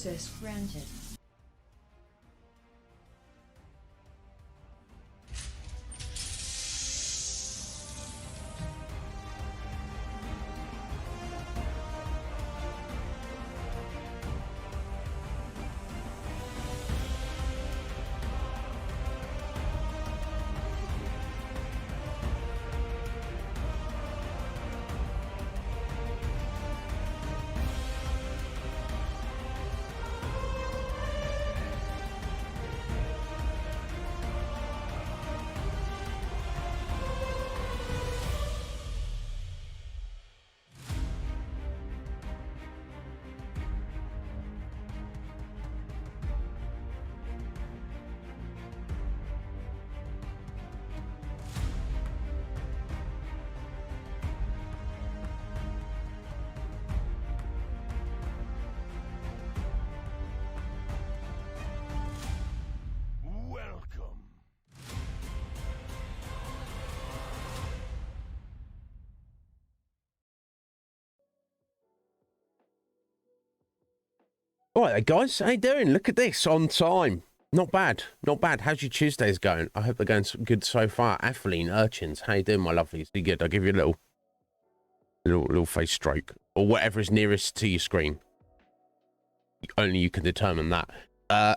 Access granted. All right, guys, how you doing? Look at this, on time. Not bad, not bad. How's your Tuesdays going? I hope they're going good so far. Atheline, Urchins, how you doing, my lovelies? You good? I'll give you a little face stroke or whatever is nearest to your screen. Only you can determine that. How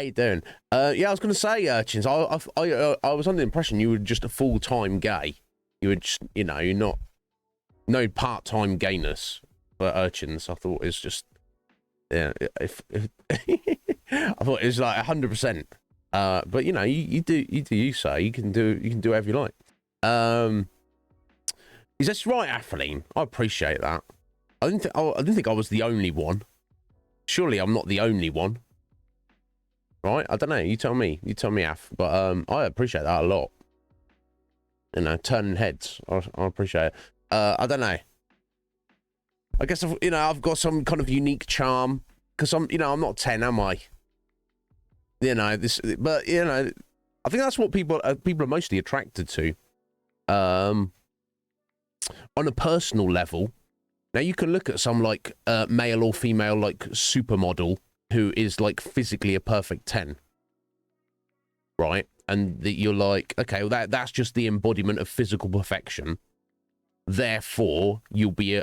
you doing? Yeah, I was going to say, Urchins. I was under the impression you were just a full-time gay. You were just, you know, you're not no part-time gayness for Urchins. I thought it was just. Yeah, if I thought it was like 100%. But you know, you do you say you can do whatever you like. Is this right, Atheline? I appreciate that. I didn't think I was the only one. Surely I'm not the only one, right? I don't know. You tell me. You tell me, Af. But I appreciate that a lot. You know, turning heads. I appreciate it. I don't know. I guess I've got some kind of unique charm because I'm not 10, am I? You know this, but you know, I think that's what people are mostly attracted to. On a personal level, now you can look at some like male or female like supermodel who is like physically a perfect 10, right? And that you're like, okay, well that's just the embodiment of physical perfection. Therefore, you'll be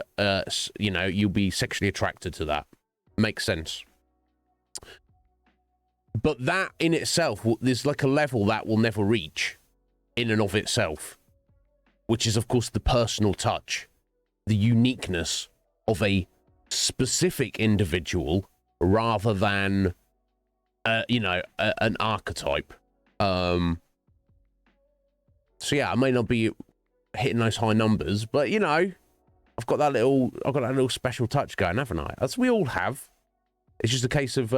you'll be sexually attracted to that. Makes sense. But that in itself, there's like a level that will never reach in and of itself, which is of course the personal touch, the uniqueness of a specific individual rather than an archetype. So yeah, I may not be hitting those high numbers, but you know, I've got that little special touch going, haven't I? As we all have. It's just a case of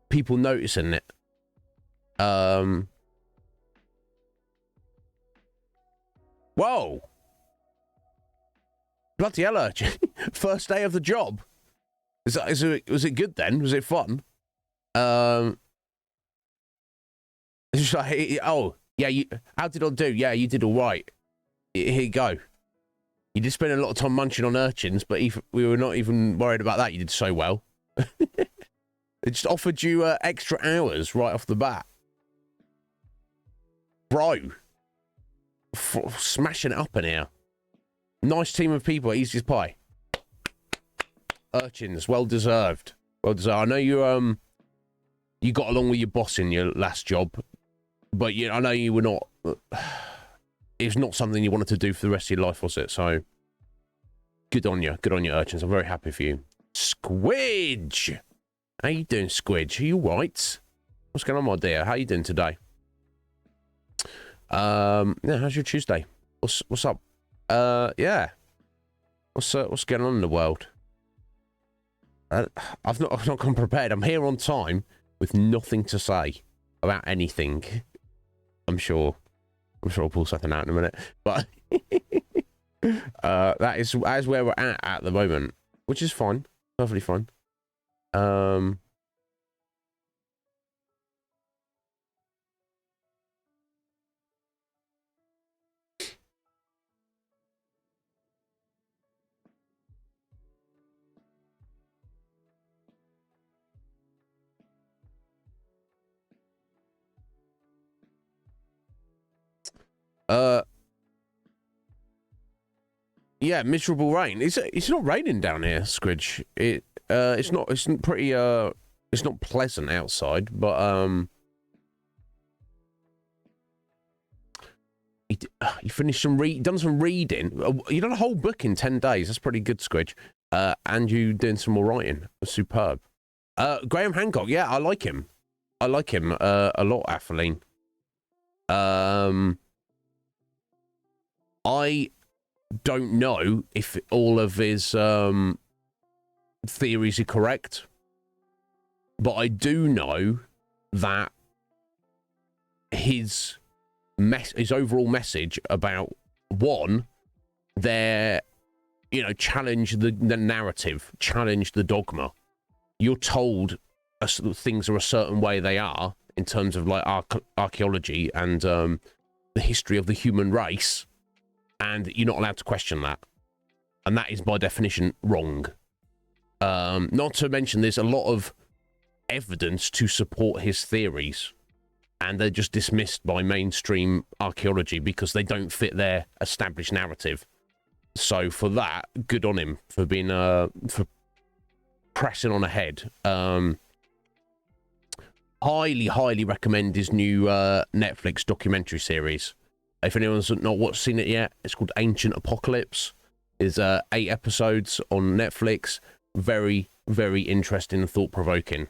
people noticing it. Whoa. Bloody hell, Archie. First day of the job. Was it good then? Was it fun? It's like, oh, yeah, how did I do? Yeah, you did all right. Here you go. You did spend a lot of time munching on urchins, but we were not even worried about that. You did so well. They just offered you extra hours right off the bat. Bro. Smashing it up in here. Nice team of people, easy as pie. Urchins, well deserved. Well deserved. I know you got along with your boss in your last job, but I know you were not... It's not something you wanted to do for the rest of your life, was it? So, good on you. Good on you, Urchins. I'm very happy for you. Squidge! How you doing, Squidge? Are you right? What's going on, my dear? How you doing today? Yeah, how's your Tuesday? What's up? Yeah. What's going on in the world? I've not come prepared. I'm here on time with nothing to say about anything. I'm sure I'll pull something out in a minute. But that is where we're at the moment, which is fine. Perfectly fine. Yeah, miserable rain. It's not raining down here, Squidge. It's not. It's pretty. It's not pleasant outside, but you finished done some reading. You done a whole book in 10 days. That's pretty good, Squidge. And you doing some more writing. Superb. Graham Hancock. Yeah, I like him. I like him a lot, Athelene. I don't know if all of his theories are correct, but I do know that his overall message about challenge the narrative, challenge the dogma. You're told things are a certain way they are in terms of like archaeology and the history of the human race, and you're not allowed to question that, and that is by definition wrong. Not to mention there's a lot of evidence to support his theories, and they're just dismissed by mainstream archaeology because they don't fit their established narrative. So for that, good on him for being for pressing on ahead. Highly recommend his new Netflix documentary series. If anyone's not seen it yet, it's called Ancient Apocalypse. It's 8 episodes on Netflix. Very, very interesting and thought-provoking.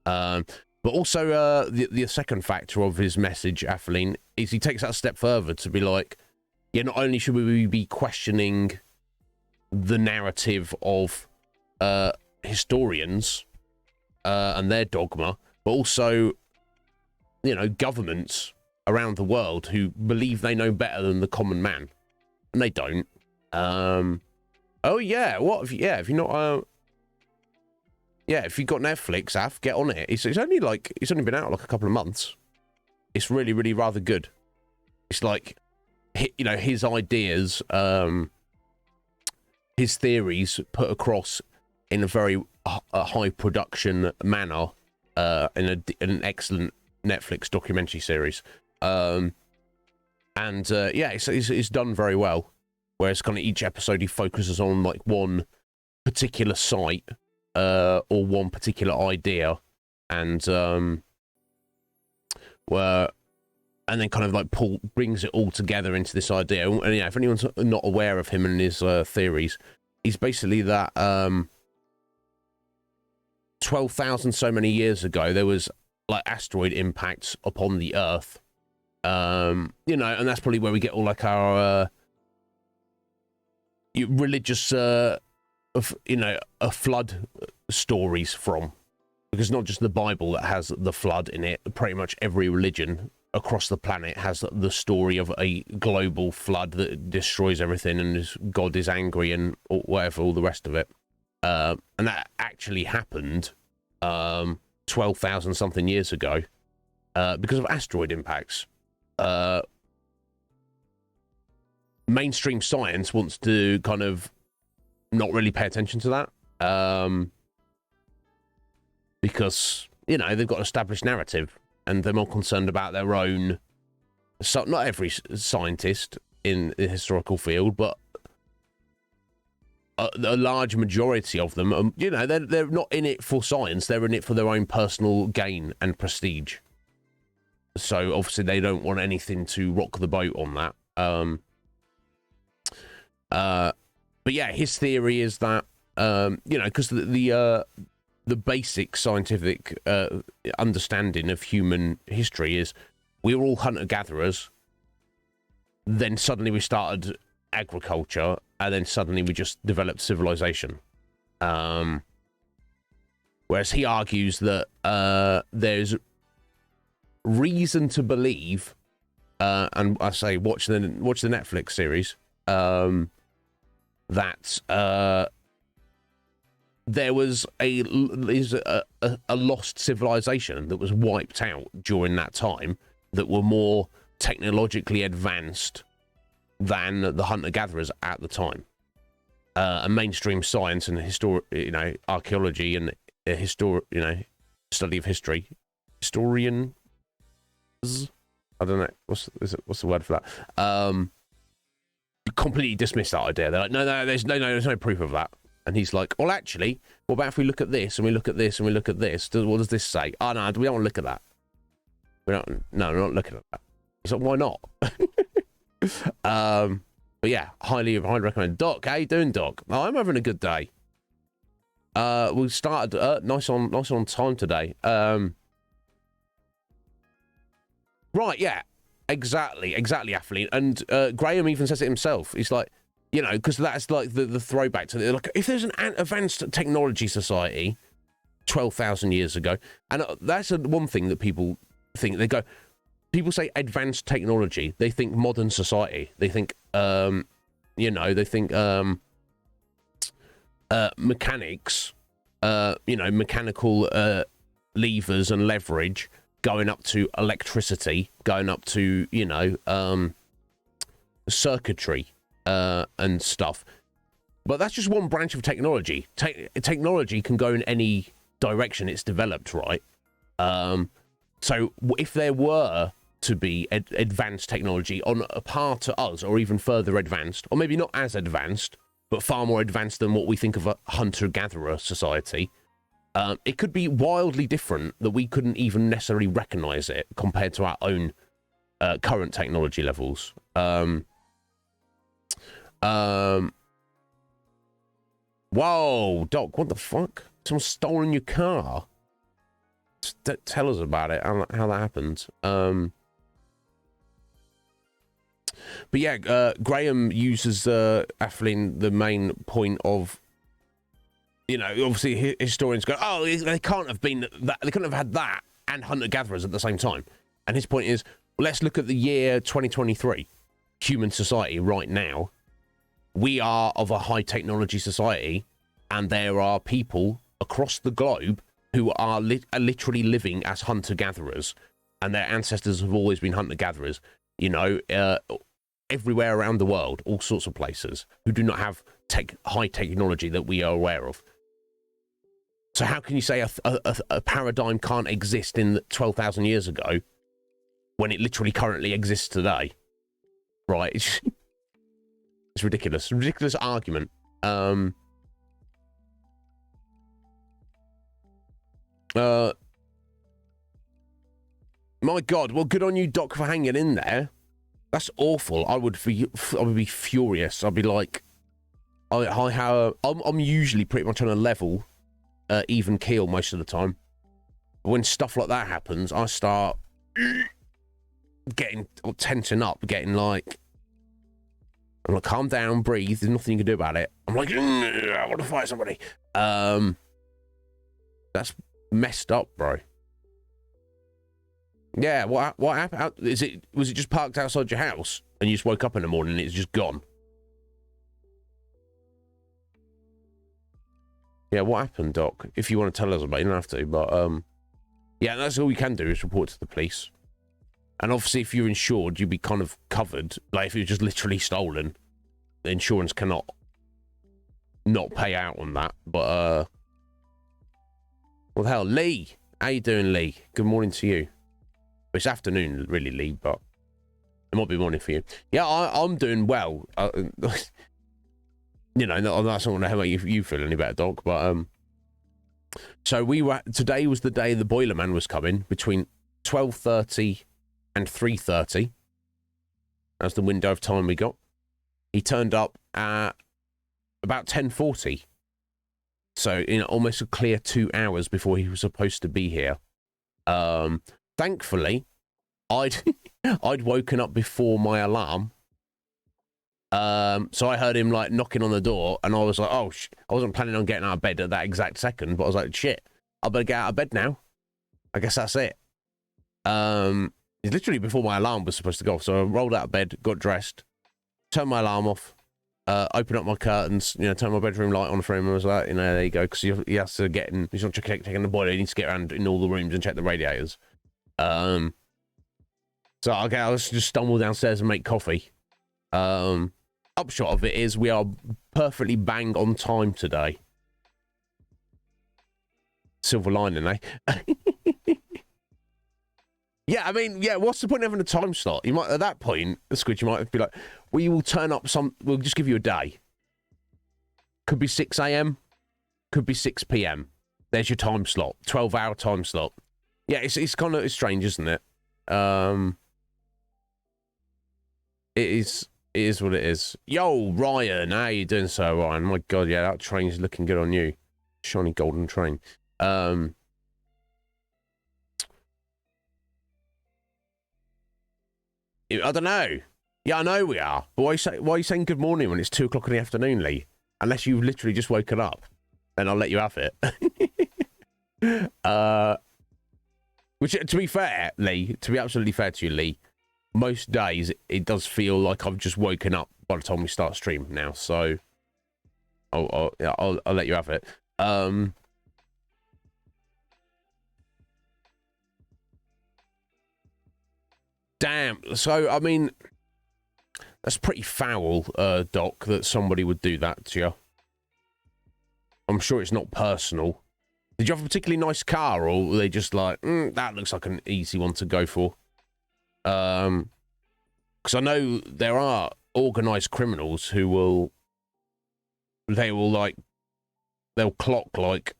But also, the second factor of his message, Athelene, is he takes that a step further to be like, yeah, not only should we be questioning the narrative of historians and their dogma, but also, governments around the world who believe they know better than the common man, and they don't. Oh yeah, if you're not, if you've got Netflix, Af, get on it. It's only been out like a couple of months. It's really, really rather good. It's like, his ideas, his theories put across in a very high production manner, in an excellent Netflix documentary series. It's done very well. Whereas kind of each episode he focuses on like one particular site, or one particular idea, and then kind of like brings it all together into this idea. And if anyone's not aware of him and his theories, he's basically that 12,000 so many years ago there was like asteroid impacts upon the Earth, and that's probably where we get all like our religious flood stories from, because not just the Bible that has the flood in it. Pretty much every religion across the planet has the story of a global flood that destroys everything, and God is angry and whatever, all the rest of it. And that actually happened 12,000 something years ago because of asteroid impacts. Mainstream science wants to kind of not really pay attention to that, because they've got an established narrative and they're more concerned about their own. So not every scientist in the historical field, but a large majority of them, they're not in it for science. They're in it for their own personal gain and prestige. So obviously they don't want anything to rock the boat on that. But yeah, his theory is that, because the basic scientific understanding of human history is we were all hunter-gatherers, then suddenly we started agriculture, and then suddenly we just developed civilization. Whereas he argues that there's reason to believe, and I say watch the Netflix series, that there was a lost civilization that was wiped out during that time, that were more technologically advanced than the hunter-gatherers at the time. And mainstream science and archaeology and study of history, historians, I don't know what's the word for that, completely dismiss that idea. They're like, no, there's no proof of that. And he's like, well, actually, what about if we look at this and we look at this and we look at this? What does this say? Oh, no, we don't want to look at that. We're not looking at that. So why not? But yeah, highly recommend. Doc, how you doing, Doc? Oh, I'm having a good day. We started nice on time today. Right, yeah, exactly, Atheline. And Graham even says it himself. He's like, you know, because that's like the throwback to like, if there's an advanced technology society 12,000 years ago, and that's one thing that people think. They go, people say advanced technology, they think modern society, they think you know, they think mechanics, you know, mechanical levers and leverage, going up to electricity, going up to, you know, circuitry and stuff. But that's just one branch of technology. Technology can go in any direction it's developed, right? So if there were to be advanced technology on a par to us, or even further advanced, or maybe not as advanced, but far more advanced than what we think of a hunter-gatherer society, it could be wildly different, that we couldn't even necessarily recognize it compared to our own current technology levels. Whoa, Doc, what the fuck? Someone's stolen your car. Tell us about it, how that happened. But yeah, Graham uses Atheline, the main point of, you know, obviously historians go, oh, they can't have been that, they couldn't have had that and hunter-gatherers at the same time. And his point is, well, let's look at the year 2023, human society right now. We are of a high technology society, and there are people across the globe who are literally living as hunter-gatherers, and their ancestors have always been hunter-gatherers, you know, everywhere around the world, all sorts of places, who do not have high technology that we are aware of. So how can you say a paradigm can't exist in 12,000 years ago when it literally currently exists today? Right? It's ridiculous. Ridiculous argument. My God. Well, good on you, Doc, for hanging in there. That's awful. I would be furious. I'd be like, I'm usually pretty much on a level, even keel most of the time. When stuff like that happens, I start getting tensing up, getting like, I'm like, calm down, breathe. There's nothing you can do about it. I'm like, I want to fight somebody. That's messed up, bro. Yeah, what happened? Was it just parked outside your house and you just woke up in the morning and it's just gone? Yeah, what happened, Doc? If you want to tell us about it, you don't have to, but yeah, that's all you can do is report to the police. And obviously, if you're insured, you'd be kind of covered. Like, if it was just literally stolen, the insurance cannot not pay out on that. But, well, hell, Lee. How you doing, Lee? Good morning to you. It's afternoon, really, Lee, but it might be morning for you. Yeah, I'm doing well. You know, that's not how you feel any better, Doc. But, so today was the day the boiler man was coming, between 12:30 and 3:30. That's the window of time we got. He turned up at about 10:40. So, in almost a clear 2 hours before he was supposed to be here. Thankfully, I'd woken up before my alarm. So I heard him like knocking on the door, and I was like, oh, I wasn't planning on getting out of bed at that exact second, but I was like, shit, I better get out of bed now. I guess that's it. It's literally before my alarm was supposed to go off. So I rolled out of bed, got dressed, turned my alarm off, opened up my curtains, you know, turned my bedroom light on for him. I was like, you know, there you go, because he has to get in. He's not checking the boiler. He needs to get around in all the rooms and check the radiators. So okay, I was just stumble downstairs and make coffee. Upshot of it is we are perfectly bang on time today. Silver lining, eh? Yeah, I mean, yeah, what's the point of having a time slot? You might, at that point, the Squid, you might be like, we will turn up we'll just give you a day. Could be 6 a.m., could be 6 p.m. There's your time slot, 12-hour time slot. Yeah, it's kind of strange, isn't it? It is what it is. Yo, Ryan, how you doing, sir, Ryan? My God, yeah, that train's looking good on you. Shiny golden train. I don't know. Yeah, I know we are. But why are you saying good morning when it's 2 o'clock in the afternoon, Lee? Unless you've literally just woken up. Then I'll let you have it. Which, to be fair, Lee, to be absolutely fair to you, Lee, most days it does feel like I've just woken up by the time we start stream now. So I'll let you have it. Damn. So, I mean, that's pretty foul, Doc, that somebody would do that to you. I'm sure it's not personal. Did you have a particularly nice car, or were they just like, that looks like an easy one to go for? Because I know there are organised criminals who they'll clock, like,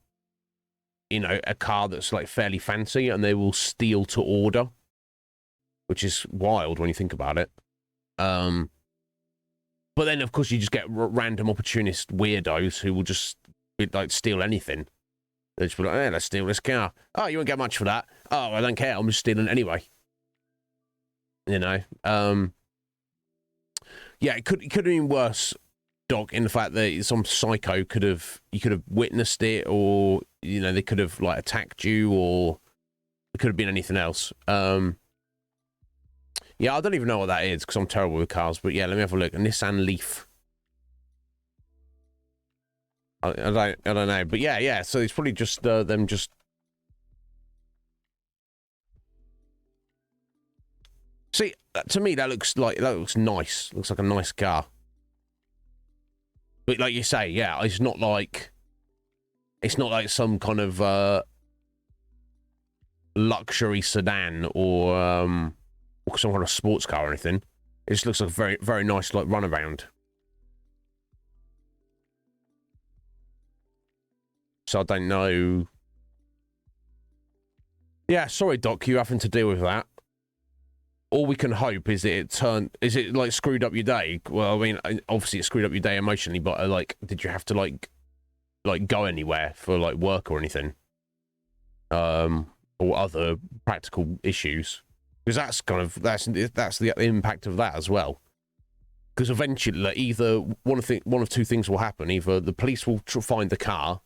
you know, a car that's, like, fairly fancy, and they will steal to order. Which is wild when you think about it. But then, of course, you just get random opportunist weirdos who will just, like, steal anything. They just be like, hey, let's steal this car. Oh, you won't get much for that. Oh, I don't care. I'm just stealing it anyway. You know? Yeah, it could have been worse, Doc, in the fact that some psycho you could have witnessed it, or, you know, they could have, like, attacked you, or it could have been anything else. Yeah, I don't even know what that is because I'm terrible with cars. But yeah, let me have a look. A Nissan Leaf. I don't know. But yeah. So it's probably just them just. See, to me that looks nice. Looks like a nice car. But like you say, yeah, it's not like some kind of luxury sedan or some kind of sports car or anything. It just looks like a very, very nice, like, runaround. So I don't know. Yeah, sorry, Doc, you having to deal with that. All we can hope is that is it, like, screwed up your day? Well, I mean, obviously it screwed up your day emotionally, but, like, did you have to, like go anywhere for, like, work or anything? Or other practical issues? Because that's kind of that's the impact of that as well. Because eventually, like, either one of two things will happen: either the police will find the car,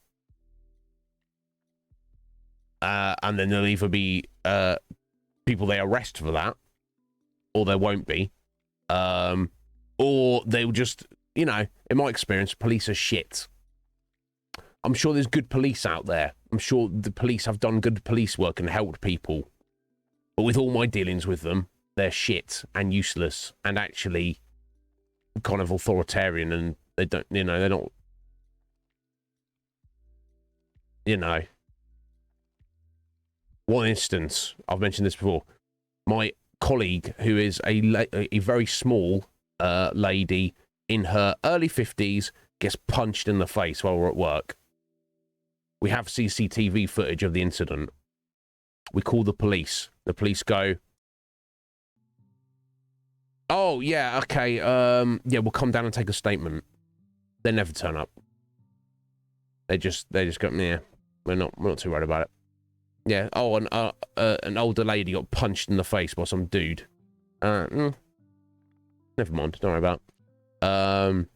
and then there'll either be people they arrest for that, or there won't be, or they'll just, you know, in my experience, police are shit. I'm sure there's good police out there. I'm sure the police have done good police work and helped people. But with all my dealings with them, they're shit and useless and actually kind of authoritarian, and they don't, you know, they're not, you know. One instance, I've mentioned this before, my colleague, who is a very small lady in her early 50s, gets punched in the face while we're at work. We have CCTV footage of the incident. We call the police. The police go, oh, yeah, okay, yeah, we'll come down and take a statement. They never turn up. They just go, yeah, we're not too worried about it. Yeah, oh, an older lady got punched in the face by some dude. Never mind, don't worry about it.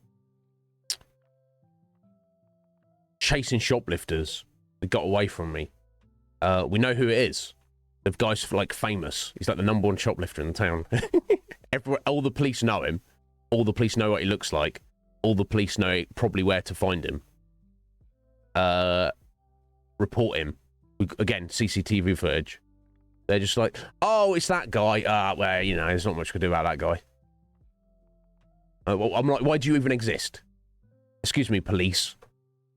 Chasing shoplifters. They got away from me. We know who it is. The guy's, like, famous. He's like the #1 shoplifter in the town. All the police know him. All the police know what he looks like. All the police know probably where to find him. Report him. Again, CCTV footage. They're just like, oh, it's that guy. Well, you know, there's not much we can do about that guy. Well, I'm like, why do you even exist? Excuse me, police.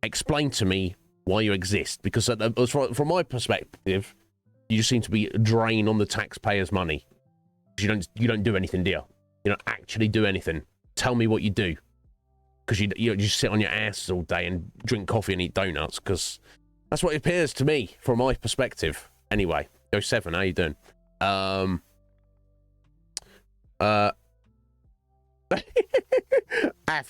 Explain to me why you exist. Because from my perspective, You just seem to be a drain on the taxpayers' money. You don't do anything, do you? You don't actually do anything. Tell me what you do. Because you just sit on your asses all day and drink coffee and eat donuts, because that's what it appears to me from my perspective. Anyway, go 7, how you doing? Af,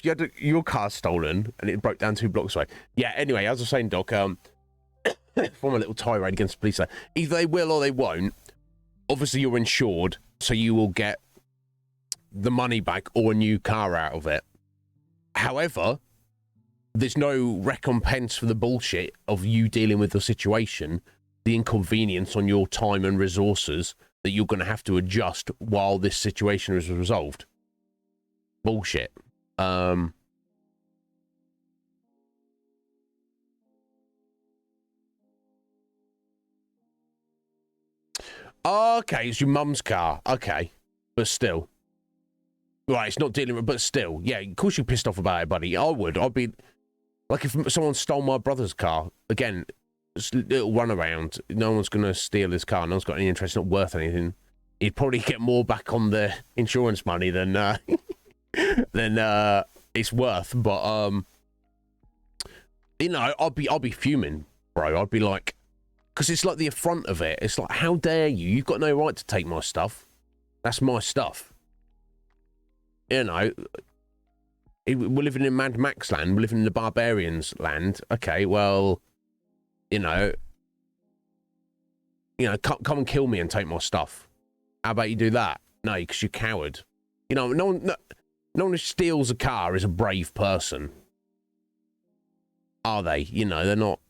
you had your car stolen and it broke down 2 blocks away. Yeah, anyway, as I was saying, Doc, from a little tirade against the police there, either they will or they won't. Obviously, you're insured, so you will get the money back or a new car out of it. However, there's no recompense for the bullshit of you dealing with the situation, the inconvenience on your time and resources that you're going to have to adjust while this situation is resolved. Bullshit. Okay, it's your mum's car. Okay, but still. Right, it's not dealing with, but still. Yeah, of course you're pissed off about it, buddy. I would. I'd be... Like, if someone stole my brother's car, again, just a little runaround, no one's going to steal his car, no one's got any interest, not worth anything. He'd probably get more back on the insurance money than it's worth, but, you know, I'll be fuming, bro. I'd be like... Because it's like the affront of it. It's like, how dare you? You've got no right to take my stuff. That's my stuff. You know, we're living in Mad Max land. We're living in the Barbarians land. Okay, well, you know, come and kill me and take my stuff. How about you do that? No, because you're a coward. You know, no one who steals a car is a brave person. Are they? You know, they're not.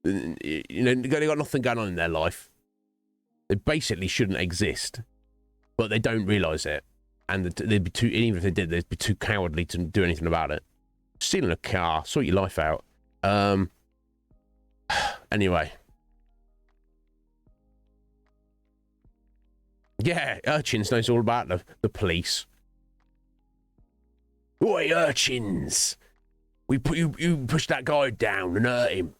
You know, they got nothing going on in their life. They basically shouldn't exist. But they don't realise it, and they'd be too. Even if they did, they'd be too cowardly to do anything about it. Stealing a car, sort your life out. Anyway, yeah, Urchins knows all about the police. Oi, Urchins! You pushed that guy down and hurt him.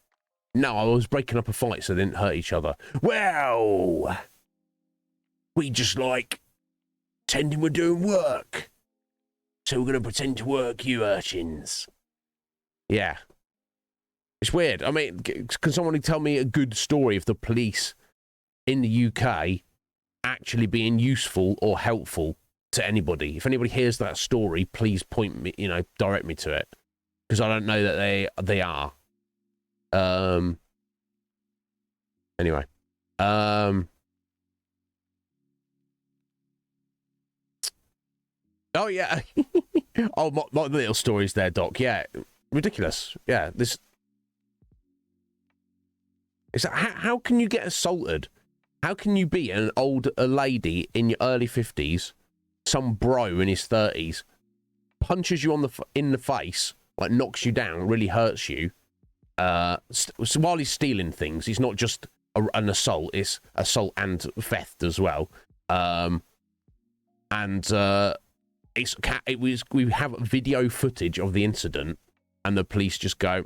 No, I was breaking up a fight, so they didn't hurt each other. Well, we just like. Pretending we're doing work. So we're going to pretend to work, you urchins. Yeah. It's weird. I mean, can someone tell me a good story of the police in the UK actually being useful or helpful to anybody? If anybody hears that story, please point me, direct me to it. Because I don't know that they are. Anyway. Oh, yeah. Oh, my little stories there, Doc. Yeah. Ridiculous. Yeah. This. It's like, how can you get assaulted? How can you be a lady in your early 50s, some bro in his 30s, punches you in the face, like knocks you down, really hurts you, so while he's stealing things, he's not just an assault, it's assault and theft as well. We have video footage of the incident, and the police just go,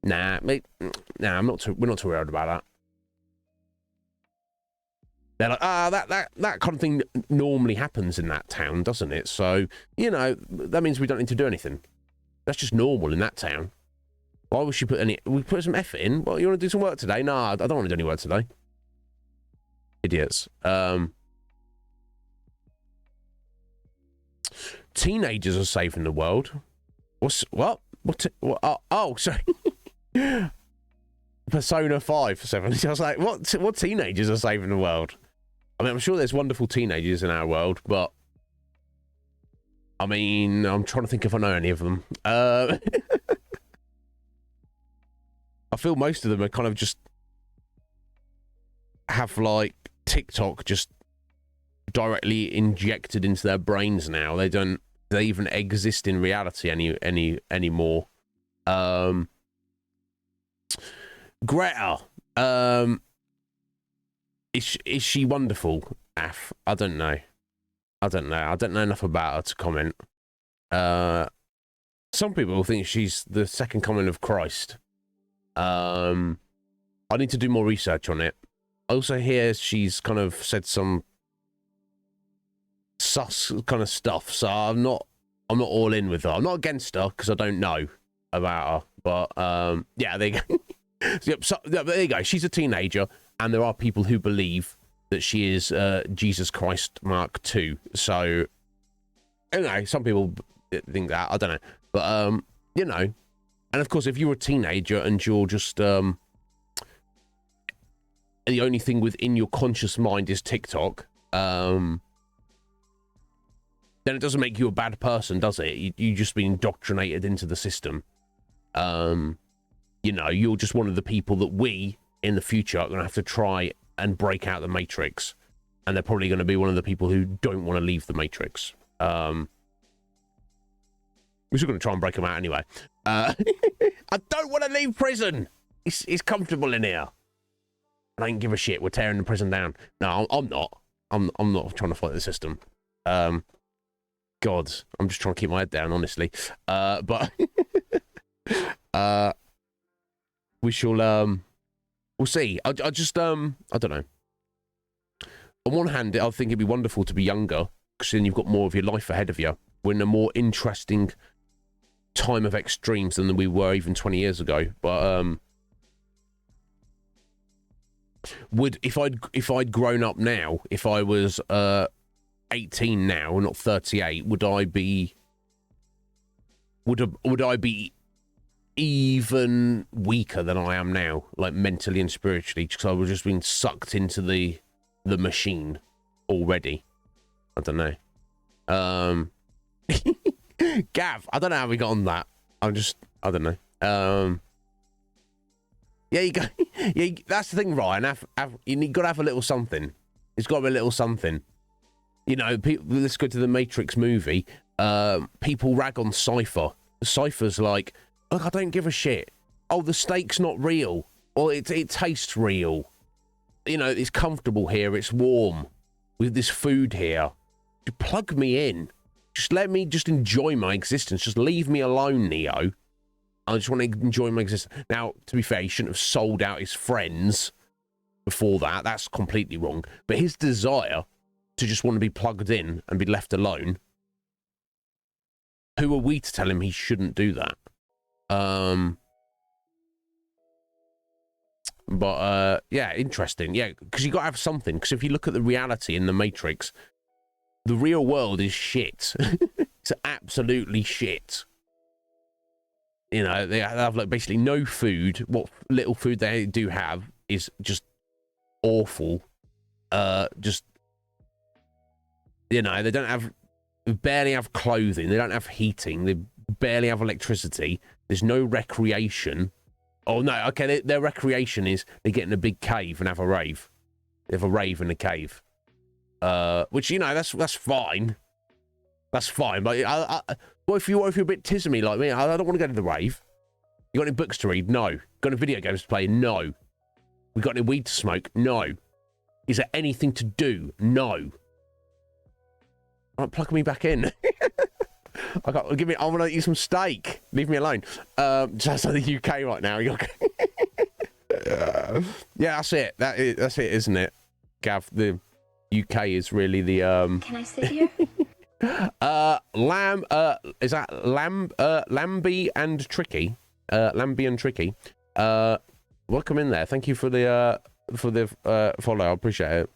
nah, we're not too worried about that. They're like, that kind of thing normally happens in that town, doesn't it? So, that means we don't need to do anything. That's just normal in that town. Why would she we put some effort in? Well, you want to do some work today? No, I don't want to do any work today. Idiots. Teenagers are saving the world. What? Sorry. Persona 5 for 7. I was like, what teenagers are saving the world? I mean, I'm sure there's wonderful teenagers in our world, but I mean, I'm trying to think if I know any of them. I feel most of them are kind of just have like TikTok just directly injected into their brains now. They even exist in reality anymore. Greta, is she wonderful, Af? I don't know. I don't know enough about her to comment. Some people think she's the second coming of Christ. I need to do more research on it. I also hear she's kind of said some sus kind of stuff, so I'm not all in with her. I'm not against her because I don't know about her, but yeah, there you go. Yep, so there you go. She's a teenager, and there are people who believe that she is Jesus Christ Mark II. So, you know, some people think that. I don't know, but you know, and of course, if you're a teenager and you're just the only thing within your conscious mind is TikTok, then it doesn't make you a bad person, does it? You just been indoctrinated into the system. You know, you're just one of the people that we, in the future, are going to have to try and break out the Matrix. And they're probably going to be one of the people who don't want to leave the Matrix. We're still going to try and break them out anyway. I don't want to leave prison. It's comfortable in here. I don't give a shit. We're tearing the prison down. No, I'm not. I'm not trying to fight the system. God, I'm just trying to keep my head down, honestly. But we shall we'll see. I just I don't know. On one hand, I think it'd be wonderful to be younger, because then you've got more of your life ahead of you. We're in a more interesting time of extremes than we were even 20 years ago. But if I'd grown up now, if I was 18 now, not 38, would I be even weaker than I am now, like mentally and spiritually, because I was just being sucked into the machine already? I don't know. Gav, I don't know how we got on that. I don't know. Yeah, you go. Yeah, that's the thing, Ryan. You got to have a little something. It's got to be a little something. You know, let's go to the Matrix movie. People rag on Cypher. Cypher's like, look, I don't give a shit. Oh, the steak's not real. Or it tastes real. You know, it's comfortable here. It's warm. With this food here. Just plug me in. Just let me just enjoy my existence. Just leave me alone, Neo. I just want to enjoy my existence. Now, to be fair, he shouldn't have sold out his friends before that. That's completely wrong. But his desire to just want to be plugged in and be left alone, who are we to tell him he shouldn't do that? But yeah, interesting. Yeah, because you got to have something. Because if you look at the reality in the Matrix, the real world is shit. It's absolutely shit. You know, they have like basically no food. What little food they do have is just awful. Just, you know, they barely have clothing. They don't have heating. They barely have electricity. There's no recreation. Oh no, okay, their recreation is they get in a big cave and have a rave. They have a rave in the cave. Which, you know, that's fine. That's fine. But what if you're a bit tismy like me? I don't want to go to the rave. You got any books to read? No. Got any video games to play? No. We got any weed to smoke? No. Is there anything to do? No. All right, plug me back in. I want to eat some steak. Leave me alone. Just like the UK right now. Yeah, that's it. That's it, isn't it, Gav? The UK is really the Can I sit here? Is that Lambie and Tricky? Lambie and Tricky. Welcome in there. Thank you for the follow. I appreciate it.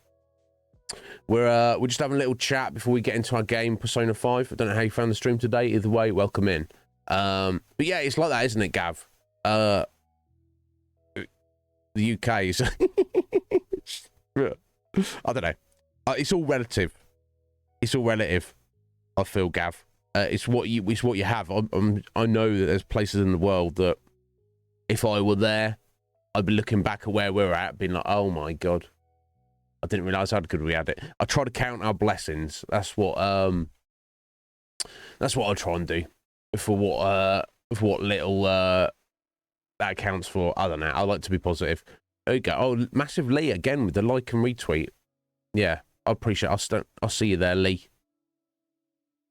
We're just having a little chat before we get into our game, Persona 5. I don't know how you found the stream today. Either way, welcome in. But yeah, it's like that, isn't it, Gav? The UK is I don't know. It's all relative. It's all relative. I feel, Gav. It's what you have. I know that there's places in the world that if I were there, I'd be looking back at where we're at, being like, oh my God, I didn't realise how good we had it. I try to count our blessings. That's what I'll try and do. For what little that accounts for. I don't know. I like to be positive. There you go. Oh, massive Lee again with the like and retweet. Yeah, I appreciate it. I'll see you there, Lee.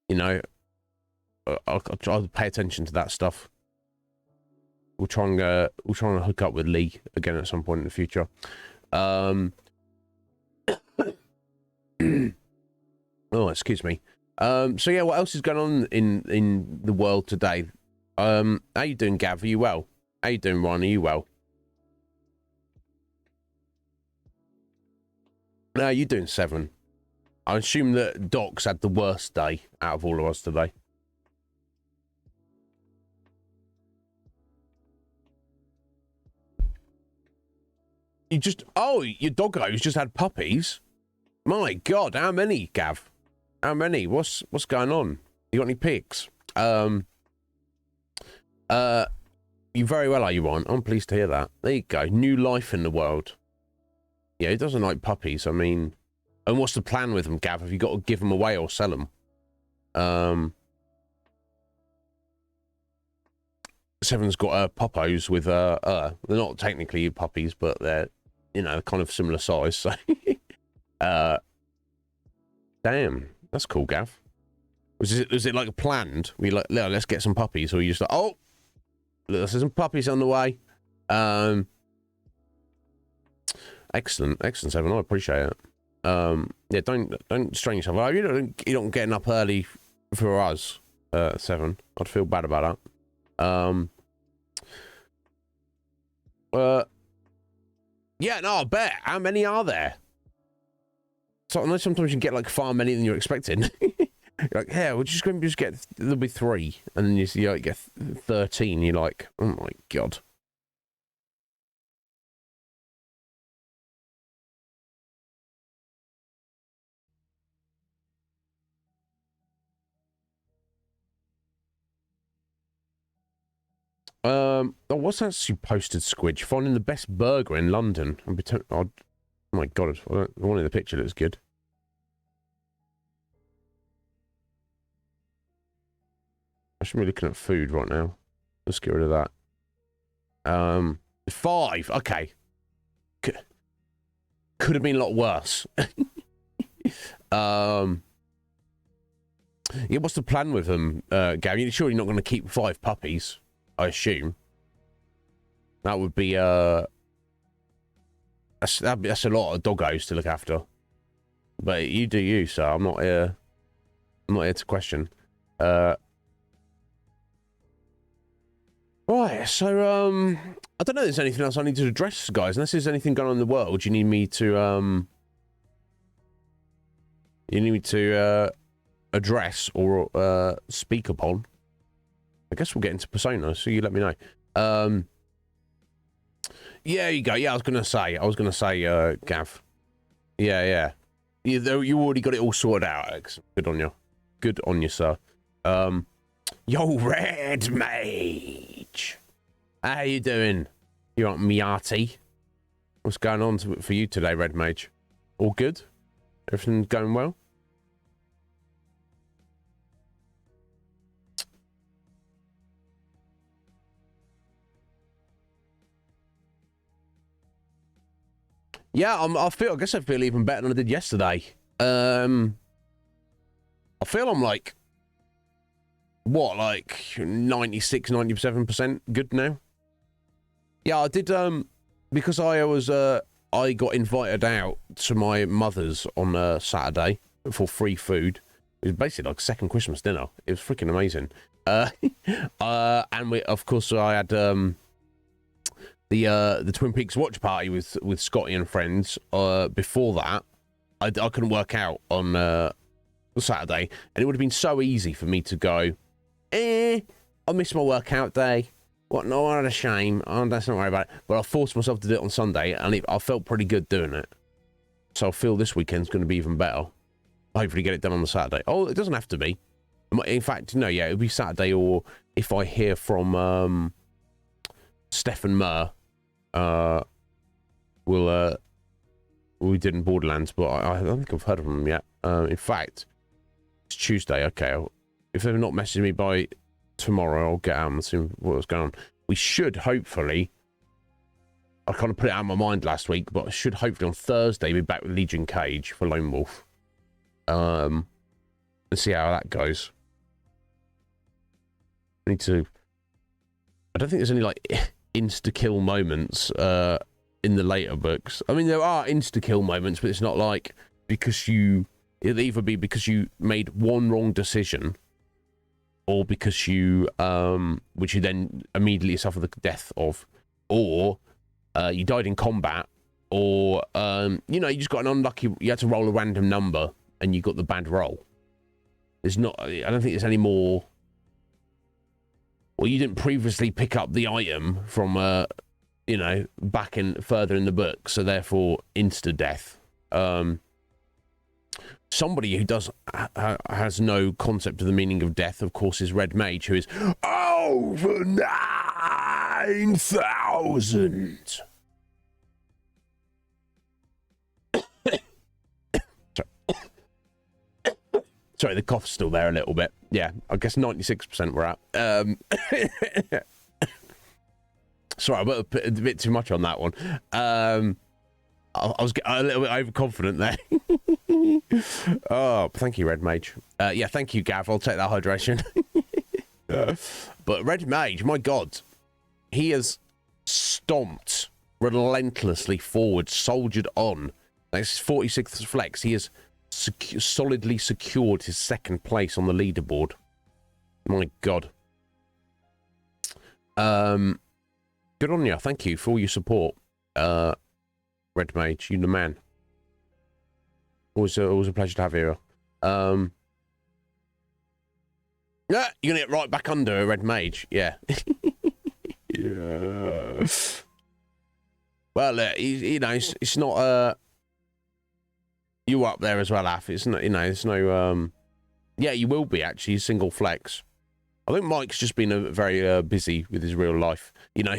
You know, I'll pay attention to that stuff. we'll try and hook up with Lee again at some point in the future. Oh, excuse me. So yeah, what else is going on in the world today? How you doing, Gav? Are you well? How you doing, Ron? Are you well? No, you doing 7. I assume that Doc's had the worst day out of all of us today. You just... Oh, your doggo's just had puppies? My God, how many, Gav? How many? What's going on? You got any pics? You very well, are you, Ron? I'm pleased to hear that. There you go. New life in the world. Yeah, he doesn't like puppies. I mean... And what's the plan with them, Gav? Have you got to give them away or sell them? Seven's got poppos with they're not technically puppies, but they're, you know, kind of similar size. So, damn, that's cool, Gav. Was it like planned? We like, let's get some puppies, or you just like, oh, there's some puppies on the way. Excellent, Seven. I appreciate it. Yeah, don't strain yourself. You don't getting up early for us, 7. I'd feel bad about that. Yeah, no, I bet. How many are there? So I know sometimes you get like far many than you're expecting. You're like, yeah, we're just going to get, there'll be 3, and then you like, get 13. You're like, oh my God. Oh, what's that you posted, Squidge? Finding the best burger in London. Oh my God, the one in the picture looks good. I should be looking at food right now. Let's get rid of that. 5. Okay. Could have been a lot worse. Yeah, what's the plan with them, Gary? You're sure you're not going to keep 5 puppies? I assume. That would be that's a lot of doggos to look after. But you do you, so I'm not here to question. Right, so I don't know if there's anything else I need to address, guys. Unless there's anything going on in the world, you need me to address or speak upon. I guess we'll get into Persona, so you let me know. Yeah, you go. Yeah, I was gonna say, Gav. Yeah. You already got it all sorted out, Alex. Good on you. Good on you, sir. Yo, Red Mage. How you doing? You want Miati? What's going on for you today, Red Mage? All good? Everything going well? Yeah, I guess I feel even better than I did yesterday. I feel I'm like, what, like 96, 97% good now? Yeah, I did, because I got invited out to my mother's on Saturday for free food. It was basically like second Christmas dinner. It was freaking amazing. And of course, I had, the Twin Peaks watch party with Scotty and friends. Before that, I couldn't work out on Saturday, and it would have been so easy for me to go, I missed my workout day. What a shame. Oh, let's not worry about it. But I forced myself to do it on Sunday, and I felt pretty good doing it. So I feel this weekend's going to be even better. Hopefully get it done on the Saturday. Oh, it doesn't have to be. In fact, no, yeah, it'll be Saturday, or if I hear from Steph and Mur, we did in Borderlands, but I don't think I've heard of them yet. In fact, it's Tuesday. Okay, if they're not messaging me by tomorrow, I'll get out and see what's going on. We should hopefully, I kind of put it out of my mind last week, but I should hopefully on Thursday be back with Legion Cage for Lone Wolf. And see how that goes. I need to I don't think there's any like insta-kill moments in the later books. I mean, there are insta-kill moments, but it's not like it'll either be because you made one wrong decision, or because you which you then immediately suffer the death of, or you died in combat, or you know, you just got an unlucky, you had to roll a random number and you got the bad roll. There's not, I don't think there's any more, or you didn't previously pick up the item from you know, back in further in the book, so therefore insta death. Somebody who has no concept of the meaning of death, of course, is Red Mage, who is over 9,000. Sorry, the cough's still there a little bit. Yeah, I guess 96% we're at. Sorry, I put a bit too much on that one. I was getting a little bit overconfident there. Oh, thank you, Red Mage. Yeah, thank you, Gav. I'll take that hydration. But Red Mage, my God, he has stomped relentlessly forward, soldiered on. That's his 46th flex. He has solidly secured his second place on the leaderboard. My God. Good on you. Thank you for all your support, Red Mage. You're the man. Always a pleasure to have you. Yeah, you're gonna get right back under a Red Mage. Yeah. Yeah. Well, you know, it's not you up there as well, Af. It's not, you know, it's no yeah, you will be actually single flex. I think Mike's just been very busy with his real life. You know,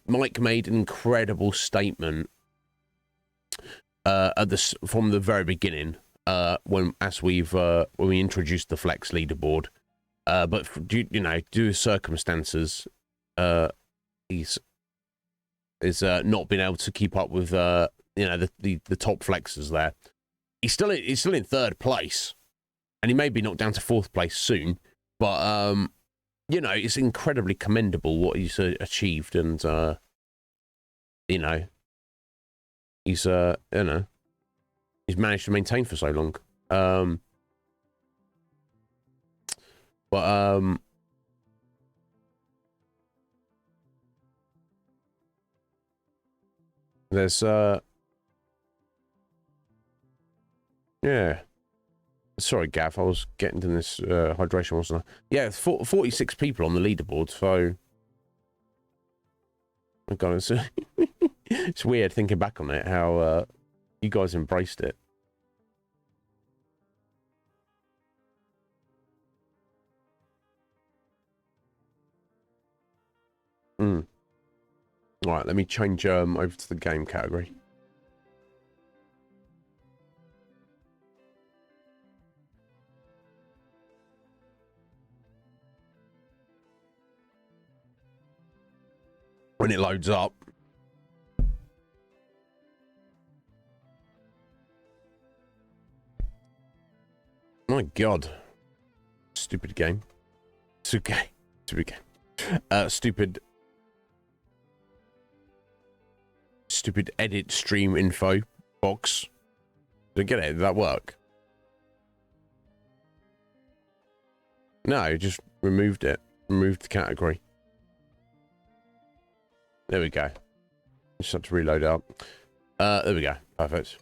Mike made an incredible statement from the very beginning when we introduced the flex leaderboard. But due to circumstances, he's not been able to keep up with the top flexers there. He's still in third place, and he may be knocked down to fourth place soon. But you know, it's incredibly commendable what he's achieved, and you know, he's he's managed to maintain for so long. There's yeah. Sorry, Gav, I was getting to this hydration, wasn't I? Yeah, 46 people on the leaderboard, so... Oh God, it's weird thinking back on it, how you guys embraced it. Alright, let me change over to the game category. When it loads up. My God. Stupid game. It's okay. Stupid game. Stupid edit stream info box. Did I get it? Did that work? No, just removed it. Removed the category. There we go. Just have to reload up. There we go. Perfect.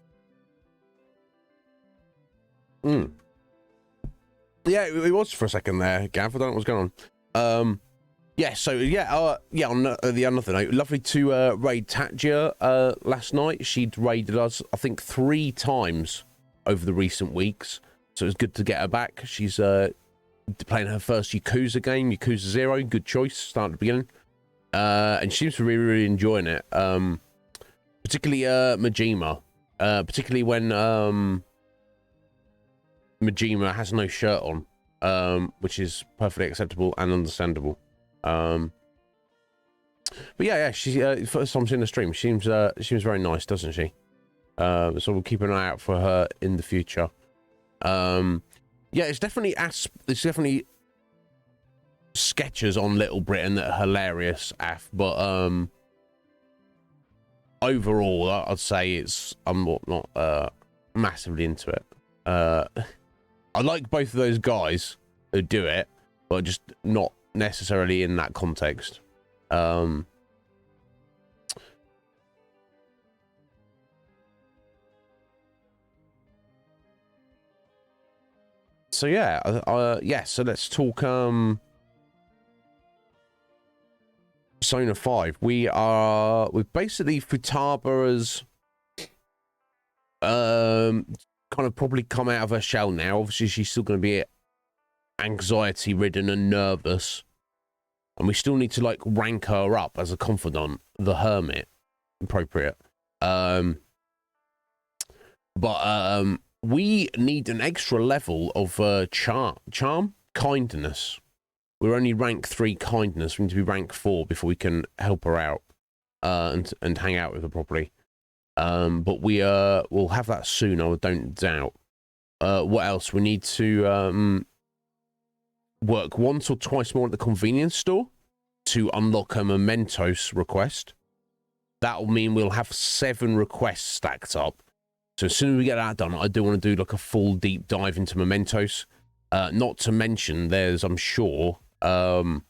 Yeah, it was for a second there, Gav. I don't know what's going on. Yeah, so yeah, on the other note, lovely to raid Tatja last night. She'd raided us, I think, 3 times over the recent weeks. So it was good to get her back. She's playing her first Yakuza game, Yakuza 0. Good choice, start at the beginning. And she seems to be really enjoying it. Particularly Majima. Particularly when Majima has no shirt on, which is perfectly acceptable and understandable. But yeah, she first time seeing the stream. She seems very nice, doesn't she? So we'll keep an eye out for her in the future. Yeah, it's definitely sketches on Little Britain that are hilarious, but overall, I'd say I'm not massively into it. I like both of those guys who do it, but just not necessarily in that context. So yeah, yeah. So let's talk. Persona 5. We've basically Futaba kind of probably come out of her shell now. Obviously, she's still going to be anxiety ridden and nervous, and we still need to like rank her up as a confidant, the hermit, appropriate. But we need an extra level of charm, kindness. We're only rank 3 kindness. We need to be rank 4 before we can help her out and hang out with her properly. But we'll have that soon, I don't doubt. What else? We need to work once or twice more at the convenience store to unlock a mementos request. That'll mean we'll have 7 requests stacked up. So as soon as we get that done, I do want to do like a full deep dive into mementos. Not to mention, there's, I'm sure, there'll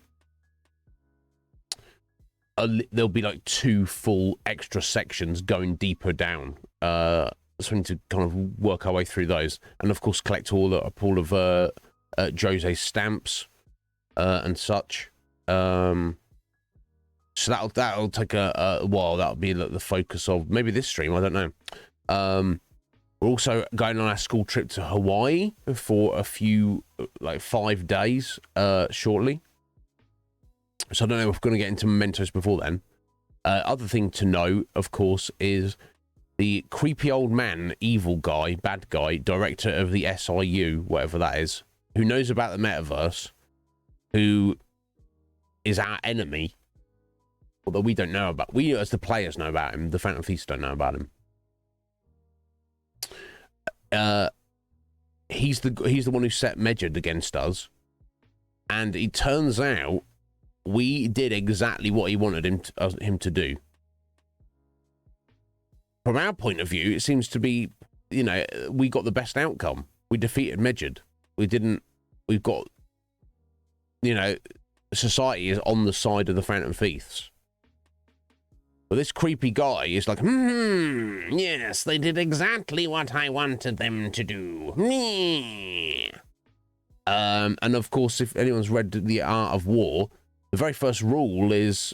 be like 2 full extra sections going deeper down. So we need to kind of work our way through those, and of course collect all of Jose's stamps and such. So that'll take a while. That'll be the focus of maybe this stream. I don't know. We're also going on our school trip to Hawaii for a few, like 5 days, shortly. So I don't know if we're going to get into mementos before then. Other thing to note, of course, is the creepy old man, evil guy, bad guy, director of the SIU, whatever that is, who knows about the metaverse, who is our enemy, although we don't know about. We, as the players, know about him. The Phantom Thieves don't know about him. He's the one who set Medjed against us, and it turns out we did exactly what he wanted him to do. From our point of view, it seems to be, you know, we got the best outcome. We defeated Medjed. We've got, you know, society is on the side of the Phantom Thieves. But this creepy guy is like, yes, they did exactly what I wanted them to do. And of course, if anyone's read The Art of War, the very first rule is,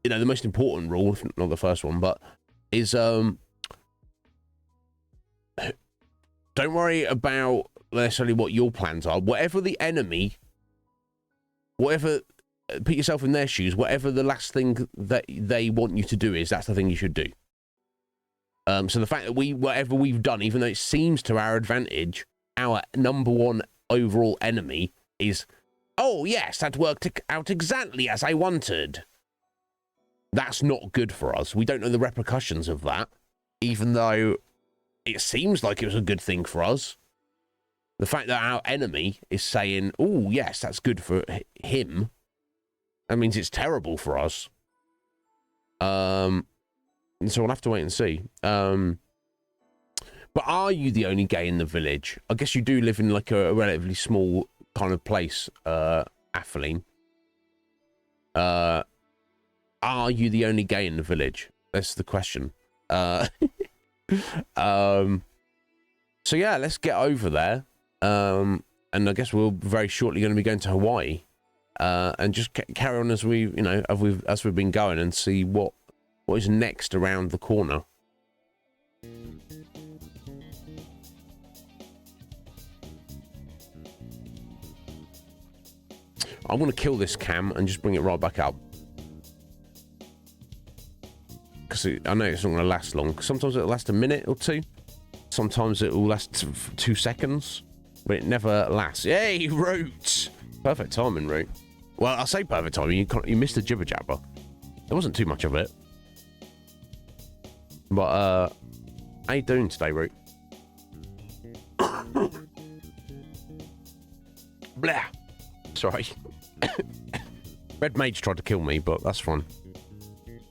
you know, the most important rule, if not the first one, but is, don't worry about necessarily what your plans are. Whatever the enemy, put yourself in their shoes. Whatever the last thing that they want you to do is, that's the thing you should do. So the fact that whatever we've done, even though it seems to our advantage, our number one overall enemy is, oh yes, that worked out exactly as I wanted. That's not good for us. We don't know the repercussions of that, even though it seems like it was a good thing for us. The fact that our enemy is saying, oh yes, that's good for him, that means it's terrible for us. And so we'll have to wait and see. But are you the only gay in the village? I guess you do live in like a relatively small kind of place, Atheline. Are you the only gay in the village? That's the question. So yeah, let's get over there. And I guess we're very shortly going to be going to Hawaii. And just carry on as we've been going, and see what is next around the corner. I'm going to kill this cam and just bring it right back up, because I know it's not going to last long. Sometimes it'll last a minute or two. Sometimes it will last 2 seconds, but it never lasts. Yay, Root! Perfect timing, Root. Well, I say perfect timing. You missed the jibber jabber. There wasn't too much of it. But how you doing today, Root? Blah. Sorry. Red Mage tried to kill me, but that's fine.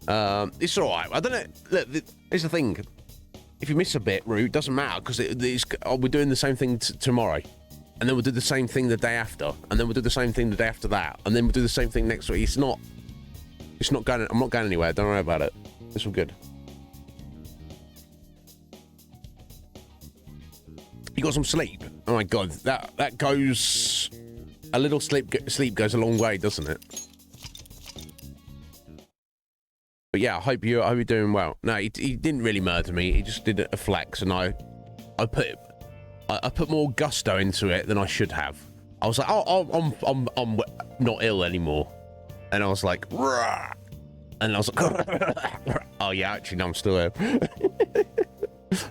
It's all right. I don't know. Look, here's the thing. If you miss a bit, Root, doesn't matter, because we're doing the same thing tomorrow. And then we'll do the same thing the day after. And then we'll do the same thing the day after that. And then we'll do the same thing next week. It's not going, I'm not going anywhere. Don't worry about it. It's all good. You got some sleep? Oh my God, that goes... A little sleep goes a long way, doesn't it? But yeah, I hope you're doing well. No, he didn't really murder me. He just did a flex, and I put more gusto into it than I should have. I was like, oh, I'm not ill anymore, and I was like, rah! And I was like, oh yeah, actually, no, I'm still ill.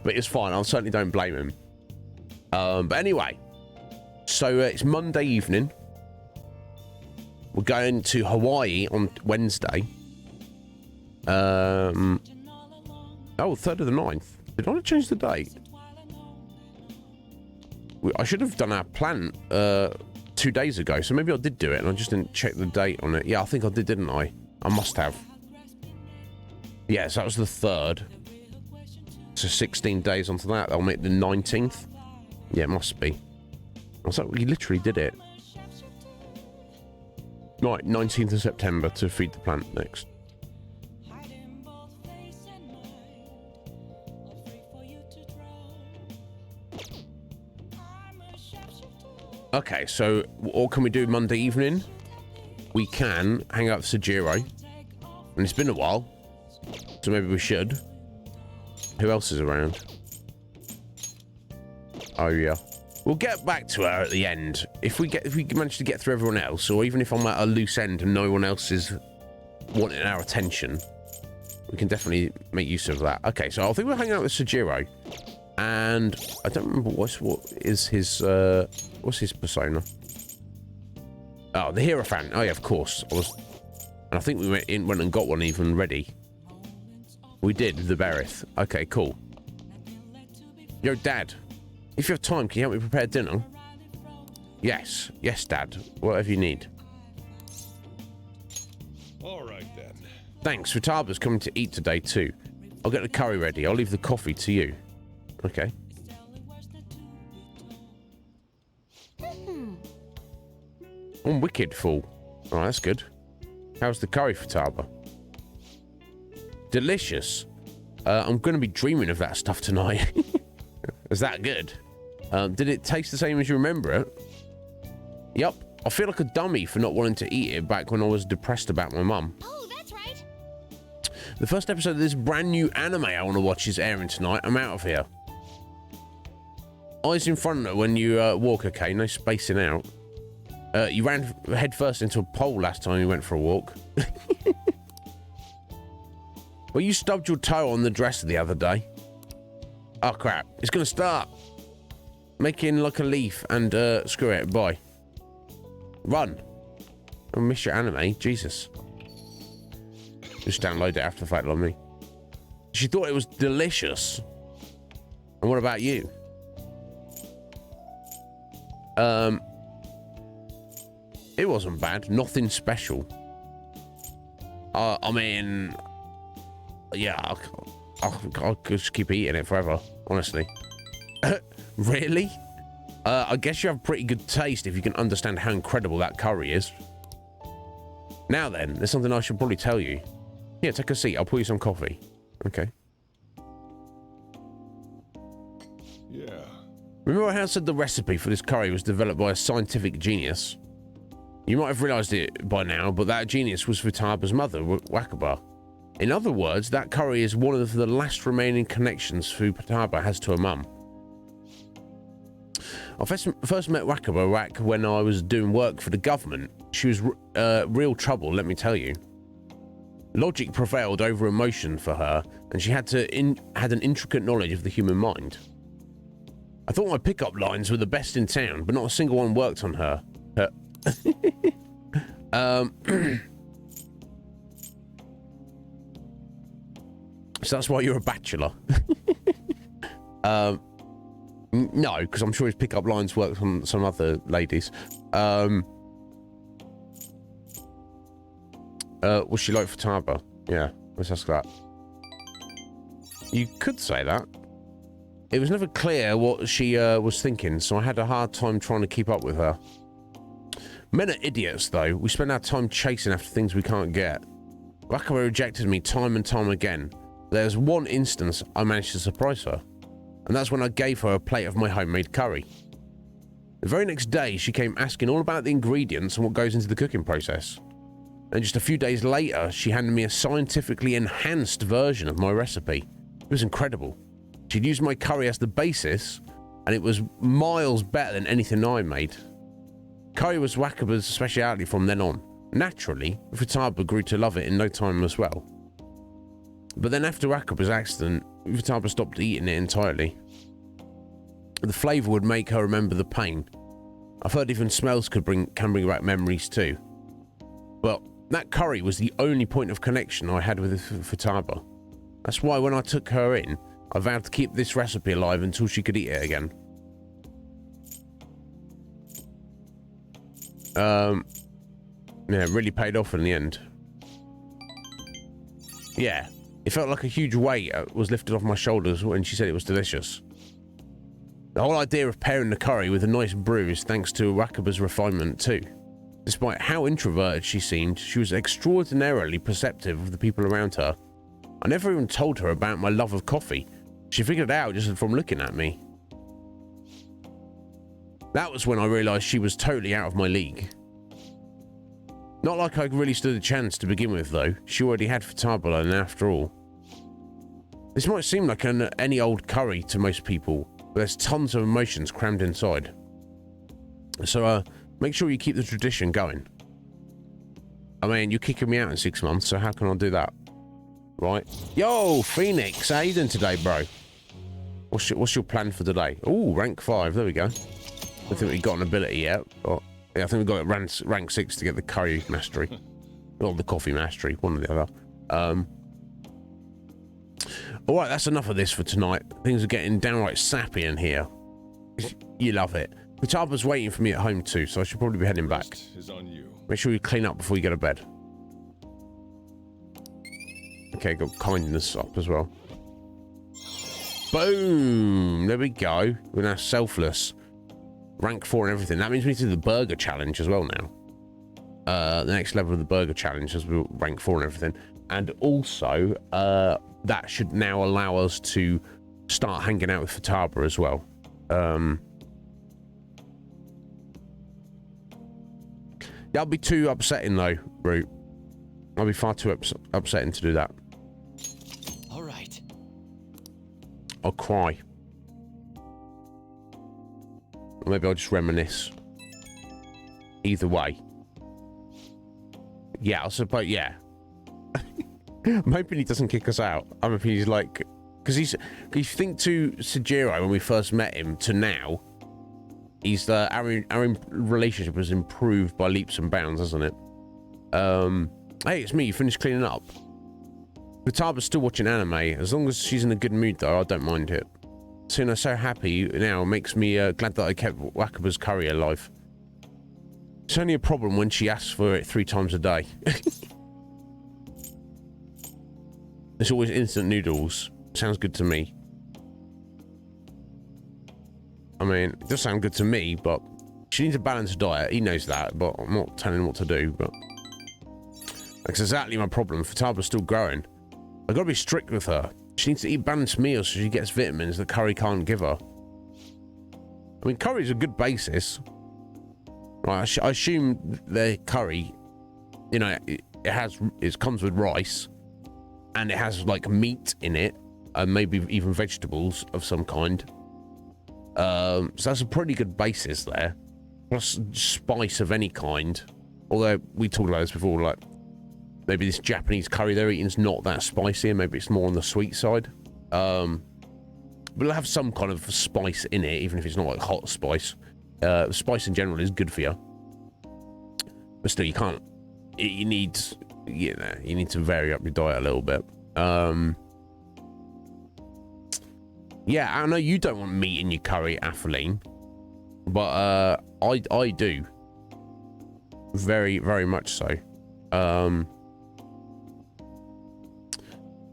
But it's fine. I certainly don't blame him. But anyway, so it's Monday evening. We're going to Hawaii on Wednesday. Oh, 3rd of the 9th. Did I change the date? I should have done our plan 2 days ago, so maybe I did do it and I just didn't check the date on it. Yeah, I think I did, didn't I? I must have. Yeah, so that was the 3rd. So 16 days onto that, that'll make the 19th. Yeah, it must be. I was like, we literally did it. Right, 19th of September to feed the plant next. Okay, so what can we do Monday evening? We can hang out with Sajiro. And it's been a while, so maybe we should. Who else is around? Oh yeah. We'll get back to her at the end. If we manage to get through everyone else, or even if I'm at a loose end and no one else is wanting our attention, we can definitely make use of that. Okay, so I think we'll hang out with Sajiro. And I don't remember what's his persona. Oh, the Hierophant. Oh yeah, of course. And I think we went and got one even ready. We did, the Berith. Okay, cool. Yo, Dad. If you have time, can you help me prepare dinner? Yes. Yes, Dad. Whatever you need. All right, then. Thanks. Futaba's coming to eat today, too. I'll get the curry ready. I'll leave the coffee to you. Okay. I'm wicked full. All right, that's good. How's the curry, Futaba? Delicious. I'm going to be dreaming of that stuff tonight. Is that good? Did it taste the same as you remember it? Yep. I feel like a dummy for not wanting to eat it back when I was depressed about my mum. Oh, that's right. The first episode of this brand new anime I want to watch is airing tonight. I'm out of here. Eyes in front of her when you walk, okay? No spacing out. You ran head first into a pole last time you went for a walk. Well, you stubbed your toe on the dresser the other day. Oh, crap. It's going to start. Making like a leaf and screw it. Bye. Run. I miss your anime. Jesus. Just download it after the fact on me. She thought it was delicious. And what about you? It wasn't bad. Nothing special. I mean, yeah, I'll just keep eating it forever, honestly. Really? I guess you have pretty good taste if you can understand how incredible that curry is. Now then, there's something I should probably tell you. Here, take a seat. I'll pour you some coffee. Okay. Yeah. Remember how I said the recipe for this curry was developed by a scientific genius? You might have realized it by now, but that genius was Futaba's mother, Wakaba. In other words, that curry is one of the last remaining connections Futaba has to her mum. I first met Wakaba when I was doing work for the government. She was real trouble, let me tell you. Logic prevailed over emotion for her, and she had an intricate knowledge of the human mind. I thought my pickup lines were the best in town, but not a single one worked on her. So that's why you're a bachelor. No, because I'm sure his pickup lines worked on some other ladies. Was she like Futaba? Yeah, let's ask that. You could say that. It was never clear what she was thinking, so I had a hard time trying to keep up with her. Men are idiots, though. We spend our time chasing after things we can't get. Wakaba rejected me time and time again. There's one instance I managed to surprise her, and that's when I gave her a plate of my homemade curry. The very next day, she came asking all about the ingredients and what goes into the cooking process. And just a few days later, she handed me a scientifically enhanced version of my recipe. It was incredible. She'd used my curry as the basis, and it was miles better than anything I made. Curry was Wakaba's speciality from then on. Naturally, Futaba grew to love it in no time as well. But then after Wakaba's accident, Futaba stopped eating it entirely. The flavour would make her remember the pain. I've heard even smells can bring back memories too. But that curry was the only point of connection I had with Futaba. That's why when I took her in, I vowed to keep this recipe alive until she could eat it again. Yeah, it really paid off in the end. Yeah, it felt like a huge weight was lifted off my shoulders when she said it was delicious. The whole idea of pairing the curry with a nice brew is thanks to Wakaba's refinement too. Despite how introverted she seemed, she was extraordinarily perceptive of the people around her. I never even told her about my love of coffee. She figured it out just from looking at me. That was when I realised she was totally out of my league. Not like I really stood a chance to begin with, though. She already had Futaba, and after all. This might seem like any old curry to most people, but there's tons of emotions crammed inside. So, make sure you keep the tradition going. I mean, you're kicking me out in 6 months, so how can I do that? Right? Yo, Phoenix, how you doing today, bro? What's your plan for today? Oh, rank 5, there we go. I don't think we got an ability yet, but yeah, I think we got it rank 6 to get the curry mastery. Or the coffee mastery, one or the other. Alright, that's enough of this for tonight. Things are getting downright sappy in here. You love it. Futaba's waiting for me at home too, so I should probably be heading back. Is on you. Make sure you clean up before you go to bed. Okay, got kindness up as well. Boom! There we go. We're now selfless. Rank 4 and everything. That means we need to do the burger challenge as well now. The next level of the burger challenge is we'll rank 4 and everything. And also, that should now allow us to start hanging out with Futaba as well. That'll be too upsetting though, Root. That'll be far too upsetting to do that. All right. I'll cry. Or maybe I'll just reminisce. Either way. Yeah, I suppose, yeah. I'm hoping he doesn't kick us out. I'm hoping he's like... Because if you think to Sejiro when we first met him to now, he's our relationship has improved by leaps and bounds, hasn't it? Hey, it's me. You finished cleaning up? Futaba's still watching anime. As long as she's in a good mood, though, I don't mind it. Suna's so happy now makes me glad that I kept Wakaba's curry alive. It's only a problem when she asks for it 3 times a day. It's always instant noodles. Sounds good to me. I mean, it does sound good to me, but she needs a balanced diet. He knows that, but I'm not telling him what to do. But that's exactly my problem. Futaba's still growing. I've got to be strict with her. She needs to eat balanced meals so she gets vitamins that curry can't give her. I mean, curry's a good basis. Right, I assume the curry, you know, it comes with rice, and it has like meat in it, and maybe even vegetables of some kind. So that's a pretty good basis there. Plus spice of any kind. Although we talked about this before, like maybe this Japanese curry they're eating is not that spicy, and maybe it's more on the sweet side. But it'll have some kind of spice in it, even if it's not like hot spice. Spice in general is good for you, but still, you can't. You need to vary up your diet a little bit. Yeah, I know you don't want meat in your curry, Atheline, but I do. Very, very much so.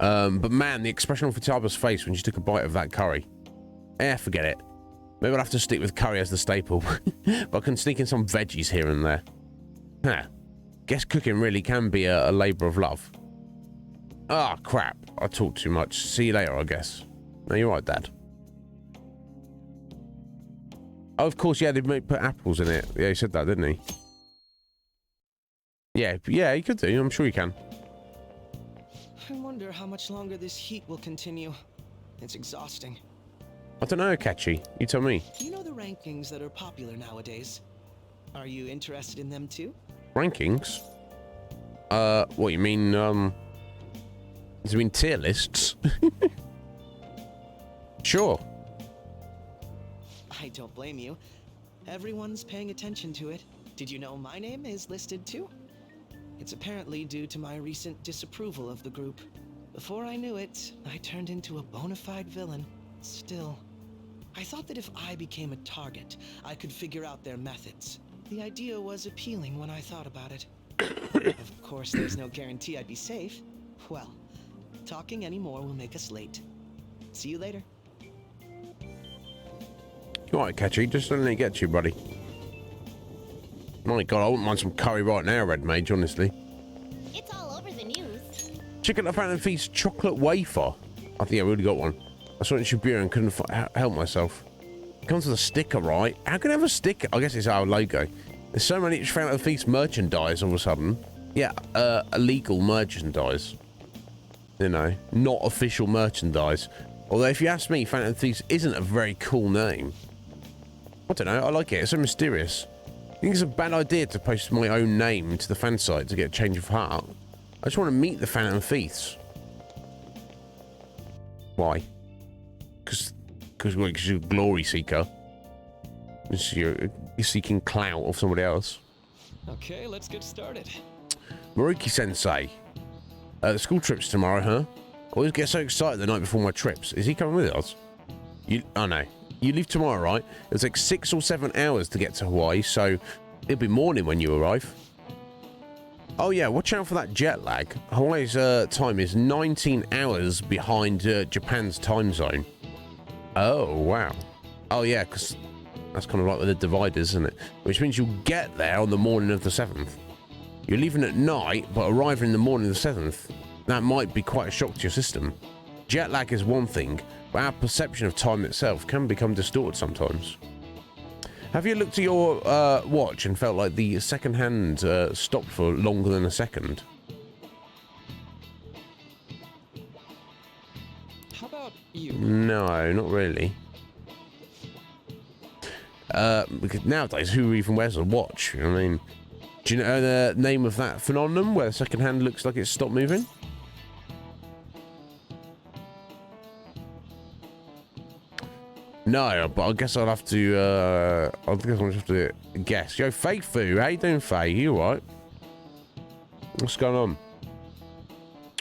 But man, the expression on Fataba's face when she took a bite of that curry. Forget it. Maybe I'll have to stick with curry as the staple. But I can sneak in some veggies here and there. Huh. Guess cooking really can be a labour of love. Ah, crap. I talk too much. See you later, I guess. No, you're right, Dad. Oh, of course, yeah, they put apples in it. Yeah, he said that, didn't he? Yeah, he could do. I'm sure he can. I wonder how much longer this heat will continue. It's exhausting. I don't know, Catchy. You tell me. You know the rankings that are popular nowadays? Are you interested in them too? Rankings? What, you mean, do you mean tier lists? Sure. I don't blame you. Everyone's paying attention to it. Did you know my name is listed too? It's apparently due to my recent disapproval of the group. Before I knew it, I turned into a bona fide villain. Still, I thought that if I became a target, I could figure out their methods. The idea was appealing when I thought about it. Of course, there's no guarantee I'd be safe. Well, talking anymore will make us late. See you later. You alright, Catchy? Just let me get you, buddy. My God, I wouldn't mind some curry right now, Red Mage, honestly. It's all over the news. Chicken at Phantom Feast chocolate wafer. I think I really got one. I saw it in Shibuya and couldn't help myself. It comes with a sticker, right? How can I have a sticker? I guess it's our logo. There's so many Phantom Feast merchandise all of a sudden. Yeah, illegal merchandise. You know, not official merchandise. Although, if you ask me, Phantom Feast isn't a very cool name. I don't know, I like it. It's so mysterious. I think it's a bad idea to post my own name to the fan site to get a change of heart. I just want to meet the Phantom Thieves. Why? Because you're a glory seeker. You're seeking clout of somebody else. Okay, let's get started. Maruki-sensei. The school trip's tomorrow, huh? I always get so excited the night before my trips. Is he coming with us? Oh no. You leave tomorrow, right? It's like 6 or 7 hours to get to Hawaii, so it'll be morning when you arrive. Oh yeah, watch out for that jet lag. Hawaii's time is 19 hours behind Japan's time zone. Oh, wow. Oh yeah, because that's kind of like with the dividers, isn't it? Which means you'll get there on the morning of the 7th. You're leaving at night, but arriving in the morning of the 7th. That might be quite a shock to your system. Jet lag is one thing, but our perception of time itself can become distorted sometimes. Have you looked at your watch and felt like the second hand stopped for longer than a second? How about you? No, not really. Because nowadays, who even wears a watch? I mean, do you know the name of that phenomenon where the second hand looks like it's stopped moving? No, but I guess I'll have to, I guess I'll just have to guess. Yo, Fake Foo, how you doing, Faye? You alright? What's going on?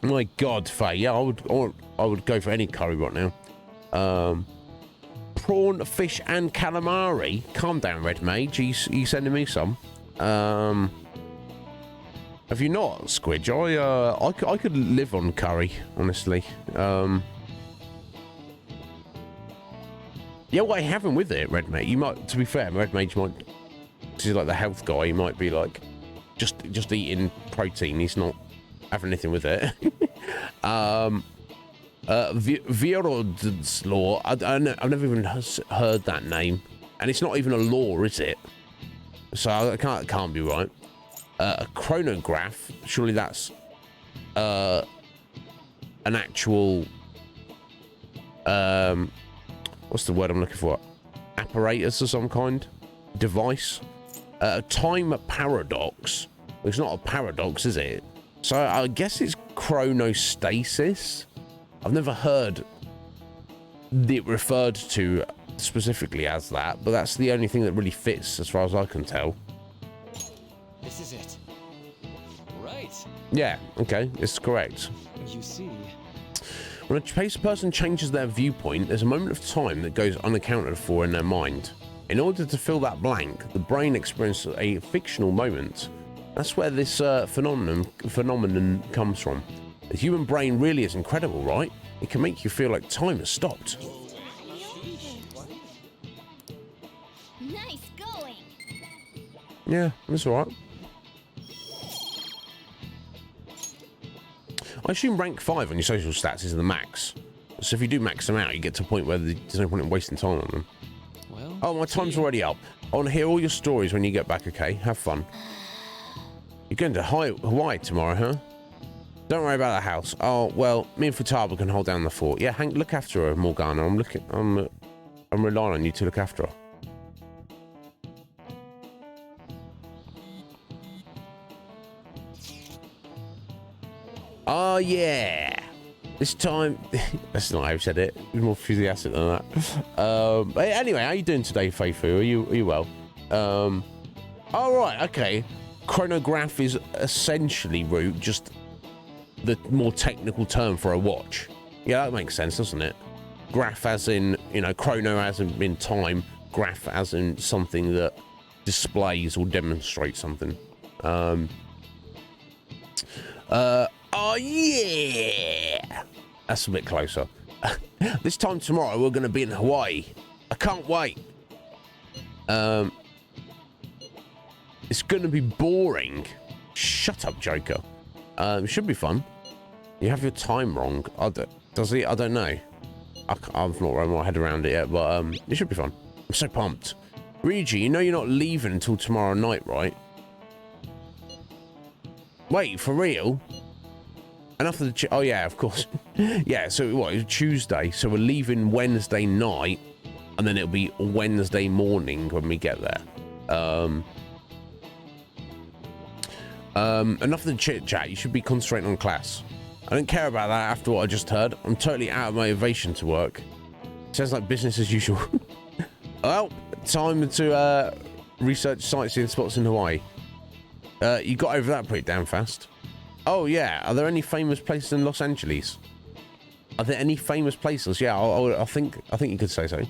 My God, Faye, yeah, I would go for any curry right now. Prawn, fish, and calamari. Calm down, Red Mage. You sending me some? Have you not, Squidge? I could live on curry, honestly. Yeah, what I haven't with it, Red Mage. You might, to be fair, Red Mage might. Because he's like the health guy. He might be like, just eating protein. He's not having anything with it. Vierod's law. I've never even heard that name, and it's not even a law, is it? So it can't be right. A chronograph. Surely that's an actual. What's the word I'm looking for? Apparatus of some kind? Device? A time paradox. It's not a paradox, is it? So I guess it's chronostasis. I've never heard it referred to specifically as that, but that's the only thing that really fits as far as I can tell. This is it. Right. Yeah, okay, it's correct. You see. When a person changes their viewpoint, there's a moment of time that goes unaccounted for in their mind. In order to fill that blank, the brain experiences a fictional moment. That's where this phenomenon comes from. The human brain really is incredible, right? It can make you feel like time has stopped. Nice going. Yeah, that's all right. I assume rank 5 on your social stats is the max. So if you do max them out, you get to a point where there's no point in wasting time on them. Well, Oh, my time's already up. I want to hear all your stories when you get back, okay? Have fun. You're going to Hawaii tomorrow, huh? Don't worry about the house. Oh, well, me and Futaba can hold down the fort. Yeah, Hank, look after her, Morgana. I'm relying on you to look after her. Oh, yeah. This time... That's not how I said it. It was more enthusiastic than that. But anyway, how you doing today, Feifu? Are you well? All right, okay. Chronograph is essentially, Root, just the more technical term for a watch. Yeah, that makes sense, doesn't it? Graph as in, you know, chrono as in time. Graph as in something that displays or demonstrates something. Oh, yeah! That's a bit closer. This time tomorrow, we're going to be in Hawaii. I can't wait. It's going to be boring. Shut up, Joker. It should be fun. You have your time wrong. Does he? I don't know. I've not run my head around it yet, but it should be fun. I'm so pumped. Ryuji, you know you're not leaving until tomorrow night, right? Wait, for real? Enough of the... Oh, yeah, of course. Yeah, so what? It's Tuesday, so we're leaving Wednesday night, and then it'll be Wednesday morning when we get there. Enough of the chit-chat. You should be concentrating on class. I don't care about that after what I just heard. I'm totally out of motivation to work. Sounds like business as usual. Well, time to research sightseeing spots in Hawaii. You got over that pretty damn fast. Oh, yeah. Are there any famous places in Los Angeles? Are there any famous places? Yeah, I think you could say so.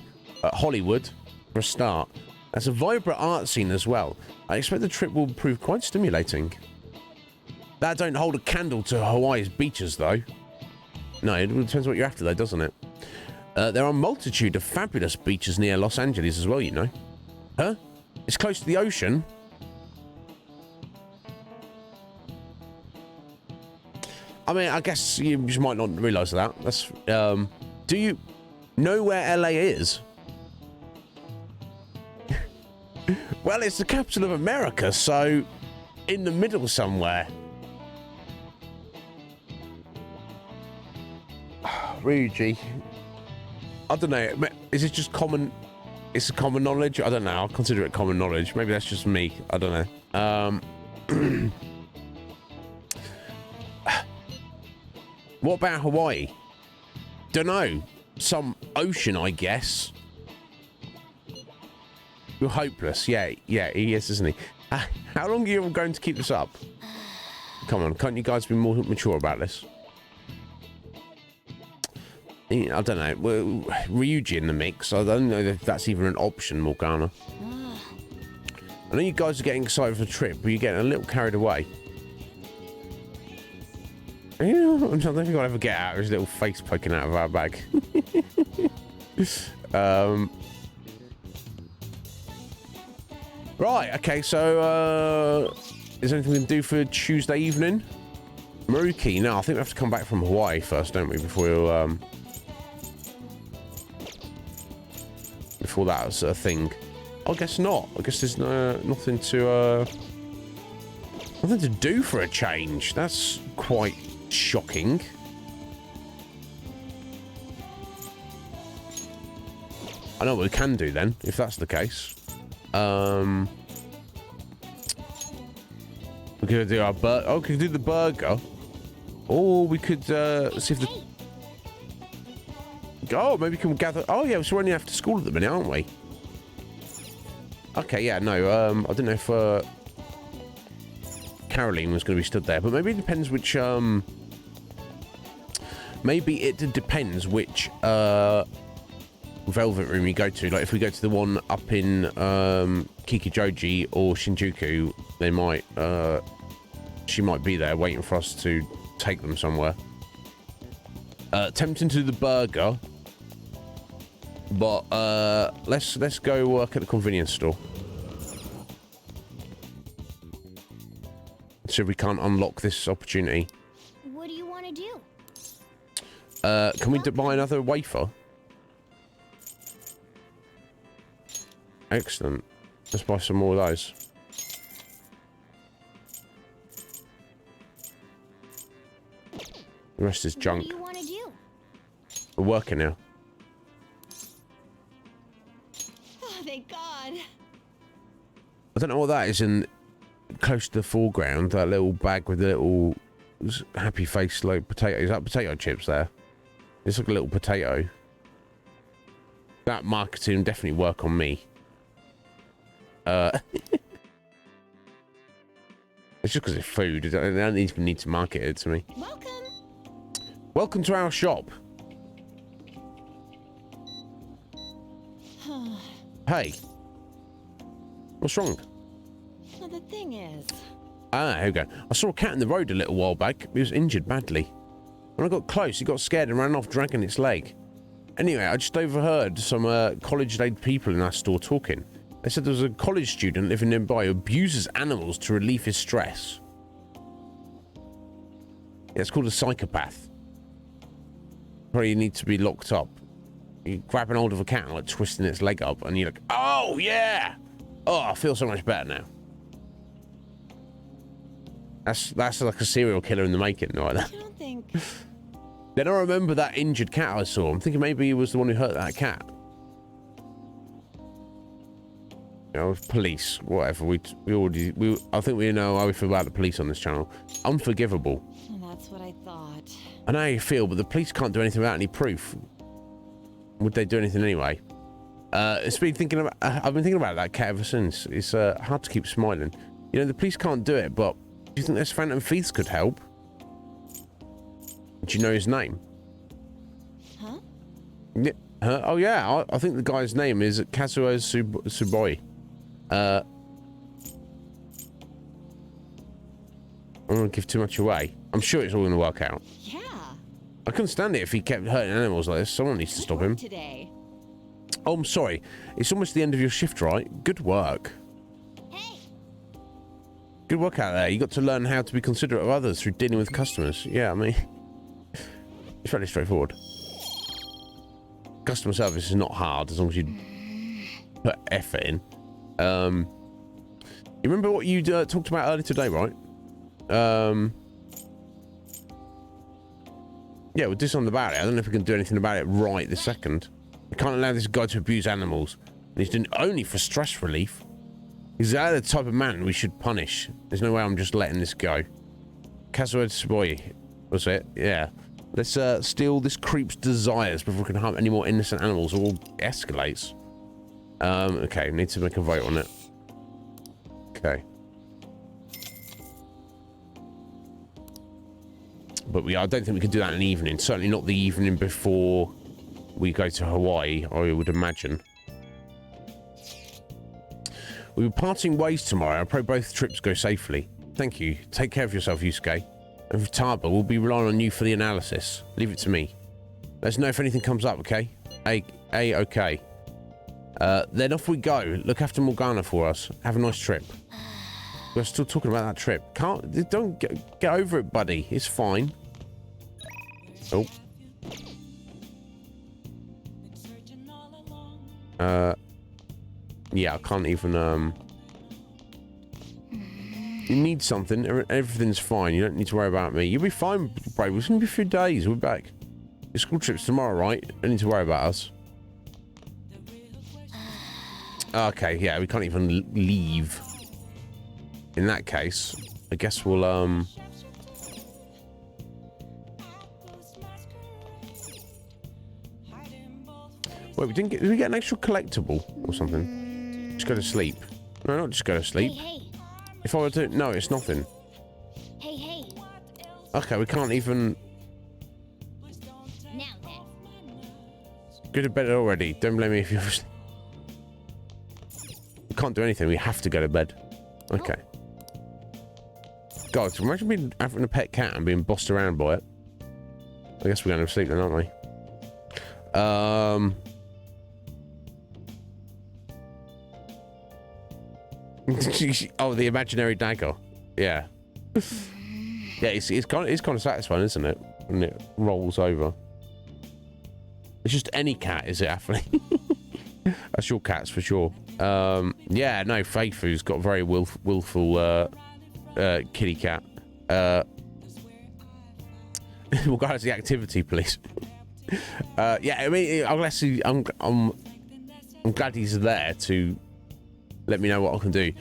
Hollywood, for a start. That's a vibrant art scene as well. I expect the trip will prove quite stimulating. That don't hold a candle to Hawaii's beaches, though. No, it depends what you're after, though, doesn't it? There are a multitude of fabulous beaches near Los Angeles as well, you know. Huh? It's close to the ocean. I mean, I guess you just might not realise that. That's, do you know where LA is? Well, it's the capital of America, so in the middle somewhere. Ryuji. I don't know. Is it just common? It's common knowledge? I don't know. I'll consider it common knowledge. Maybe that's just me. I don't know. What about Hawaii? Don't know. Some ocean, I guess. You're hopeless. Yeah, he is, isn't he? How long are you going to keep this up? Come on, can't you guys be more mature about this? I don't know. Well, Ryuji in the mix. I don't know if that's even an option, Morgana. I know you guys are getting excited for the trip, but you're getting a little carried away. I don't think I'll ever get out of his little face poking out of our bag. Right, okay, so is there anything we can do for Tuesday evening? Maruki, no, I think we have to come back from Hawaii first, don't we, before we'll, before that's a thing. I guess not. I guess there's nothing to do for a change. That's quite shocking. I know what we can do then, if that's the case. We're gonna do our burger. Oh, we could do the burger. Or we could see if the... Oh, maybe we can gather... Oh, yeah, so we're only after school at the minute, aren't we? Okay, yeah, no, I don't know if Caroline was going to be stood there, but maybe it depends which... Maybe it depends which Velvet Room you go to. Like, if we go to the one up in Kikijoji or Shinjuku, they might... she might be there waiting for us to take them somewhere. Tempting to do the burger, but let's go work at the convenience store. See if we can't unlock this opportunity. What do you want to do? Can we buy another wafer? Excellent. Let's buy some more of those. The rest is junk. What do you want to do? We're working now. Oh, thank God. I don't know what that is in close to the foreground. That little bag with the little happy face like potato. Is that potato chips there? It's like a little potato. That marketing definitely work on me. It's just because it's food. They don't even need to market it to me. Welcome. Welcome to our shop. Hey. What's wrong? Well, the thing is... Ah, here we go. I saw a cat in the road a little while back. It was injured badly. When I got close, it got scared and ran off, dragging its leg. Anyway, I just overheard some college-age people in our store talking. They said there was a college student living nearby who abuses animals to relieve his stress. Yeah, it's called a psychopath. Probably need to be locked up. You're grabbing hold of a cat and like twisting its leg up, and you're like, oh yeah! Oh, I feel so much better now. That's like a serial killer in the making, right? I don't think... Then I remember that injured cat I saw. I'm thinking maybe he was the one who hurt that cat. You know, police, whatever. I think we know how we feel about the police on this channel. Unforgivable. That's what I thought. I know how you feel, but the police can't do anything without any proof. Would they do anything anyway? I've been thinking about that cat ever since. It's hard to keep smiling. You know, the police can't do it, but do you think this Phantom Thieves could help? Do you know his name? Huh? Yeah. Oh yeah, I think the guy's name is Kazuo Tsuboi. I don't want to give too much away. I'm sure it's all going to work out. Yeah. I couldn't stand it if he kept hurting animals like this. Someone needs to stop him. Today. Oh, I'm sorry. It's almost the end of your shift, right? Good work. Hey. Good work out there. You got to learn how to be considerate of others through dealing with customers. Yeah, I mean, it's fairly straightforward. Customer service is not hard as long as you put effort in. You remember what you talked about earlier today, right? Yeah, we'll do something about it. I don't know if we can do anything about it right this second. We can't allow this guy to abuse animals. And he's doing only for stress relief. He's the type of man we should punish. There's no way I'm just letting this go. Kazuo Tsuboi, was it? Yeah. Let's steal this creep's desires before we can harm any more innocent animals, or all escalates. Okay, need to make a vote on it. Okay. But I don't think we can do that in the evening. Certainly not the evening before we go to Hawaii, I would imagine. We'll be parting ways tomorrow. I pray both trips go safely. Thank you. Take care of yourself, Yusuke. And for Taba, we'll be relying on you for the analysis. Leave it to me. Let us know if anything comes up, okay? Okay. Then off we go. Look after Morgana for us. Have a nice trip. We're still talking about that trip. Don't get over it, buddy. It's fine. Oh. Yeah, I can't even, You need something. Everything's fine. You don't need to worry about me. You'll be fine, bro. It's gonna be a few days. We're back. Your school trip's tomorrow, right? Don't need to worry about us. Okay, yeah, we can't even leave. In that case, I guess we'll, Wait, did we get an extra collectible or something? Just go to sleep. No, not just go to sleep. Hey. If I were to... No, it's nothing. Hey. Okay, we can't even... Now then. Go to bed already. Don't blame me if you're... We can't do anything. We have to go to bed. Okay. God, imagine having a pet cat and being bossed around by it. I guess we're going to sleep then, aren't we? Oh, the imaginary dagger. Yeah. Yeah, it's kind of satisfying, isn't it? When it rolls over. It's just any cat, is it, Athlete? That's your cats for sure. Yeah, no, Faithu's got a very willful kitty cat. We'll go to the activity, please. Yeah, I mean, I'm glad he's there to let me know what I can do.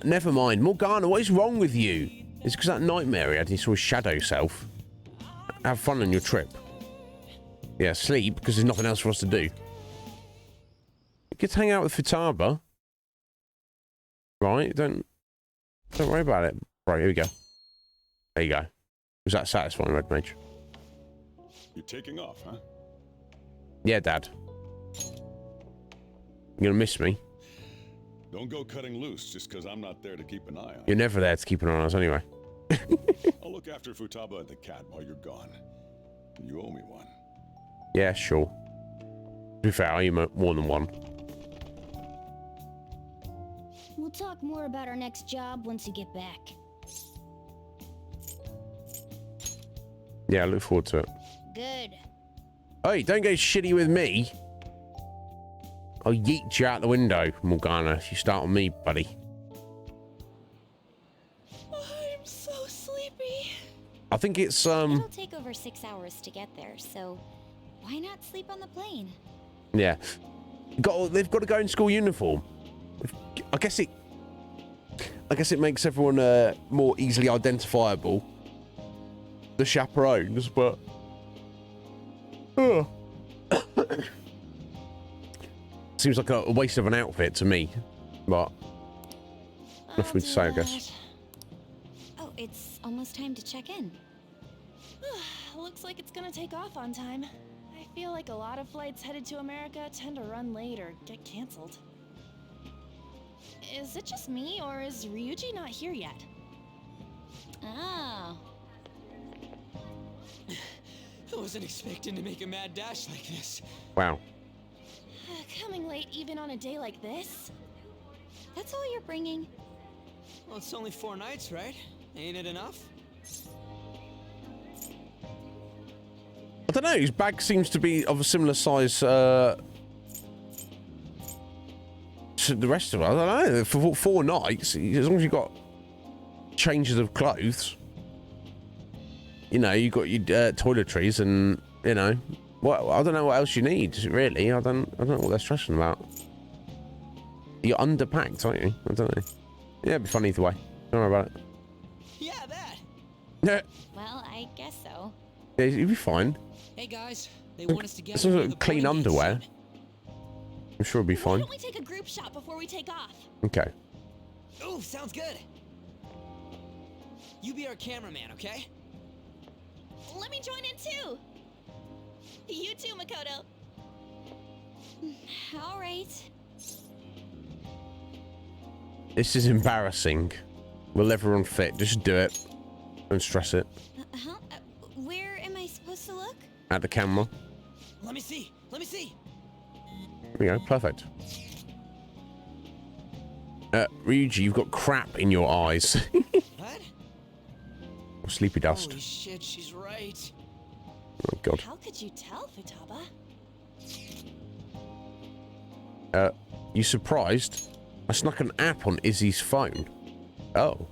Never mind. Morgana, what is wrong with you? It's because that nightmare he had, he saw his shadow self. Have fun on your trip. Yeah, sleep, because there's nothing else for us to do. Get to hang out with Futaba. Right, don't worry about it. Right, here we go. There you go. Was that satisfying, Red Mage? You're taking off, huh? Yeah, Dad. You're gonna miss me. Don't go cutting loose just because I'm not there to keep an eye on You're it. never there to keep an eye on us anyway. I'll look after Futaba and the cat while you're gone. You owe me one. Yeah, sure. To be fair, I owe more than one. We'll talk more about our next job once you get back. Yeah, I look forward to it. Good. Hey, don't get shitty with me. I'll yeet you out the window, Morgana, if you start on me, buddy. I'm so sleepy. I think it's, It'll take over 6 hours to get there, so why not sleep on the plane? yeah. They've got to go in school uniform. I guess it makes everyone more easily identifiable. The chaperones, but seems like a waste of an outfit to me. But nothing to say, I guess. Oh, it's almost time to check in. Looks like it's gonna take off on time. I feel like a lot of flights headed to America tend to run late or get canceled. Is it just me, or is Ryuji not here yet? Oh. I wasn't expecting to make a mad dash like this. Wow. Coming late even on a day like this? That's all you're bringing? Well, it's only 4 nights, right? Ain't it enough? I don't know. His bag seems to be of a similar size to the rest of us. I don't know. For 4 nights, as long as you've got changes of clothes, you know, you've got your toiletries, and you know, what I don't know what else you need. Really, I don't know what they're stressing about. You're underpacked, aren't you? I don't know. Yeah, it'd be fun either way. Don't worry about it. Yeah, that. Yeah, Well, I guess so. you'll be fine. Hey guys, they want us to get Some clean underwear. I'm sure it'll be Why fine. don't we take a group shot before we take off? Okay. Oh, sounds good. You be our cameraman, okay? Let me join in too. You too, Makoto. All right. This is embarrassing. Will everyone fit? Just do it. Don't stress it. Huh? Where am I supposed to look? At the camera. Let me see. Let me see. There we go. Perfect. Ryuji, you've got crap in your eyes. What? Sleepy dust. Holy shit, she's right. Oh, God. How could you tell, Futaba? You surprised? I snuck an app on Izzy's phone. Oh.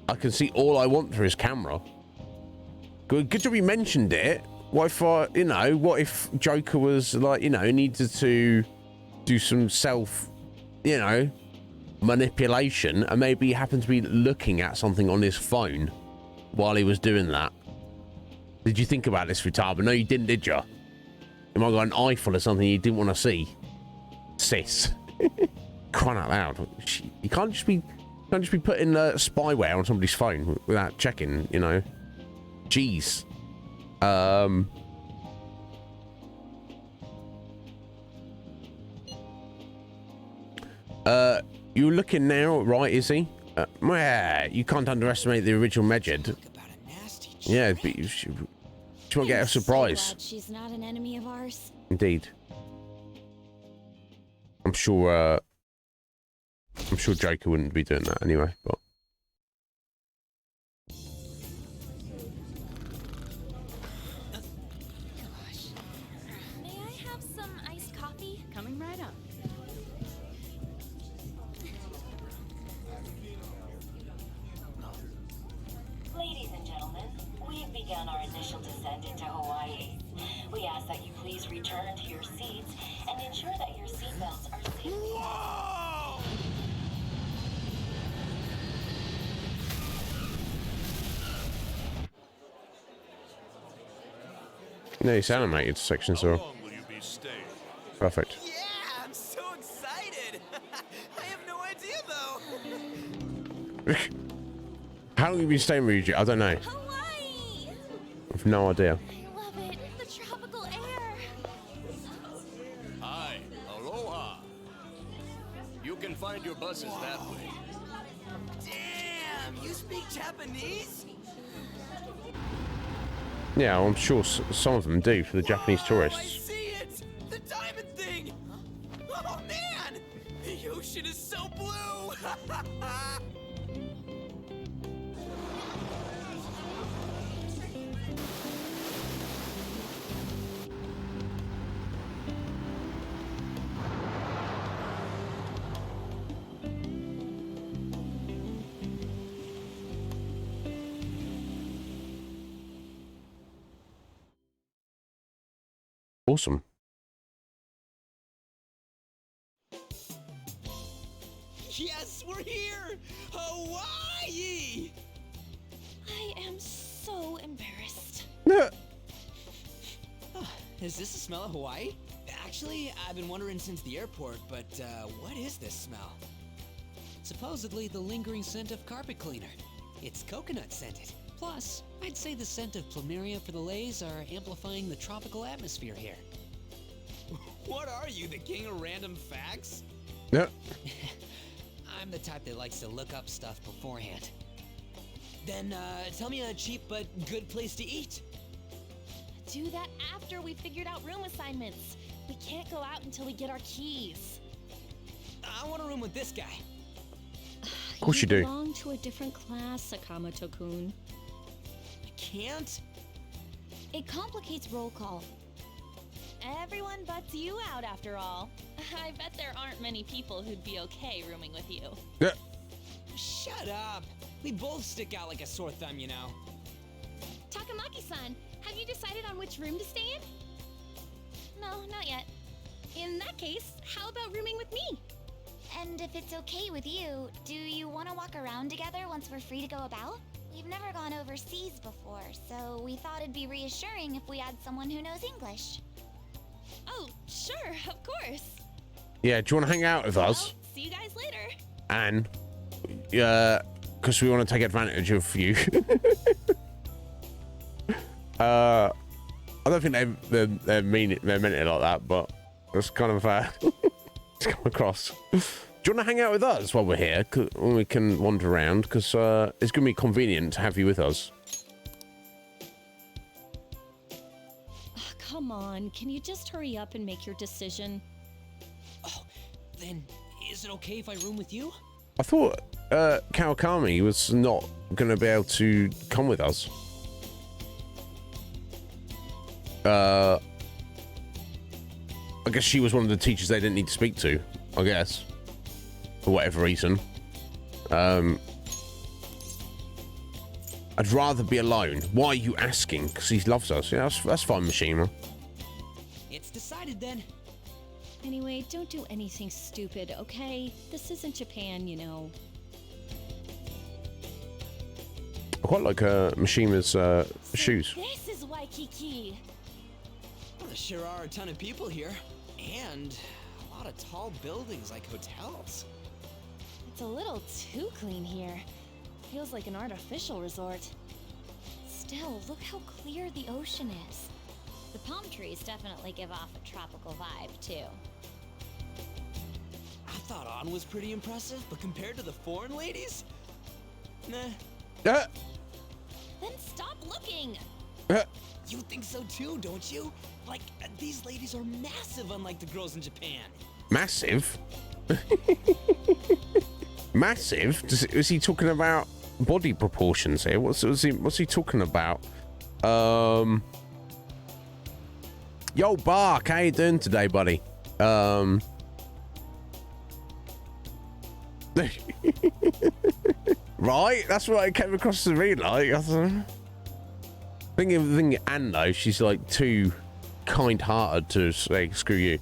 I can see all I want through his camera. Good job you mentioned it. What if what if Joker was like, needed to do some self, manipulation, and maybe he happened to be looking at something on his phone while he was doing that. Did you think about this, Futaba? No, you didn't, did you? You might got an eyeful or something you didn't want to see. Sis. Crying out loud. You can't just be putting spyware on somebody's phone without checking, Jeez. You're looking now, right, Izzy? Well, you can't underestimate the original Medjed. Talk about a nasty Yeah, trick. but she won't get a I'm so surprise. glad she's not an enemy of ours. Indeed. I'm sure Joker wouldn't be doing that anyway, but May I have some iced coffee? Coming right up. Ladies and gentlemen, we've begun our initial descent into Hawaii. We ask that you please return to your seats and ensure that your seatbelts are safe. Whoa! no, it's animated sections are How long will you be staying? perfect. Yeah, I'm so excited. I have no idea though. How long have you been staying, Ryuji? I don't know. Hawaii! I've no idea. I love it. The tropical air. Hi, aloha. You can find your buses that way. Damn, you speak Japanese? Yeah, I'm sure some of them do for the Japanese Whoa, tourists. I see it! The diamond thing! Oh man! The ocean is so blue! Awesome. Yes, we're here! Hawaii! I am so embarrassed. Is this the smell of Hawaii? Actually, I've been wondering since the airport, but what is this smell? Supposedly the lingering scent of carpet cleaner. It's coconut scented. Plus, I'd say the scent of plumeria for the lays are amplifying the tropical atmosphere here. What are you, the king of random facts? Yeah. I'm the type that likes to look up stuff beforehand. Then, tell me a cheap but good place to eat. Do that after we figured out room assignments. We can't go out until we get our keys. I want a room with this guy. Of course you do. belong to a different class, Sakamoto-kun. I can't? It complicates roll call. Everyone butts you out after all. I bet there aren't many people who'd be okay rooming with you. Yeah. Shut up. We both stick out like a sore thumb, you know. Takamaki-san, have you decided on which room to stay in? No, not yet. In that case, how about rooming with me? And if it's okay with you, do you want to walk around together once we're free to go about? We've never gone overseas before, so we thought it'd be reassuring if we had someone who knows English. Oh, sure, of course. Yeah, do you want to hang out with Well, us? see you guys later. And, because we want to take advantage of you. I don't think they meant it like that, but it's kind of it's come across. Do you want to hang out with us while we're here? When we can wander around, because it's going to be convenient to have you with us. Come on, can you just hurry up and make your decision? Oh, then is it okay if I room with you? I thought Kawakami was not going to be able to come with us. I guess she was one of the teachers they didn't need to speak to, I guess, for whatever reason. I'd rather be alone. Why are you asking? Because he loves us. Yeah, that's fine, Mishima. It's decided then. Anyway, don't do anything stupid, okay? This isn't Japan, you know. I quite like Mishima's shoes. This is Waikiki. Well, there sure are a ton of people here. And a lot of tall buildings like hotels. It's a little too clean here. Feels like an artificial resort. Still, look how clear the ocean is. The palm trees definitely give off a tropical vibe, too. I thought On was pretty impressive, but compared to the foreign ladies, Nah. Then stop looking. You think so too, don't you? Like, these ladies are massive, unlike the girls in Japan. Massive? Massive? Is he talking about body proportions here? What's he talking about? Yo, Bark, how you doing today, buddy? Right, that's what I came across to me like. I think Anne though, she's like too kind-hearted to say screw you.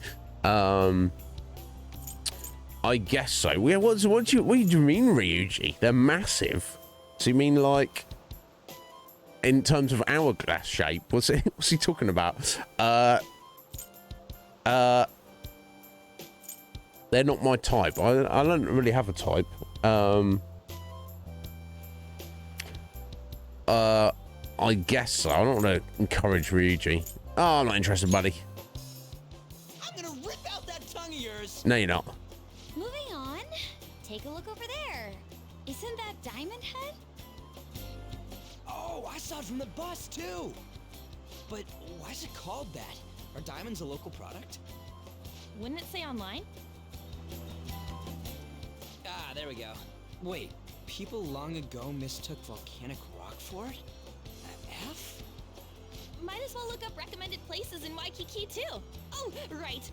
I guess so. Yeah, what do you mean, Ryuji? They're massive. So you mean like in terms of hourglass shape? What's he talking about? They're not my type. I don't really have a type. I guess so. I don't want to encourage Ryuji. Oh, I'm not interested, buddy. I'm gonna rip out that tongue of yours. No, you're not. Moving on. Take a look over there. Isn't that Diamond Head? Oh, I saw it from the bus too. But why is it called that? Are diamonds a local product? Wouldn't it say online? Ah, there we go. Wait, people long ago mistook volcanic rock for it? F? Might as well look up recommended places in Waikiki too. Oh, right.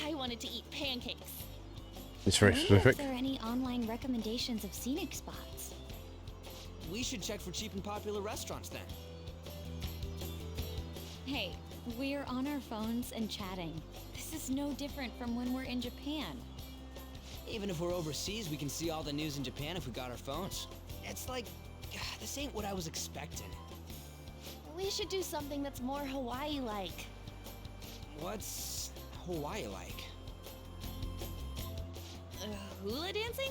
I wanted to eat pancakes. It's very I wonder specific. if there are any online recommendations of scenic spots. We should check for cheap and popular restaurants then. Hey, we're on our phones and chatting. This is no different from when we're in Japan. Even if we're overseas, we can see all the news in Japan if we got our phones. It's like, this ain't what I was expecting. We should do something that's more Hawaii-like. What's Hawaii like? Hula dancing?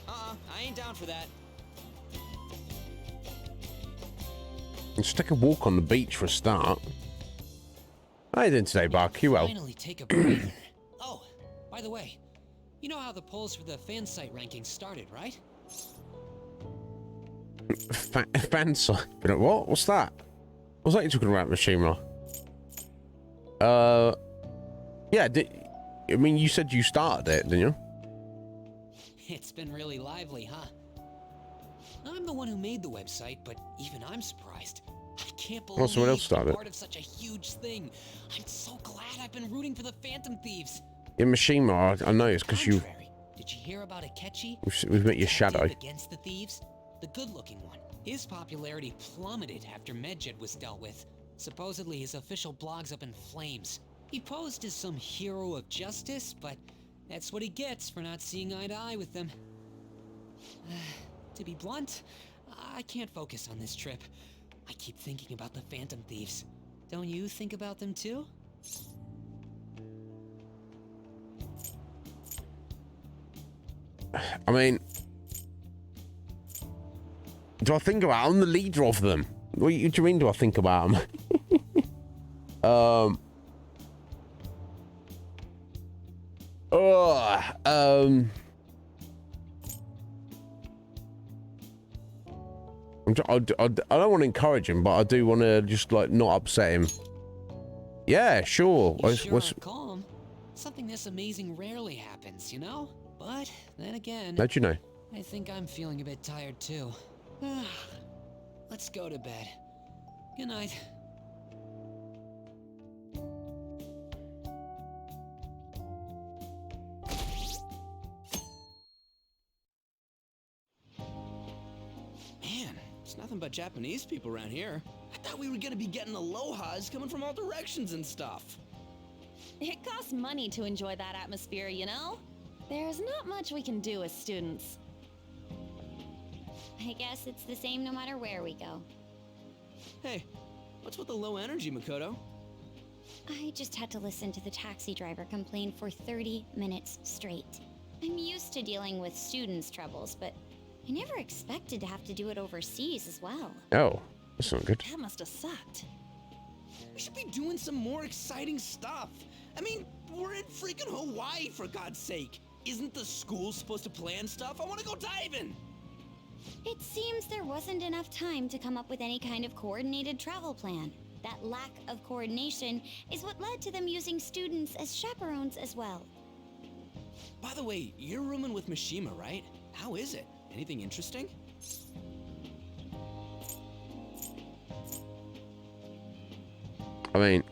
I ain't down for that. Let's take a walk on the beach for a start. How you doing today, Bark? You well? Finally take a breather. Oh, by the way, you know how the polls for the fan site rankings started, right? Fan site? What? What's that? What's that you're talking about, Mishima? Yeah. I mean, you said you started it, didn't you? It's been really lively, huh? I'm the one who made the website, but even I'm surprised. I can't believe Well, someone else started. I'm part of such a huge thing. I'm so glad I've been rooting for the Phantom Thieves. Yeah, Mishima, I know it's because you. Contrary, did you hear about Akechi? We've met your shadow. Against the thieves? The good-looking one. His popularity plummeted after Medjed was dealt with. Supposedly his official blog's up in flames. He posed as some hero of justice, but that's what he gets for not seeing eye to eye with them. To be blunt, I can't focus on this trip. I keep thinking about the Phantom Thieves. Don't you think about them too? I mean, do I think about? I'm the leader of them. What do you mean? Do I think about them? I don't want to encourage him, but I do want to just like not upset him. Yeah, sure. You sure are calm. Something this amazing rarely happens, you know? But then again, how'd you know? I think I'm feeling a bit tired too. Let's go to bed. Good night. Man, it's nothing but Japanese people around here. I thought we were gonna be getting alohas coming from all directions and stuff. It costs money to enjoy that atmosphere, you know? There's not much we can do as students. I guess it's the same no matter where we go. Hey, what's with the low energy, Makoto? I just had to listen to the taxi driver complain for 30 minutes straight. I'm used to dealing with students' troubles, but I never expected to have to do it overseas as well. Oh, that's not good. That must have sucked. We should be doing some more exciting stuff. I mean, we're in freaking Hawaii, for God's sake. Isn't the school supposed to plan stuff? I want to go diving. It seems there wasn't enough time to come up with any kind of coordinated travel plan. That lack of coordination is what led to them using students as chaperones as well. By the way, you're rooming with Mishima, right? How is it? Anything interesting? I mean,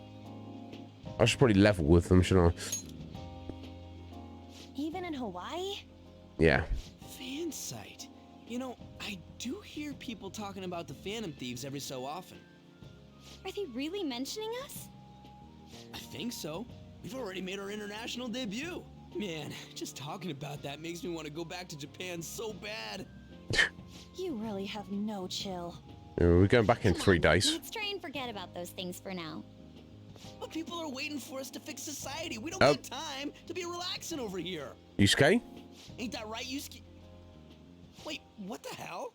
I should probably level with them, shouldn't I? Even in Hawaii? Yeah. Fan site. You know, I do hear people talking about the Phantom Thieves every so often. Are they really mentioning us? I think so. We've already made our international debut. Man, just talking about that makes me want to go back to Japan so bad. You really have no chill. Yeah, we're going back in 3 days. Let's try and forget about those things for now. But people are waiting for us to fix society. We don't got time to be relaxing over here. Yusuke? Ain't that right, Yusuke? Wait, what the hell?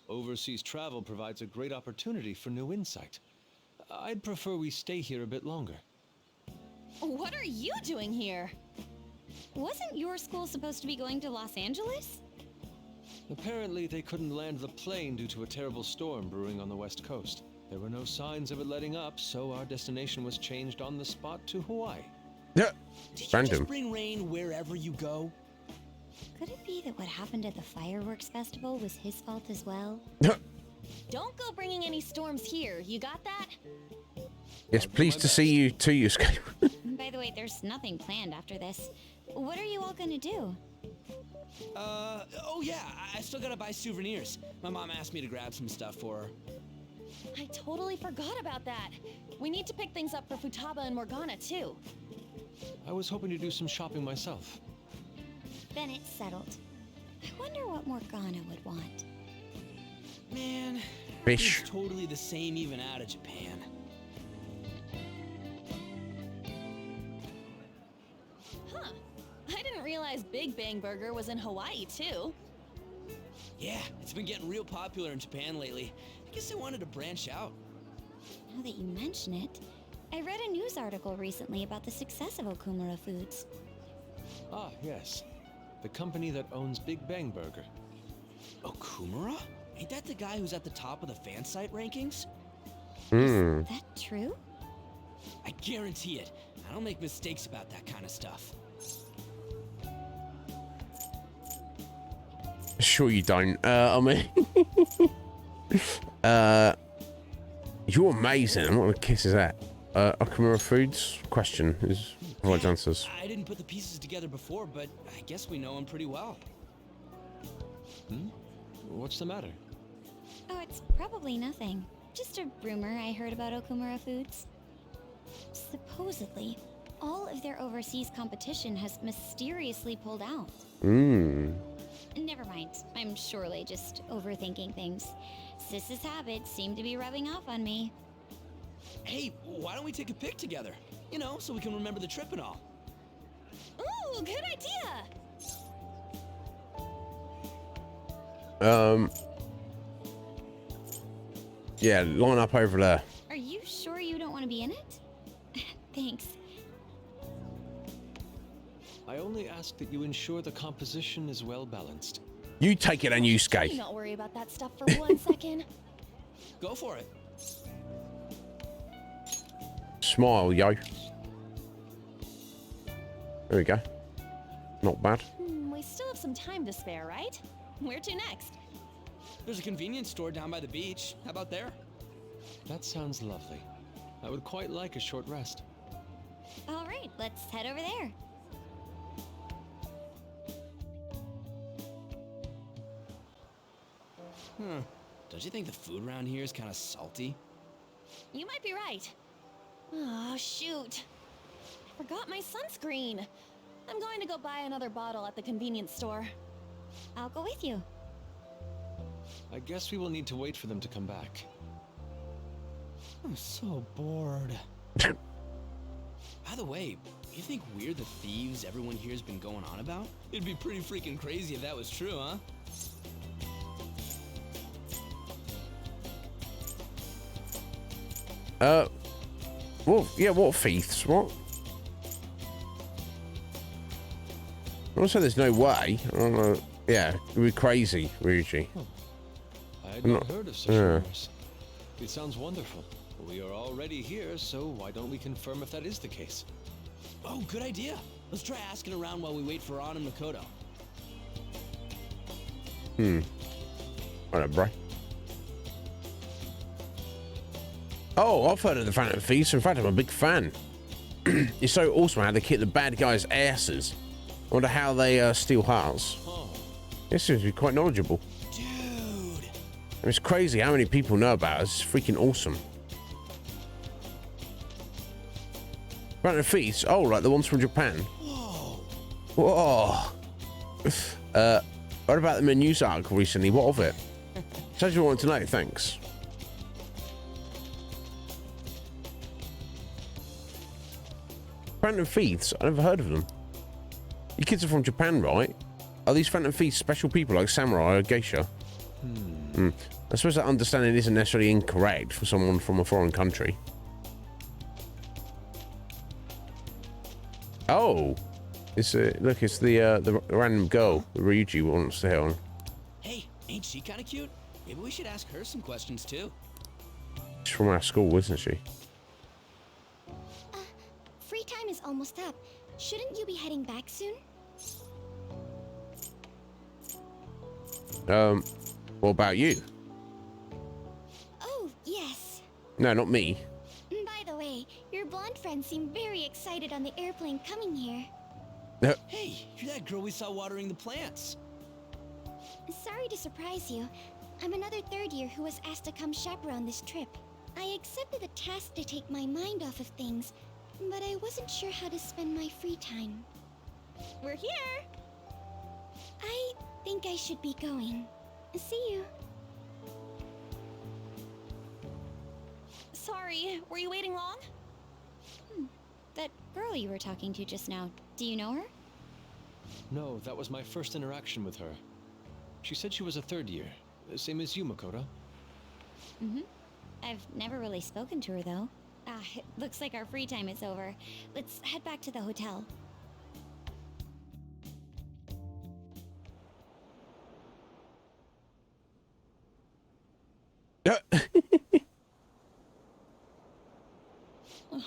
Overseas travel provides a great opportunity for new insight. I'd prefer we stay here a bit longer. What are you doing here? Wasn't your school supposed to be going to Los Angeles? Apparently, they couldn't land the plane due to a terrible storm brewing on the west coast. There were no signs of it letting up, so our destination was changed on the spot to Hawaii. Yeah. Did you Random. just bring rain wherever you go? Could it be that what happened at the fireworks festival was his fault as well? Don't go bringing any storms here. You got that? Yes, pleased to see you too, Yusuke. By the way, there's nothing planned after this. What are you all gonna do? Oh yeah, I still gotta buy souvenirs. My mom asked me to grab some stuff for her. I totally forgot about that. We need to pick things up for Futaba and Morgana, too. I was hoping to do some shopping myself. Then it's settled. I wonder what Morgana would want. Man, Fish. it's totally the same even out of Japan. Huh. I didn't realize Big Bang Burger was in Hawaii, too. Yeah, it's been getting real popular in Japan lately. I guess they wanted to branch out. Now that you mention it, I read a news article recently about the success of Okumura Foods. Ah, yes. The company that owns Big Bang Burger. Okumura? Ain't that the guy who's at the top of the fan site rankings? Hmm. Is that true? I guarantee it. I don't make mistakes about that kind of stuff. Sure you don't. I mean... You're amazing. I'm not gonna kiss his ass. Okumura Foods? Question is provides answers. I didn't put the pieces together before, but I guess we know him pretty well. What's the matter? Oh, it's probably nothing. Just a rumor I heard about Okumura Foods. Supposedly, all of their overseas competition has mysteriously pulled out. Never mind. I'm surely just overthinking things. Sis's habits seem to be rubbing off on me. Hey, why don't we take a pic together? You know, so we can remember the trip and all. Ooh, good idea! Yeah, line up over there. Are you sure you don't want to be in it? Thanks. I only ask that you ensure the composition is well balanced. You take it and you Can you skate. not worry about that stuff for 1 second? Go for it. Smile, yo. There we go. Not bad. We still have some time to spare, right? Where to next? There's a convenience store down by the beach. How about there? That sounds lovely. I would quite like a short rest. All right, let's head over there. Don't you think the food around here is kind of salty? You might be right. Oh, shoot. I forgot my sunscreen. I'm going to go buy another bottle at the convenience store. I'll go with you. I guess we will need to wait for them to come back. I'm so bored. By the way, you think we're the thieves everyone here's been going on about? It'd be pretty freaking crazy if that was true, huh? Well, yeah, what thieves? What? Also, there's no way. I don't know. Yeah, we're crazy, Ryuji. I had not heard of such rumors. It sounds wonderful. We are already here, so why don't we confirm if that is the case? Oh, good idea. Let's try asking around while we wait for An and Makoto. Alright, bro. Oh, I've heard of the Phantom Feast. In fact, I'm a big fan. It's so awesome how they kick the bad guys' asses. I wonder how they steal hearts. This seems to be quite knowledgeable. Dude! And it's crazy how many people know about it. It's freaking awesome. Phantom Feast? Oh, like the ones from Japan? Whoa! What about the news article recently? What of it? Says you want to know, thanks. Phantom Thieves? I never heard of them. You kids are from Japan, right? Are these Phantom Thieves special people like samurai or geisha? I suppose that understanding isn't necessarily incorrect for someone from a foreign country. Oh, it's look, it's the random girl that Ryuji wants to hit on. Hey, ain't she kind of cute? Maybe we should ask her some questions too. She's from our school, isn't she? Free time is almost up. Shouldn't you be heading back soon? What about you? Oh, yes. No, not me. By the way, your blonde friends seem very excited on the airplane coming here. Hey, you're that girl we saw watering the plants. Sorry to surprise you. I'm another third year who was asked to come chaperone this trip. I accepted the task to take my mind off of things, but I wasn't sure how to spend my free time. We're here. I think I should be going. See you. Sorry, were you waiting long? That girl you were talking to just now, do you know her? No, that was my first interaction with her. She said she was a third year, same as you, Makoto. I've never really spoken to her, though. It looks like our free time is over. Let's head back to the hotel.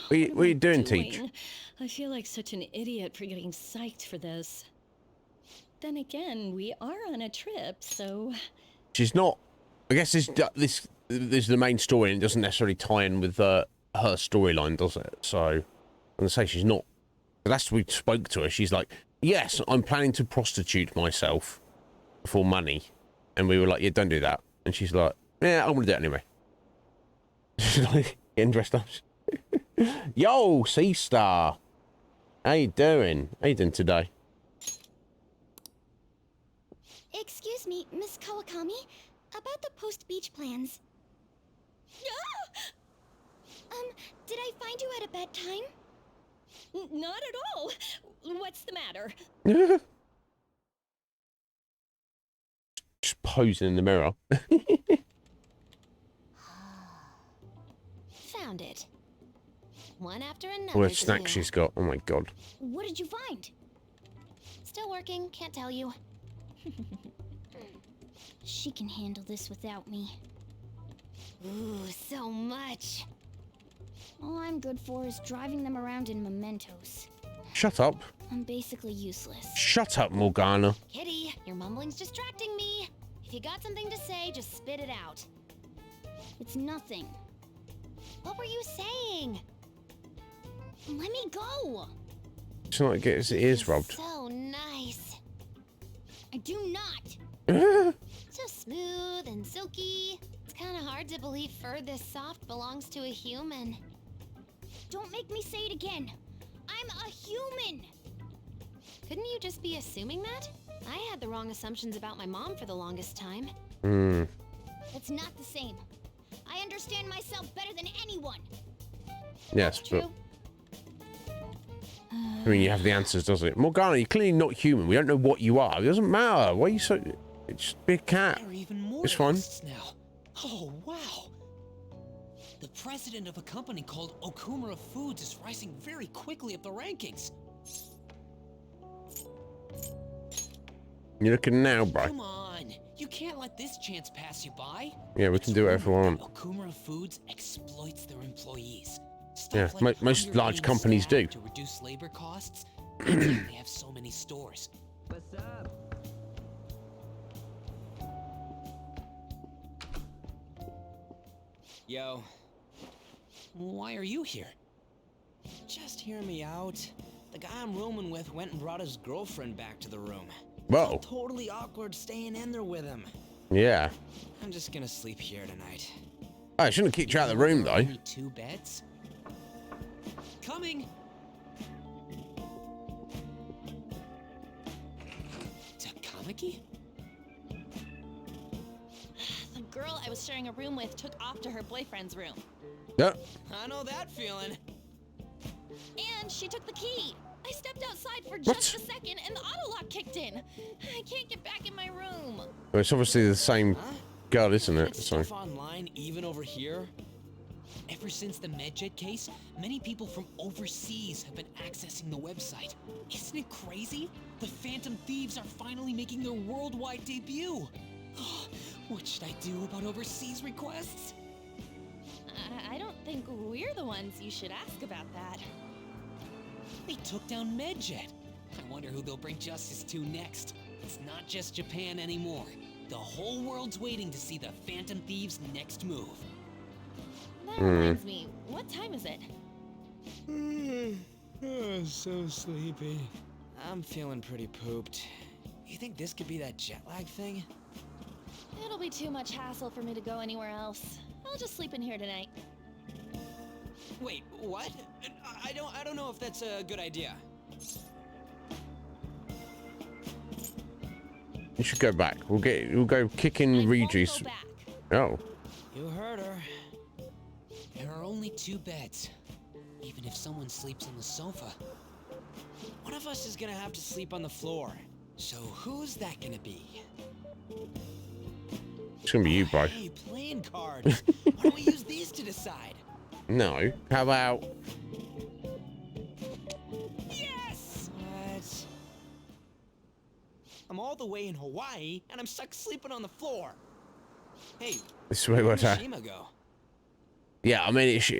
What are you doing, Teach? I feel like such an idiot for getting psyched for this. Then again, we are on a trip, so... She's not. I guess this is the main story, and it doesn't necessarily tie in with her storyline, does it? So I'm gonna say she's not. But that's we spoke to her. She's like, yes, I'm planning to prostitute myself for money, and we were like, yeah, don't do that. And she's like, yeah, I'm gonna do it anyway. She's like getting dressed up. Yo, Sea Star, how you doing? How you doing today? Excuse me, Miss Kawakami, about the post-beach plans. Did I find you at a bad time? Not at all. What's the matter? Just posing in the mirror. Found it. One after another. What a snack she's got. Oh my god. What did you find? Still working, can't tell you. She can handle this without me. Ooh, so much. All I'm good for is driving them around in mementos. Shut up. I'm basically useless. Shut up, Morgana. Kitty, your mumbling's distracting me. If you got something to say, just spit it out. It's nothing. What were you saying? Let me go! She's not get his ears rubbed. So nice. I do not! So smooth and silky. It's kind of hard to believe fur this soft belongs to a human. Don't make me say it again! I'm a human! Couldn't you just be assuming that? I had the wrong assumptions about my mom for the longest time. It's not the same. I understand myself better than anyone! Yes, True. but... I mean, you have the answers, doesn't it? Morgana, you're clearly not human. We don't know what you are. It doesn't matter. Why are you so... Just be a cat. There are even more It's fine. lists now. Oh, wow. The president of a company called Okumura Foods is rising very quickly up the rankings. You're looking now, bro. Come on. You can't let this chance pass you by. Yeah, we can do whatever we want. Okumura Foods exploits their employees. Yeah, Stuff most large companies do. To reduce labor costs. They have so many stores. What's up? Yo. Why are you here? Just hear me out. The guy I'm rooming with went and brought his girlfriend back to the room. Whoa. Felt totally awkward staying in there with him. Yeah. I'm just gonna sleep here tonight. Oh, I shouldn't have kicked you out of the room, though. Only 2 beds? Coming! Takamaki? The girl I was sharing a room with took off to her boyfriend's room. Yeah. I know that feeling. And she took the key. I stepped outside for just a second and the auto lock kicked in. I can't get back in my room. Well, it's obviously the same girl, isn't it? That So. stuff online, even over here. Ever since the MedJet case, many people from overseas have been accessing the website. Isn't it crazy? The Phantom Thieves are finally making their worldwide debut. What should I do about overseas requests? I don't think we're the ones you should ask about that. They took down MedJet. I wonder who they'll bring justice to next. It's not just Japan anymore. The whole world's waiting to see the Phantom Thieves' next move. That reminds me, what time is it? So sleepy. I'm feeling pretty pooped. You think this could be that jet lag thing? It'll be too much hassle for me to go anywhere else. I'll just sleep in here tonight. Wait, what? I don't know if that's a good idea. You should go back. We'll go kicking Reggie's. Oh. You heard her. There are only 2 beds. Even if someone sleeps on the sofa, one of us is gonna have to sleep on the floor. So who's that gonna be? It's gonna be you, bro. Hey, playing cards. Why don't we use these to decide? No. How about? Yes! What? I'm all the way in Hawaii, and I'm stuck sleeping on the floor. Hey, This is where where'd what's that? Mishima go? Yeah, I mean it's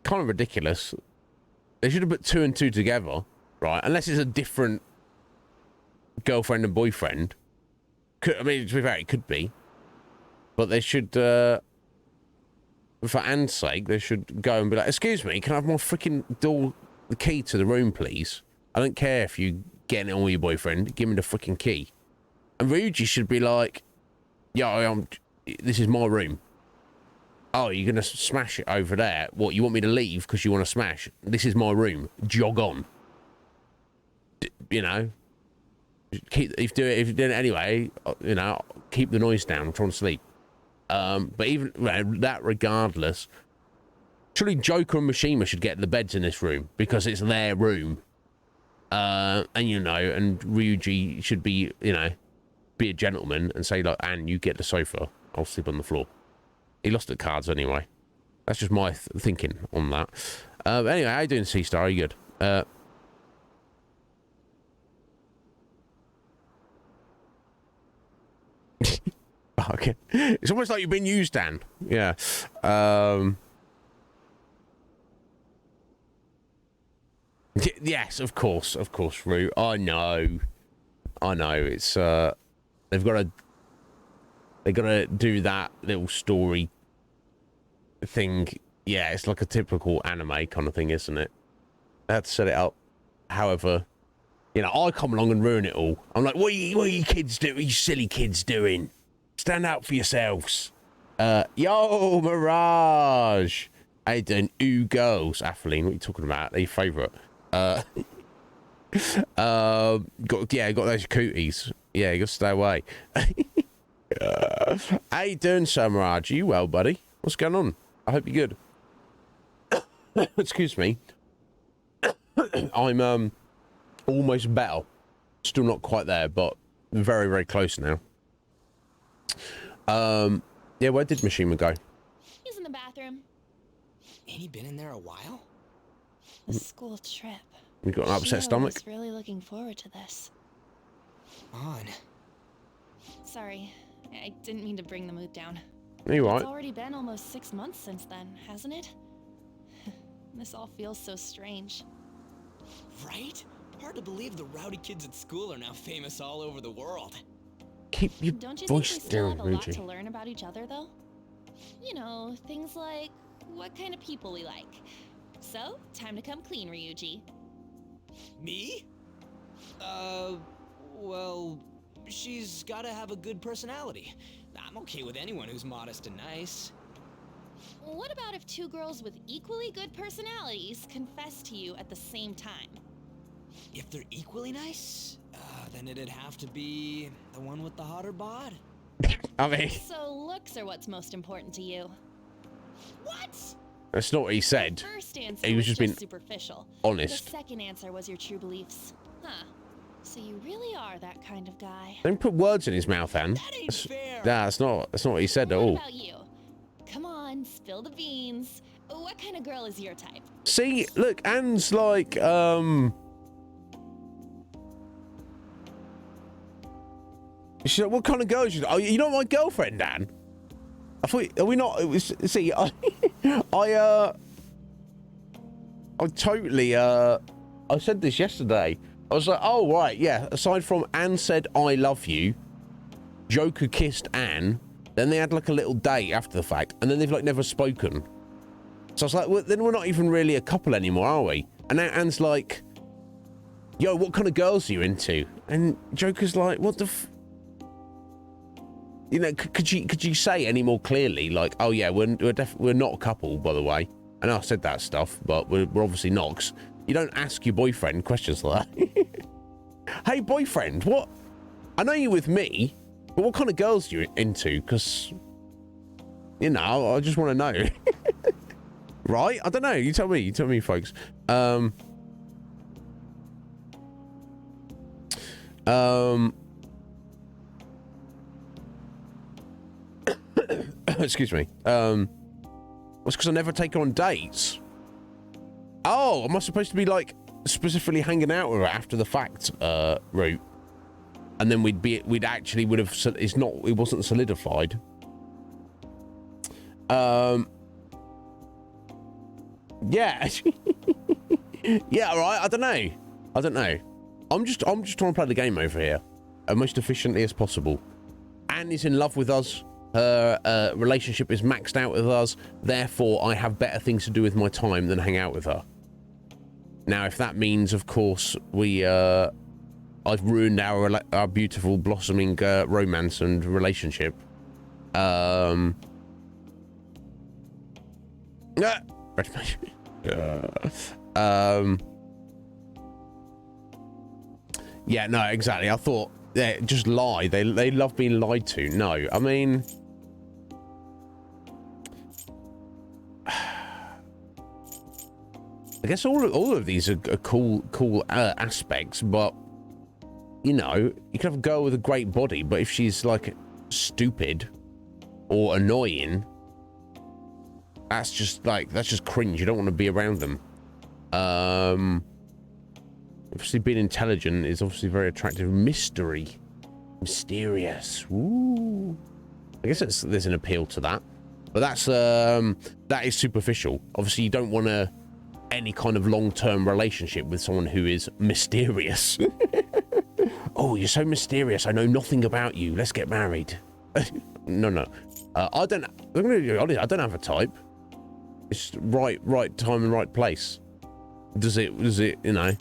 kind of ridiculous. They should have put 2 and 2 together, right? Unless it's a different girlfriend and boyfriend. I mean, to be fair, it could be. But they should, for Anne's sake, they should go and be like, excuse me, can I have my freaking door, the key to the room, please? I don't care if you get it on with your boyfriend. Give me the freaking key. And Ryuji should be like, yeah, this is my room. Oh, you're going to smash it over there? What, you want me to leave because you want to smash? This is my room. Jog on. You know? If you do it anyway, you know, keep the noise down. I'm trying to sleep. But even that regardless, surely Joker and Mishima should get the beds in this room because it's their room. And you know, and Ryuji should be, you know, be a gentleman and say like, Anne, you get the sofa. I'll sleep on the floor. He lost at cards anyway. That's just my thinking on that. Anyway, how you doing, C-Star? Are you good? Okay. It's almost like you've been used, Dan. Yeah. Yes, of course, Rue. I know. It's they've got to do that little story thing. Yeah, it's like a typical anime kind of thing, isn't it? They had to set it up. However, you know, I come along and ruin it all. I'm like, what are you kids doing? What are you silly kids doing? Stand out for yourselves. Yo, Mirage. How you doing? Ooh, girls. Atheline, what are you talking about? They're your favourite. Got those cooties. Yeah, you got to stay away. How you doing, Sir Mirage? Are you well, buddy? What's going on? I hope you're good. Excuse me. I'm almost better. Still not quite there, but very, very close now. Yeah, where did Mishima go? He's in the bathroom. Ain't he been in there a while? A school trip. You got an upset Shio stomach? was really looking forward to this. On. Sorry, I didn't mean to bring the mood down. You It's right? already been almost 6 months since then, hasn't it? This all feels so strange. Right? Hard to believe the rowdy kids at school are now famous all over the world. Keep your Don't you think we voice still down, have a lot to Ryuji. learn about each other, though? You know, things like what kind of people we like. So, time to come clean, Ryuji. Me? Well, she's gotta have a good personality. I'm okay with anyone who's modest and nice. What about if two girls with equally good personalities confess to you at the same time? If they're equally nice, then it'd have to be the one with the hotter bod. I mean, So looks are what's most important to you. What? that's not what he said. First answer He was just being superficial. honest. The second answer was your true beliefs. Huh. So you really are that kind of guy. Don't put words in his mouth, Anne. That ain't fair. That's not what he said at What all. about you? Come on, spill the beans. What kind of girl is your type? See, look, Anne's like, she's like, what kind of girl is she? Oh, you're not my girlfriend, Anne. I thought, are we not? It was, see, I totally, I said this yesterday. I was like, oh, right, yeah. Aside from Anne said, I love you, Joker kissed Anne, then they had like a little date after the fact, and then they've like never spoken. So I was like, well, then we're not even really a couple anymore, are we? And now Anne's like, yo, what kind of girls are you into? And Joker's like, what the f... You know, could you say any more clearly? Like, oh yeah, we're not a couple, by the way. I know I said that stuff, but we're obviously not. 'Cause you don't ask your boyfriend questions like that. Hey, boyfriend, what? I know you're with me, but what kind of girls are you into? Because, you know, I just want to know. Right? I don't know. You tell me, folks. Excuse me. Well, it's because I never take her on dates. Oh, am I supposed to be like specifically hanging out with her after the fact route? And then it wasn't solidified. Yeah. Yeah, all right. I don't know. I'm just trying to play the game over here as most efficiently as possible. Anne is in love with us. Her relationship is maxed out with us. Therefore, I have better things to do with my time than hang out with her. Now, if that means, of course, I've ruined our beautiful blossoming romance and relationship. Yeah, no, exactly. I thought, yeah, just lie. They love being lied to. No, I mean, I guess all of these are cool aspects, but you know, you can have a girl with a great body, but if she's like stupid or annoying, that's just cringe. You don't want to be around them. Obviously being intelligent is obviously very attractive. Mysterious. Ooh. I guess there's an appeal to that, but that is superficial. Obviously you don't want any kind of long-term relationship with someone who is mysterious. Oh, you're so mysterious. I know nothing about you. Let's get married. No. I don't have a type. It's right time and right place. Does it, you know,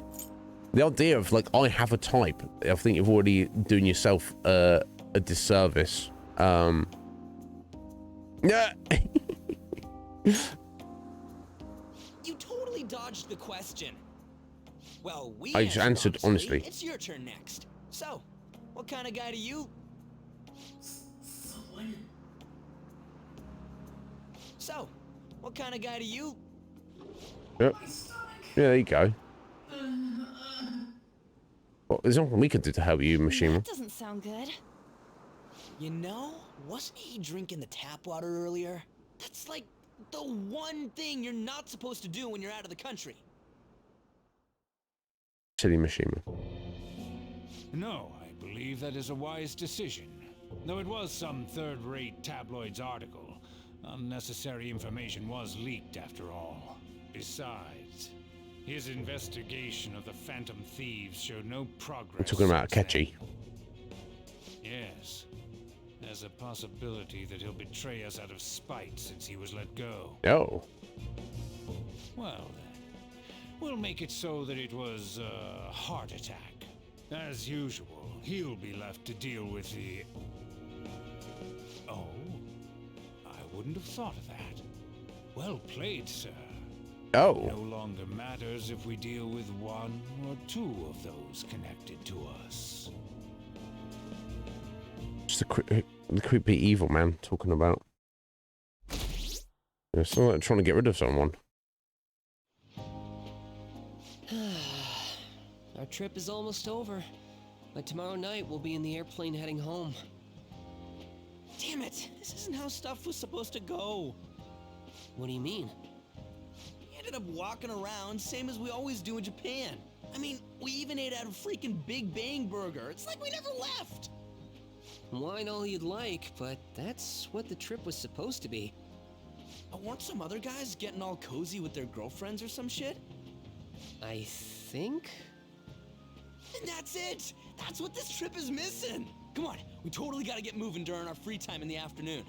the idea of like, I have a type, I think you're already doing yourself a disservice. Yeah. You totally dodged the question. Well, I just answered honestly. It's your turn next. So, what kind of guy do you... So, what kind of guy do you... Yep. Yeah, there you go. Well, there's nothing we can do to help you, Machine. That doesn't sound good. You know, wasn't he drinking the tap water earlier? That's like the one thing you're not supposed to do when you're out of the country. Silly Mishima. No, I believe that is a wise decision. Though it was some third-rate tabloid's article, unnecessary information was leaked after all. Besides, his investigation of the Phantom Thieves showed no progress. We're talking about since Akechi. then. Yes. There's a possibility that he'll betray us out of spite since he was let go. Oh. Well then, we'll make it so that it was a heart attack. As usual, he'll be left to deal with the... Oh? I wouldn't have thought of that. Well played, sir. Oh. No longer matters if we deal with one or two of those connected to us. Just the creepy evil man talking about. It's not like trying to get rid of someone. Our trip is almost over. By tomorrow night, we'll be in the airplane heading home. Damn it! This isn't how stuff was supposed to go. What do you mean? We ended up walking around, same as we always do in Japan. I mean, we even ate at a freaking Big Bang Burger. It's like we never left. Wine all you'd like, but that's what the trip was supposed to be. Weren't some other guys getting all cozy with their girlfriends or some shit? I think? And that's it! That's what this trip is missing! Come on, we totally gotta get moving during our free time in the afternoon.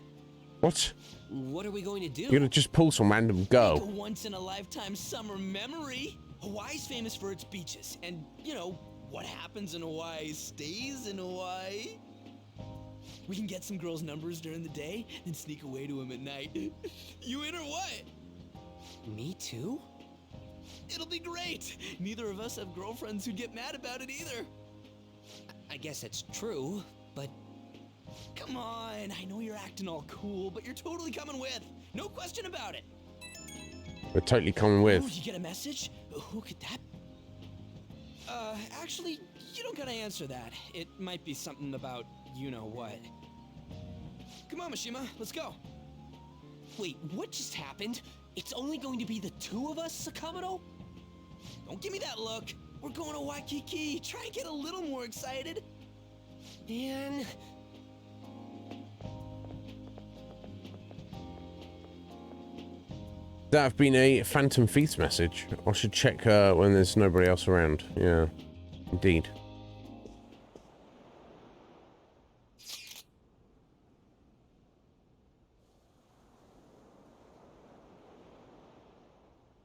What? What are we going to do? You're gonna just pull some random Make girl. a once-in-a-lifetime summer memory. Hawaii's famous for its beaches, and, you know, what happens in Hawaii stays in Hawaii. We can get some girls' numbers during the day, and sneak away to them at night. You in or what? Me too? It'll be great! Neither of us have girlfriends who'd get mad about it either. I guess it's true, but... Come on, I know you're acting all cool, but you're totally coming with. No question about it. We're totally coming Oh, with. you get a message? Who could that... actually, you don't gotta answer that. It might be something about you-know-what. Come on, Mishima, let's go. Wait, what just happened? It's only going to be the two of us, Sakamoto? Don't give me that look. We're going to Waikiki. Try and get a little more excited. Man... That have been a Phantom Thieves message. I should check when there's nobody else around. Yeah, indeed.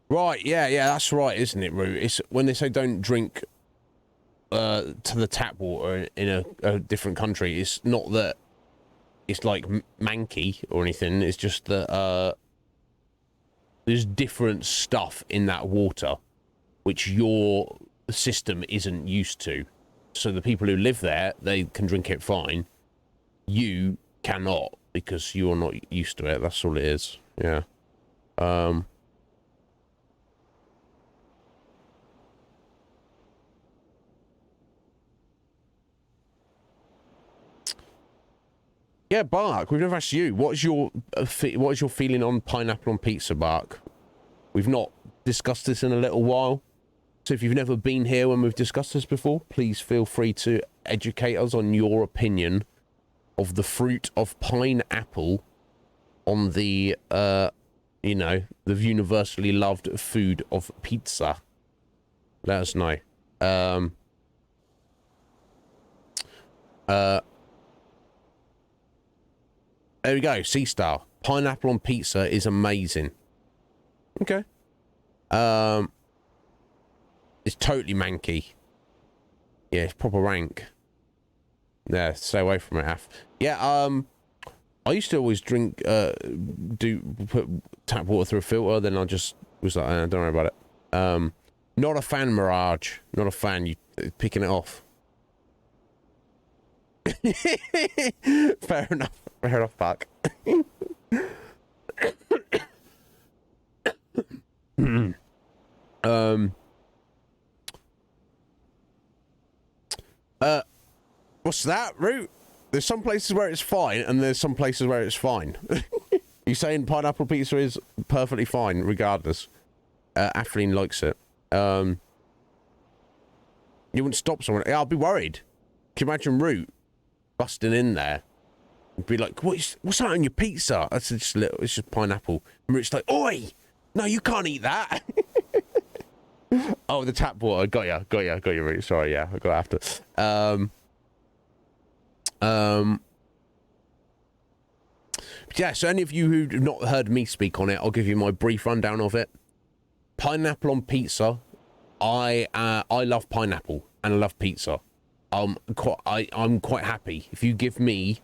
Right, yeah, that's right, isn't it, Roo? It's when they say don't drink to the tap water in a different country. It's not that it's like manky or anything. It's just that there's different stuff in that water which your system isn't used to. So the people who live there, they can drink it fine. You cannot because you're not used to it. That's all it is. Yeah. Yeah, Bark, we've never asked you. What is your feeling on pineapple on pizza, Bark? We've not discussed this in a little while. So if you've never been here when we've discussed this before, please feel free to educate us on your opinion of the fruit of pineapple on the, you know, the universally loved food of pizza. Let us know. There we go, Sea Star. Pineapple on pizza is amazing. Okay. It's totally manky. Yeah, it's proper rank. Yeah, stay away from it, Af. Yeah, I used to always drink, put tap water through a filter, then I just was like, don't worry about it. Not a fan, Mirage. Not a fan, you picking it off. Fair enough, Buck. What's that, Root? There's some places where it's fine, and there's some places where it's fine. You saying pineapple pizza is perfectly fine, regardless. Atheline likes it. You wouldn't stop someone. Yeah, I'll be worried. Can you imagine Root busting in there? And be like, what's that on your pizza? That's just little, it's just pineapple. And Root's like, oi! No, you can't eat that. Oh, the tap water. Got you, Root. Sorry, yeah, I got after. Yeah, so any of you who've not heard me speak on it, I'll give you my brief rundown of it. Pineapple on pizza. I love pineapple and I love pizza. I'm quite happy if you give me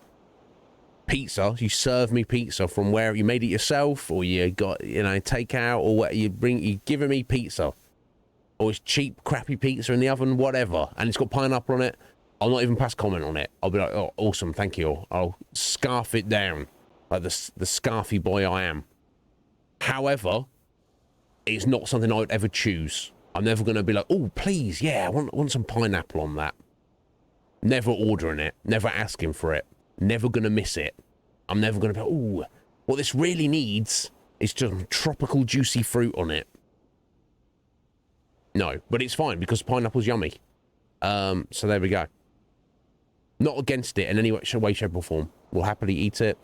pizza. You serve me pizza from where you made it yourself, or you got takeout, or what you giving me pizza, or it's cheap crappy pizza in the oven, whatever, and it's got pineapple on it. I'll not even pass comment on it. I'll be like, oh, awesome, thank you. I'll scarf it down like the scarfy boy I am. However, it's not something I would ever choose. I'm never going to be like, oh, please, yeah, I want some pineapple on that. Never ordering it. Never asking for it. Never going to miss it. I'm never going to be, oh, what this really needs is just tropical juicy fruit on it. No, but it's fine because pineapple's yummy. So there we go. Not against it in any way, shape, or form. We'll happily eat it.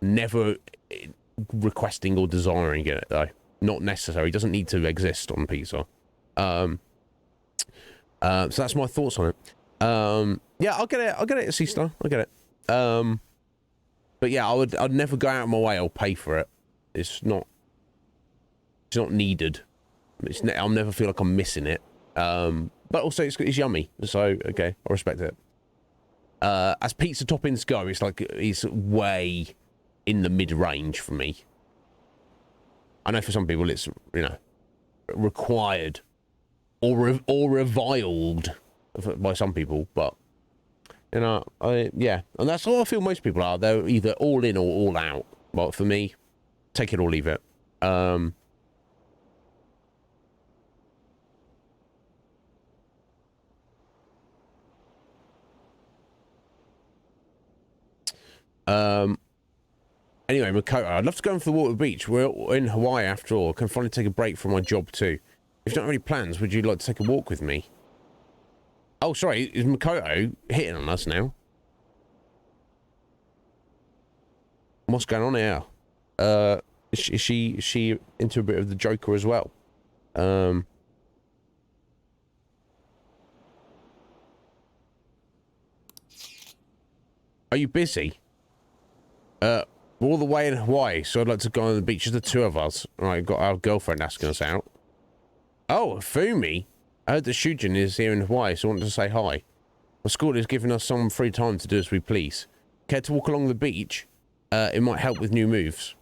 Never requesting or desiring it, though. Not necessary. It doesn't need to exist on pizza. So that's my thoughts on it. Yeah, I'll get it, sister. I'll get it. But yeah, I'd never go out of my way or pay for it. It's not needed. I'll never feel like I'm missing it. But also it's yummy. So, okay, I respect it. As pizza toppings go, it's way in the mid-range for me. I know for some people it's, required or reviled by some people, but yeah, and that's how I feel most people are. They're either all in or all out. But for me, take it or leave it. Anyway, Makoto, I'd love to go in for the water beach. We're in Hawaii after all. I can finally take a break from my job too. If you don't have any plans, would you like to take a walk with me? Oh, sorry, is Makoto hitting on us now? What's going on here? Is she into a bit of the Joker as well? Are you busy? We're all the way in Hawaii, so I'd like to go on the beach. Just the two of us. Right, got our girlfriend asking us out. Oh, Fumi. I heard that Shujin is here in Hawaii, so I wanted to say hi. The school is giving us some free time to do as we please. Care to walk along the beach? It might help with new moves.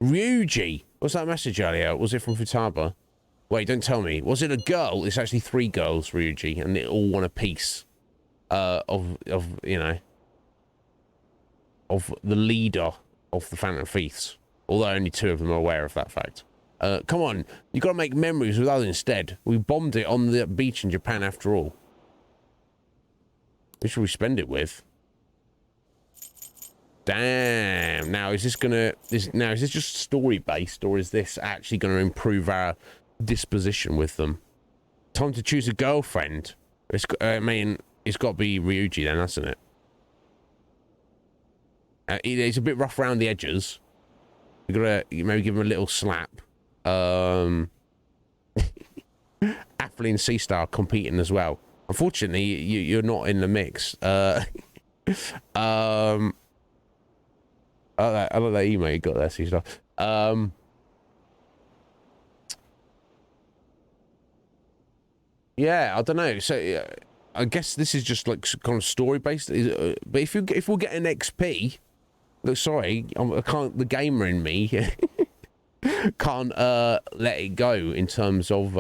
Ryuji! What's that message earlier? Was it from Futaba? Wait, don't tell me. Was it a girl? It's actually 3 girls, Ryuji, and they all want a piece of the leader of the Phantom Thieves. Although only 2 of them are aware of that fact. Come on, you gotta make memories with us instead. We bombed it on the beach in Japan after all. Who should we spend it with? Damn. Now, is this just story-based, or is this actually gonna improve our disposition with them? Time to choose a girlfriend. It's got to be Ryuji then, hasn't it? It's a bit rough around the edges. You gotta maybe give him a little slap. Athlete and Sea-Star competing as well. Unfortunately, you're not in the mix. I like that email you got there, Sea-Star. Yeah, I don't know. So I guess this is just like kind of story based. But if we're getting XP, look, sorry, I can't. The gamer in me can't let it go in terms of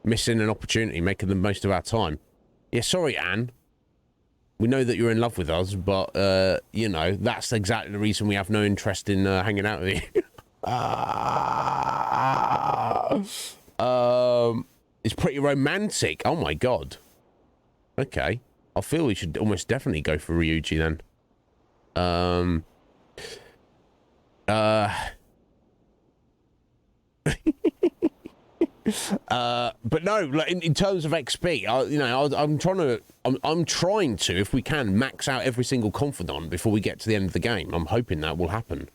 missing an opportunity, making the most of our time. Yeah, sorry, Anne. We know that you're in love with us, but that's exactly the reason we have no interest in hanging out with you. It's pretty romantic. Oh my god. Okay. I feel we should almost definitely go for Ryuji then. But no, like in terms of XP, I'm trying to, if we can, max out every single confidant before we get to the end of the game. I'm hoping that will happen.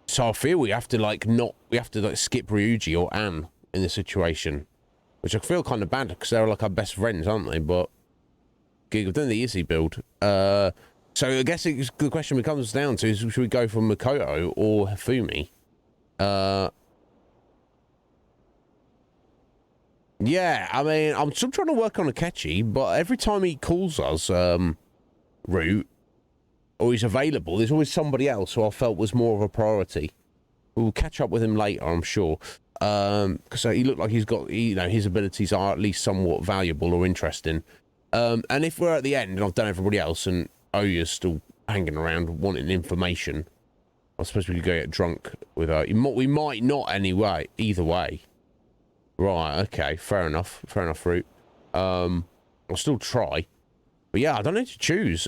So I feel we have to like skip Ryuji or Anne in this situation, which I feel kind of bad because they're like our best friends, aren't they? But we've done the easy build. So I guess the question comes down to is should we go for Makoto or Hifumi? Yeah, I mean, I'm still trying to work on Akechi, but every time he calls us, Root, or he's available, there's always somebody else who I felt was more of a priority. We'll catch up with him later, I'm sure. Because he looked like he's got, his abilities are at least somewhat valuable or interesting. And if we're at the end and I've done everybody else and Oyu's still hanging around wanting information, I suppose we could go get drunk with her. We might not anyway, either way. Right, okay, fair enough, Root. I'll still try. But yeah, I don't know to choose.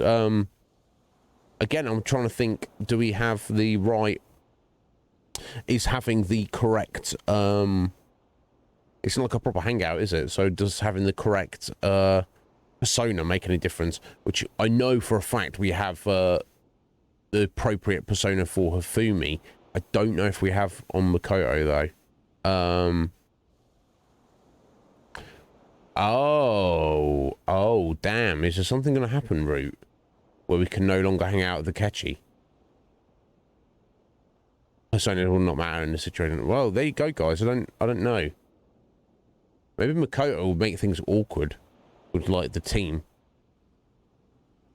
Again, I'm trying to think, do we have the right... Is having the correct... It's not like a proper hangout, is it? So does having the correct persona make any difference? Which I know for a fact we have the appropriate persona for Hifumi. I don't know if we have on Makoto, though. Oh, damn. Is there something going to happen, Root? Where we can no longer hang out with Akechi? Persona will not matter in this situation. Well, there you go, guys. I don't know. Maybe Makoto will make things awkward with, like, the team.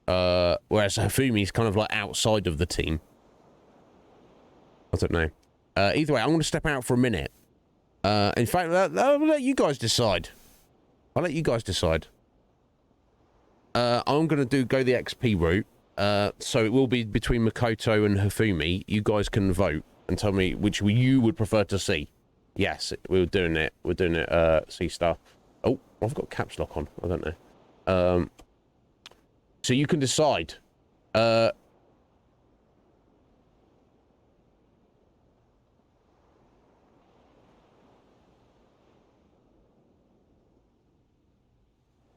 Whereas Hifumi's kind of, like, outside of the team. I don't know. Either way, I'm going to step out for a minute. In fact, I'll let you guys decide. I'm going to go the XP route. So it will be between Makoto and Hifumi. You guys can vote and tell me which you would prefer to see. Yes, we're doing it. C-Star. Oh, I've got caps lock on. I don't know. So you can decide.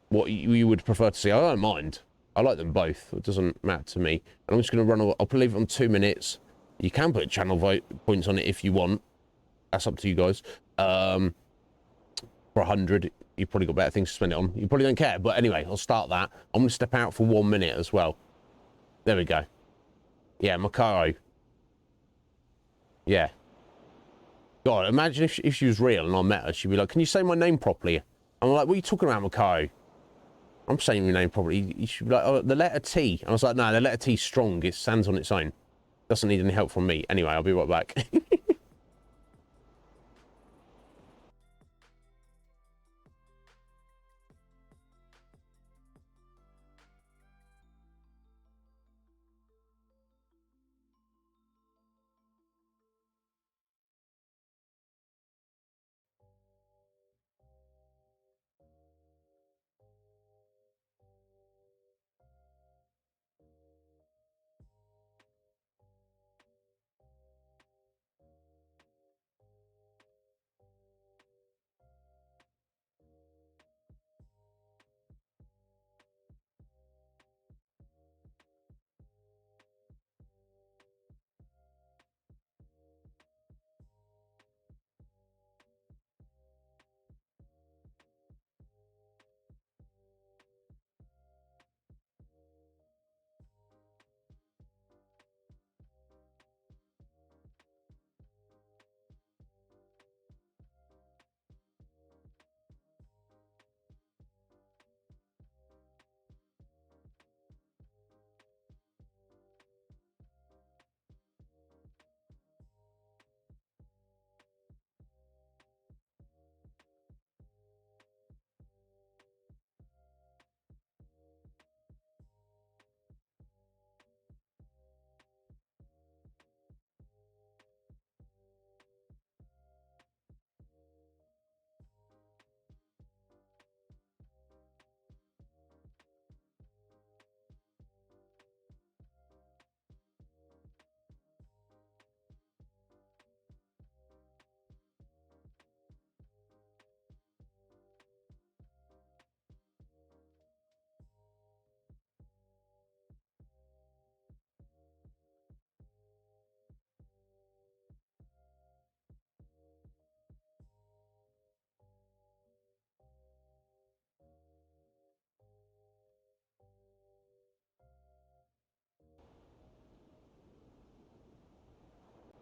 What you would prefer to see. I don't mind. I like them both. It doesn't matter to me. And I'm just going to run... I'll leave it on 2 minutes. You can put channel vote points on it if you want. That's up to you guys. For 100, you've probably got better things to spend it on. You probably don't care. But anyway, I'll start that. I'm going to step out for 1 minute as well. There we go. Yeah, Makoto. Yeah. God, imagine if she was real and I met her. She'd be like, can you say my name properly? I'm like, what are you talking about, Makoto? I'm saying your name properly. You should be like, oh, the letter T. I was like, no, the letter T's strong. It stands on its own. Doesn't need any help from me. Anyway, I'll be right back.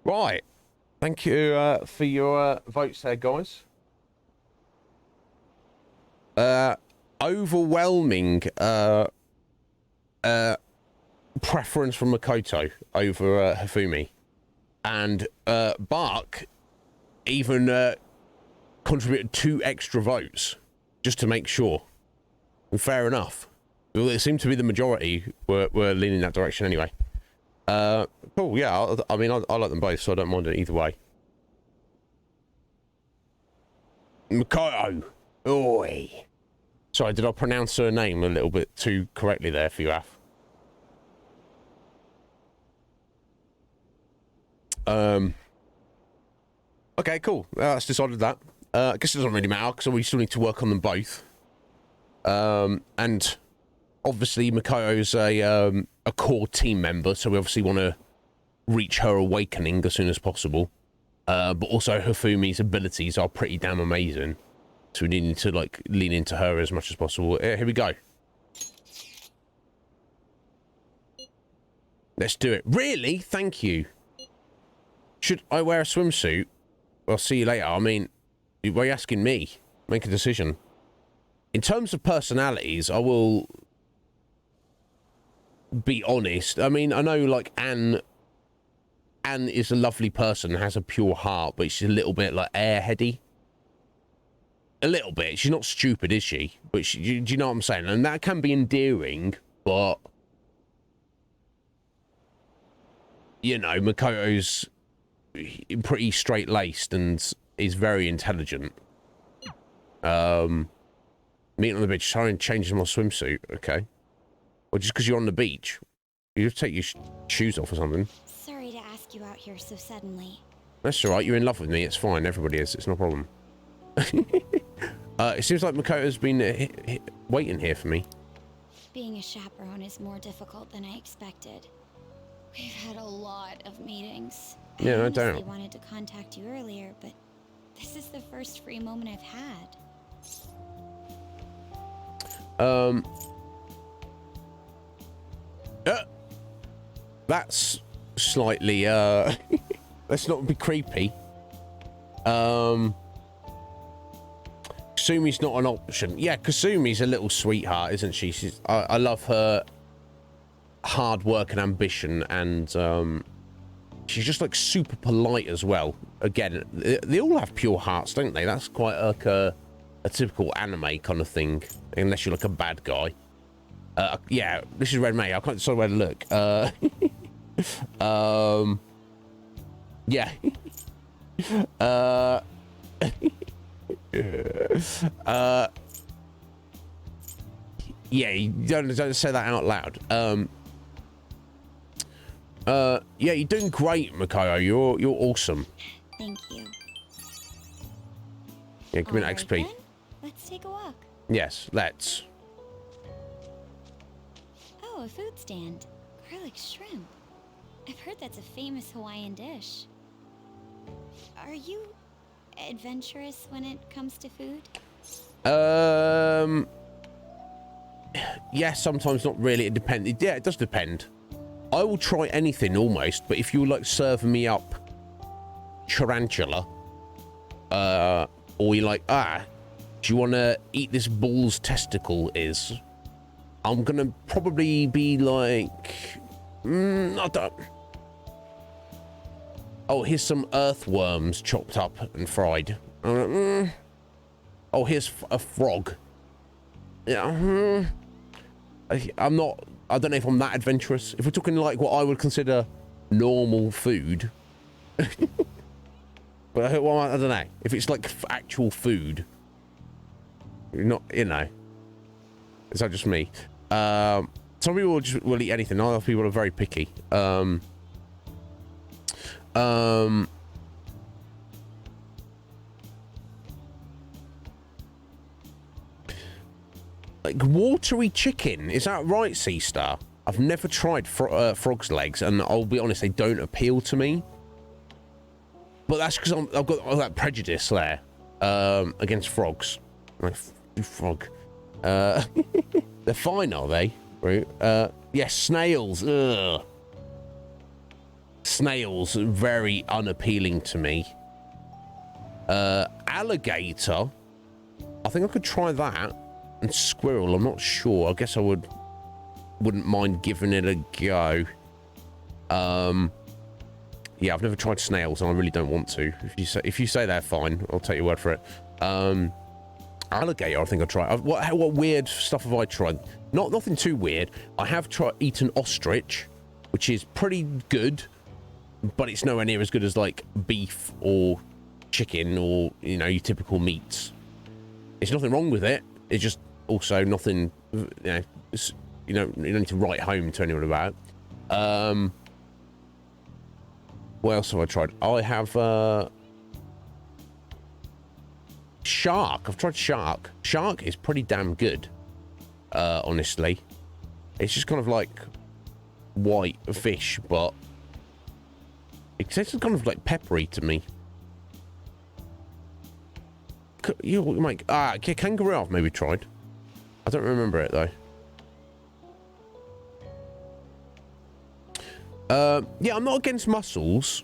Right. Thank you for your votes there, guys. Overwhelming preference from Makoto over Hifumi. And Bark even contributed 2 extra votes just to make sure. And fair enough. Well, it seemed to be the majority were leaning that direction anyway. Cool, yeah, I mean, I like them both, so I don't mind it either way. Makoto! Oi! Sorry, did I pronounce her name a little bit too correctly there for you, Af? Okay, cool. That's decided that. I guess it doesn't really matter, because we still need to work on them both. And obviously Makoto's a core team member, so we obviously want to reach her awakening as soon as possible. But also Hifumi's abilities are pretty damn amazing, so we need to like lean into her as much as possible. Here we go. Let's do it. Really? Thank you. Should I wear a swimsuit? I'll see you later. I mean, why are you asking me? Make a decision. In terms of personalities, I will be honest. I mean, I know, like, Anne is a lovely person, has a pure heart, but she's a little bit, like, airheady. A little bit. She's not stupid, is she? But do you know what I'm saying? And that can be endearing, but... You know, Makoto's pretty straight-laced and is very intelligent. Meeting on the beach, trying to change my swimsuit, okay? Or just because you're on the beach. You have to take your shoes off or something. Sorry to ask you out here so suddenly. That's alright, you're in love with me, it's fine, everybody is, it's no problem. It seems like Makoto's been waiting here for me. Being a chaperone is more difficult than I expected. We've had a lot of meetings. Yeah, no I doubt. honestly wanted to contact you earlier, but this is the first free moment I've had. That's slightly, let's not be creepy. Kasumi's not an option. Yeah, Kasumi's a little sweetheart, isn't she? I love her hard work and ambition, and she's just like super polite as well. Again, they all have pure hearts, don't they? That's quite like a typical anime kind of thing, unless you're like a bad guy. Yeah, this is Red May. I can't decide where to look. Yeah. Yeah, you don't say that out loud. Yeah, you're doing great, Makoto. You're awesome. Thank you. Yeah, give me an XP. Then, let's take a walk. Yes, let's. Oh, a food stand. Garlic shrimp. I've heard that's a famous Hawaiian dish. Are you adventurous when it comes to food? Yeah, sometimes not really. It depends. Yeah, it does depend. I will try anything almost, but if you like serve me up tarantula, or you're like, do you want to eat this bull's testicle? I'm gonna probably be like, I don't. Oh, here's some earthworms chopped up and fried. Oh, here's a frog. Yeah. I'm not. I don't know if I'm that adventurous. If we're talking like what I would consider normal food, but well, I don't know. If it's like actual food, not, you know. Is that just me? Some people will eat anything. Other people are very picky. Like watery chicken, is that right, Sea Star? I've never tried frog's legs, and I'll be honest, they don't appeal to me. But that's because I've got all that prejudice there against frogs. Like frog, they're fine, are they? Right? Yes, snails. Ugh. Snails are very unappealing to me. Alligator, I think I could try that. And squirrel, I'm not sure. I guess I wouldn't mind giving it a go. Yeah, I've never tried snails, and I really don't want to. If you say they're fine, I'll take your word for it. Alligator, I think I'll try. What weird stuff have I tried? Nothing too weird. I have eaten ostrich, which is pretty good, but it's nowhere near as good as like beef or chicken or your typical meats. There's nothing wrong with it. It's just also nothing. You don't need to write home to anyone about it. What else have I tried? I have shark. I've tried shark. Shark is pretty damn good, honestly. It's just kind of like white fish, but it tastes kind of like peppery to me. Kangaroo I've maybe tried. I don't remember it though. Yeah, I'm not against mussels.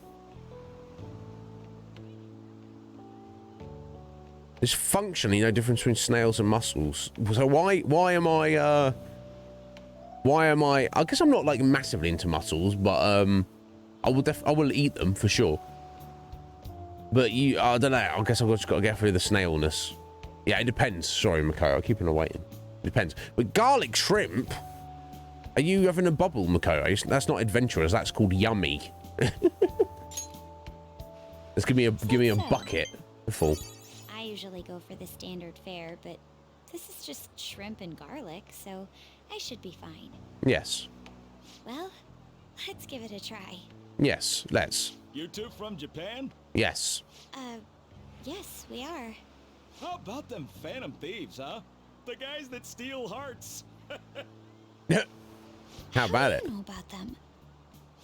There's functionally no difference between snails and mussels. So why am I I guess I'm not like massively into mussels, but I will eat them for sure. But I don't know, I guess I've just got to get through the snailness. Yeah, it depends. Sorry, Makoto, I'll keep on waiting. It depends. But garlic shrimp? Are you having a bubble, Makoto? That's not adventurous, that's called yummy. Just give me a bucket full. I usually go for the standard fare, but this is just shrimp and garlic, so I should be fine. Yes. Well, let's give it a try. Yes, let's. You two from Japan? Yes. Yes, we are. How about them phantom thieves, huh? The guys that steal hearts. How about it? I don't know about them.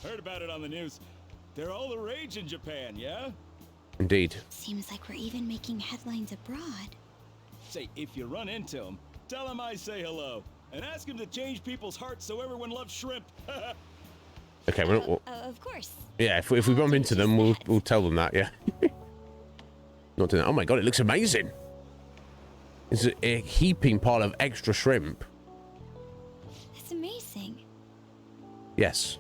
Heard about it on the news. They're all the rage in Japan, yeah? Indeed. Seems like we're even making headlines abroad. Say, if you run into them, tell them I say hello. And ask them to change people's hearts so everyone loves shrimp. Okay, well, of course. yeah, if we bump into them, we'll tell them that, yeah. Not doing that. Oh my god, it looks amazing. It's a heaping pile of extra shrimp. That's amazing. Yes.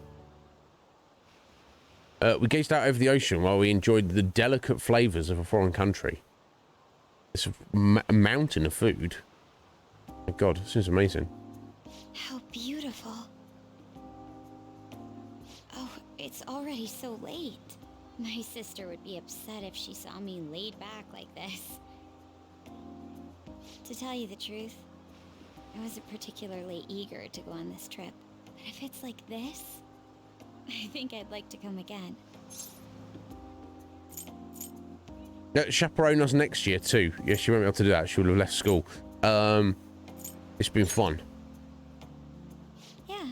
We gazed out over the ocean while we enjoyed the delicate flavors of a foreign country. It's a mountain of food. Oh my god, this is amazing. How beautiful. Oh, it's already so late. My sister would be upset if she saw me laid back like this. To tell you the truth, I wasn't particularly eager to go on this trip. But if it's like this, I think I'd like to come again. Chaperone us next year too. Yeah, she won't be able to do that. She would have left school. It's been fun. Yeah.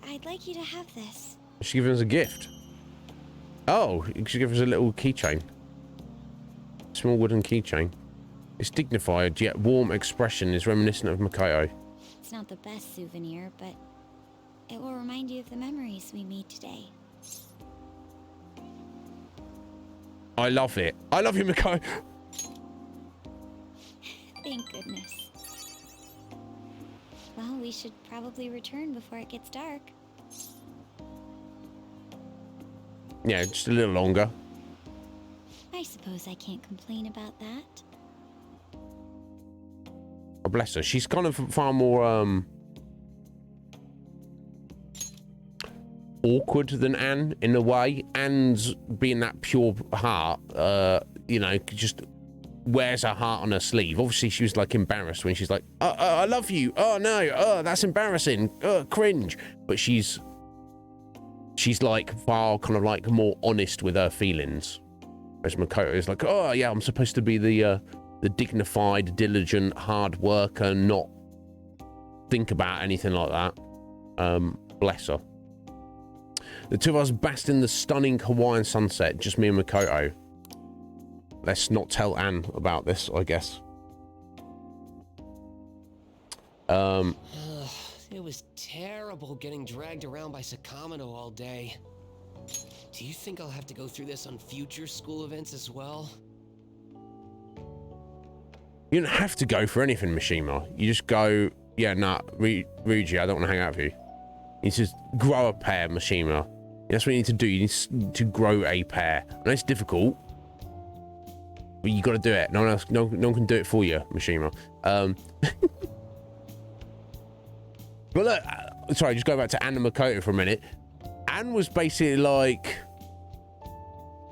I'd like you to have this. She gave us a gift. Oh, she gave us a little keychain. Small wooden keychain. Its dignified yet warm expression is reminiscent of Makoto. It's not the best souvenir, but it will remind you of the memories we made today. I love it. I love you, Makoto. Thank goodness. Well, we should probably return before it gets dark. Yeah, just a little longer. I suppose I can't complain about that. Oh, bless her. She's kind of far more awkward than Anne in a way. Anne's being that pure heart, just wears her heart on her sleeve. Obviously, she was like embarrassed when she's like, I love you. Oh no, that's embarrassing. Cringe. But she's like far kind of like more honest with her feelings. Whereas Makoto is like, oh yeah, I'm supposed to be the dignified, diligent, hard worker, not think about anything like that. Bless her. The two of us basked in the stunning Hawaiian sunset, just me and Makoto. Let's not tell Anne about this, I guess. It It was terrible getting dragged around by Sakamino all day. Do you think I'll have to go through this on future school events as well? You don't have to go for anything, Mishima. You just go, yeah, nah, Ryuji, I don't want to hang out with you. You just grow a pair, Mishima. That's what you need to do. You need to grow a pair. I know it's difficult, but you got to do it. No one can do it for you, Mishima. But look, sorry, just go back to Anna Makoto for a minute. Anne was basically like,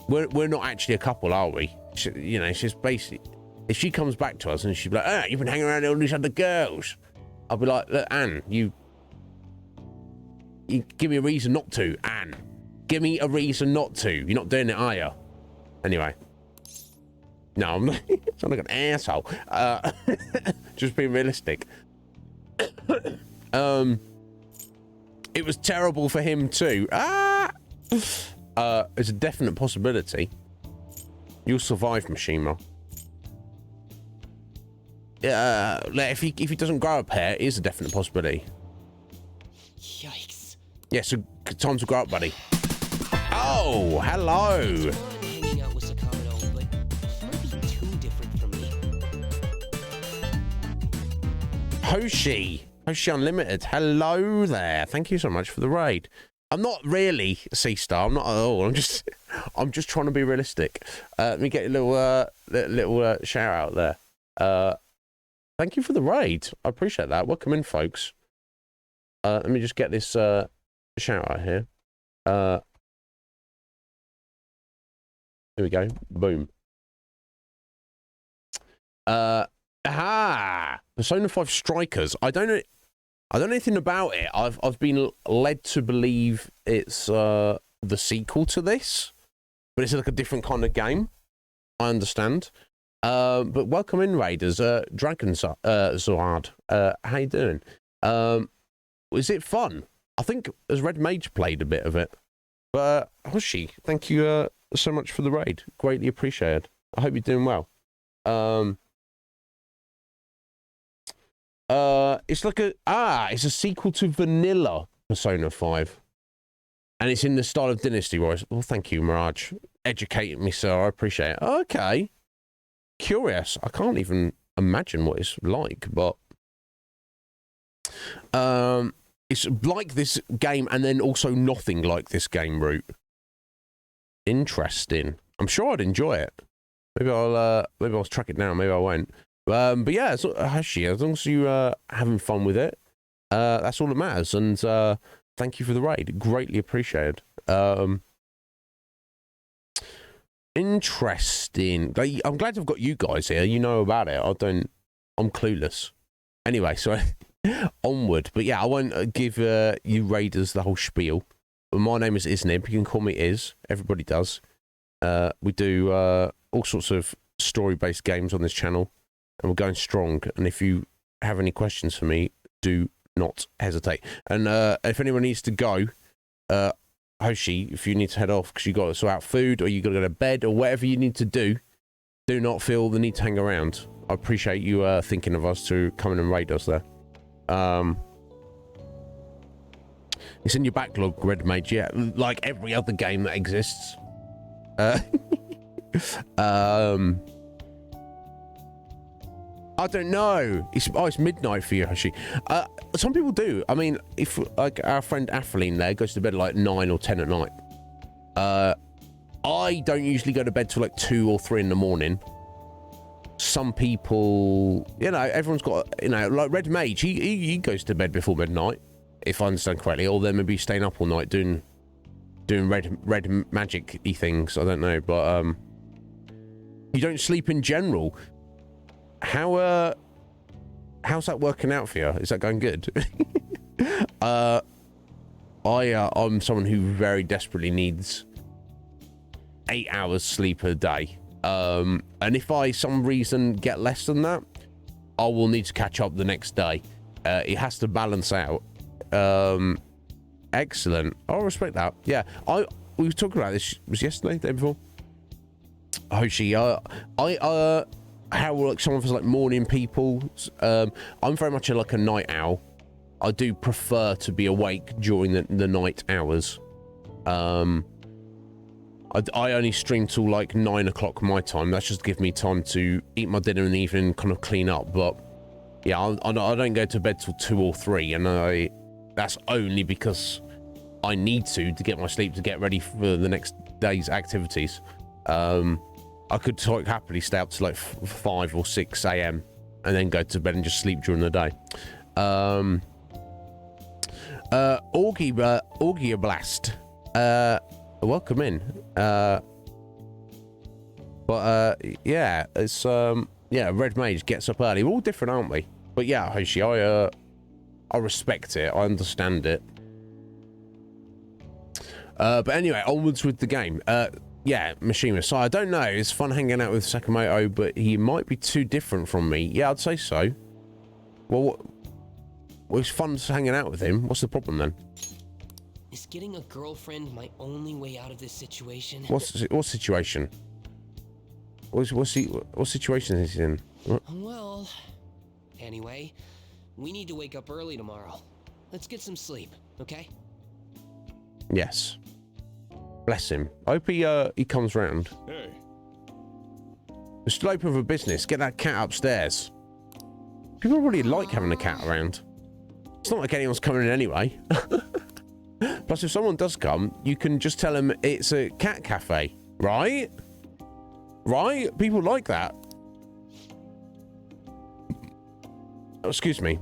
we're not actually a couple, are we? You know, she's basically, if she comes back to us and she'd be like, you've been hanging around with all these other girls, I'll be like, look, Anne, you give me a reason not to, Anne. Give me a reason not to. You're not doing it, are you? Anyway. No, I'm not. Sound like an asshole. Just being realistic. It was terrible for him too. It's a definite possibility. You'll survive, Mishima. If he doesn't grow up hair, it is a definite possibility. Yikes. Yeah, so time to grow up, buddy. Oh, hello. It's fun hanging out with Sakamino, but it might be too different from me. Hoshi Unlimited, hello there. Thank you so much for the raid. I'm not really a C-star. I'm not at all. I'm just trying to be realistic. Let me get a little shout out there. Thank you for the raid. I appreciate that. Welcome in, folks. Let me just get this shout out here. Here we go. Boom. Persona 5 Strikers. I don't know anything about it. I've been led to believe it's the sequel to this, but it's like a different kind of game. I understand. But welcome in, Raiders. Dragon Zord. How you doing? Was it fun? I think as Red Mage played a bit of it. But Hoshi, thank you so much for the raid. Greatly appreciated. I hope you're doing well. It's like it's a sequel to Vanilla Persona 5. And it's in the style of Dynasty Wars. Well, thank you, Mirage. Educating me, sir. I appreciate it. Okay. Curious. I can't even imagine what it's like, but it's like this game and then also nothing like this game route. Interesting. I'm sure I'd enjoy it. Maybe I'll track it down. Maybe I won't. But yeah, Hashi, as long as you having fun with it, that's all that matters. And thank you for the raid. Greatly appreciated. Interesting. I'm glad I've got you guys here. You know about it. I'm clueless. Anyway, so onward. But yeah, I won't give you raiders the whole spiel. But my name is Iznib. You can call me Iz. Everybody does. We do all sorts of story-based games on this channel, and we're going strong. And if you have any questions for me, do not hesitate. And if anyone needs to go, Hoshi, if you need to head off because you got to sort out food or you got to go to bed or whatever you need to do not feel the need to hang around. I appreciate you thinking of us to come in and raid us there. It's in your backlog, Red Mage. Yeah, like every other game that exists. I don't know. It's midnight for you, Hoshi. Some people do. I mean, if like our friend Atheline there goes to bed at like 9 or 10 at night. I don't usually go to bed till like 2 or 3 in the morning. Some people, you know, everyone's got, you know, like Red Mage. He goes to bed before midnight, if I understand correctly, or then maybe staying up all night doing red magic-y things. I don't know, but you don't sleep in general. How's that working out for you? Is that going good? I'm someone who very desperately needs 8 hours sleep a day. And if I some reason get less than that, I will need to catch up the next day. It has to balance out. Excellent. I respect that. Yeah, we were talking about this. Was yesterday, the day before? Hoshi, how like some of us like morning people. I'm very much like a night owl. I do prefer to be awake during the night hours. I only stream till like 9 o'clock my time. That's just to give me time to eat my dinner in the evening and kind of clean up. But yeah, I don't go to bed till 2 or 3, and that's only because I need to get my sleep to get ready for the next day's activities. I could quite happily stay up to like 5 or 6 a.m. and then go to bed and just sleep during the day. Augie Blast. Welcome in. Yeah, it's yeah, Red Mage gets up early. We're all different, aren't we? But yeah, Hoshi, I respect it. I understand it. But anyway, onwards with the game. Yeah, Mishima. So I don't know. It's fun hanging out with Sakamoto, but he might be too different from me. Yeah, I'd say so. Well, it's fun hanging out with him. What's the problem then? Is getting a girlfriend my only way out of this situation? What situation? What situation is he in? What? Well, anyway, we need to wake up early tomorrow. Let's get some sleep, okay? Yes. Bless him. I hope he comes round. Hey. The slope of a business. Get that cat upstairs. People really like having a cat around. It's not like anyone's coming in anyway. Plus, if someone does come, you can just tell them it's a cat cafe, right? Right? People like that. Oh, excuse me.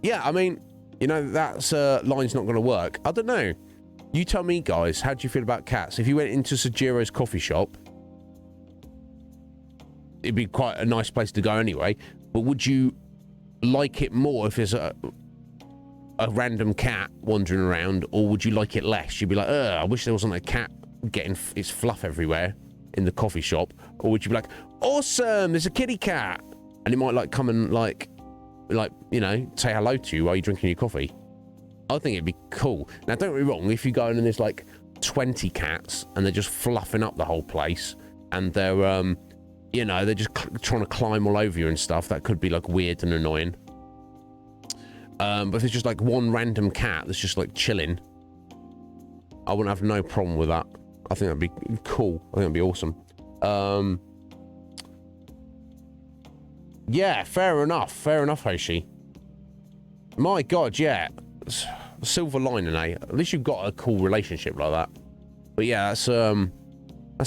Yeah, I mean, you know, that's line's not going to work. I don't know. You tell me, guys, how do you feel about cats? If you went into Sajiro's coffee shop, it'd be quite a nice place to go anyway, but would you like it more if there's a random cat wandering around, or would you like it less? You'd be like, I wish there wasn't a cat getting its fluff everywhere in the coffee shop. Or would you be like, awesome, there's a kitty cat, and it might like come and like you know, say hello to you while you're drinking your coffee? I think it'd be cool. Now, don't get me wrong, if you go in and there's like 20 cats and they're just fluffing up the whole place, and they're you know, they're just trying to climb all over you and stuff, that could be like weird and annoying. But if it's just like one random cat that's just like chilling, I wouldn't have no problem with that. I think that'd be cool. I think that'd be awesome. Yeah, fair enough. Fair enough, Hoshi. My God, yeah. Silver lining, eh? At least you've got a cool relationship like that. But yeah, that's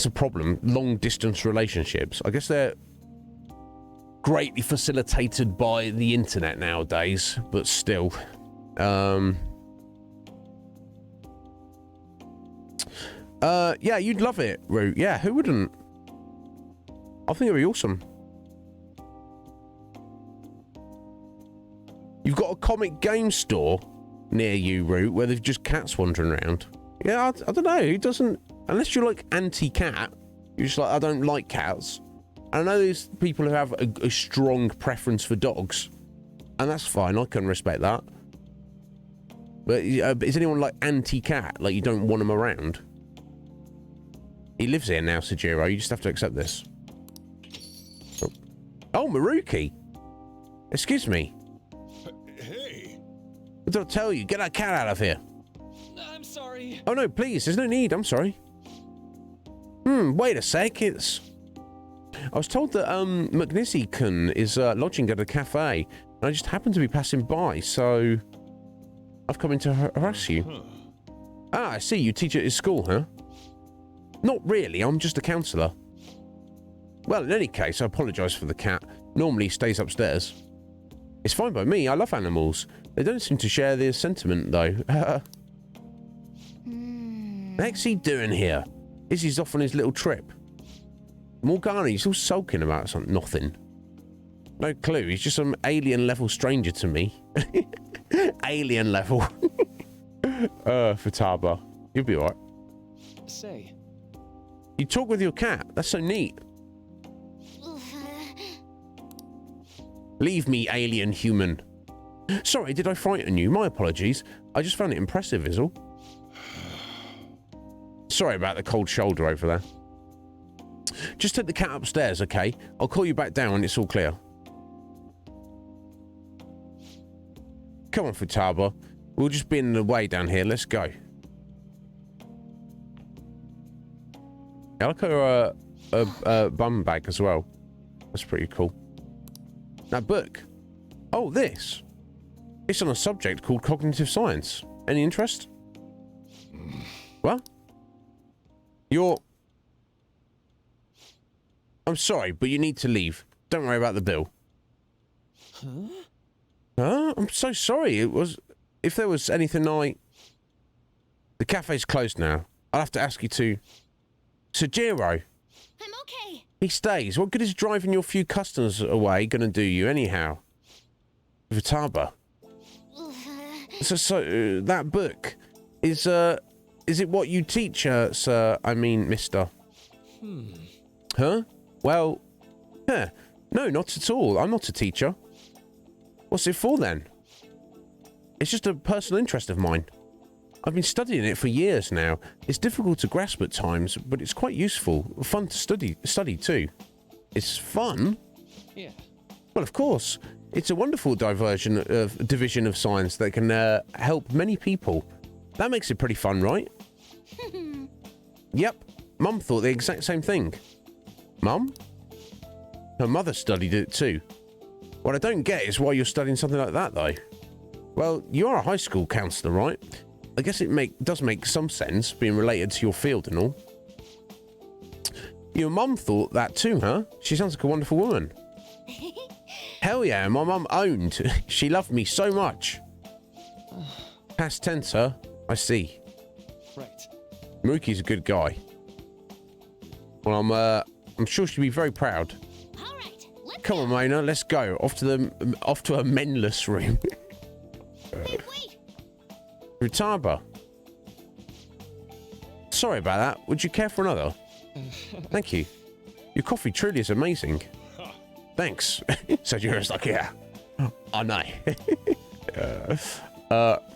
a problem. Long distance relationships. I guess they're greatly facilitated by the internet nowadays, but still. Yeah, you'd love it, Root. Yeah, who wouldn't? I think it'd be awesome. You've got a comic game store near you, Root, where there's just cats wandering around. Yeah, I don't know. Who doesn't? Unless you're like anti-cat, you're just like, I don't like cats. I know there's people who have a strong preference for dogs, and that's fine. I can respect that. But is anyone like anti-cat? Like you don't want them around? He lives here now, Sajiro. You just have to accept this. Oh, Maruki. Excuse me. Hey. What did I tell you? Get that cat out of here. I'm sorry. Oh, no, please. There's no need. I'm sorry. Wait a sec. I was told that McNizzy-kun is lodging at a cafe, and I just happened to be passing by, so I've come in to harass you. Ah, I see. You teach at his school, huh? Not really. I'm just a counsellor. Well, in any case, I apologise for the cat. Normally he stays upstairs. It's fine by me. I love animals. They don't seem to share this sentiment, though. What the heck's he doing here? Izzy's off on his little trip. Morgana, he's still sulking about something. Nothing. No clue. He's just some alien level stranger to me. Alien level. Futaba. You'll be alright. Say. You talk with your cat. That's so neat. Leave me, alien human. Sorry, did I frighten you? My apologies. I just found it impressive, is all. Sorry about the cold shoulder over there. Just take the cat upstairs, okay? I'll call you back down when it's all clear. Come Come on, Futaba. We'll just be in the way down here. Let's go. I like her bum bag as well. That's pretty cool. That book. Oh, this. It's on a subject called cognitive science. Any interest? Well, I'm sorry, but you need to leave. Don't worry about the bill. Huh? Huh? I'm so sorry. If there was anything the cafe's closed now. I'll have to ask you to... Sojiro. I'm okay. He stays. What good is driving your few customers away gonna do you anyhow? Futaba. So that book is it what you teach, sir? I mean, mister. Huh? Well, no, not at all. I'm not a teacher. What's it for then? It's just a personal interest of mine. I've been studying it for years now. It's difficult to grasp at times, but it's quite useful. Fun to study too. It's fun? Yeah. Well, of course. It's a wonderful division of science that can help many people. That makes it pretty fun, right? Yep. Mum thought the exact same thing. Mum? Her mother studied it too. What I don't get is why you're studying something like that, though. Well, you are a high school counsellor, right? I guess it does make some sense, being related to your field and all. Your mum thought that too, huh? She sounds like a wonderful woman. Hell yeah, my mum owned. She loved me so much. Past tense, sir. I see. Right. Muki's a good guy. Well, I'm sure she'll be very proud. All right, let's Come on, Mona, let's go. Off to a menless room. Wait, wait. Futaba. Sorry about that. Would you care for another? Thank you. Your coffee truly is amazing. Thanks. Said yours like, yeah. I know.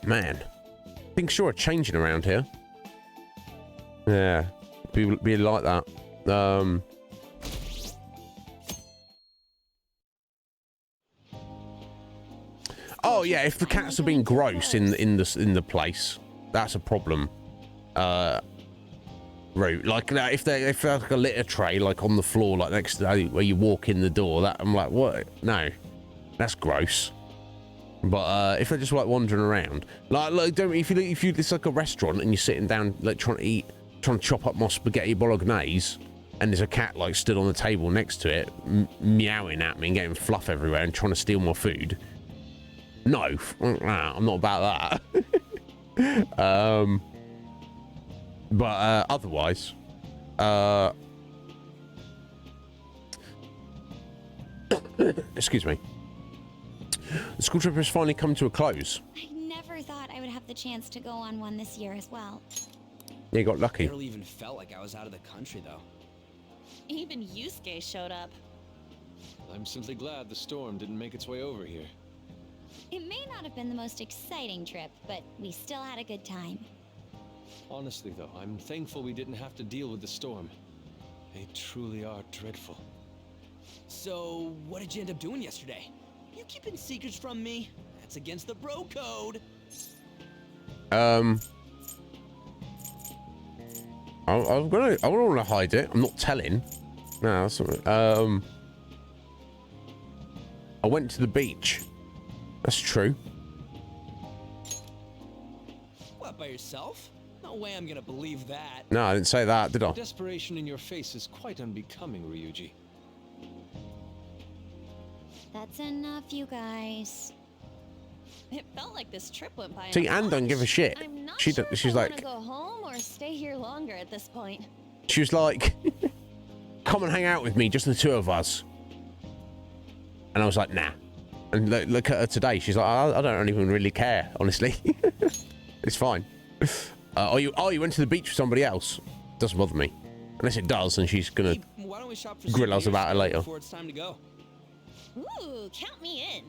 Man. Things sure are changing around here. Yeah. Be like that. Oh yeah, if the cats are being gross in the place, that's a problem. Route like that, if there's like a litter tray like on the floor like next to where you walk in the door, that I'm like, what? No, that's gross. But if they're just like wandering around, like don't if you it's like a restaurant and you're sitting down like trying to chop up my spaghetti bolognese, and there's a cat like stood on the table next to it, meowing at me and getting fluff everywhere and trying to steal my food. No, I'm not about that. But otherwise, excuse me. The school trip has finally come to a close. I never thought I would have the chance to go on one this year as well. Yeah, you got lucky. I barely even felt like I was out of the country, though. Even Yusuke showed up. I'm simply glad the storm didn't make its way over here. It may not have been the most exciting trip, but we still had a good time. Honestly, though, I'm thankful we didn't have to deal with the storm. They truly are dreadful. So, what did you end up doing yesterday? You keeping secrets from me? That's against the bro code. I don't want to hide it. I'm not telling. No, that's not, I went to the beach. That's true. What, by yourself? No way I'm gonna believe that. No, I didn't say that, did I? The desperation in your face is quite unbecoming, Ryuji. That's enough, you guys. It felt like this trip went by. See, Anne don't give a shit. I'm not She's sure if I like, wanna go home or stay here longer at this point. she was like, come and hang out with me, just the two of us. And I was like, nah. And look at her today. She's like, I don't even really care, honestly. It's fine. Oh, you went to the beach with somebody else? Doesn't bother me. Unless it does, and she's gonna Why don't we shop for grill us about it later. before it's time to go? Ooh, count me in.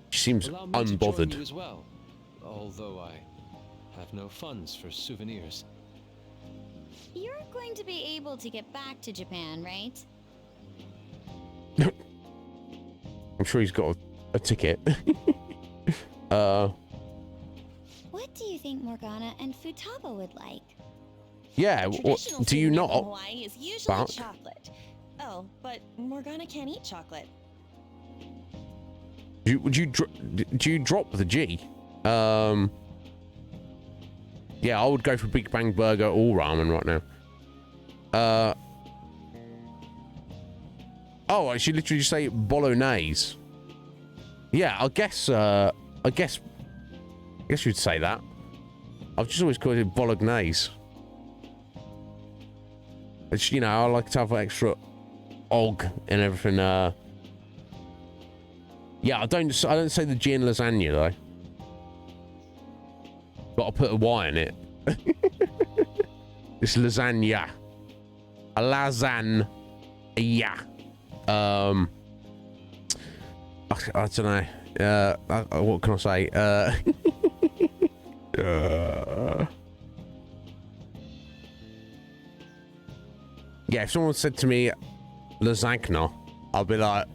She seems Allow me to join unbothered. you as well, although I have no funds for souvenirs. You're going to be able to get back to Japan, right? I'm sure he's got a ticket. think Morgana and Futaba would like. Yeah, Traditional do you souvenir not? from Hawaii is usually Buck? chocolate. Oh, but Morgana can't eat chocolate. Do you drop the G? Yeah, I would go for Big Bang Burger or ramen right now. Oh, I should literally say bolognese. Yeah, I guess you'd say that. I've just always called it bolognese. It's, you know, I like to have extra og and everything. Yeah, I don't say the G in lasagna though. But I'll put a Y in it. It's lasagna. A lasagna. I don't know. What can I say? Yeah, if someone said to me lasagna, I'll be like,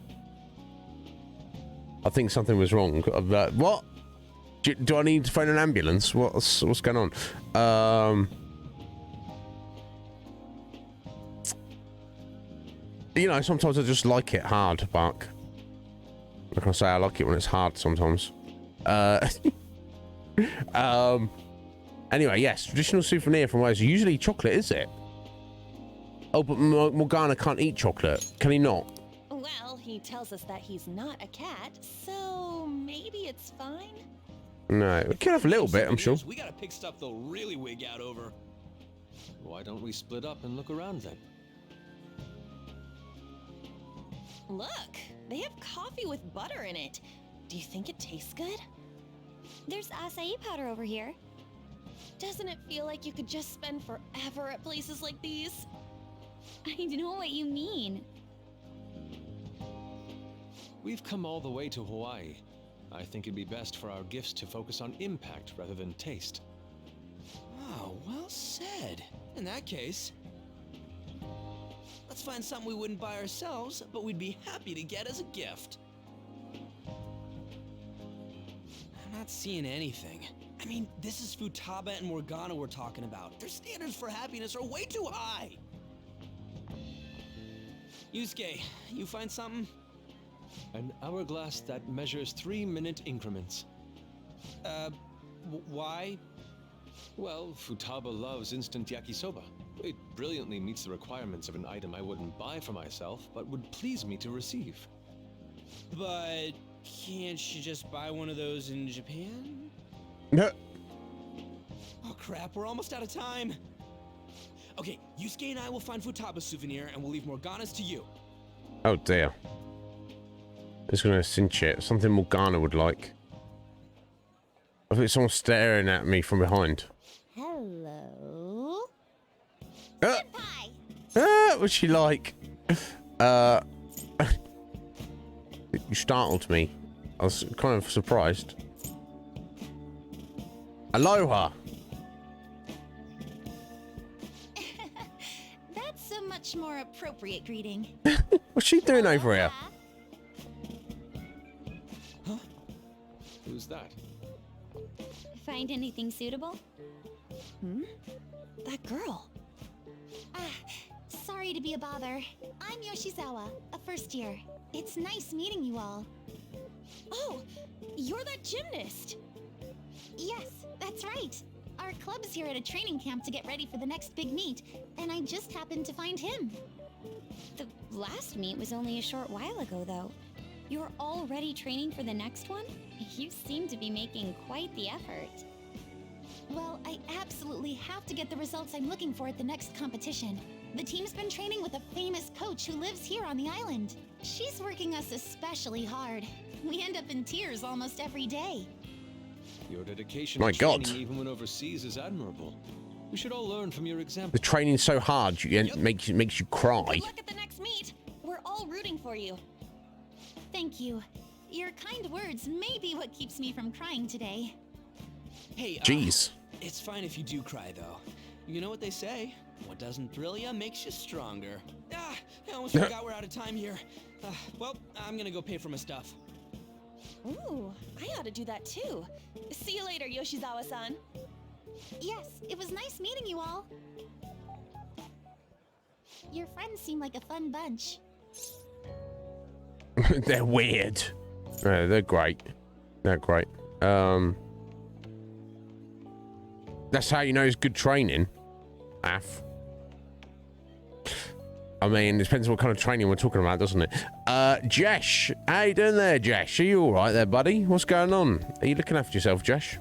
I think something was wrong. I'll be like, what? Do I need to phone an ambulance? What's going on? You know, sometimes I just like it hard, Buck. Like I say, I like it when it's hard sometimes. Anyway, yes, traditional souvenir from Wales. Usually chocolate, is it? Oh, but Morgana can't eat chocolate. Can he not? Well, he tells us that he's not a cat, so maybe it's fine. No, we can have a little bit, I'm sure. We gotta pick stuff they'll really wig out over. Why don't we split up and look around then? Look, they have coffee with butter in it. Do you think it tastes good? There's acai powder over here. Doesn't it feel like you could just spend forever at places like these? I know what you mean. We've come all the way to Hawaii. I think it'd be best for our gifts to focus on impact rather than taste. Oh, well said. In that case, let's find something we wouldn't buy ourselves, but we'd be happy to get as a gift. I'm not seeing anything. I mean, this is Futaba and Morgana we're talking about. Their standards for happiness are way too high. Yusuke, you find something? An hourglass that measures 3-minute increments. Why? Well, Futaba loves instant yakisoba. It brilliantly meets the requirements of an item I wouldn't buy for myself, but would please me to receive. But can't you just buy one of those in Japan? No. Oh crap, we're almost out of time. Okay, Yusuke and I will find Futaba's souvenir and we'll leave Morgana's to you. Oh dear. It's gonna cinch it. Something Morgana would like. I think someone's staring at me from behind. Hello? What's she like? You startled me. I was kind of surprised. Aloha. That's a much more appropriate greeting. What's she doing over here? Huh? Who's that? Find anything suitable? That girl. Sorry to be a bother. I'm Yoshizawa, a first year. It's nice meeting you all. Oh, you're that gymnast. Yes, that's right. Our club's here at a training camp to get ready for the next big meet, and I just happened to find him. The last meet was only a short while ago, though. You're already training for the next one? You seem to be making quite the effort. Well, I absolutely have to get the results I'm looking for at the next competition. The team's been training with a famous coach who lives here on the island. She's working us especially hard. We end up in tears almost every day. Your dedication My to God. training even when overseas is admirable. We should all learn from your example. The training's so hard, it makes you cry. Good luck at the next meet. We're all rooting for you. Thank you. Your kind words may be what keeps me from crying today. Hey, Jeez. It's fine if you do cry, though. You know what they say? What doesn't thrill you makes you stronger. I almost forgot we're out of time here. Well, I'm gonna go pay for my stuff. Ooh, I ought to do that too. See you later, Yoshizawa-san. Yes, it was nice meeting you all. Your friends seem like a fun bunch. They're weird. No, they're great. They're great. That's how you know it's good training, Af. I mean, it depends on what kind of training we're talking about, doesn't it? Jesh. How you doing there, Jesh? Are you all right there, buddy? What's going on? Are you looking after yourself, Jesh?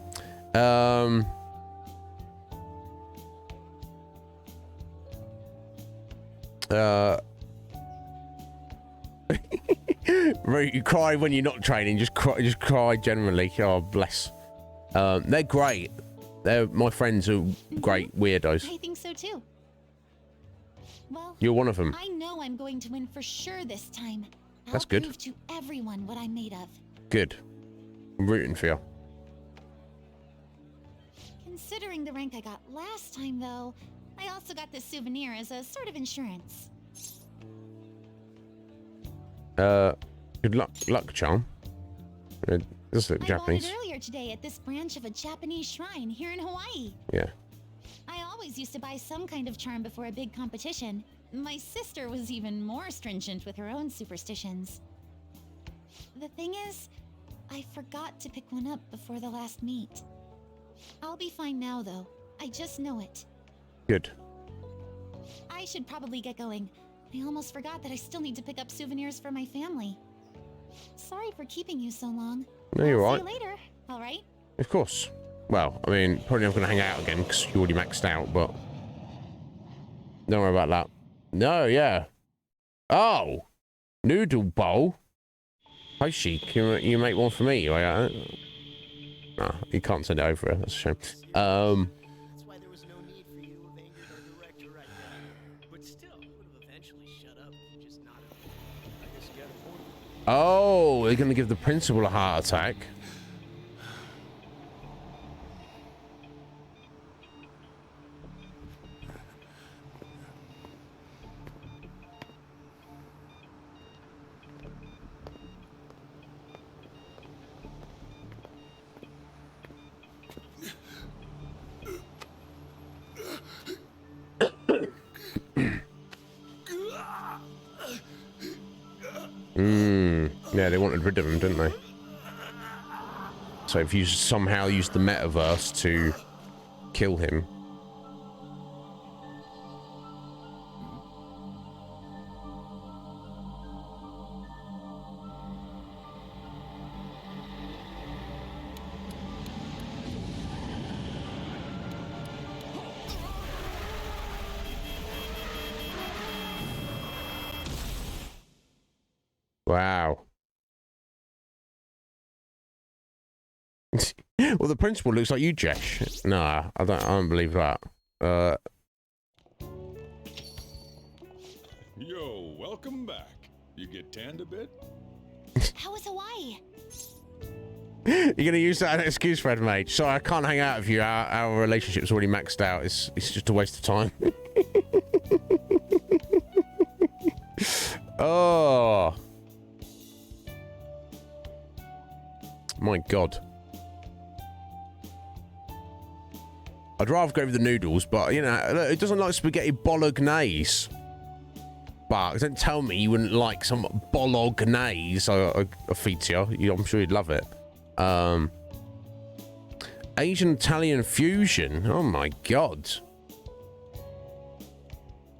You cry when you're not training. Just cry generally. Oh, bless. They're great. My friends are great weirdos. I think so too. Well, You're one of them. I know I'm going to win for sure this time. That's good. I'll prove to everyone what I'm made of. Good. I'm rooting for you. Considering the rank I got last time, though, I also got this souvenir as a sort of insurance. Good luck, charm. This looks Japanese. I bought it earlier today at this branch of a Japanese shrine here in Hawaii. Yeah. I always used to buy some kind of charm before a big competition. My sister was even more stringent with her own superstitions. The thing is, I forgot to pick one up before the last meet. I'll be fine now, though. I just know it. Good. I should probably get going. I almost forgot that I still need to pick up souvenirs for my family. Sorry for keeping you so long. No, you're I'll right. see you later, all right? Of course. Well, I mean, probably not going to hang out again because you already maxed out, but don't worry about that. No, yeah. Oh, noodle bowl. Hi, Sheik. You make one for me? No, you can't send it over. That's a shame. That's why there was no need for you to have angered our director right there. But still, he would have eventually shut up if you just nodded. I guess you got a point. Oh, they're going to give the principal a heart attack. Yeah, they wanted rid of him, didn't they? So if you somehow use the metaverse to kill him. Wow. Well, the principal looks like you, Jesh. Nah, I don't believe that. Yo, welcome back. You get tanned a bit? How was Hawaii? You're gonna use that as an excuse, Fred, mate. Sorry, I can't hang out with you. Our relationship's already maxed out. It's just a waste of time. Oh. My God. I'd rather go with the noodles, but, you know, it doesn't like spaghetti bolognese. But don't tell me you wouldn't like some bolognese I feed to you. I'm sure you'd love it. Asian-Italian fusion. Oh, my God.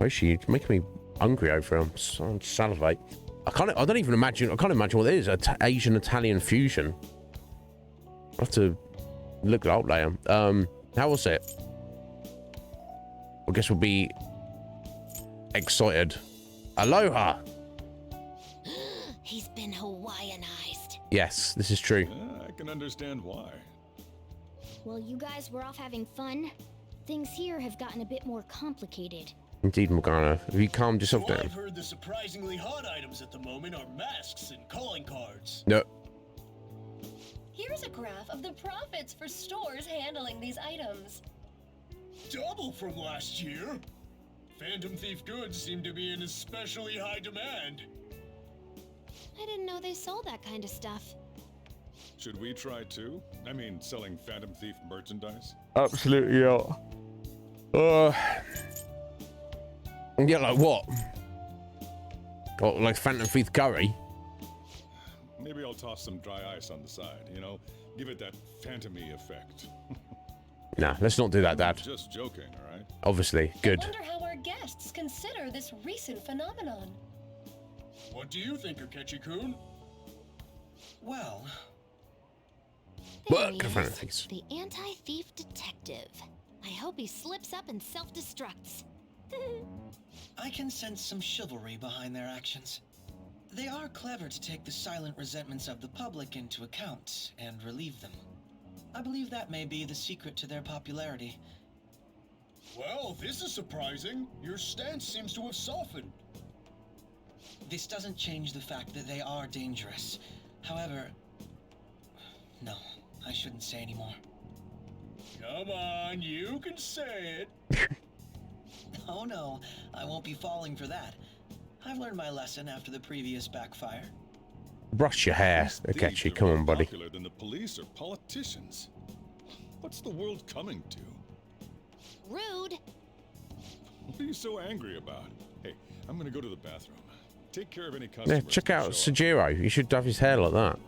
Actually, you're making me hungry over here. I'm salivate. I can't imagine what it is. Asian-Italian fusion. I'll have to look it up later. How was it? I guess we'll be excited. Aloha! He's been Hawaiianized. Yes, this is true. I can understand why. While you guys were off having fun, things here have gotten a bit more complicated. Indeed, Morgana. Have you calmed yourself down? I've heard the surprisingly hot items at the moment are masks and calling cards. No. Here's a graph of the profits for stores handling these items. Double from last year. Phantom Thief goods seem to be in especially high demand. I didn't know they sold that kind of stuff. Should we try too? I mean, selling Phantom Thief merchandise? Absolutely not. Yeah, like what? What, like Phantom Thief curry? Maybe I'll toss some dry ice on the side, you know? Give it that phantom-y effect. Nah, let's not do that, Dad. Just joking, all right? Obviously, good. I wonder how our guests consider this recent phenomenon. What do you think, Akechi-kun? Well, There he Good is, friend of things. the anti-thief detective. I hope he slips up and self-destructs. I can sense some chivalry behind their actions. They are clever to take the silent resentments of the public into account and relieve them. I believe that may be the secret to their popularity. Well, this is surprising. Your stance seems to have softened. This doesn't change the fact that they are dangerous. However, no, I shouldn't say anymore. Come on, you can say it. Oh no, I won't be falling for that. I've learned my lesson after the previous backfire. Brush your hair, These Akechi. thieves are Come more on, buddy. popular than the police or politicians. What's the world coming to? Rude. Oh, What are you so angry about? Hey, I'm gonna go to the bathroom. Take care of any customers. Yeah, check that out show up. Sojiro. You should have his hair like that.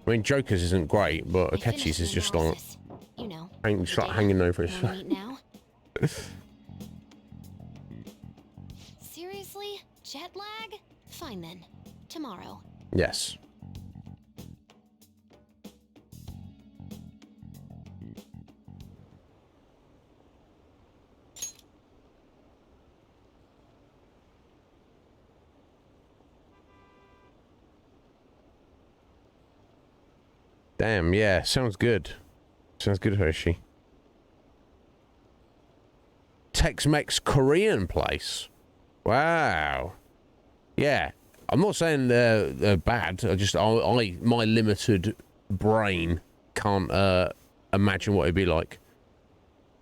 I mean, Joker's isn't great, but I finished Akechi's the is just like, analysis. You know, just like data. hanging over his Wanna face. meet now? Seriously? Jet lag? Fine then. Tomorrow. Yes. Damn, yeah, sounds good. Sounds good, Hershey. Tex-Mex Korean place. Wow. Yeah, I'm not saying they're bad. My limited brain can't imagine what it'd be like.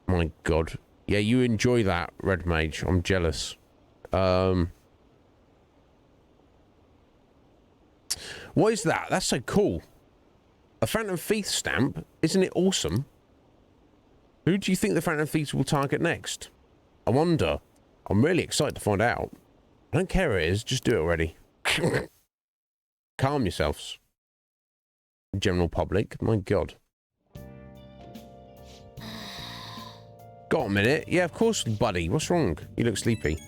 My God. Yeah, you enjoy that, Red Mage. I'm jealous. What is that? That's so cool. A Phantom Thief stamp? Isn't it awesome? Who do you think the Phantom Thieves will target next? I wonder. I'm really excited to find out. I don't care who it is, just do it already. Calm yourselves. General public, my God. Got a minute? Yeah, of course, buddy. What's wrong? You look sleepy.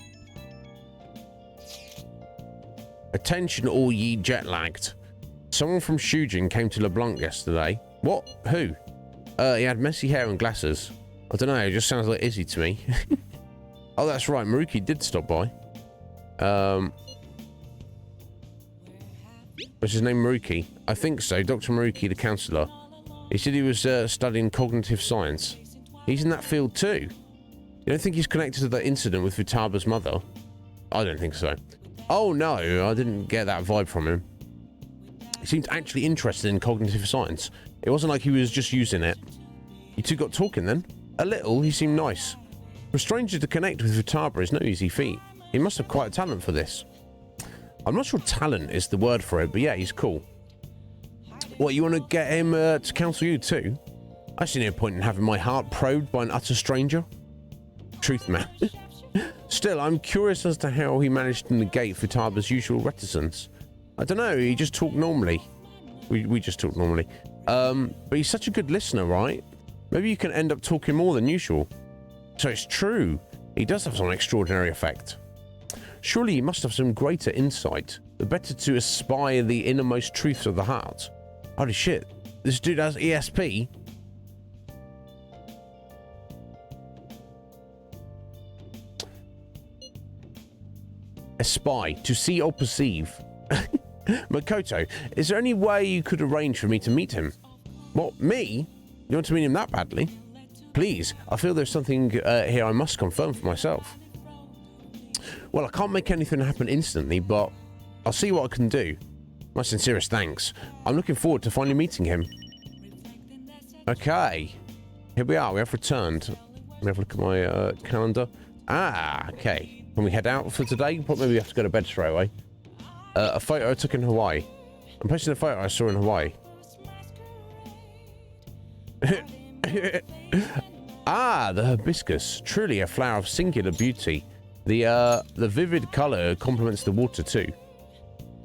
Attention all ye jet-lagged. Someone from Shujin came to LeBlanc yesterday. What? Who? He had messy hair and glasses. I don't know, it just sounds like Izzy to me. Oh, that's right, Maruki did stop by. What's his name, Maruki? I think so, Dr. Maruki, the counsellor. He said he was studying cognitive science. He's in that field too. You don't think he's connected to the incident with Futaba's mother? I don't think so. Oh no, I didn't get that vibe from him. He seemed actually interested in cognitive science. It wasn't like he was just using it. You two got talking then? A little, he seemed nice. For a stranger to connect with Futaba is no easy feat. He must have quite a talent for this. I'm not sure talent is the word for it, but yeah, he's cool. What, you want to get him to counsel you too? I see no point in having my heart probed by an utter stranger. Truth, man. Still, I'm curious as to how he managed to negate Futaba's usual reticence. I don't know, he just talked normally. We just talk normally. But he's such a good listener, right? Maybe you can end up talking more than usual. So it's true. He does have some extraordinary effect. Surely he must have some greater insight. The better to espy the innermost truths of the heart. Holy shit. This dude has ESP? Espy. To see or perceive. Makoto, is there any way you could arrange for me to meet him? What, me? You want to meet him that badly? Please, I feel there's something here I must confirm for myself. Well, I can't make anything happen instantly, but I'll see what I can do. My sincerest thanks. I'm looking forward to finally meeting him. Okay. Here we are. We have returned. Let me have a look at my calendar. Ah, okay. Can we head out for today? Maybe we have to go to bed straight away. A photo I took in Hawaii. I'm posting a photo I saw in Hawaii. Ah, the hibiscus. Truly a flower of singular beauty. The vivid colour complements the water too.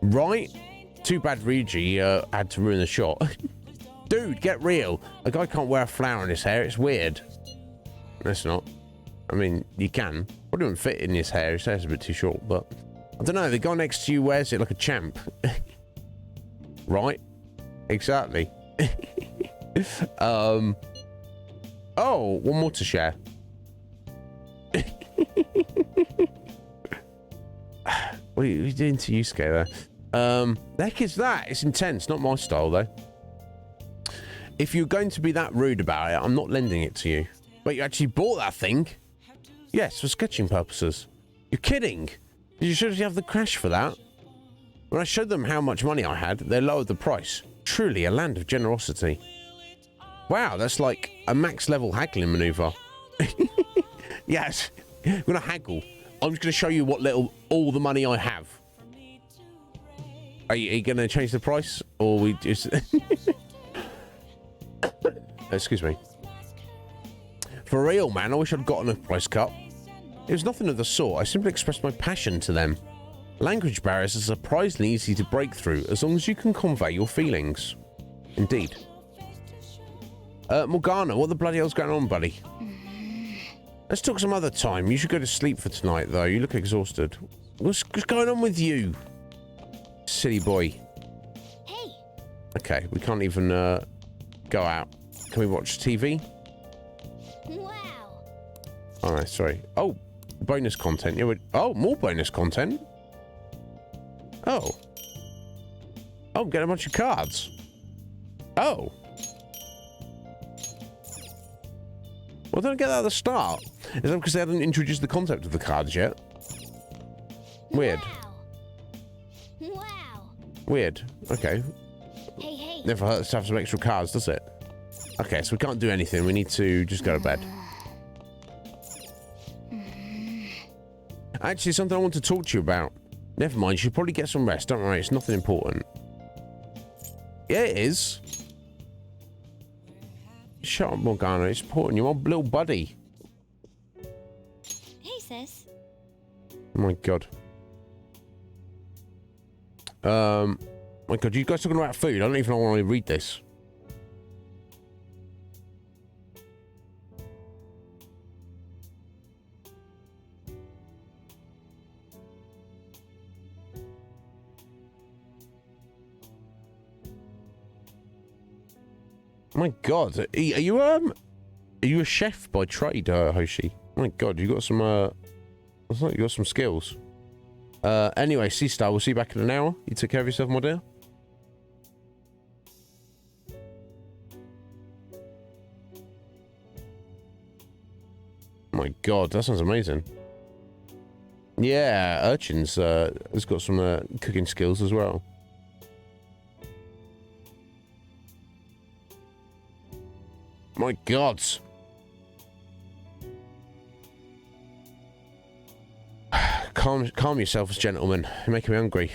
Right? Too bad Ryuji had to ruin the shot. Dude, get real. A guy can't wear a flower in his hair. It's weird. No, it's not. I mean, you can. Probably wouldn't fit in his hair. His hair's a bit too short, but... I don't know. The guy next to you wears it like a champ. Right? Exactly. Oh, one more to share. What are you doing to Yusuke there? The heck is that? It's intense. Not my style, though. If you're going to be that rude about it, I'm not lending it to you. But you actually bought that thing? Yes, for sketching purposes. You're kidding? Did you seriously have the cash for that? When I showed them how much money I had, they lowered the price. Truly a land of generosity. Wow, that's like a max level haggling maneuver. Yes, I'm gonna haggle. I'm just gonna show you all the money I have. Are you gonna change the price, or we just? Excuse me. For real, man, I wish I'd gotten a price cut. It was nothing of the sort. I simply expressed my passion to them. Language barriers are surprisingly easy to break through as long as you can convey your feelings. Indeed. Morgana, what the bloody hell's going on, buddy? Let's talk some other time. You should go to sleep for tonight, though. You look exhausted. What's going on with you? Silly boy. Hey. Okay, we can't even go out. Can we watch TV? Wow. All right, sorry. Oh, bonus content. Yeah, oh, more bonus content. Oh. Oh, I'm getting a bunch of cards. Oh. Well, didn't I get that at the start? Is that because they hadn't introduced the concept of the cards yet? Weird. Wow. Wow. Weird. Okay. Hey, hey. Never hurts to have some extra cards, does it? Okay, so we can't do anything. We need to just go to bed. Actually, something I want to talk to you about. Never mind, you should probably get some rest. Don't worry, it's nothing important. Yeah, it is. Shut up, Morgana. It's important. You're my little buddy. Hey, sis. Oh my god. My god, you guys talking about food? I don't even want to read this. My god, are you a chef by trade, Hoshi? My god, you got some looks like you got some skills. Anyway, C-Star, we'll see you back in an hour. You take care of yourself, my dear. My god, that sounds amazing. Yeah, Urchin's has got some cooking skills as well. My god. Calm yourselves, gentlemen. You're making me hungry.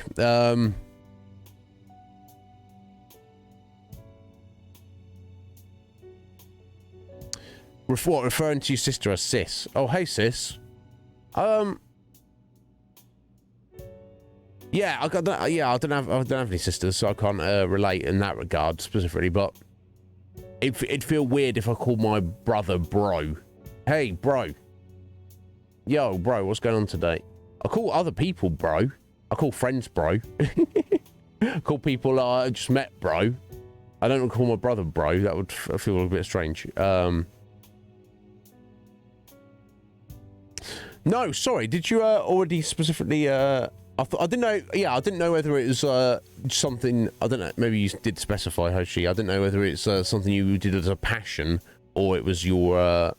Referring to your sister as sis. Oh, hey, sis. Yeah, I don't have any sisters, so I can't relate in that regard specifically. But it'd feel weird if I called my brother bro. Hey, bro. Yo, bro, what's going on today? I call other people bro. I call friends bro. I call people I just met bro. I don't call my brother bro. That would feel a bit strange. No, sorry. Did you already specifically? I didn't know. Yeah, I didn't know whether it was something. I don't know. Maybe you did specify, Hoshi. I didn't know whether it's something you did as a passion or it was your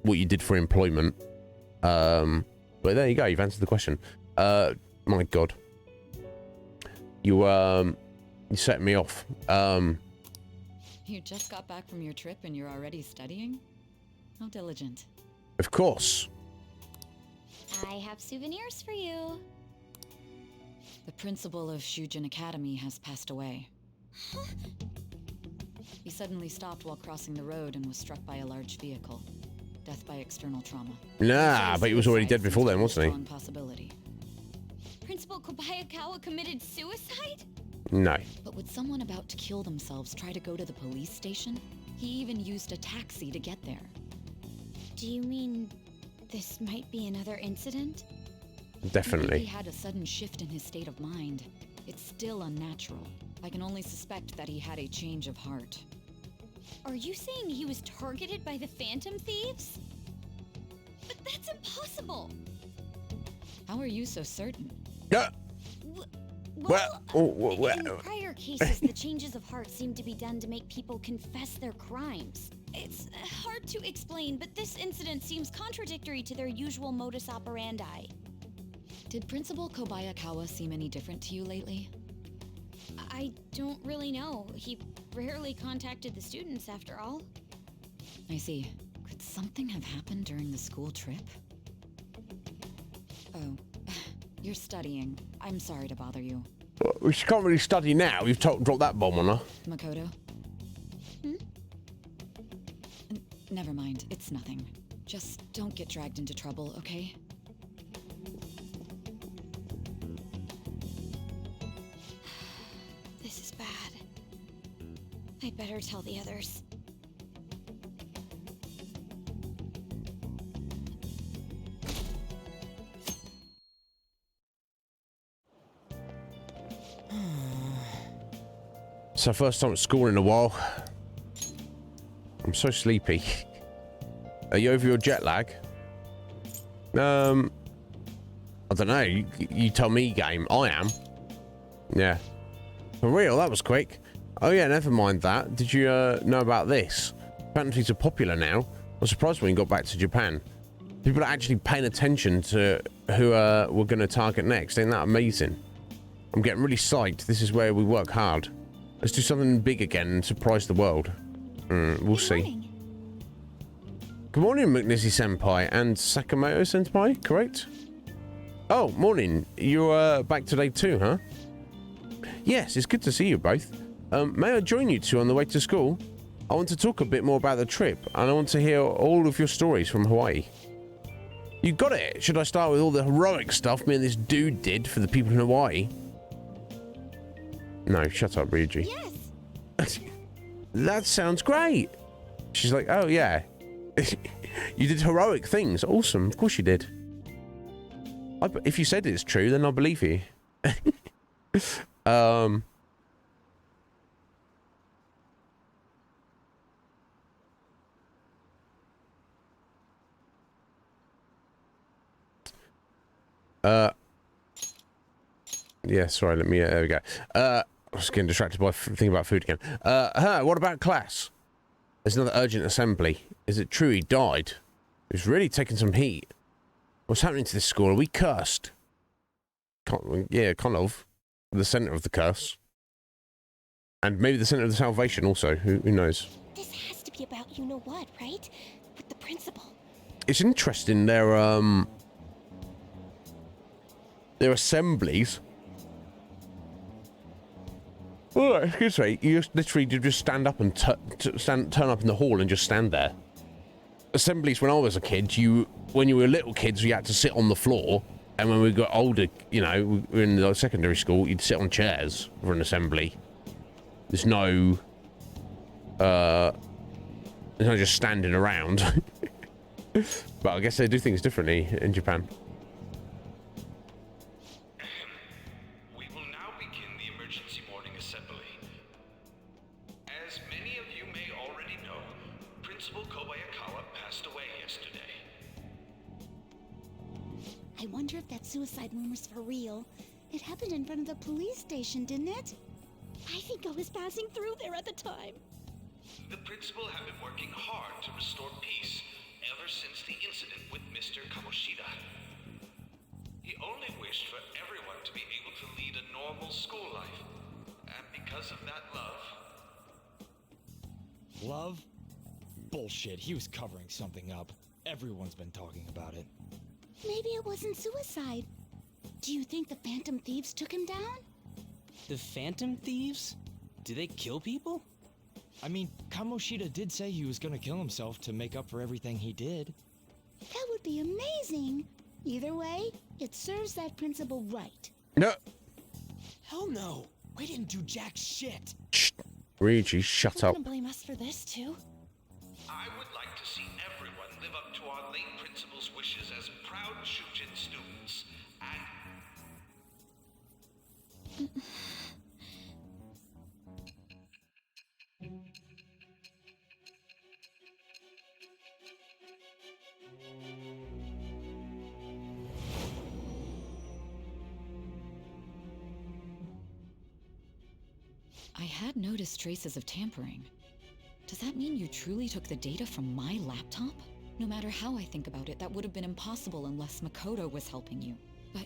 what you did for employment. But there you go. You've answered the question. My God, you set me off. You just got back from your trip and you're already studying? How diligent. Of course. I have souvenirs for you. The principal of Shujin Academy has passed away. He suddenly stopped while crossing the road and was struck by a large vehicle. Death by external trauma. Nah, but he was already dead before then, wasn't he? Possibility. Principal Kobayakawa committed suicide? No. But would someone about to kill themselves try to go to the police station? He even used a taxi to get there. Do you mean this might be another incident? Definitely. He had a sudden shift in his state of mind. It's still unnatural. I can only suspect that he had a change of heart. Are you saying he was targeted by the Phantom Thieves? But that's impossible! How are you so certain? Yeah. In prior cases, the changes of heart seem to be done to make people confess their crimes. It's hard to explain, but this incident seems contradictory to their usual modus operandi. Did Principal Kobayakawa seem any different to you lately? I don't really know. He rarely contacted the students, after all. I see. Could something have happened during the school trip? Oh, you're studying. I'm sorry to bother you. Well, she can't really study now. You've dropped that bomb on her. Makoto? Never mind. It's nothing. Just don't get dragged into trouble, okay? This is bad. I'd better tell the others. It's our first time at school in a while. I'm so sleepy. Are you over your jet lag? I don't know. You tell me, game. I am. Yeah. For real, that was quick. Oh yeah, never mind that. Did you know about this? Fantasys are popular now. I was surprised when you got back to Japan. People are actually paying attention to who we're going to target next. Ain't that amazing? I'm getting really psyched. This is where we work hard. Let's do something big again and surprise the world. We'll see. Good morning, McNizzy Senpai and Sakamoto Senpai, correct? Oh, morning. You're back today too, huh? Yes, it's good to see you both. May I join you two on the way to school? I want to talk a bit more about the trip, and I want to hear all of your stories from Hawaii. You got it. Should I start with all the heroic stuff me and this dude did for the people in Hawaii? No, shut up, Ryuji. Yes. That sounds great. She's like, oh yeah. You did heroic things. Awesome. Of course you did. If you said it's true, then I'll believe you. Yeah, sorry, let me, there we go. I was getting distracted by thinking about food again. What about class? There's another urgent assembly. Is it true he died? He's really taking some heat. What's happening to this school? Are we cursed? Yeah, kind of. The center of the curse. And maybe the center of the salvation also. Who knows? This has to be about you-know-what, right? With the principal. It's interesting, their assemblies. Oh, excuse me. You just stand up and turn up in the hall and just stand there. Assemblies when I was a kid, when you were little kids, you had to sit on the floor, and when we got older, you know, we were in the secondary school, you'd sit on chairs for an assembly. There's no just standing around. But I guess they do things differently in Japan. We will now begin the emergency morning assembly. As many of you may already know, Principal Kobayakawa passed away yesterday. I wonder if that suicide rumor's for real. It happened in front of the police station, didn't it? I think I was passing through there at the time. The principal had been working hard to restore peace ever since the incident with Mr. Kamoshida. He only wished for everyone to be able to lead a normal school life, and because of that love... Love? Bullshit, he was covering something up. Everyone's been talking about it. Maybe it wasn't suicide. Do you think the Phantom Thieves took him down? The Phantom Thieves? Do they kill people? I mean, Kamoshida did say he was gonna kill himself to make up for everything he did. That would be amazing. Either way, it serves that principal right. No. Hell no. We didn't do jack shit. Shh. Reggie, shut up. Don't blame us for this, too. I would like to see everyone live up to our late principal's wishes as proud Shujin students, and... I had noticed traces of tampering. Does that mean you truly took the data from my laptop? No matter how I think about it, that would have been impossible unless Makoto was helping you. But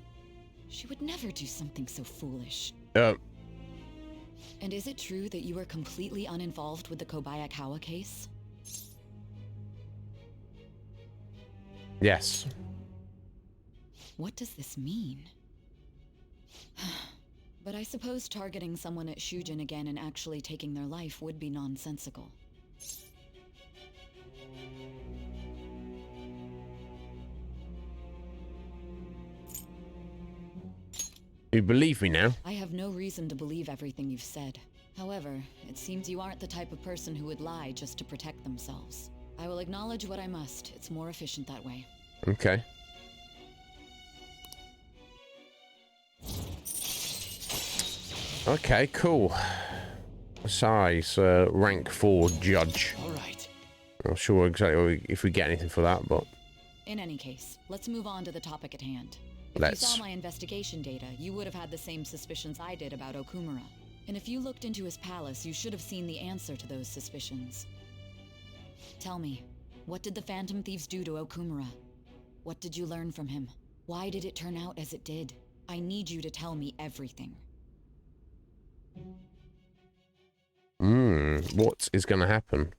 she would never do something so foolish. And is it true that you were completely uninvolved with the Kobayakawa case? Yes. What does this mean? But I suppose targeting someone at Shujin again and actually taking their life would be nonsensical. You believe me now? I have no reason to believe everything you've said. However, it seems you aren't the type of person who would lie just to protect themselves. I will acknowledge what I must. It's more efficient that way. Okay. Okay, cool. Size, rank 4 judge. All right. I'm not sure exactly if we get anything for that, but... In any case, let's move on to the topic at hand. If Let's. you saw my investigation data, you would have had the same suspicions I did about Okumura. And if you looked into his palace, you should have seen the answer to those suspicions. Tell me, what did the Phantom Thieves do to Okumura? What did you learn from him? Why did it turn out as it did? I need you to tell me everything. What is going to happen?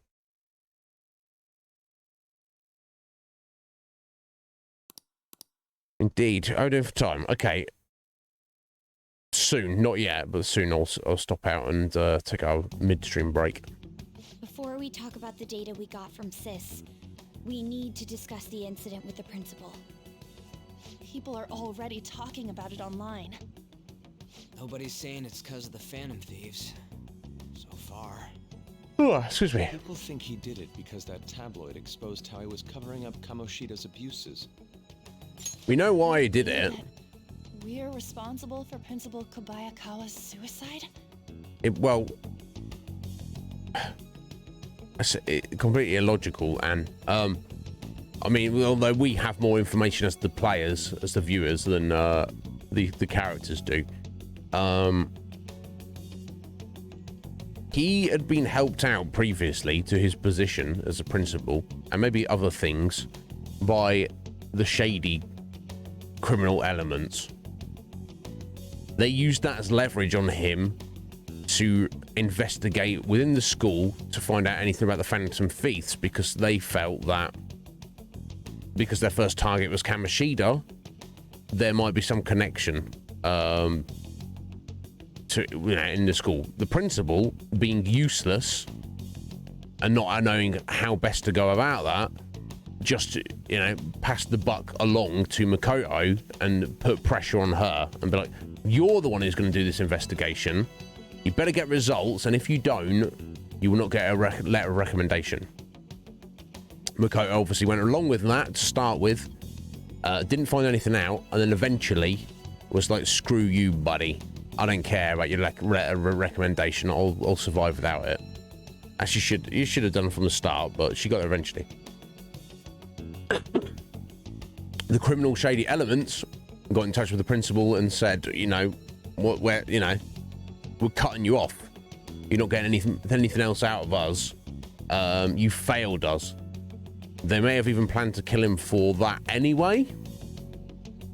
Indeed. Oh, doing for time. Okay. Soon. Not yet, but soon I'll stop out and take our midstream break. Before we talk about the data we got from Sis, we need to discuss the incident with the principal. People are already talking about it online. Nobody's saying it's because of the Phantom Thieves. So far. Oh, excuse me. People think he did it because that tabloid exposed how he was covering up Kamoshida's abuses. We know why he did it. We're responsible for Principal Kobayakawa's suicide? Well, it's completely illogical, and I mean, although we have more information as the players, as the viewers, than the characters do. He had been helped out previously to his position as a principal, and maybe other things, by the shady criminal elements. They used that as leverage on him to investigate within the school to find out anything about the Phantom Thieves, because they felt that because their first target was Kamoshida, there might be some connection to, you know, in the school. The principal being useless and not knowing how best to go about that, just, you know, pass the buck along to Makoto and put pressure on her and be like, you're the one who's going to do this investigation. You better get results, and if you don't, you will not get a letter of recommendation. Makoto obviously went along with that to start with, didn't find anything out, and then eventually was like, screw you, buddy. I don't care about your letter of recommendation. I'll survive without it. As you should have done from the start, but she got there eventually. The criminal shady elements got in touch with the principal and said, you know, we're cutting you off. You're not getting anything else out of us. You failed us. They may have even planned to kill him for that anyway.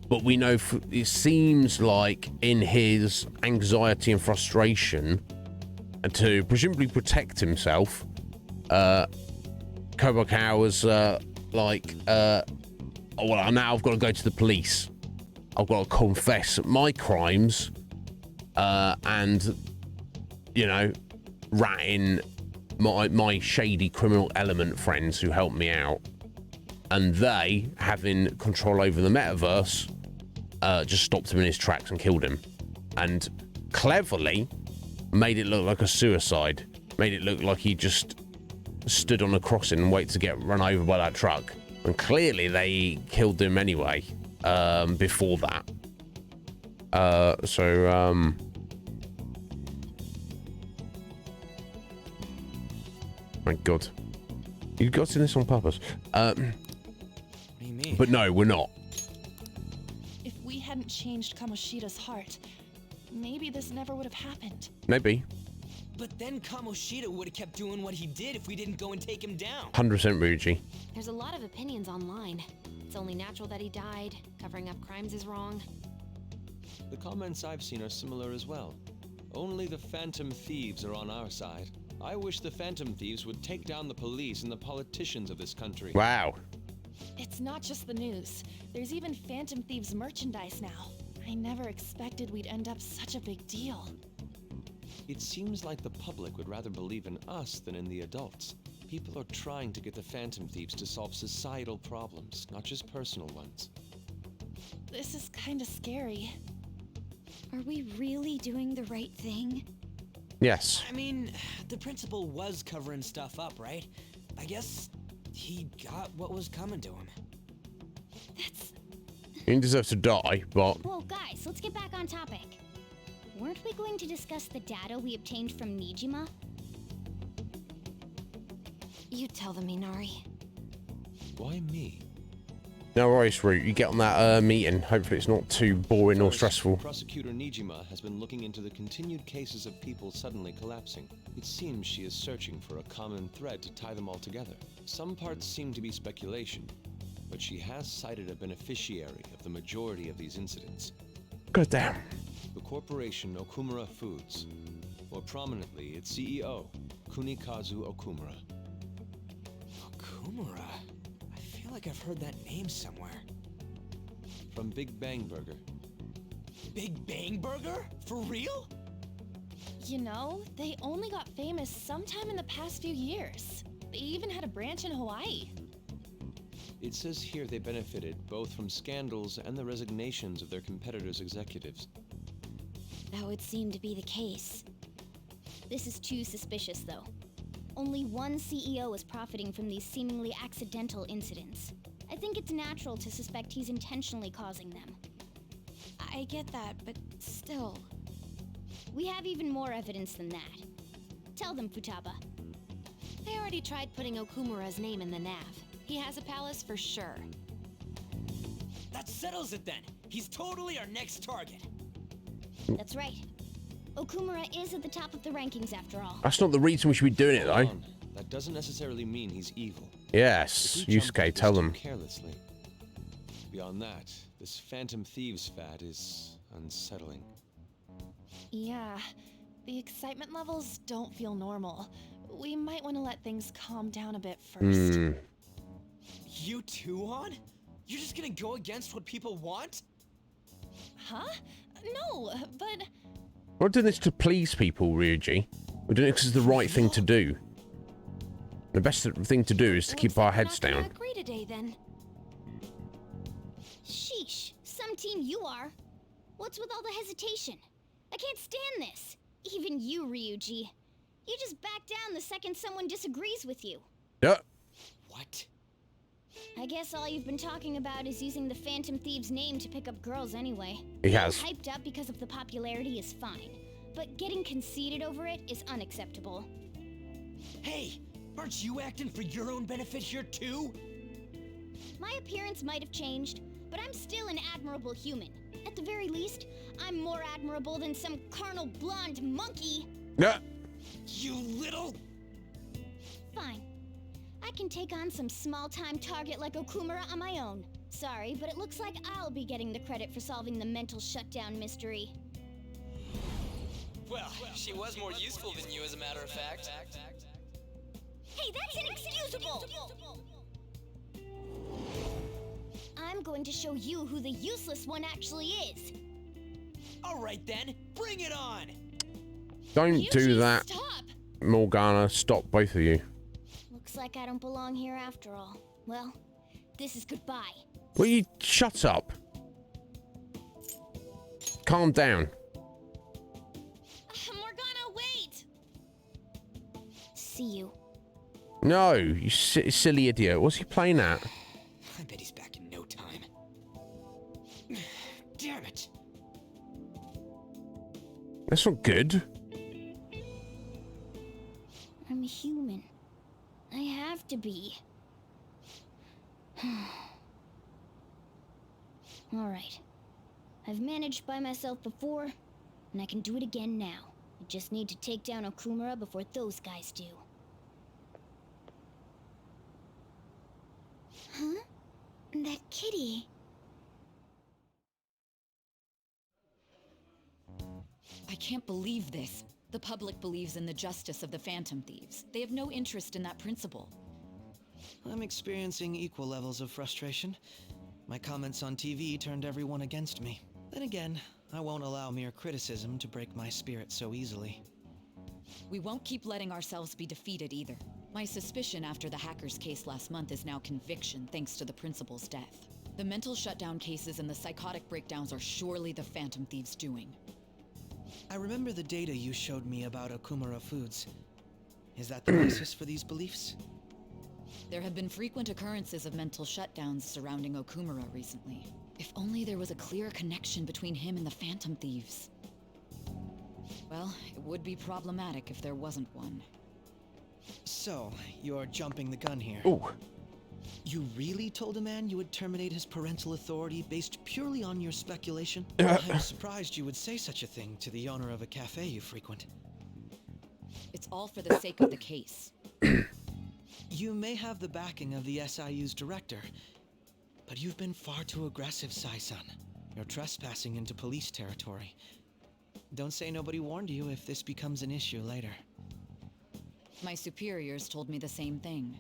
But we know it seems like in his anxiety and frustration, and to presumably protect himself, Kobayakawa was like, oh, well, now I've got to go to the police. I've got to confess my crimes, and, you know, ratting my shady criminal element friends who helped me out, and they, having control over the metaverse, just stopped him in his tracks and killed him, and cleverly made it look like a suicide, made it look like he just stood on a crossing and waited to get run over by that truck, and clearly they killed him anyway, before that. My God, you got in this on purpose. What do you mean? But no, we're not. If we hadn't changed Kamoshida's heart, maybe this never would have happened. Maybe. But then Kamoshida would have kept doing what he did if we didn't go and take him down. 100% Ryuji. There's a lot of opinions online. It's only natural that he died. Covering up crimes is wrong. The comments I've seen are similar as well. Only the Phantom Thieves are on our side. I wish the Phantom Thieves would take down the police and the politicians of this country. Wow. It's not just the news. There's even Phantom Thieves merchandise now. I never expected we'd end up such a big deal. It seems like the public would rather believe in us than in the adults. People are trying to get the Phantom Thieves to solve societal problems, not just personal ones. This is kinda scary. Are we really doing the right thing? Yes. I mean, the principal was covering stuff up, right? I guess he got what was coming to him. He deserves to die, but... Whoa, guys, let's get back on topic. Weren't we going to discuss the data we obtained from Nijima? You tell them, Minari. Why me? No worries, Root. You get on that meeting. Hopefully it's not too boring or stressful. Prosecutor Nijima has been looking into the continued cases of people suddenly collapsing. It seems she is searching for a common thread to tie them all together. Some parts seem to be speculation, but she has cited a beneficiary of the majority of these incidents. God damn. The corporation Okumura Foods. More prominently, its CEO, Kunikazu Okumura. Okumura? I feel like I've heard that name somewhere. From Big Bang Burger. Big Bang Burger? For real? You know, they only got famous sometime in the past few years. They even had a branch in Hawaii. It says here they benefited both from scandals and the resignations of their competitors' executives. That would seem to be the case. This is too suspicious, though. Only one CEO is profiting from these seemingly accidental incidents. I think it's natural to suspect he's intentionally causing them. I get that, but still. We have even more evidence than that. Tell them, Futaba. They already tried putting Okumura's name in the nav. He has a palace for sure. That settles it then. He's totally our next target. That's right. Okumura is at the top of the rankings after all. That's not the reason we should be doing it, though. That doesn't necessarily mean he's evil. Yes, Yusuke, tell them. Carelessly. Beyond that, this Phantom Thieves fad is unsettling. Yeah, the excitement levels don't feel normal. We might want to let things calm down a bit first. You too, On? You're just gonna go against what people want? Huh? No, but... We're not doing this to please people, Ryuji. We're doing it because it's the right thing to do. The best thing to do is to keep our heads down. Agree today, then. Sheesh, some team you are. What's with all the hesitation? I can't stand this. Even you, Ryuji. You just back down the second someone disagrees with you. Yeah. What? I guess all you've been talking about is using the Phantom Thieves' name to pick up girls anyway. He has. Being hyped up because of the popularity is fine, but getting conceited over it is unacceptable. Hey, aren't you acting for your own benefit here too? My appearance might have changed, but I'm still an admirable human. At the very least, I'm more admirable than some carnal blonde monkey. Yeah. You little... Fine. I can take on some small-time target like Okumura on my own. Sorry, but it looks like I'll be getting the credit for solving the mental shutdown mystery. Well, she was more useful than you, as a matter of fact. Hey, that's inexcusable! I'm going to show you who the useless one actually is. All right then, bring it on. Don't do that. Stop. Morgana, stop, both of you. Looks like I don't belong here after all. Well, this is goodbye. Will you shut up? Calm down. Morgana, wait! See you. No, you silly idiot. What's he playing at? I bet he's back in no time. Damn it. That's not good. I'm human. I have to be. Alright. I've managed by myself before, and I can do it again now. I just need to take down Okumura before those guys do. Huh? That kitty. I can't believe this. The public believes in the justice of the Phantom Thieves. They have no interest in that principle. I'm experiencing equal levels of frustration. My comments on TV turned everyone against me. Then again, I won't allow mere criticism to break my spirit so easily. We won't keep letting ourselves be defeated either. My suspicion after the hacker's case last month is now conviction thanks to the principal's death. The mental shutdown cases and the psychotic breakdowns are surely the Phantom Thieves' doing. I remember the data you showed me about Okumura Foods. Is that the basis for these beliefs? There have been frequent occurrences of mental shutdowns surrounding Okumura recently. If only there was a clear connection between him and the Phantom Thieves. Well, it would be problematic if there wasn't one. So, you're jumping the gun here. Ooh. You really told a man you would terminate his parental authority based purely on your speculation? I'm surprised you would say such a thing to the owner of a cafe you frequent. It's all for the sake of the case. You may have the backing of the SIU's director, but you've been far too aggressive, Sai-san. You're trespassing into police territory. Don't say nobody warned you if this becomes an issue later. My superiors told me the same thing.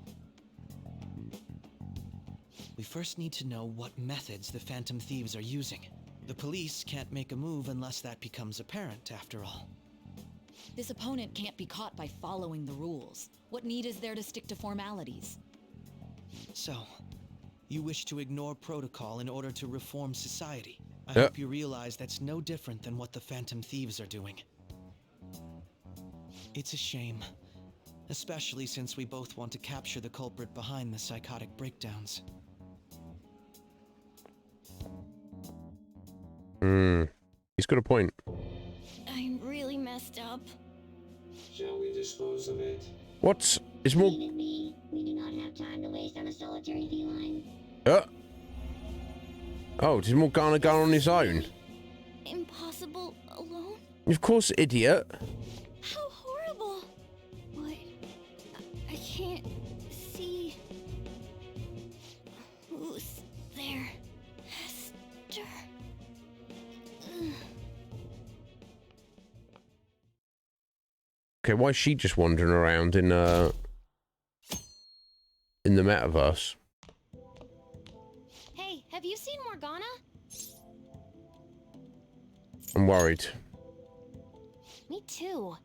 We first need to know what methods the Phantom Thieves are using. The police can't make a move unless that becomes apparent, after all. This opponent can't be caught by following the rules. What need is there to stick to formalities? So, you wish to ignore protocol in order to reform society. I hope you realize that's no different than what the Phantom Thieves are doing. It's a shame. Especially since we both want to capture the culprit behind the psychotic breakdowns. He's got a point. I'm really messed up. Shall we dispose of it? What? Is more... We do not have time to waste on a solitary feline. Oh, does Morgana go on his own? Impossible alone? Of course, idiot. How horrible! What? I can't see. Who's there? Hester. Okay, why is she just wandering around in the metaverse? Hey, have you seen Morgana? I'm worried. Me too.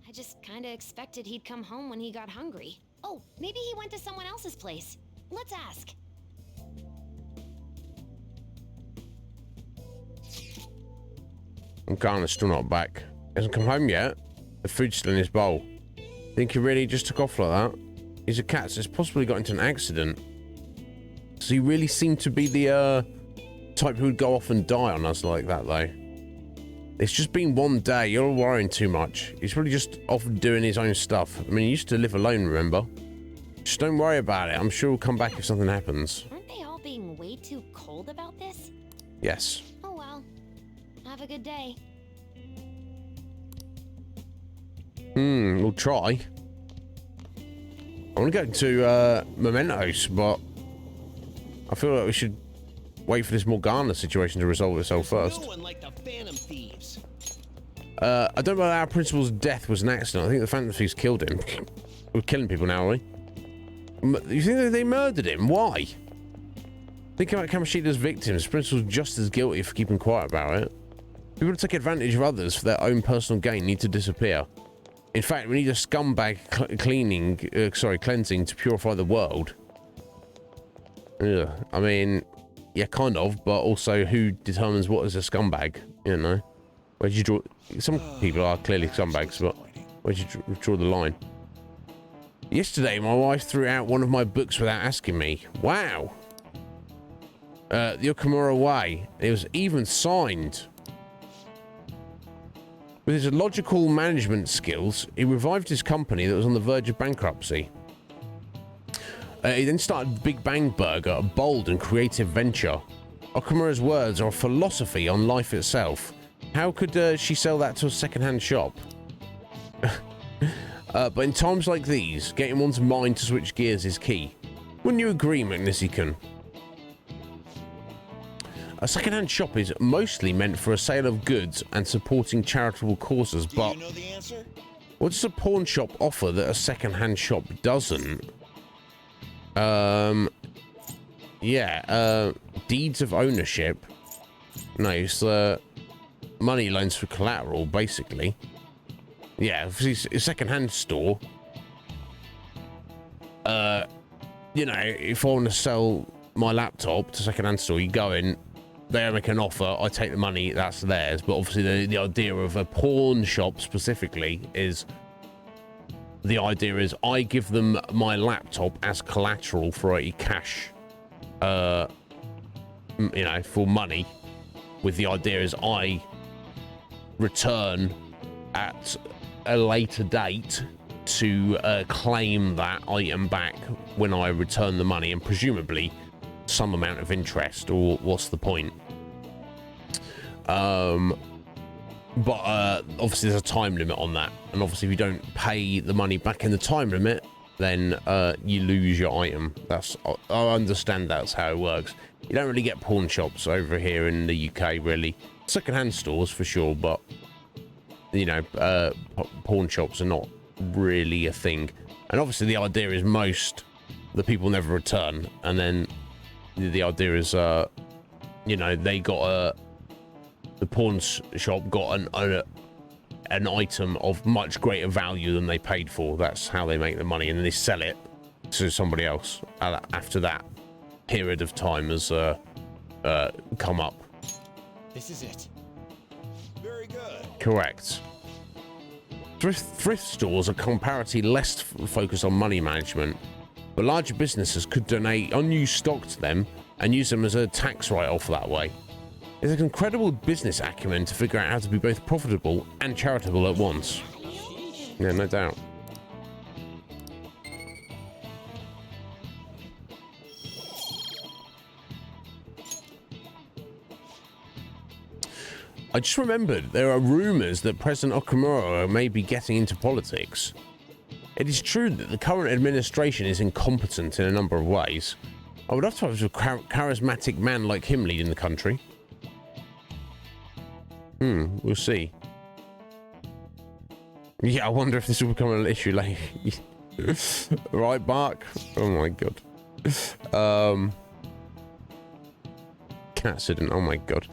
I just kinda expected he'd come home when he got hungry. Oh, maybe he went to someone else's place. Let's ask. Morgana's still not back. Hasn't come home yet. The food's still in his bowl. Think he really just took off like that? He's a cat, so he's possibly got into an accident. Does he really seem to be the type who would go off and die on us like that, though? It's just been one day. You're all worrying too much. He's probably just off doing his own stuff. I mean, he used to live alone, remember? Just don't worry about it. I'm sure he'll come back if something happens. Aren't they all being way too cold about this? Yes. Oh well. Have a good day. We'll try. I want to go to Mementos, but I feel like we should wait for this Morgana situation to resolve itself first. No one like the Phantom Thieves. I don't know our principal's death was an accident. I think the Phantom Thieves killed him. We're killing people now, are we? You think that they murdered him? Why? Think about Kamoshida's victims. Principal's just as guilty for keeping quiet about it. People who take advantage of others for their own personal gain need to disappear. In fact, we need a scumbag cleansing to purify the world. Ugh. I mean, yeah, kind of, but also who determines what is a scumbag, you know? Where'd you draw... Some people are clearly scumbags, but where'd you draw the line? Yesterday, my wife threw out one of my books without asking me. Wow! The Okamura Way. It was even signed. With his logical management skills, he revived his company that was on the verge of bankruptcy. He then started Big Bang Burger, a bold and creative venture. Okamura's words are a philosophy on life itself. How could she sell that to a second-hand shop? But in times like these, getting one's mind to switch gears is key. Wouldn't you agree, Magnificent? A second-hand shop is mostly meant for a sale of goods and supporting charitable causes, but what does a pawn shop offer that a second-hand shop doesn't? Deeds of ownership. No, it's money loans for collateral, basically. Yeah, it's a second-hand store. You know, if I want to sell my laptop to a second-hand store, you go in, they make an offer, I take the money, that's theirs. But obviously the idea of a pawn shop specifically is... The idea is I give them my laptop as collateral for a cash, you know, for money, with the idea is I return at a later date to claim that item back when I return the money, and presumably some amount of interest, or what's the point? But obviously there's a time limit on that, and obviously if you don't pay the money back in the time limit, then you lose your item. I understand that's how it works. You don't really get pawn shops over here in the UK, really. Second-hand stores for sure, but you know, pawn shops are not really a thing. And obviously the idea is the people never return, and then the idea is you know, they got the pawn shop got an item of much greater value than they paid for. That's how they make the money, and then they sell it to somebody else after that period of time has come up. This is it. Very good. Correct. Thrift stores are comparatively less focused on money management, but larger businesses could donate unused stock to them and use them as a tax write-off that way. It's an incredible business acumen to figure out how to be both profitable and charitable at once. Yeah, no doubt. I just remembered there are rumors that President Okamura may be getting into politics. It is true that the current administration is incompetent in a number of ways. I would love to have a charismatic man like him leading the country. We'll see. Yeah, I wonder if this will become an issue later. Right, Bark? Oh my god. Cat accident, oh my god.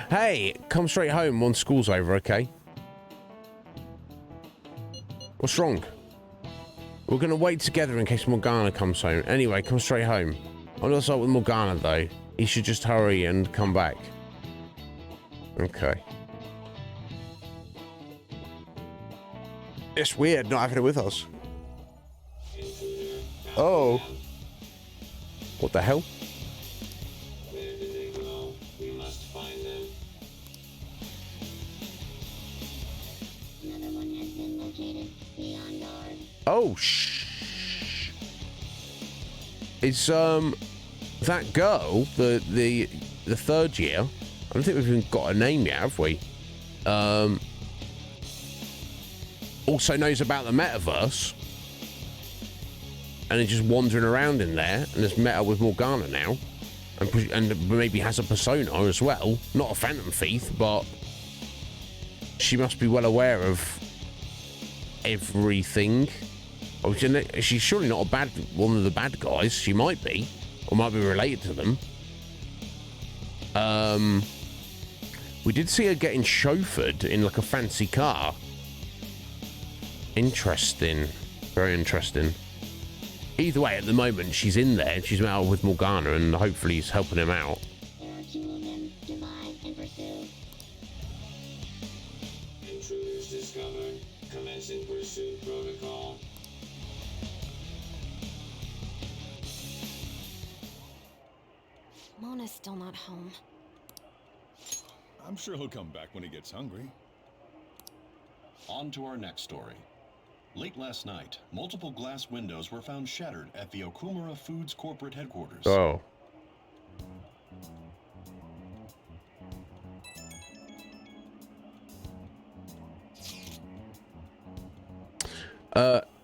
Hey, come straight home once school's over, okay? What's wrong? We're gonna wait together in case Morgana comes home. Anyway, come straight home. I'm gonna start with Morgana though. He should just hurry and come back. Okay. It's weird not having it with us. Oh. What the hell? Where did they go? We must find them. Another one has been located. Be on guard. Oh, shh. It's that girl, the third year. I don't think we've even got a name yet, have we? Also knows about the metaverse, and is just wandering around in there, and has met up with Morgana now, and maybe has a persona as well. Not a phantom thief, but she must be well aware of everything. She's surely not one of the bad guys. She might be. or might be related to them. We did see her getting chauffeured in like a fancy car. Interesting. Very interesting. Either way, at the moment, she's in there. She's out with Morgana, and hopefully he's helping him out. There are two of them, Divine and Pursue. Intruders discovered. Commencing pursuit protocol. Mona's still not home. I'm sure he'll come back when he gets hungry. On to our next story. Late last night, multiple glass windows were found shattered at the Okumura Foods corporate headquarters. Oh.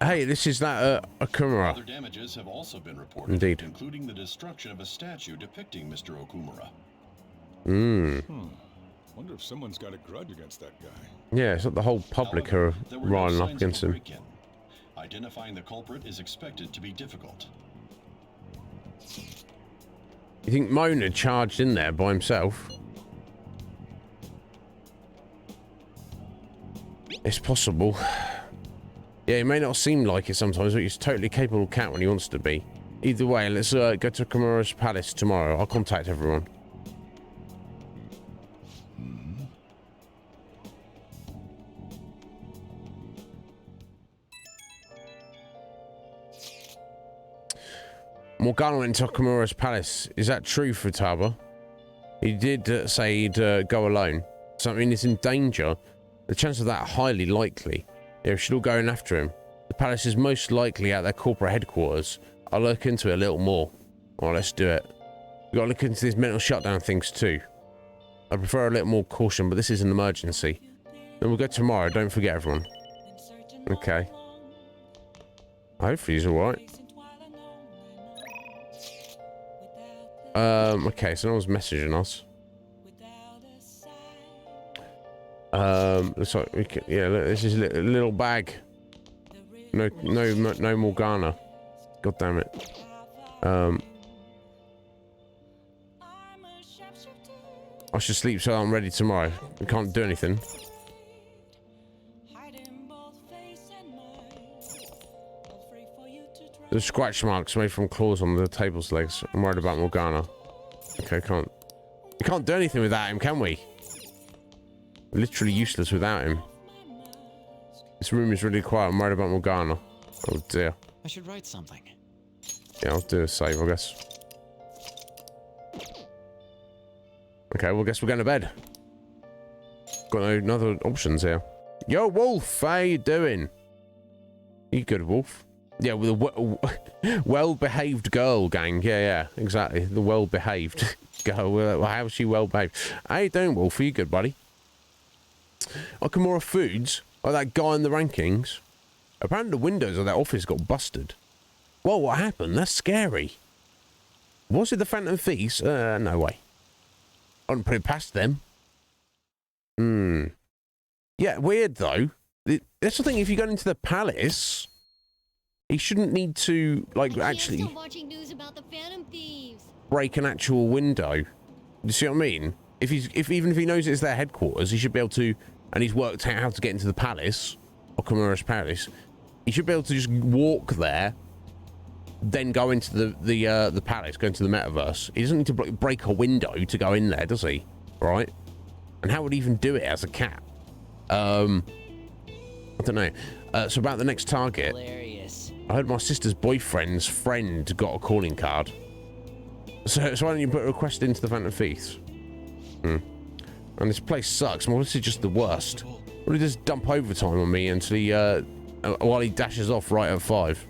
Hey, this is that Okumura. Other damages have also been reported, Indeed. including the destruction of a statue depicting Mr. Okumura. Wonder if someone's got a grudge against that guy. Yeah, it's like the whole public are riling up against him. Identifying the culprit is expected to be difficult. You think Mona charged in there by himself? It's possible. Yeah, he may not seem like it sometimes, but he's a totally capable cat when he wants to be. Either way, let's go to Okumura's palace tomorrow. I'll contact everyone. Morgana went to Okumura's palace. Is that true, Futaba? He did say he'd go alone. Something is in danger. The chances of that are highly likely. Yeah, we should all go in after him. The palace is most likely at their corporate headquarters. I'll look into it a little more. Well, let's do it. We've got to look into these mental shutdown things too. I prefer a little more caution, but this is an emergency. Then we'll go tomorrow. Don't forget, everyone. Okay. Hopefully he's alright. Okay, so no one's messaging us. Looks like we can, yeah, look, this is a little bag. No Morgana. God damn it. I should sleep so I'm ready tomorrow. We can't do anything. There's scratch marks made from claws on the table's legs. I'm worried about Morgana. Okay, we can't do anything without him, can we? We're literally useless without him. This room is really quiet. I'm worried about Morgana. Oh dear. I should write something. Yeah, I'll do a save, I guess. Okay, well, I guess we're going to bed. Got no other options here. Yo, Wolf, how you doing? You good, Wolf? Yeah, with a well-behaved girl, gang. Yeah, exactly. The well-behaved girl. Well, how's she well-behaved? How you doing, Wolf? Are you good, buddy? Okumura Foods, like that guy in the rankings. Apparently the windows of that office got busted. Whoa, what happened? That's scary. Was it the Phantom Thieves? No way. I wouldn't put it past them. Yeah, weird though. That's the thing, if you go into the palace, he shouldn't need to, like, actually watching news about the Phantom Thieves. Break an actual window. You see what I mean? Even if he knows it's their headquarters, he should be able to, and he's worked out how to get into the palace, Okumura's palace. He should be able to just walk there, then go into the palace, go into the metaverse. He doesn't need to break a window to go in there, does he? Right? And how would he even do it as a cat? I don't know. So about the next target. Hilarious. I heard my sister's boyfriend's friend got a calling card. So why don't you put a request into the Phantom Thieves? And this place sucks. Well, this is just the worst. Will he just dump overtime on me until he, while he dashes off right at 5?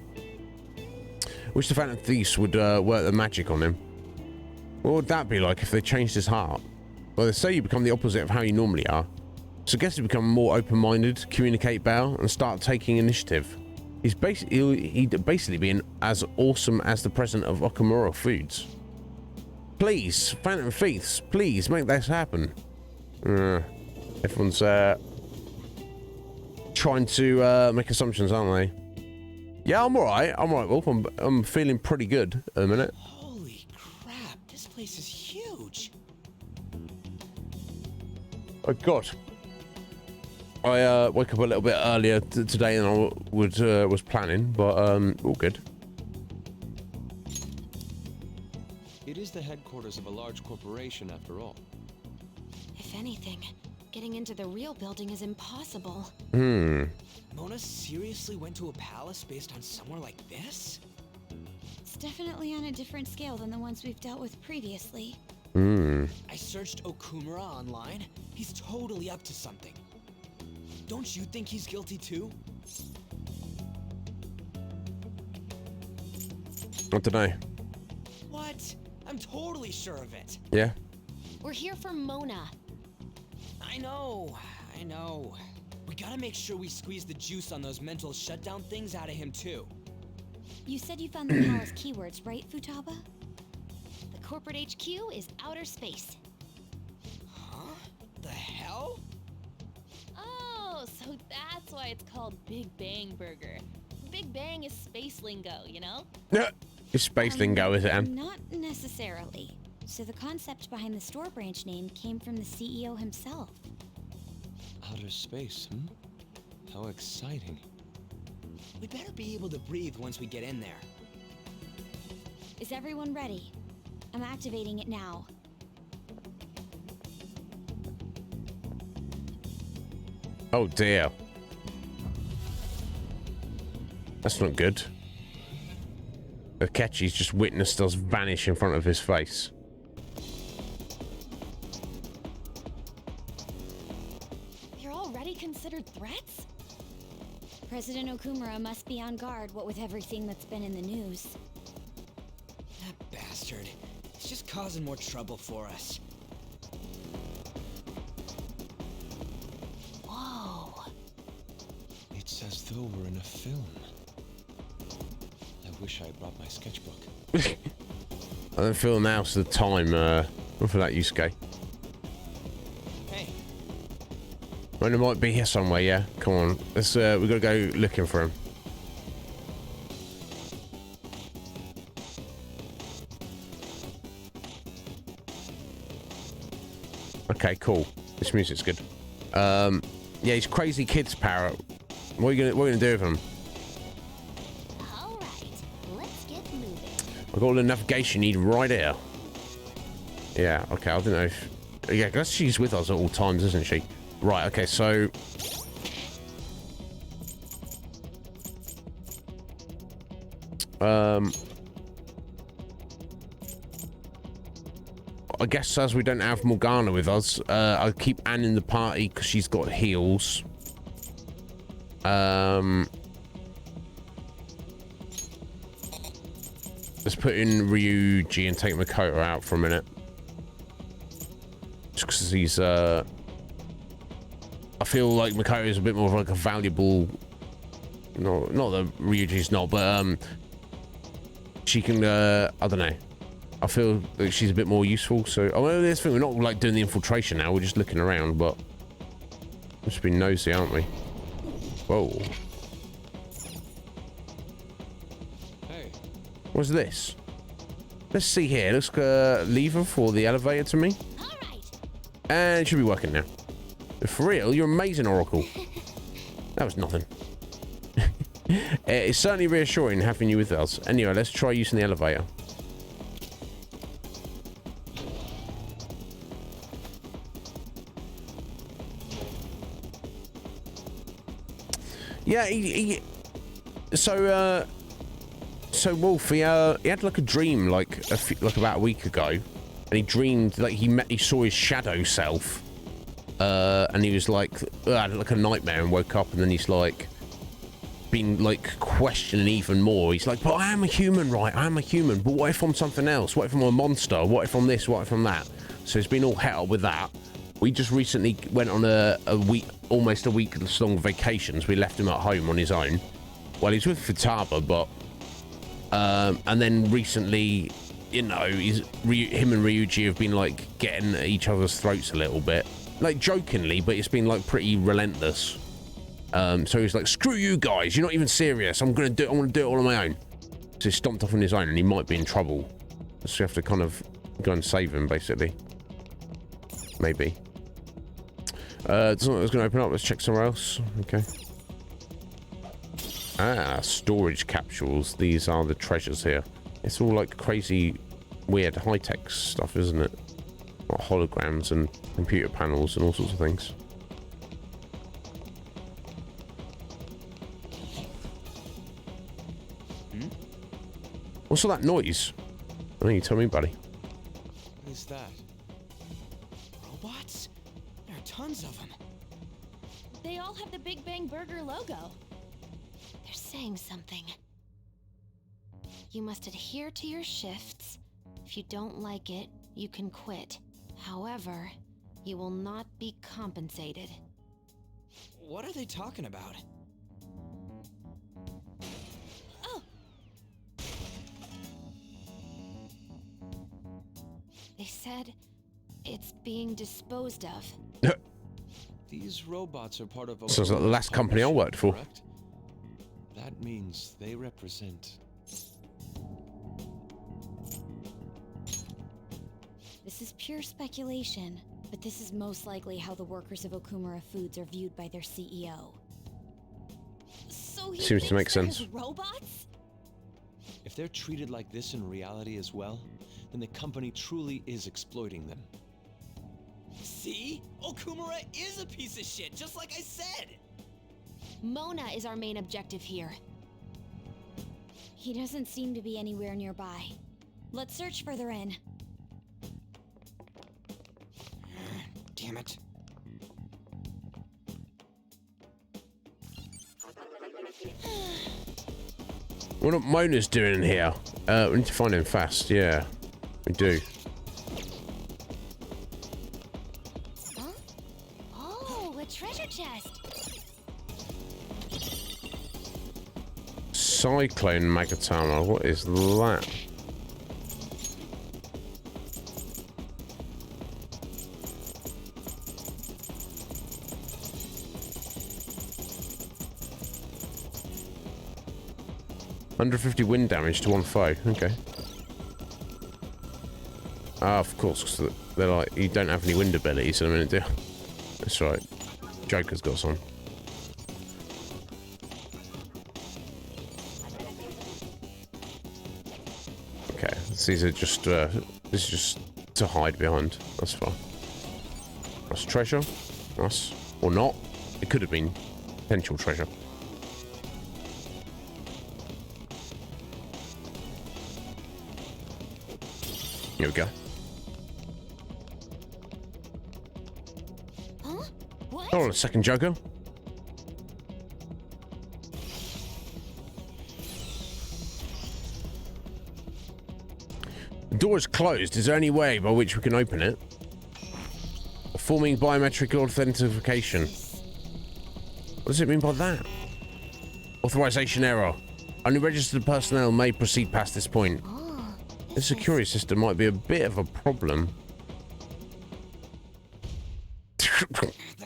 Wish the Phantom Thieves would work the magic on him. What would that be like if they changed his heart? Well, they say you become the opposite of how you normally are. So I guess you become more open-minded, communicate better, and start taking initiative. He'd basically be as awesome as the president of Okumura Foods. Please, Phantom Thieves, please make this happen. Everyone's trying to make assumptions, aren't they? Yeah, I'm alright. I'm alright, Wolf. I'm feeling pretty good at the minute. Holy place is huge. Oh God. I woke up a little bit earlier today than I was planning, but all good. It is the headquarters of a large corporation after all. If anything, getting into the real building is impossible. Mona seriously went to a palace based on somewhere like this? It's definitely on a different scale than the ones we've dealt with previously. I searched Okumura online. He's totally up to something. Don't you think he's guilty too? I don't know. What? I'm totally sure of it. Yeah. We're here for Mona. I know. We gotta make sure we squeeze the juice on those mental shutdown things out of him too. You said you found the palace keywords, right, Futaba? The corporate HQ is outer space. Huh? The hell? Oh, so that's why it's called Big Bang Burger. Big Bang is space lingo, you know? It's space lingo, is it, Anne? Not necessarily. So the concept behind the store branch name came from the CEO himself. Outer space, How exciting. We better be able to breathe once we get in there. Is everyone ready? I'm activating it now. Oh dear. That's not good. Akechi's just witnessed us vanish in front of his face. You're already considered threats? President Okumura must be on guard, what with everything that's been in the news. That bastard. It's just causing more trouble for us. Whoa. It's as though we're in a film. I wish I had brought my sketchbook. I don't feel now's the time for that, Yusuke. Hey. Well, it might be here somewhere, yeah. Come on. Let's we gotta go looking for him. Okay, cool. This music's good. Yeah, he's crazy kids parrot. What are you gonna do with him? I've got all the navigation you need right here. Yeah, okay, I don't know if... Yeah, I guess she's with us at all times, isn't she? Right, okay, so... I guess as we don't have Morgana with us, I'll keep Anne in the party because she's got heals. Let's put in Ryuji and take Makoto out for a minute. Just because he's, I feel like Makoto is a bit more of like a valuable... No, not that Ryuji's not, but, she can, I don't know. I feel like she's a bit more useful, so... Oh, well, this thing, we're not, like, doing the infiltration now. We're just looking around, but... We're just being nosy, aren't we? Whoa. What's this? Let's see here. Let's lever for the elevator to me. And it should be working now. For real, you're amazing, Oracle. That was nothing. It's certainly reassuring having you with us. Anyway, let's try using the elevator. Yeah, so Wolf, he had like a dream like about a week ago, and he dreamed like he saw his shadow self, and he was like had like a nightmare and woke up, and then he's like been like questioning even more. He's like, but I am a human, right? I am a human, but what if I'm something else? What if I'm a monster? What if I'm this? What if I'm that? So he's been all het up with that. We just recently went on a week, almost a week's long vacations. We left him at home on his own. Well, he's with Futaba, but and then recently, you know, him and Ryuji have been like getting at each other's throats a little bit, like jokingly, but it's been like pretty relentless. So he's like, screw you guys, you're not even serious. I want to do it all on my own. So he stomped off on his own, and he might be in trouble. So we have to kind of Go and save him, basically. Maybe. Doesn't look like it's going to open up. Let's check somewhere else. Okay. Ah, storage capsules. These are the treasures here. It's all like crazy, weird, high-tech stuff, isn't it? Like holograms and computer panels and all sorts of things. What's all that noise? I know you tell me, buddy. What is that? Robots? There are tons of them. They all have the Big Bang Burger logo. They're saying something. You must adhere to your shifts. If you don't like it, you can quit. However, you will not be compensated. What are they talking about? Oh! They said it's being disposed of. These robots are part of... Sounds like the last company I worked for. Correct? That means they represent... This is pure speculation, but this is most likely how the workers of Okumura Foods are viewed by their CEO. So he Seems to make thinks sense. they're robots? If they're treated like this in reality as well, then the company truly is exploiting them. See? Okumura is a piece of shit, just like I said! Mona is our main objective here. He doesn't seem to be anywhere nearby. Let's search further in. Damn it. What Mona's doing in here? We need to find him fast. Yeah, we do. Huh? Oh, a treasure chest. Cyclone Magatama. What is that? $150 wind damage to one foe. Okay. Ah, of course, 'cause they're like, you don't have any wind abilities in a minute, do you? That's right. Joker's got some. Okay, these are just, this is just to hide behind. That's fine. That's treasure. Nice. Or not. It could have been potential treasure. Here we go. Huh? What? Hold on a second, Joker. The door is closed. Is there any way by which we can open it? Performing biometric authentication. What does it mean by that? Authorization error. Only registered personnel may proceed past this point. The security system might be a bit of a problem.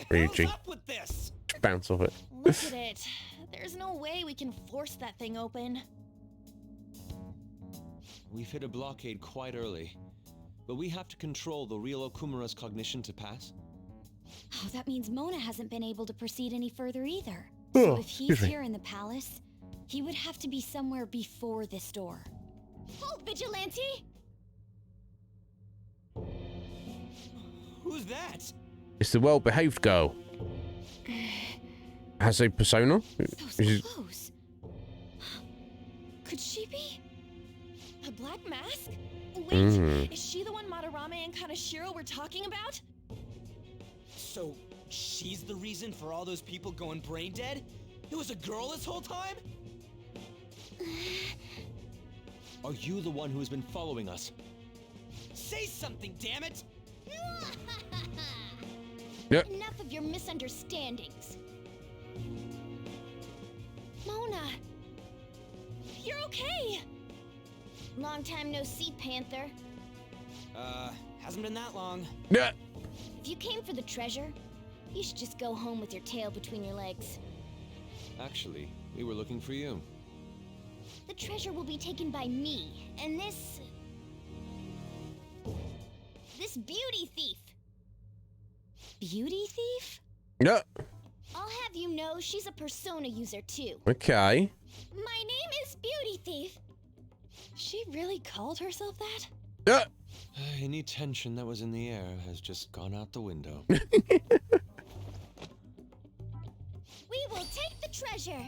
Ryuji. Just bounce off it. Look at it. There's no way we can force that thing open. We've hit a blockade quite early, but we have to control the real Okumura's cognition to pass. Oh, that means Mona hasn't been able to proceed any further either. Oh, So if he's excuse me. here in the palace, he would have to be somewhere before this door. Halt, Vigilante! Who's that? It's the well-behaved girl. Has a persona? Is it- Close. Could she be? A black mask? Wait, is she the one Madarame and Kanashiro were talking about? So, she's the reason for all those people going brain dead? It was a girl this whole time? Are you the one who has been following us? Say something, damn it! Yep. Enough of your misunderstandings. Mona! You're okay! Long time no see, Panther. Hasn't been that long. Yeah. If you came for the treasure, you should just go home with your tail between your legs. Actually, we were looking for you. The treasure will be taken by me, and this... is Beauty Thief. Beauty Thief? No. I'll have you know she's a Persona user too. Okay. My name is Beauty Thief. She really called herself that? Yeah. Any tension that was in the air has just gone out the window. We will take the treasure.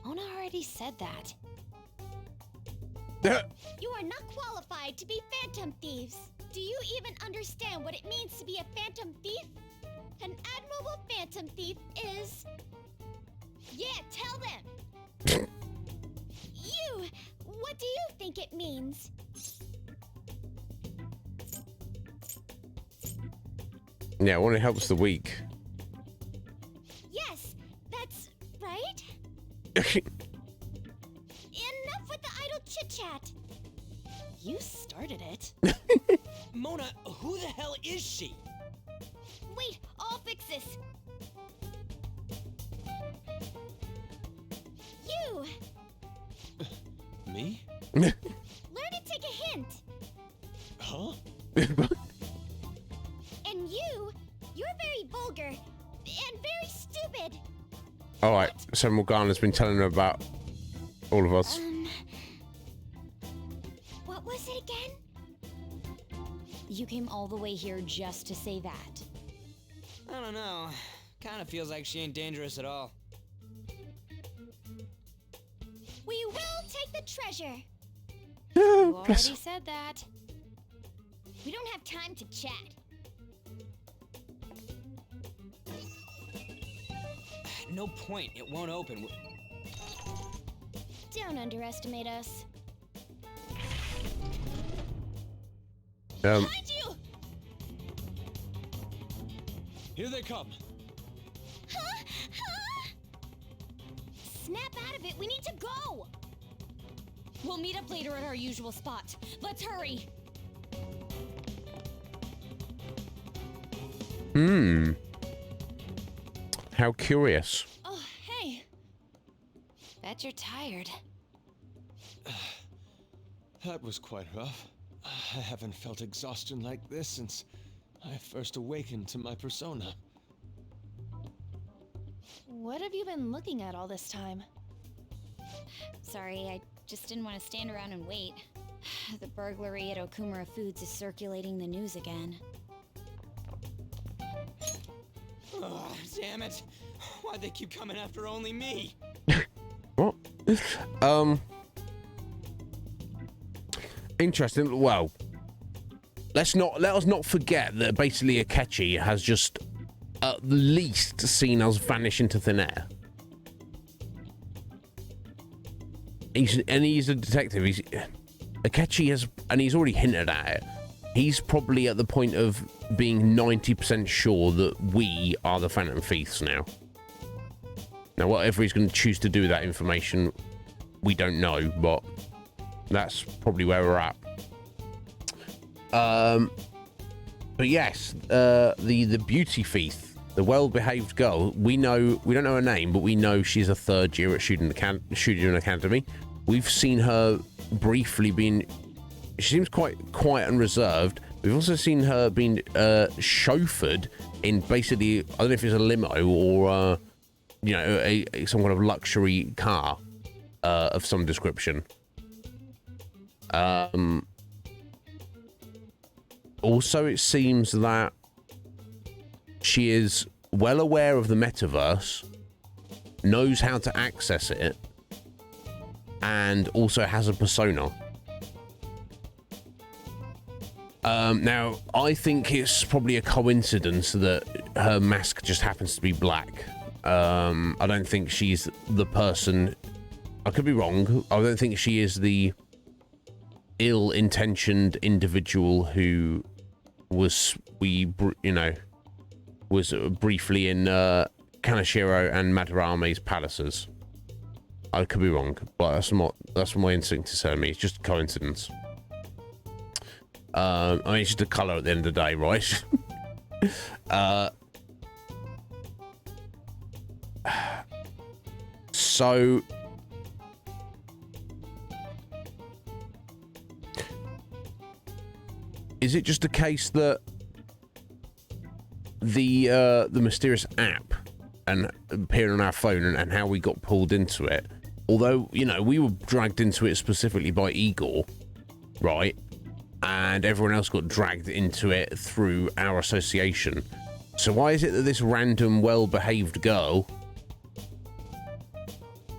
Ona already said that. You are not qualified to be phantom thieves. Do you even understand what it means to be a phantom thief? An admirable phantom thief is... Yeah, tell them! You! What do you think it means? Yeah, I want to help the weak. Yes, that's right. Enough with the idle chit-chat. You started it. Mona, who the hell is she? Wait, I'll fix this. You! Me? Learn to take a hint. Huh? And you're very vulgar and very stupid. All right, so Morgana's been telling her about all of us. What was it again? You came all the way here just to say that. I don't know. Kind of feels like she ain't dangerous at all. We will take the treasure. You already said that. We don't have time to chat. No point. It won't open. Don't underestimate us. Behind you! Here they come. Huh? Snap out of it. We need to go. We'll meet up later at our usual spot. Let's hurry. How curious. Oh, hey. Bet you're tired. That was quite rough. I haven't felt exhaustion like this since I first awakened to my persona. What have you been looking at all this time? Sorry, I just didn't want to stand around and wait. The burglary at Okumura Foods is circulating the news again. Oh, damn it. Why'd they keep coming after only me? What? Interesting. Well, let us not forget that basically Akechi has just at least seen us vanish into thin air. He's a detective. Akechi has, and he's already hinted at it. He's probably at the point of being 90% sure that we are the Phantom Thieves now. Now, whatever he's going to choose to do with that information, we don't know, but that's probably where we're at. But yes, the beauty thief, the well-behaved girl. We don't know her name, but we know she's a third year at Shooting Academy. We've seen her briefly being. She seems quite quiet and reserved. We've also seen her being chauffeured in basically, I don't know if it's a limo or some kind of luxury car of some description. Also, it seems that she is well aware of the metaverse, knows how to access it, and also has a persona. Now, I think it's probably a coincidence that her mask just happens to be black. I don't think she's the person. I could be wrong. I don't think she is the ill-intentioned individual who was briefly in Kaneshiro and Madarame's palaces. I could be wrong, but that's what my instinct is telling me. It's just a coincidence. I mean, it's just a color at the end of the day, right? So is it just a case that the mysterious app and appearing on our phone and how we got pulled into it, although, you know, we were dragged into it specifically by Igor, right? And everyone else got dragged into it through our association. So why is it that this random well-behaved girl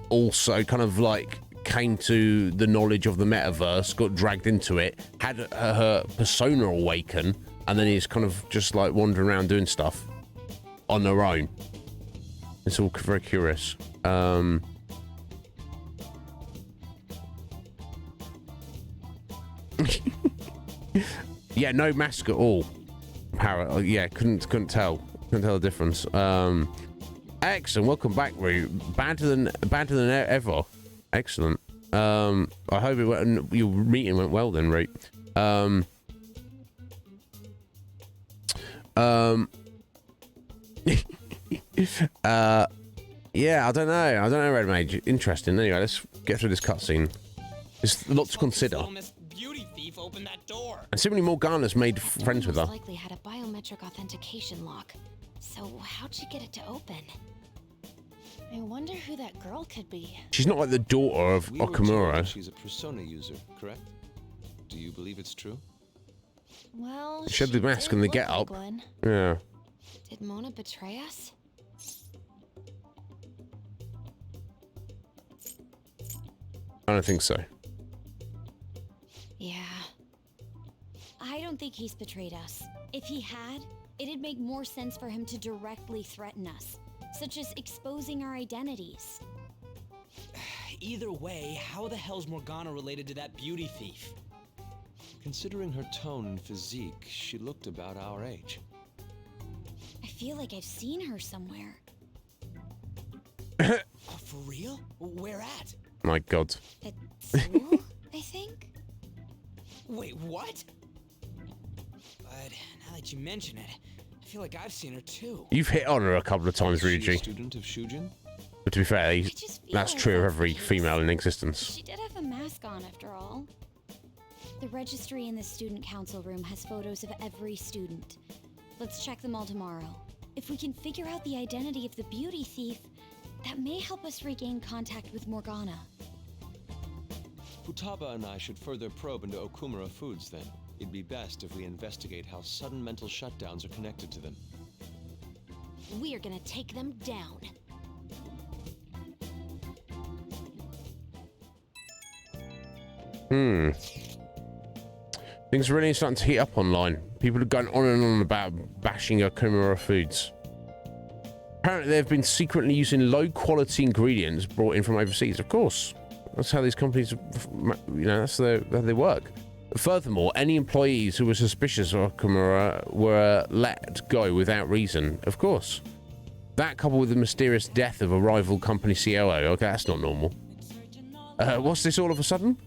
also kind of like came to the knowledge of the metaverse, got dragged into it, had her persona awaken, and then is kind of just like wandering around doing stuff on her own? It's all very curious. Yeah, no mask at all. Yeah, couldn't tell the difference. Excellent. Welcome back, Rue. Better than ever. Excellent. I hope your meeting went well then, Rue. Yeah, I don't know, Red Mage. Interesting. Anyway, let's get through this cutscene. There's a lot to consider. Beauty thief opened that door. And seemingly Morgana's made friends with her. Likely had a biometric authentication lock. So how'd she get it to open? I wonder who that girl could be. She's not like the daughter of Okamura. She's a persona user, correct? Do you believe it's true? Well, she had the mask and the get up. Yeah. Did Mona betray us? I don't think so. Yeah. I don't think he's betrayed us. If he had, it'd make more sense for him to directly threaten us, such as exposing our identities. Either way, how the hell's Morgana related to that beauty thief? Considering her tone and physique, she looked about our age. I feel like I've seen her somewhere. For real? Where at? My God. At school, I think? Wait, what? But now that you mention it, I feel like I've seen her too. You've hit on her a couple of times, Is she Ryuji. a student of Shujin? But to be fair, that's like true of that's every the case. female in existence. She did have a mask on, after all. The registry in the student council room has photos of every student. Let's check them all tomorrow. If we can figure out the identity of the beauty thief, that may help us regain contact with Morgana. Futaba and I should further probe into Okumura Foods then. It'd be best if we investigate how sudden mental shutdowns are connected to them. We're gonna take them down. Things are really starting to heat up online. People are going on and on about bashing Okumura Foods. Apparently, they've been secretly using low-quality ingredients brought in from overseas. Of course, that's how these companies, that's how they work. Furthermore, any employees who were suspicious of Okumura were let go without reason. Of course. That coupled with the mysterious death of a rival company COO. Okay, that's not normal. What's this all of a sudden?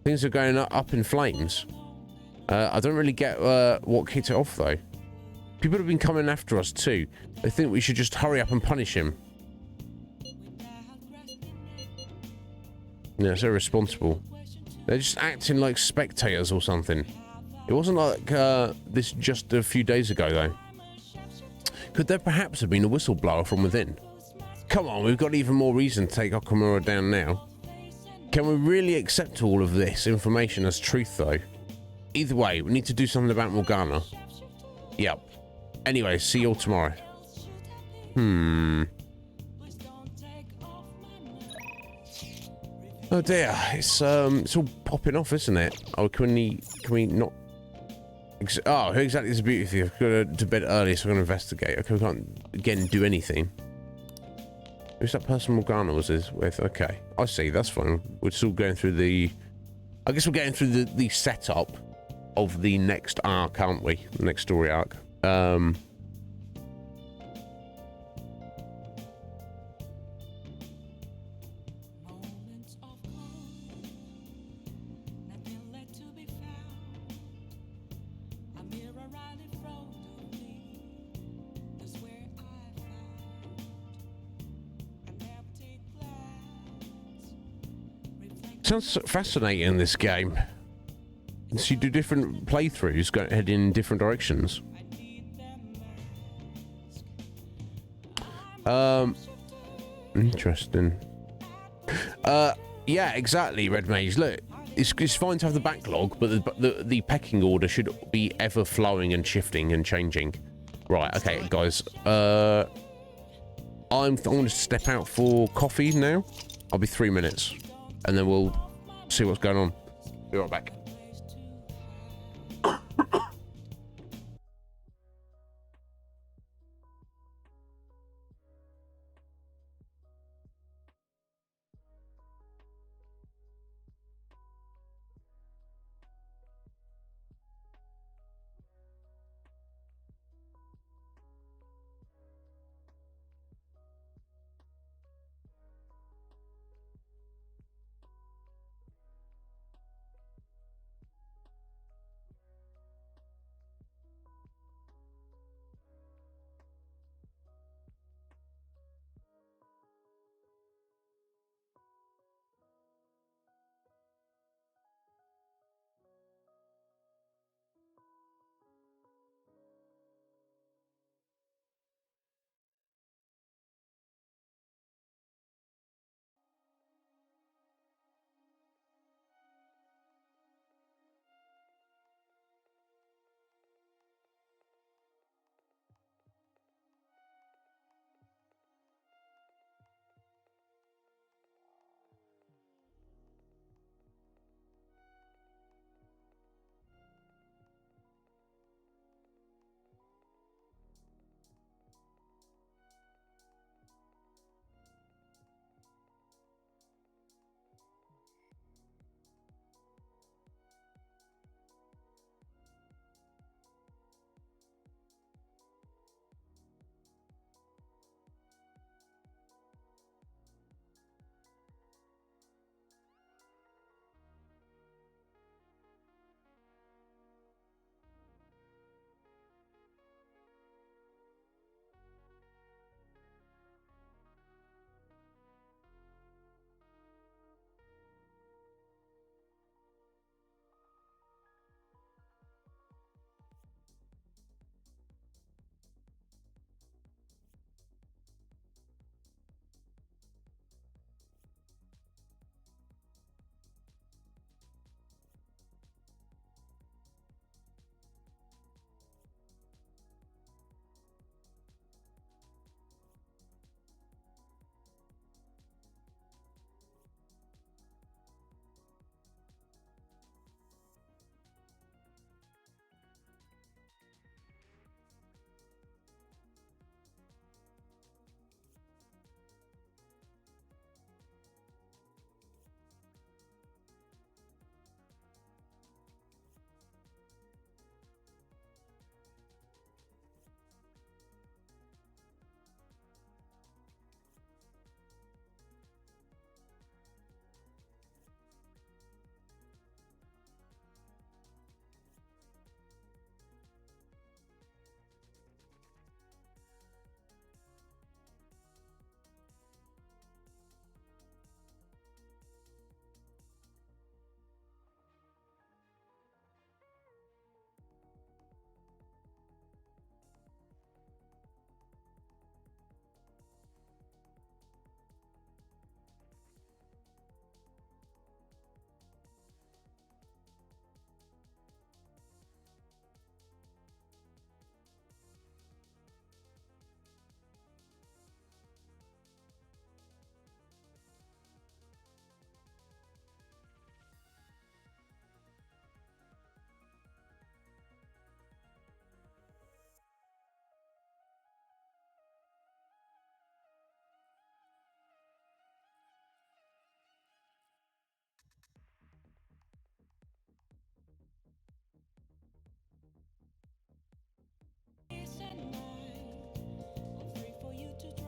Things are going up in flames. I don't really get what kicked it off, though. People have been coming after us, too. They think we should just hurry up and punish him. Yeah, so irresponsible. They're just acting like spectators or something. It wasn't like this just a few days ago, though. Could there perhaps have been a whistleblower from within? Come on, we've got even more reason to take Okumura down now. Can we really accept all of this information as truth, though? Either way, we need to do something about Morgana. Yep. Anyway, see you all tomorrow. Oh dear, it's all popping off, isn't it? Oh, can we not? Oh, who exactly is the beauty thief? I've got to go to bed early, so I'm going to investigate. Okay, we can't again do anything. Who's that person Morgana was with? Okay, I see. That's fine. We're still going through the. I guess we're getting through the setup of the next arc, aren't we? The next story arc. Sounds fascinating, this game. So you do different playthroughs, heading in different directions. Interesting. Yeah, exactly, Red Mage. Look, it's fine to have the backlog, but the pecking order should be ever flowing and shifting and changing. Right, okay, guys. I'm going to step out for coffee now. I'll be 3 minutes, and then we'll see what's going on. Be right back.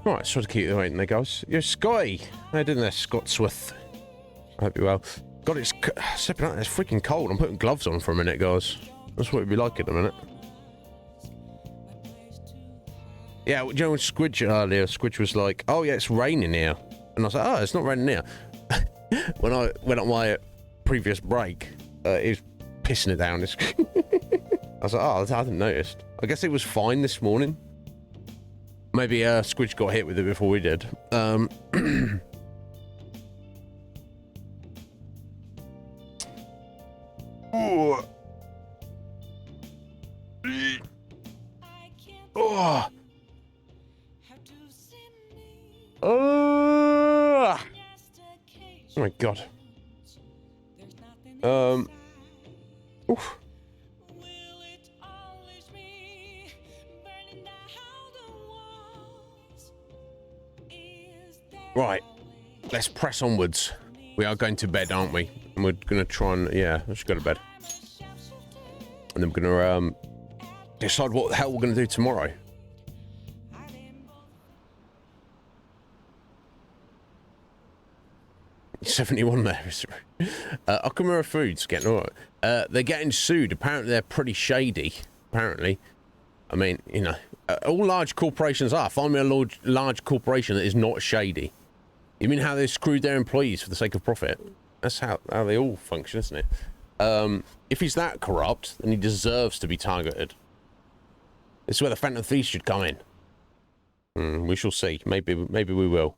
Right, sorry to keep you waiting there, guys. You're Scotty. How you doing there, Scotsworth? I hope you're well. God, it's stepping out. It's freaking cold. I'm putting gloves on for a minute, guys. That's what it'd be like in a minute. Yeah, you know, when Squidge earlier, Squidge was like, "Oh yeah, it's raining here," and I was like, "Oh, it's not raining here." When I went on my previous break, it was pissing it down. I was like, oh, I hadn't noticed. I guess it was fine this morning. Maybe Squidge got hit with it before we did. Oh. Oh. Oh my god. Oof. Right, let's press onwards. We are going to bed, aren't we? And we're gonna try and let's go to bed. And then we're gonna decide what the hell we're gonna do tomorrow. $71 there. Okamura Foods getting all right. They're getting sued. Apparently they're pretty shady. Apparently. I mean, you know, all large corporations are. Find me a large corporation that is not shady. You mean how they screwed their employees for the sake of profit? That's how they all function, isn't it? If he's that corrupt, then he deserves to be targeted. This is where the Phantom Thieves should come in. We shall see. Maybe we will.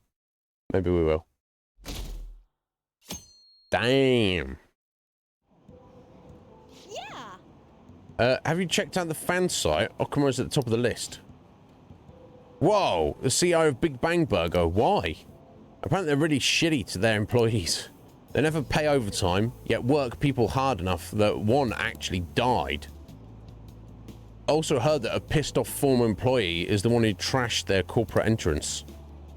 Maybe we will. Damn. Yeah. Have you checked out the fan site? Okamura's at the top of the list. Whoa, the CEO of Big Bang Burger. Why? Apparently they're really shitty to their employees. They never pay overtime, yet work people hard enough that one actually died. I also heard that a pissed off former employee is the one who trashed their corporate entrance.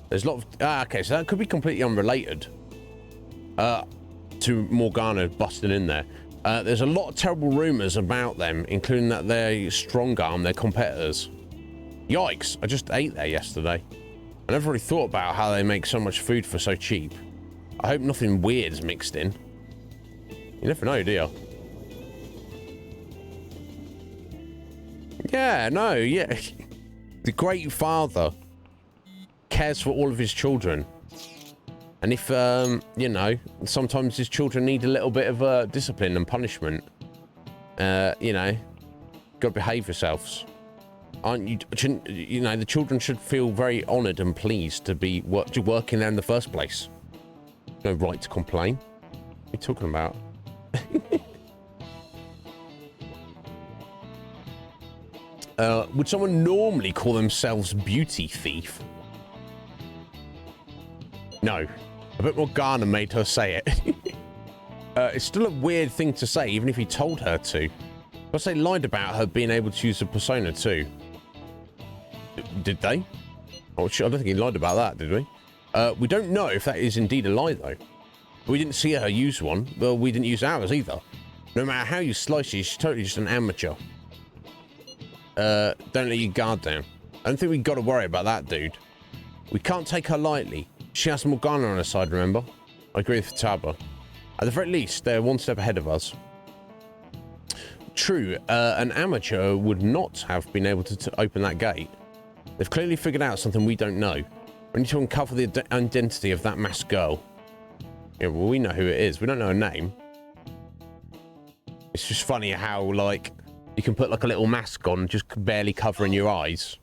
There's a lot of... okay, so that could be completely unrelated to Morgana busting in there. There's a lot of terrible rumours about them, including that they strong-arm their competitors. Yikes, I just ate there yesterday. I never really thought about how they make so much food for so cheap. I hope nothing weird's mixed in. You never know, do you? Yeah, no, yeah. The great father cares for all of his children. And if, you know, sometimes his children need a little bit of discipline and punishment, you know, gotta behave yourselves. Aren't you? You know, the children should feel very honoured and pleased to be working there in the first place. No right to complain. What are you talking about? Would someone normally call themselves beauty thief? No. I bet Morgana made her say it. It's still a weird thing to say, even if he told her to. Plus they lied about her being able to use a persona too. Did they? Oh, I don't think he lied about that, did we? We don't know if that is indeed a lie, though. We didn't see her use one. Well, we didn't use ours either. No matter how you slice it, she's totally just an amateur. Don't let your guard down. I don't think we got to worry about that, dude. We can't take her lightly. She has Morgana on her side, remember? I agree with Taba. At the very least, they're one step ahead of us. True, an amateur would not have been able to open that gate. They've clearly figured out something we don't know. We need to uncover the identity of that masked girl. Yeah, well, we know who it is. We don't know her name. It's just funny how, like, you can put, like, a little mask on, just barely covering your eyes.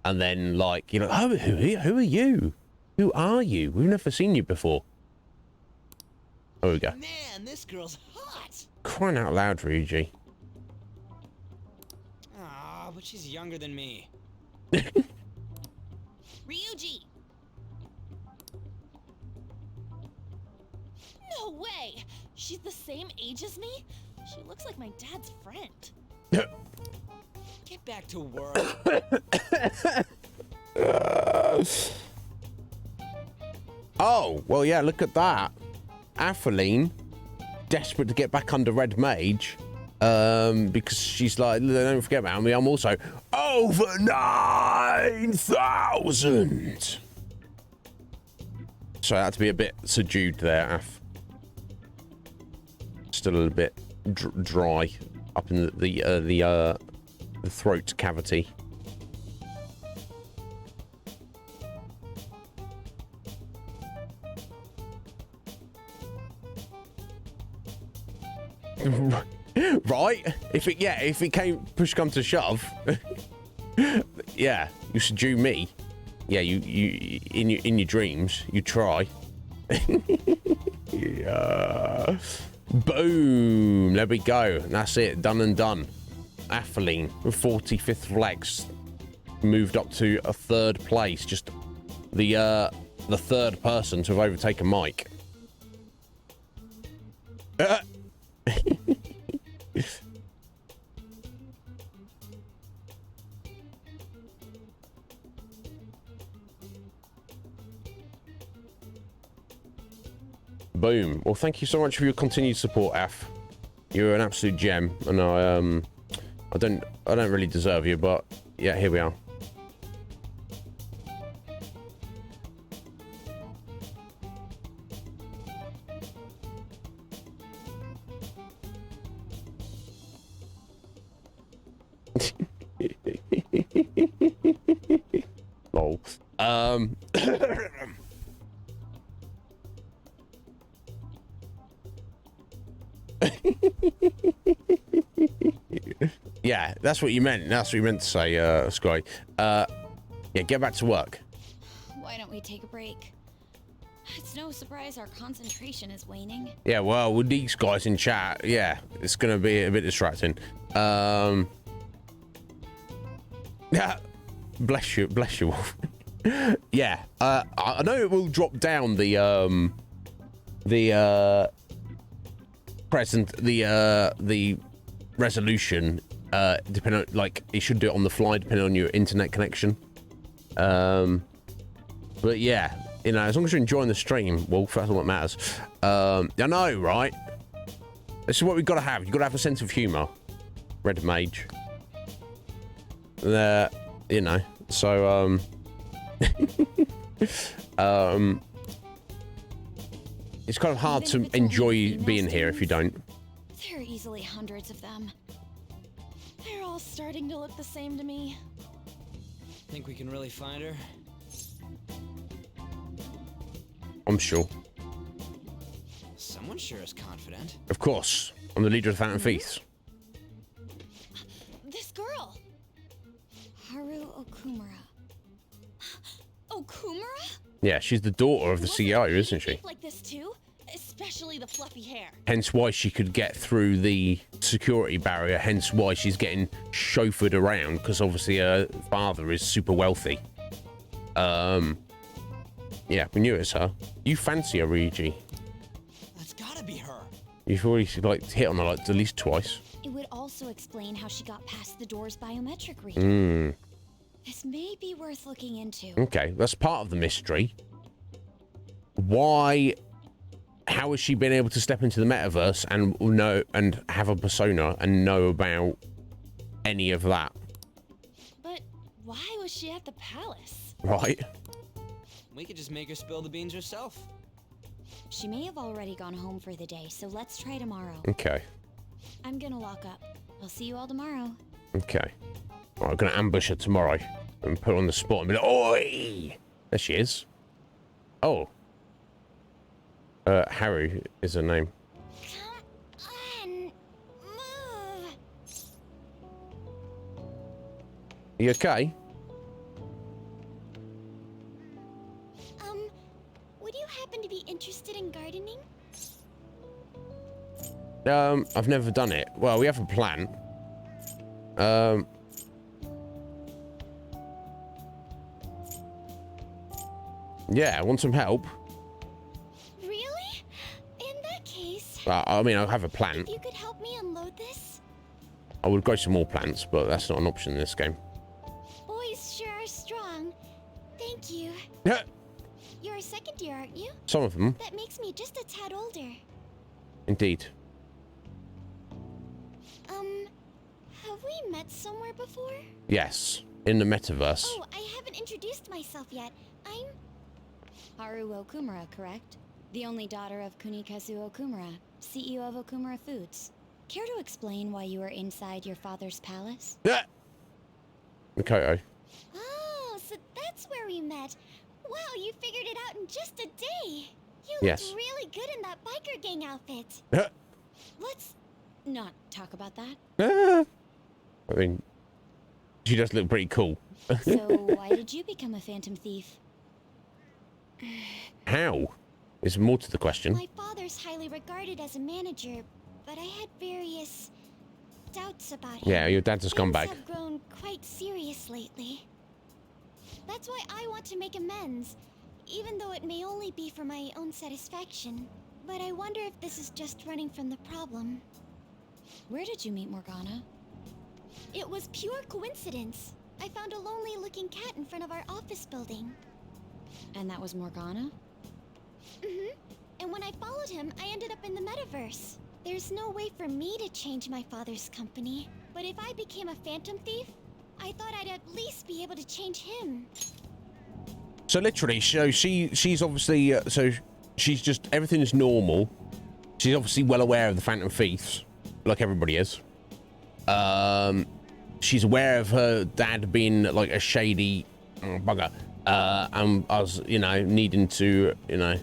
And then, like, you know, oh, who are you? Who are you? We've never seen you before. There we go. Man, this girl's hot. Crying out loud, Ryuji. Ah, but she's younger than me. Ryuji! No way! She's the same age as me? She looks like my dad's friend. Get back to work. Oh, well, yeah, look at that. Athaline, desperate to get back under Red Mage, because she's like, don't forget about me, I'm also over 9,000. So I had to be a bit subdued there, Af. Still a little bit dry up in the throat cavity. Right? If it came push come to shove, yeah, you seduce me. Yeah, you in your dreams, you try. Yeah. Boom. There we go. That's it. Done and done. Atheline with 45th flags moved up to a 3rd place. Just the 3rd person to have overtaken Mike. Boom. Well, thank you so much for your continued support, Af. You're an absolute gem, and I don't really deserve you, but yeah, here we are. Lol. Yeah, that's what you meant. That's what you meant to say, Sky. Yeah, get back to work. Why don't we take a break? It's no surprise our concentration is waning. Yeah, well, with these guys in chat, yeah, it's gonna be a bit distracting. Yeah, bless you, Wolf. Yeah, I know it will drop down the resolution, depending on, like, it should do it on the fly depending on your internet connection. But yeah, you know, as long as you're enjoying the stream, Wolf, that's all that matters. I know, right? This is what we've got to have. You've got to have a sense of humor. Red Mage. You know, so it's kind of hard to enjoy being here if you don't. There are easily hundreds of them. They're all starting to look the same to me. Think we can really find her? I'm sure. Someone sure is confident. Of course. I'm the leader of the Phantom Thieves. This girl. Haru Okumura. Okumura? Yeah, she's the daughter of the CEO, isn't she? Like this too, especially the fluffy hair. Hence why she could get through the security barrier. Hence why she's getting chauffeured around, because obviously her father is super wealthy. Yeah, we knew it was her. You fancy her, Ryuji? That's gotta be her. You've already like hit on her like at least twice. It would also explain how she got past the door's biometric reader. This may be worth looking into. Okay, that's part of the mystery. Why? How has she been able to step into the metaverse and know and have a persona and know about any of that? But why was she at the palace? Right. We could just make her spill the beans herself. She may have already gone home for the day, so let's try tomorrow. Okay. I'm gonna lock up. I'll see you all tomorrow. Okay. Right, I'm gonna ambush her tomorrow and put her on the spot and be like, "Oi!" There she is. Oh. Harry is her name. Come on, move. You okay? Would you happen to be interested in gardening? I've never done it. Well, we have a plan. Yeah, I want some help. Really? In that case... I mean, I have a plant. If you could help me unload this? I would grow some more plants, but that's not an option in this game. Boys sure are strong. Thank you. Yeah. You're a second year, aren't you? Some of them. That makes me just a tad older. Indeed. Have we met somewhere before? Yes, in the metaverse. Oh, I haven't introduced myself yet. I'm... Haru Okumura, correct? The only daughter of Kunikazu Okumura, CEO of Okumura Foods. Care to explain why you were inside your father's palace? Yeah. Makoto. Oh, so that's where we met. Wow, you figured it out in just a day. You Yes. looked really good in that biker gang outfit. Yeah. Let's not talk about that? I mean, she does look pretty cool. So why did you become a phantom thief? How? There's more to the question. My father's highly regarded as a manager, but I had various doubts about him. Yeah, your dad's just gone back. Things have grown quite serious lately. That's why I want to make amends, even though it may only be for my own satisfaction. But I wonder if this is just running from the problem. Where did you meet Morgana? It was pure coincidence. I found a lonely-looking cat in front of our office building. And that was Morgana? Mm-hmm. And when I followed him, I ended up in the metaverse. There's no way for me to change my father's company. But if I became a phantom thief, I thought I'd at least be able to change him. So literally, so she's obviously so she's just everything is normal. She's obviously well aware of the Phantom Thieves, like everybody is. She's aware of her dad being like a shady bugger, and us, you know, needing to, you know,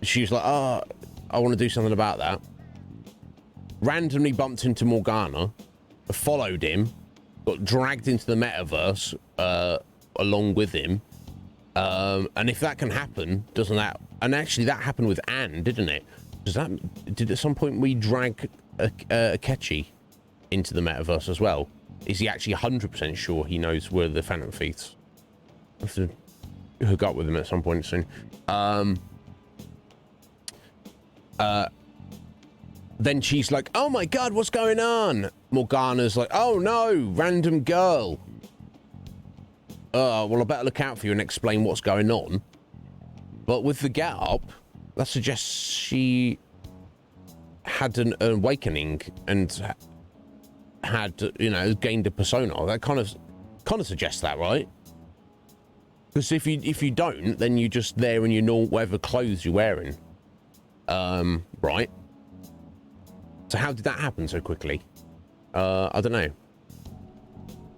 she's like, oh, I want to do something about that. Randomly bumped into Morgana, followed him, got dragged into the metaverse along with him. And if that can happen, doesn't that? And actually, that happened with Anne, didn't it? Did at some point we drag Akechi into the metaverse as well? Is he actually 100% sure he knows where the Phantom Thieves? I have to hook up with him at some point soon. Then she's like, oh my god, what's going on? Morgana's like, oh no, random girl. Well, I better look out for you and explain what's going on. But with the get up, that suggests she had an awakening and had, you know, gained a persona. That kind of suggests that, right? Because if you don't, then you're just there in your normal whatever clothes you're wearing. Right? So how did that happen so quickly? I don't know.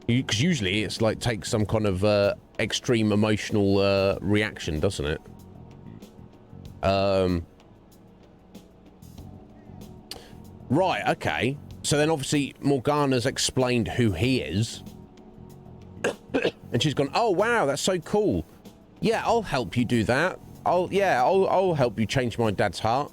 Because usually it's like takes some kind of extreme emotional reaction, doesn't it? Right, okay. So then obviously Morgana's explained who he is. And she's gone, oh wow, that's so cool. Yeah, I'll help you do that. I'll help you change my dad's heart,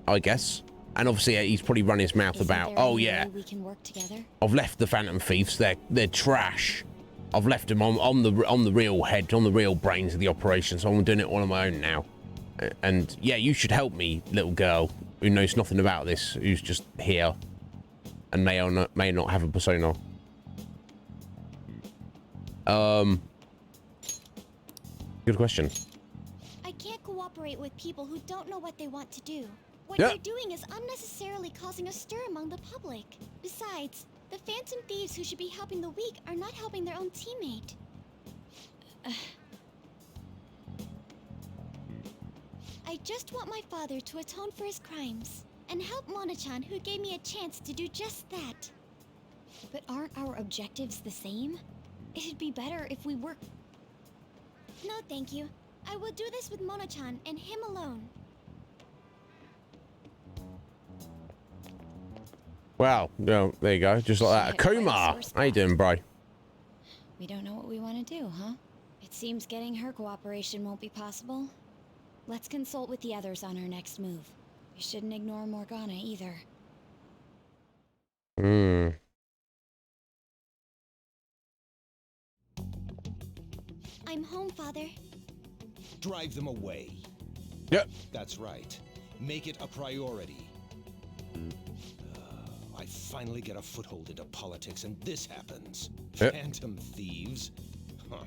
I guess. And obviously he's probably run his mouth about, oh yeah, we can work together. I've left the Phantom Thieves. They're trash. I've left them on the real head, on the real brains of the operation. So I'm doing it all on my own now. And yeah, you should help me, little girl who knows nothing about this, who's just here and may not have a persona. Good question. I can't cooperate with people who don't know what they want to do. What Yeah. you're doing is unnecessarily causing a stir among the public. Besides, the Phantom Thieves who should be helping the weak are not helping their own teammate. I just want my father to atone for his crimes and help Mona-chan, who gave me a chance to do just that. But aren't our objectives the same? It'd be better if we work... No, thank you. I will do this with Mona-chan and him alone. Wow, no, there you go, just like that. Kumar, how you doing, bro? We don't know what we want to do, huh? It seems getting her cooperation won't be possible. Let's consult with the others on our next move. We shouldn't ignore Morgana either. I'm home, Father. Drive them away. Yep. That's right. Make it a priority. I finally get a foothold into politics, and this happens. Yep. Phantom Thieves? Huh.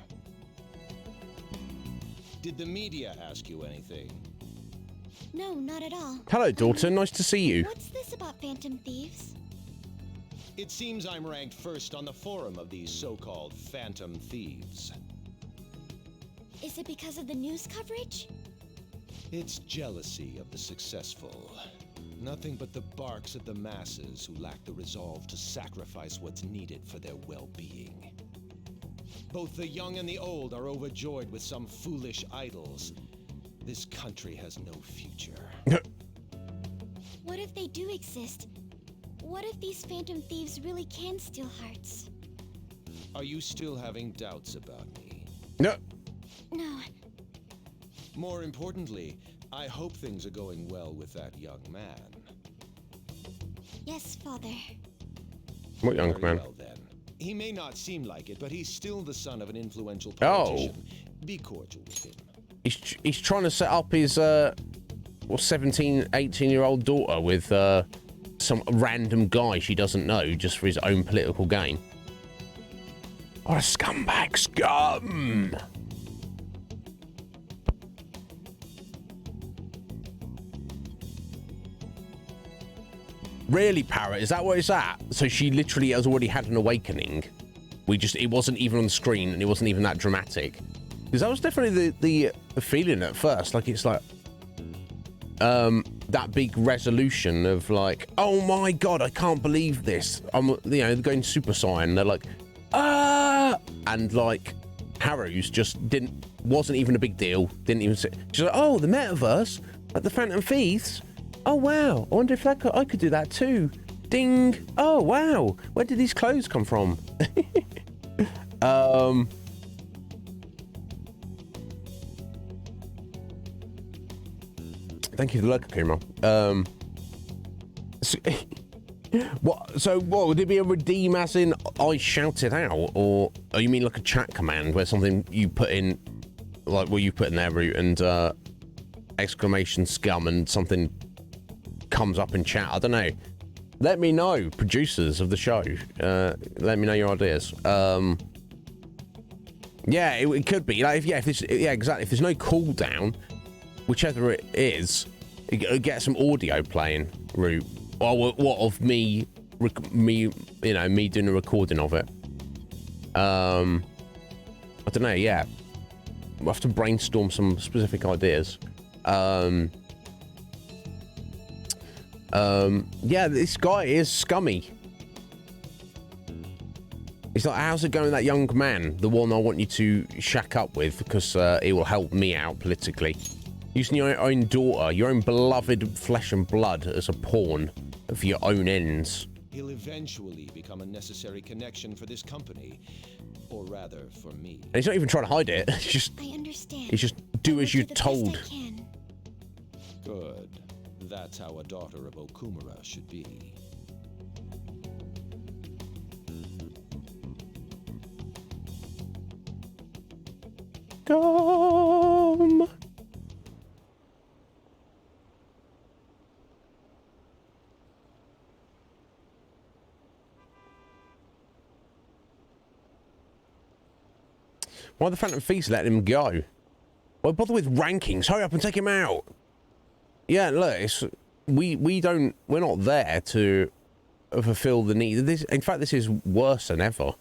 Did the media ask you anything? No, not at all. Hello, daughter. Nice to see you. What's this about Phantom Thieves? It seems I'm ranked first on the forum of these so-called Phantom Thieves. Is it because of the news coverage? It's jealousy of the successful. Nothing but the barks of the masses who lack the resolve to sacrifice what's needed for their well-being. Both the young and the old are overjoyed with some foolish idols. This country has no future. What if they do exist, what if these phantom thieves really can steal hearts? Are you still having doubts about me? No. No. More importantly, I hope things are going well with that young man. Yes, Father. What young Very man? well, then. He may not seem like it, but he's still the son of an influential Oh. politician. Be cordial with him. He's trying to set up his 17, 18-year-old daughter with some random guy she doesn't know just for his own political gain. What a scumbag scum! Really, Parrot? Is that what it's at? So she literally has already had an awakening. It wasn't even on the screen and it wasn't even that dramatic. Because that was definitely the feeling at first. Like, it's like, that big resolution of like, oh my God, I can't believe this. I'm, going Super Saiyan. They're like, ah! And like, Haru's just wasn't even a big deal. Didn't even say, she's like, oh, the metaverse? Like the Phantom Thieves? Oh wow, I wonder if I could do that too. Ding. Oh wow, where did these clothes come from? Thank you for the look, Akuma. What would it be, a redeem as in I shout it out, or you mean like a chat command where something you put in, like what you put in there, Root, and exclamation scum, and something comes up in chat? I don't know. Let me know, producers of the show. Let me know your ideas. Yeah, it could be like exactly. If there's no cooldown, whichever it is, it gets some audio playing. Root. Or what of me doing a recording of it. I don't know. Yeah, we'll have to brainstorm some specific ideas. Yeah, this guy is scummy. He's like, how's it going with that young man? The one I want you to shack up with because it will help me out politically. Using your own daughter, your own beloved flesh and blood as a pawn for your own ends. He'll eventually become a necessary connection for this company. Or rather, for me. And he's not even trying to hide it. I understand. He's just do as you're told. Good. That's how a daughter of Okumura should be. Come. Why the Phantom Thieves letting him go? Why bother with rankings? Hurry up and take him out. Yeah, look, we're not there to fulfill the need. In fact, this is worse than ever.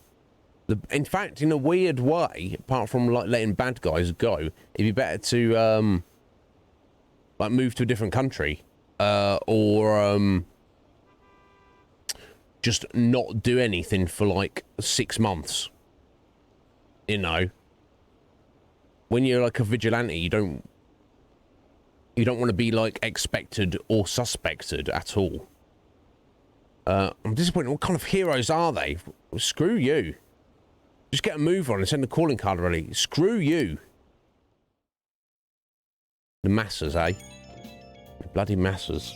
In fact, in a weird way, apart from like letting bad guys go, it'd be better to like move to a different country, or just not do anything for like 6 months. You know, when you're like a vigilante, you don't want to be like expected or suspected at all. I'm disappointed. What kind of heroes are they? Well, screw you. Just get a move on and send a calling card already. Screw you. The masses, eh? The bloody masses.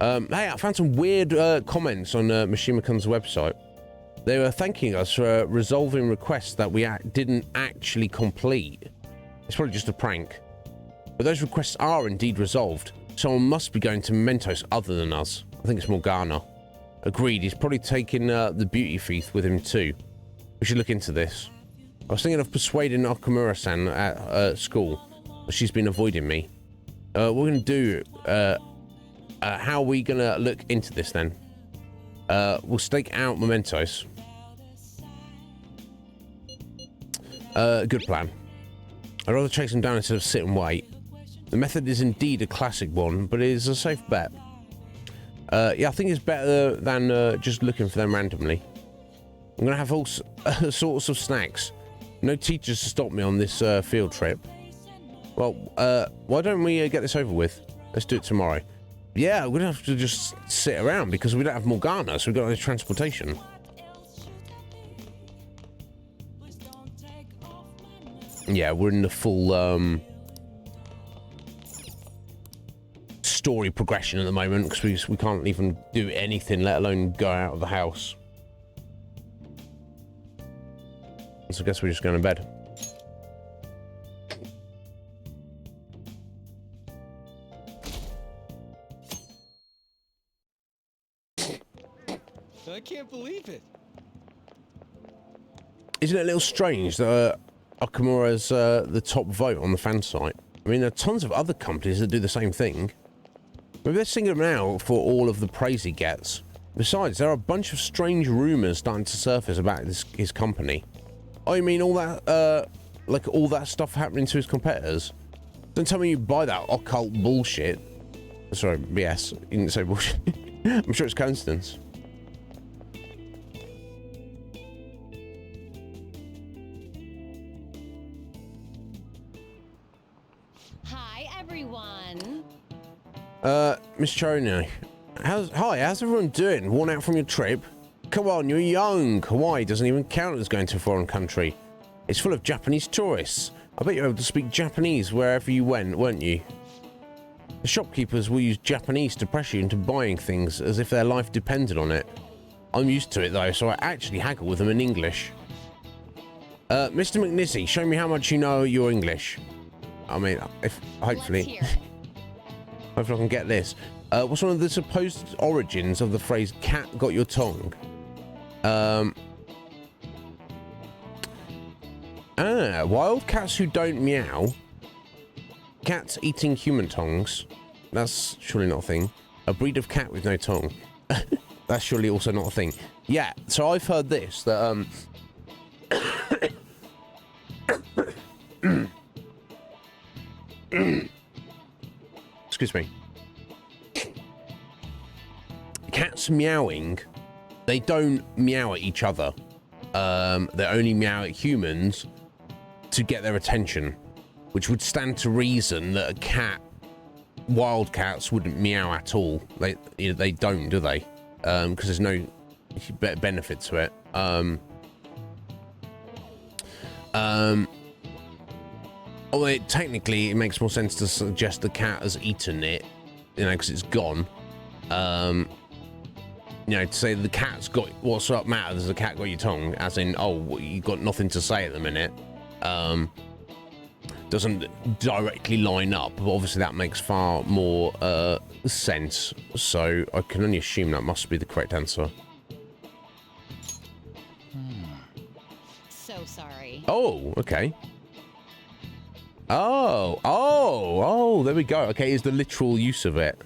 Hey, I found some weird comments on Mishima-kun's website. They were thanking us for resolving requests that we didn't actually complete. It's probably just a prank. But those requests are indeed resolved. Someone must be going to Mementos other than us. I think it's Morgana. Agreed, he's probably taking the beauty thief with him too. We should look into this. I was thinking of persuading Okumura-san at school, but she's been avoiding me. What we're going to do... how are we going to look into this then? We'll stake out Mementos. Good plan. I'd rather chase him down instead of sit and wait. The method is indeed a classic one, but it is a safe bet. Yeah, I think it's better than just looking for them randomly. I'm going to have all sorts of snacks. No teachers to stop me on this field trip. Well, why don't we get this over with? Let's do it tomorrow. Yeah, we're gonna have to just sit around because we don't have Morgana, so we've got no transportation. Yeah, we're in the full story progression at the moment because we can't even do anything, let alone go out of the house. So I guess we're just going to bed. I can't believe it. Isn't it a little strange that Okamura's the top vote on the fan site? I mean, there are tons of other companies that do the same thing. Maybe they're singling him out for all of the praise he gets. Besides, there are a bunch of strange rumours starting to surface about his company. Oh, you mean all that, like all that stuff happening to his competitors? Don't tell me you buy that occult bullshit. Sorry, BS. You didn't say bullshit. I'm sure it's coincidence. Hi, everyone. Miss Choney, how's everyone doing? Worn out from your trip? Come on, you're young. Hawaii doesn't even count as going to a foreign country. It's full of Japanese tourists. I bet you're able to speak Japanese wherever you went, weren't you? The shopkeepers will use Japanese to pressure you into buying things as if their life depended on it. I'm used to it though, so I actually haggle with them in English. Mr. McNizzy, show me how much you know your English. I mean, if hopefully, hopefully I can get this. What's one of the supposed origins of the phrase "cat got your tongue"? Wild cats who don't meow. Cats eating human tongues. That's surely not a thing. A breed of cat with no tongue. That's surely also not a thing. Yeah, so I've heard this, that, excuse me. Cats meowing, they don't meow at each other. They only meow at humans to get their attention, which would stand to reason that a cat, wild cats wouldn't meow at all. They don't, do they? Because there's no benefit to it. Although technically it makes more sense to suggest the cat has eaten it, you know, because it's gone. You know, to say the cat's got what's up matters, the cat got your tongue, as in, oh, you got nothing to say at the minute. Doesn't directly line up, but obviously that makes far more sense. So I can only assume that must be the correct answer. So sorry. Oh, okay. Oh, there we go. Okay, is the literal use of it.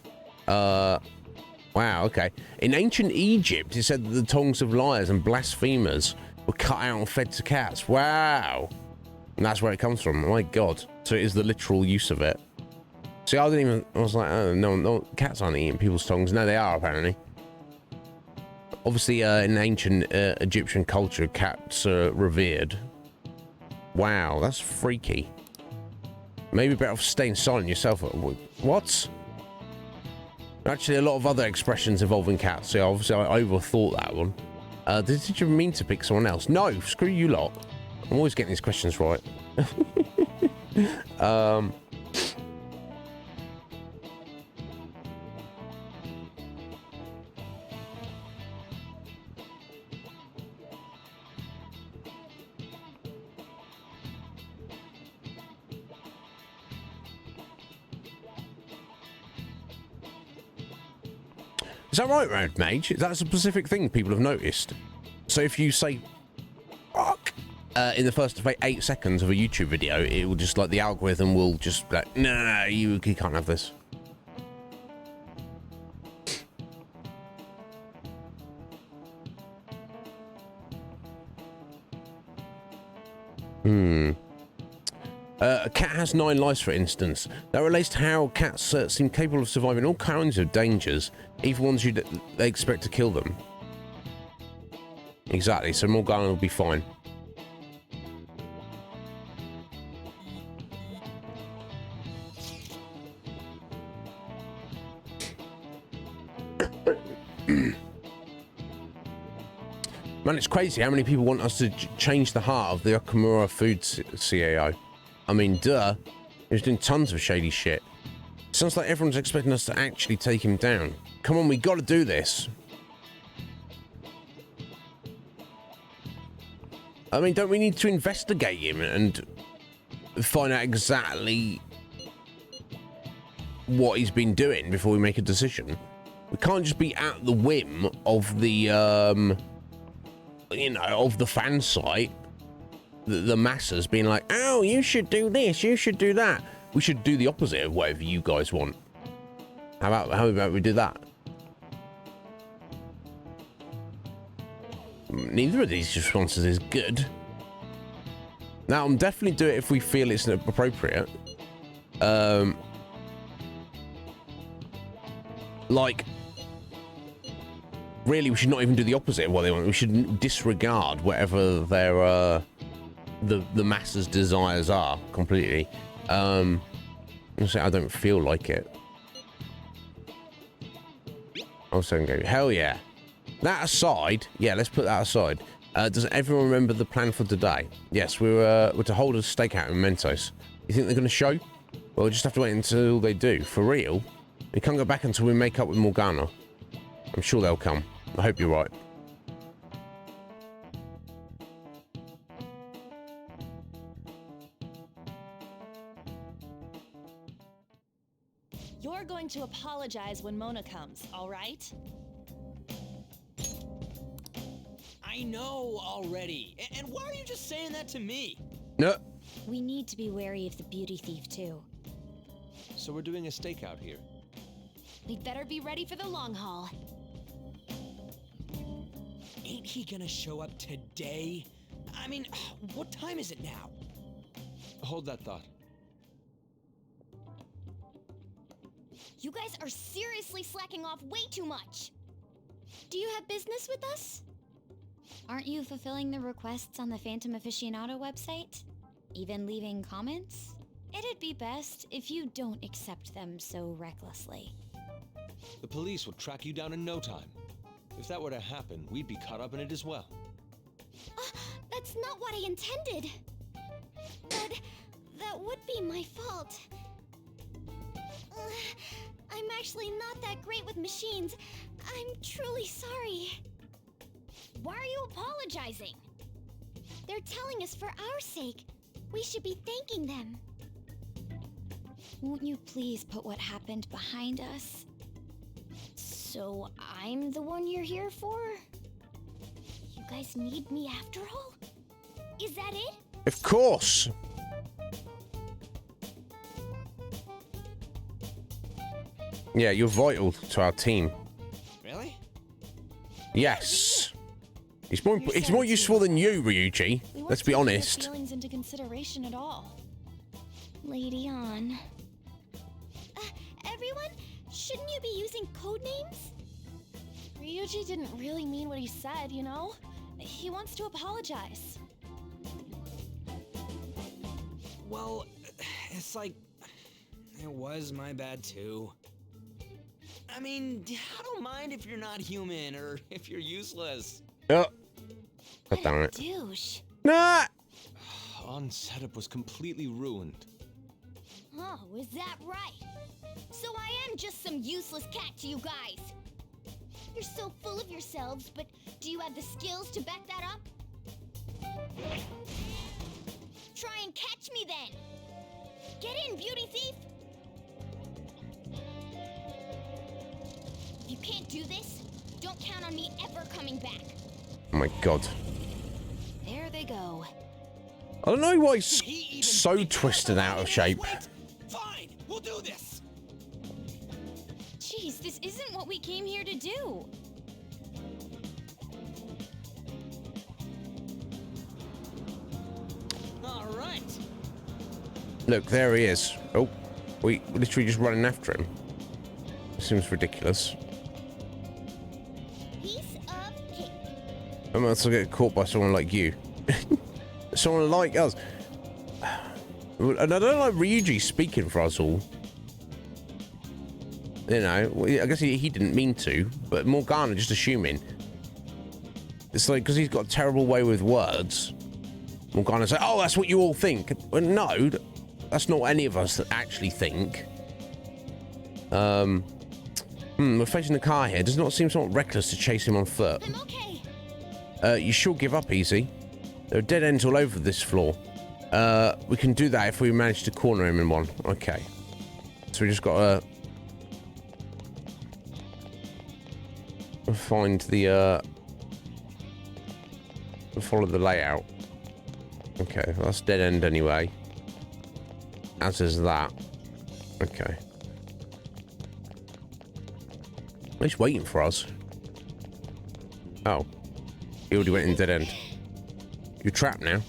Wow, okay. In ancient Egypt, it said that the tongues of liars and blasphemers were cut out and fed to cats. Wow. And that's where it comes from. My God. So it is the literal use of it. See, I was like, oh, no, cats aren't eating people's tongues. No, they are, apparently. Obviously, in ancient Egyptian culture, cats are revered. Wow, that's freaky. Maybe better off staying silent yourself. What? Actually, a lot of other expressions involving cats. So obviously, I overthought that one. Did you mean to pick someone else? No, screw you lot. I'm always getting these questions right. Is that right, Red Mage? That's a specific thing people have noticed. So if you say fuck in the first 8 seconds of a YouTube video, it will just, like, the algorithm will just be like, no, you can't have this. A cat has 9 lives, for instance. That relates to how cats seem capable of surviving all kinds of dangers, even ones they expect to kill them. Exactly, so Morgana will be fine. Man, it's crazy how many people want us to change the heart of the Okumura Foods CAO. I mean, duh. He's doing tons of shady shit. Sounds like everyone's expecting us to actually take him down. Come on, we gotta do this. I mean, don't we need to investigate him and find out exactly what he's been doing before we make a decision? We can't just be at the whim of the, you know, of the fan site, the masses being like, oh, you should do this, you should do that. We should do the opposite of whatever you guys want. How about we do that? Neither of these responses is good. Now, I'm definitely do it if we feel it's appropriate. Like, really, we should not even do the opposite of what they want. We should disregard whatever their the masses' desires are completely. I don't feel like it. I'll say go, hell yeah. That aside, yeah, let's put that aside. Does everyone remember the plan for today? Yes, we're to hold a stakeout in Mentos. You think they're going to show? Well, we'll just have to wait until they do. For real? We can't go back until we make up with Morgana. I'm sure they'll come. I hope you're right. You're going to apologize when Mona comes, all right? I know already. And why are you just saying that to me? No. We need to be wary of the beauty thief, too. So we're doing a stakeout here. We'd better be ready for the long haul. Ain't he gonna show up today? I mean, what time is it now? Hold that thought. You guys are seriously slacking off way too much. Do you have business with us? Aren't you fulfilling the requests on the Phantom Aficionado website? Even leaving comments? It'd be best if you don't accept them so recklessly. The police will track you down in no time. If that were to happen, we'd be caught up in it as well. That's not what I intended. But that would be my fault. I'm actually not that great with machines. I'm truly sorry. Why are you apologizing? They're telling us for our sake. We should be thanking them. Won't you please put what happened behind us? So I'm the one you're here for? You guys need me after all? Is that it? Of course. Yeah, you're vital to our team. Really? Yes. He's more useful than you, Ryuji. Let's be honest. Feelings into consideration at all. Lady on. Everyone, shouldn't you be using code names? Ryuji didn't really mean what he said, you know? He wants to apologize. Well, it's like, it was my bad too. I mean, I don't mind if you're not human or if you're useless. Oh. God damn it. Douche. Nah. On setup was completely ruined. Oh, is that right? So I am just some useless cat to you guys. You're so full of yourselves, but do you have the skills to back that up? Try and catch me then. Get in, beauty thief. If you can't do this, don't count on me ever coming back. Oh my god. There they go. I don't know why he's so twisted out of shape. Fine, we'll do this. Jeez, this isn't what we came here to do. All right. Look, there he is. Oh, we literally just running after him. Seems ridiculous. Piece of cake. I might as well get caught by someone like you. Someone like us. And I don't like Ryuji speaking for us all. You know, I guess he didn't mean to, but Morgana just assuming. It's like, because he's got a terrible way with words, Morgana's like, oh, that's what you all think. Well, no, that's not what any of us that actually think. We're facing the car here. Does not seem somewhat reckless to chase him on foot. I'm okay. You should give up easy. There are dead ends all over this floor. We can do that if we manage to corner him in one. Okay. So we just got to find the follow the layout. Okay, well, that's dead end anyway. As is that. Okay. He's waiting for us. Oh. He already went in dead end. You're trapped now.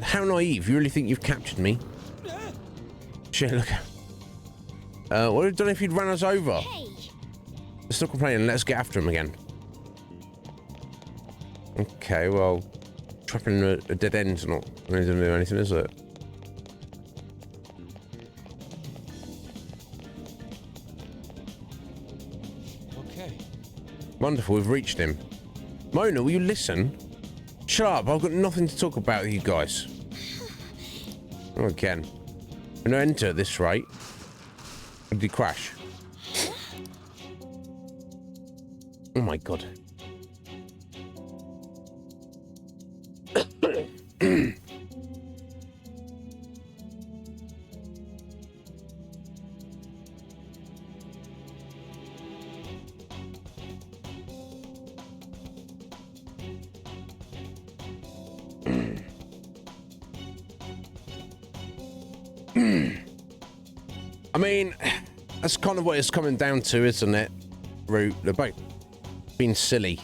How naive. You really think you've captured me? Shit, look. Well, I don't know if you'd run us over. Hey. Stop complaining. Let's get after him again. Okay, well, trapping a dead end's not really going to do anything, is it? Okay. Wonderful, we've reached him. Mona, will you listen? Shut up, I've got nothing to talk about with you guys. Oh, again. I'm gonna enter at this rate. Did he crash? Oh my god. I mean, that's kind of what it's coming down to, isn't it? Root, they're both being silly.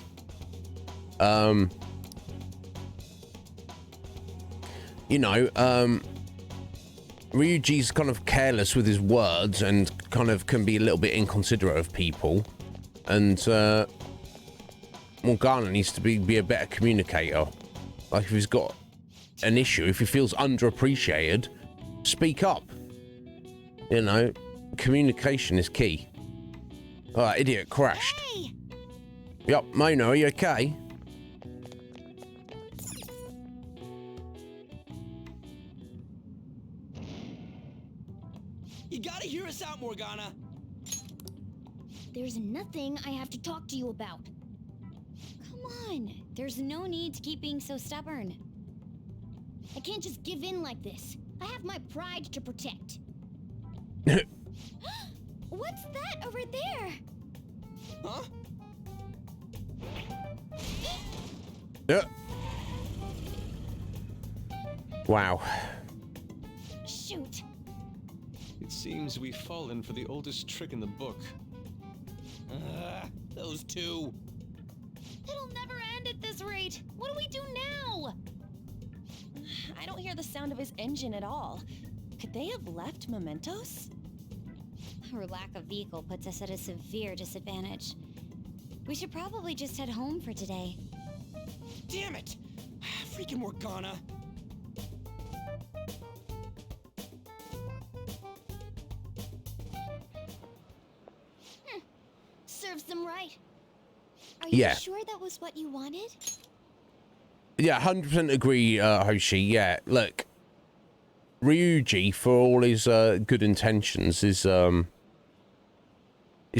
You know, Ryuji's kind of careless with his words and kind of can be a little bit inconsiderate of people. And Morgana needs to be a better communicator. Like, if he's got an issue, if he feels underappreciated, speak up. You know, communication is key. Oh, that idiot crashed. Hey. Yup, Mona, are you okay? You gotta hear us out, Morgana. There's nothing I have to talk to you about. Come on, there's no need to keep being so stubborn. I can't just give in like this. I have my pride to protect. What's that over there? Huh? Yeah. Wow. Shoot. It seems we've fallen for the oldest trick in the book. Those two. It'll never end at this rate. What do we do now? I don't hear the sound of his engine at all. Could they have left mementos? Our lack of vehicle puts us at a severe disadvantage. We should probably just head home for today. Damn it! Freaking Morgana. Serves them right. Are Yeah. you sure that was what you wanted? Yeah, 100% agree, Hoshi. Yeah, look, Ryuji, for all his good intentions, is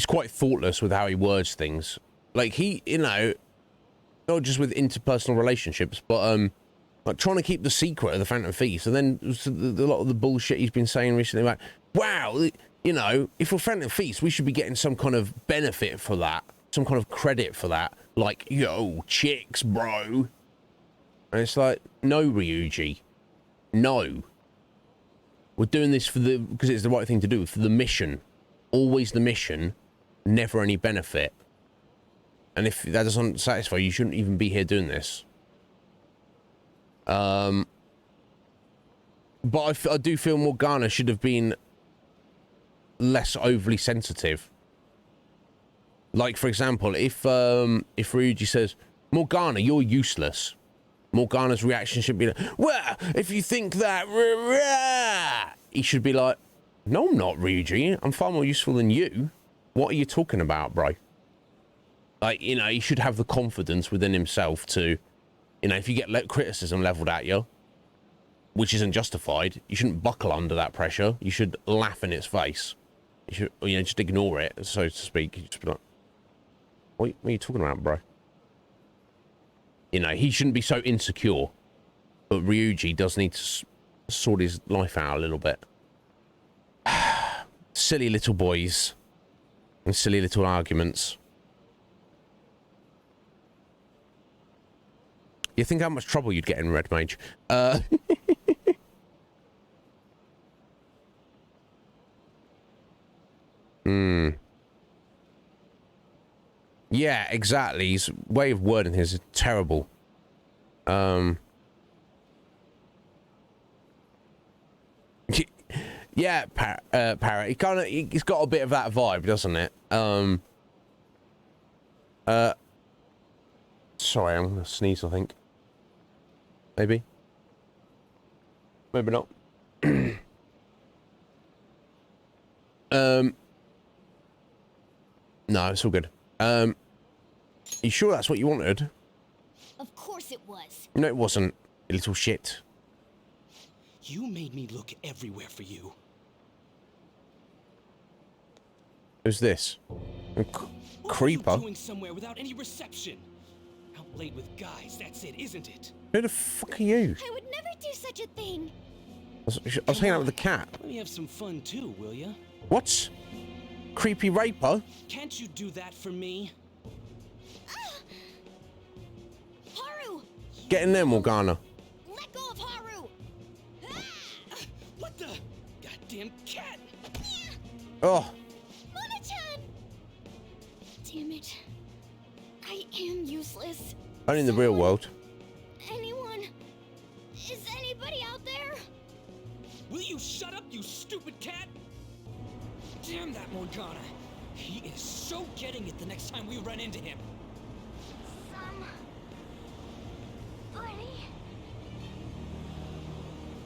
quite thoughtless with how he words things. Like, he, you know, not just with interpersonal relationships, but like trying to keep the secret of the Phantom Feast, and then a lot of the bullshit he's been saying recently, like, wow, you know, if we're Phantom Feast, we should be getting some kind of benefit for that, some kind of credit for that, like, yo, chicks, bro. And it's like, no, Ryuji, no. We're doing this because it's the right thing to do, for the mission. Always the mission, never any benefit. And if that doesn't satisfy you, shouldn't even be here doing this. But I do feel Morgana should have been less overly sensitive. Like, for example, if Ryuji says, Morgana, you're useless, Morgana's reaction should be like, well, if you think that, rah, rah. He should be like, No, I'm not, Ryuji. I'm far more useful than you. What are you talking about, bro? Like, you know, he should have the confidence within himself to, you know, if you get criticism leveled at you, which isn't justified, you shouldn't buckle under that pressure. You should laugh in its face. You should, you know, just ignore it, so to speak. You just be like, what are you talking about, bro? You know, he shouldn't be so insecure. But Ryuji does need to sort his life out a little bit. Silly little boys. And silly little arguments. You think how much trouble you'd get in Red Mage? Yeah, exactly. His way of wording his is terrible. Yeah, Parrot. He's got a bit of that vibe, doesn't it? Sorry, I'm gonna sneeze, I think. Maybe. Maybe not. No, it's all good. You sure that's what you wanted? Of course it was. No, it wasn't, you little shit. You made me look everywhere for you. Who's this? Creeper? What are you doing somewhere without any reception? Out late with guys, that's it, isn't it? Who the fuck are you? I would never do such a thing. I was hanging out with the cat. Let me have some fun too, will ya? What? Creepy raper? Can't you do that for me? Haru! Get in there, Morgana. Let go of Haru! What the? Goddamn cat! Oh. Mona-chan! Damn it. I am useless. Only in the real world. Anyone? Is anybody out there? Will you shut up, you stupid cat? Damn that Morgana. He is so getting it the next time we run into him.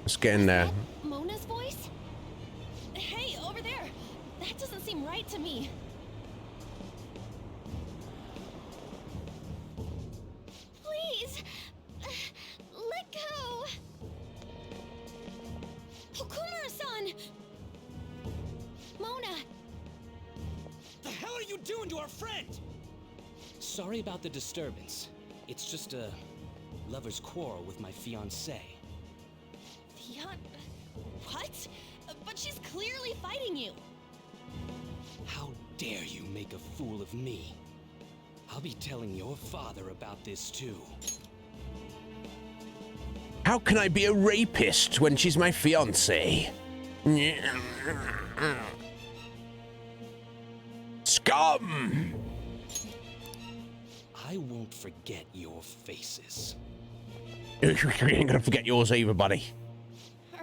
Let's get in there. Mona's voice? Hey, over there. That doesn't seem right to me. Please. Let go. Okumura-san. Mona. The hell are you doing to our friend? Sorry about the disturbance. It's just a lover's quarrel with my fiancée. What? But she's clearly fighting you. How dare you make a fool of me? I'll be telling your father about this too. How can I be a rapist when she's my fiancée? Scum! I won't forget your faces. You ain't gonna forget yours either, buddy.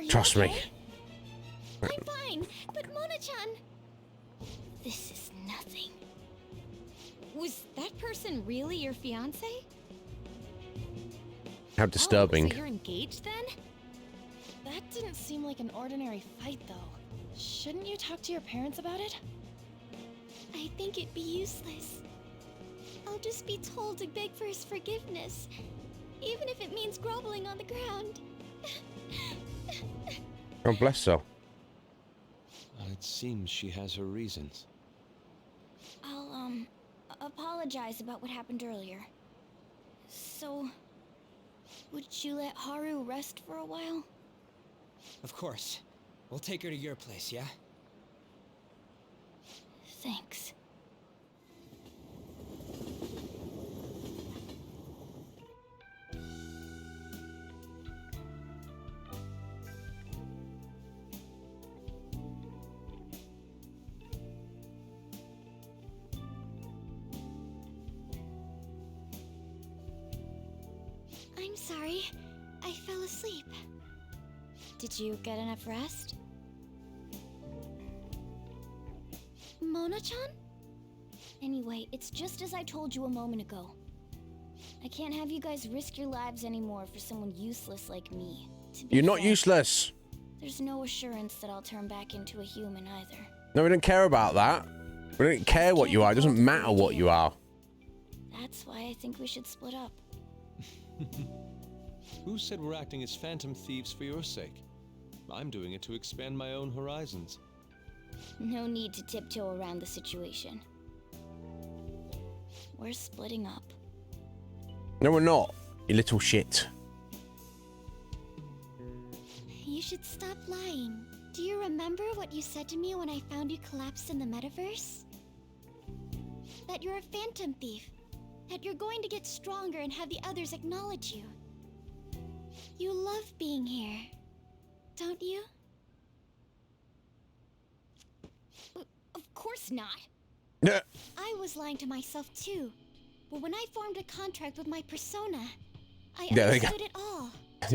Trust me. I'm fine, but Mona-chan... This is nothing. Was that person really your fiance? How disturbing. So you're engaged then? That didn't seem like an ordinary fight, though. Shouldn't you talk to your parents about it? I think it'd be useless. I'll just be told to beg for his forgiveness, even if it means groveling on the ground. God bless her. It seems she has her reasons. I'll, apologize about what happened earlier. So, would you let Haru rest for a while? Of course. We'll take her to your place, yeah? Thanks. I'm sorry. I fell asleep. Did you get enough rest? Mona-chan? Anyway, it's just as I told you a moment ago. I can't have you guys risk your lives anymore for someone useless like me. You're not useless. There's no assurance that I'll turn back into a human either. No, we don't care about that. We don't care what you are. It doesn't matter what you are. That's why I think we should split up. Who said we're acting as phantom thieves for your sake? I'm doing it to expand my own horizons. No need to tiptoe around the situation. We're splitting up. No, we're not, you little shit. You should stop lying. Do you remember what you said to me when I found you collapsed in the metaverse? That you're a phantom thief. That you're going to get stronger and have the others acknowledge you. You love being here, don't you? Of course not. Yeah. I was lying to myself too. But when I formed a contract with my persona, I There we go. understood it all.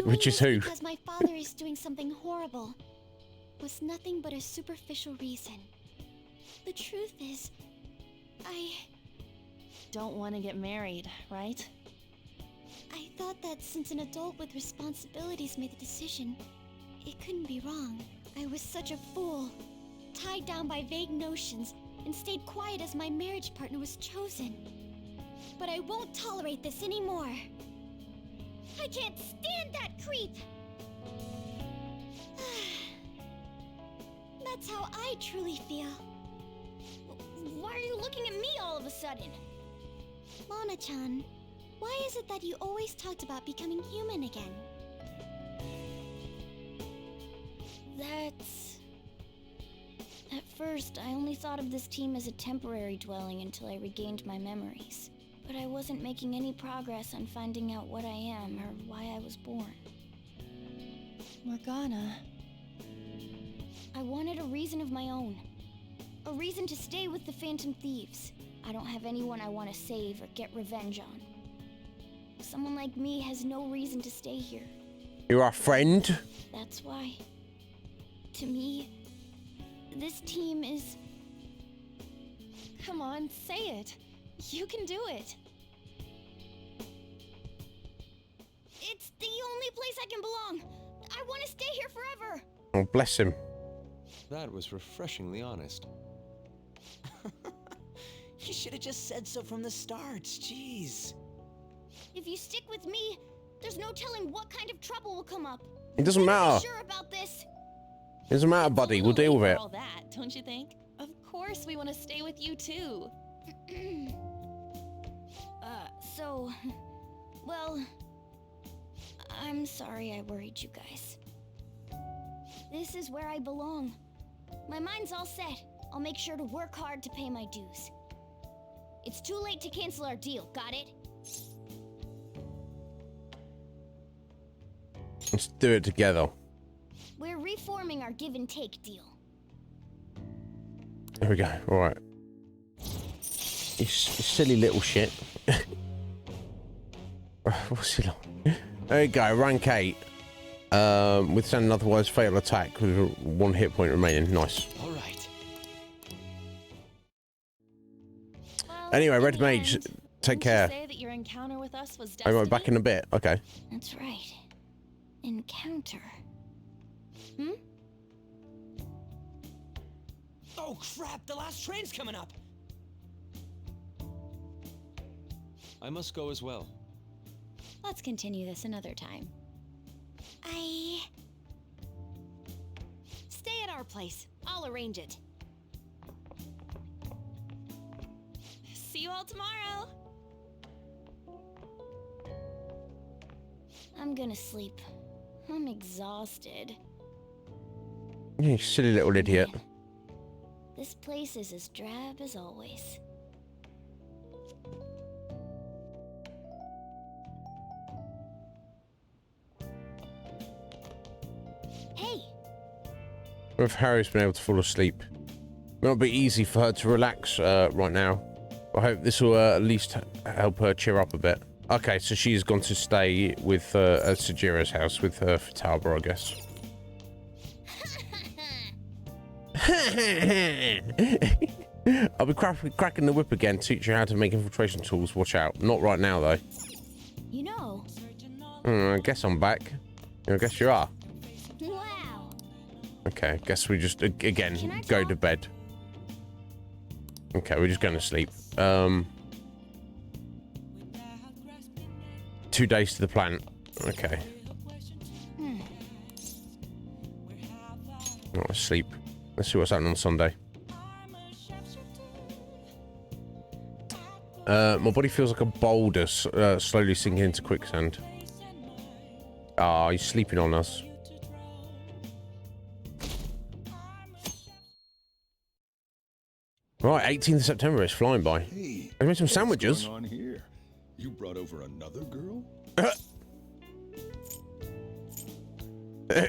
Which is who? Because my father is doing something horrible was nothing but a superficial reason. The truth is, I don't want to get married, right? I thought that since an adult with responsibilities made the decision, it couldn't be wrong. I was such a fool, tied down by vague notions, and stayed quiet as my marriage partner was chosen. But I won't tolerate this anymore. I can't stand that creep! That's how I truly feel. Why are you looking at me all of a sudden? Mona-chan, why is it that you always talked about becoming human again? That's... At first, I only thought of this team as a temporary dwelling until I regained my memories. But I wasn't making any progress on finding out what I am or why I was born. Morgana. I wanted a reason of my own. A reason to stay with the Phantom Thieves. I don't have anyone I want to save or get revenge on. Someone like me has no reason to stay here. You're our friend? That's why. To me, this team is... Come on, say it. You can do it. It's the only place I can belong. I want to stay here forever. Oh, bless him. That was refreshingly honest. You should have just said so from the start. Jeez. If you stick with me, there's no telling what kind of trouble will come up. It doesn't matter. I'm sure about this. It doesn't matter, buddy. We'll deal with it. All that, don't you think? Of course we want to stay with you too. Well, I'm sorry I worried you guys. This is where I belong. My mind's all set. I'll make sure to work hard to pay my dues. It's too late to cancel our deal, got it? Let's do it together. We're reforming our give and take deal. There we go. All right. You silly little shit. What's he like? There you go. Rank 8. Withstand an otherwise fatal attack with 1 hit point remaining. Nice. All right. Well, Anyway, Red in the Mage, end, take didn't you care. say that your encounter with us was I'm destiny? back in a bit. Okay. That's right. Encounter. Oh crap, the last train's coming up. I must go as well. Let's continue this another time. Stay at our place. I'll arrange it. See you all tomorrow. I'm gonna sleep. I'm exhausted. You silly little idiot. This place is as drab as always. Hey! If Harry's been able to fall asleep, it won't be easy for her to relax right now. I hope this will at least help her cheer up a bit. Okay, so she's gone to stay with at Sajira's house with her Futaba, I guess. I'll be cracking the whip again, teach you how to make infiltration tools. Watch out. Not right now, though. You know. I guess I'm back. I guess you are. Wow. Okay, guess we just, again, go to bed. Okay, we're just going to sleep. 2 days to the planet. Okay. Not asleep. Let's see what's happening on Sunday. My body feels like a boulder slowly sinking into quicksand. Ah, he's sleeping on us. Right, 18th of September. It's flying by. Hey, I made some sandwiches. What's going on here? You brought over another girl?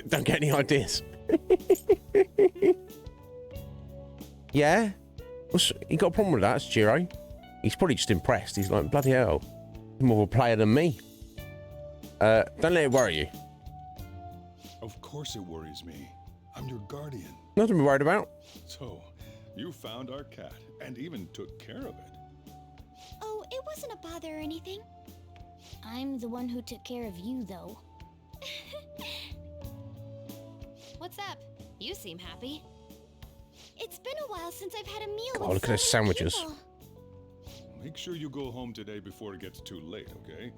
Don't get any ideas. Yeah? You got a problem with that, Jiro? He's probably just impressed. He's like, bloody hell. He's more of a player than me. Don't let it worry you. Of course it worries me. I'm your guardian. Nothing to be worried about. So, you found our cat and even took care of it. Oh, it wasn't a bother or anything. I'm the one who took care of you, though. What's up? You seem happy. It's been a while since I've had a meal God, with look at those so many sandwiches. people. Make sure you go home today before it gets too late, okay?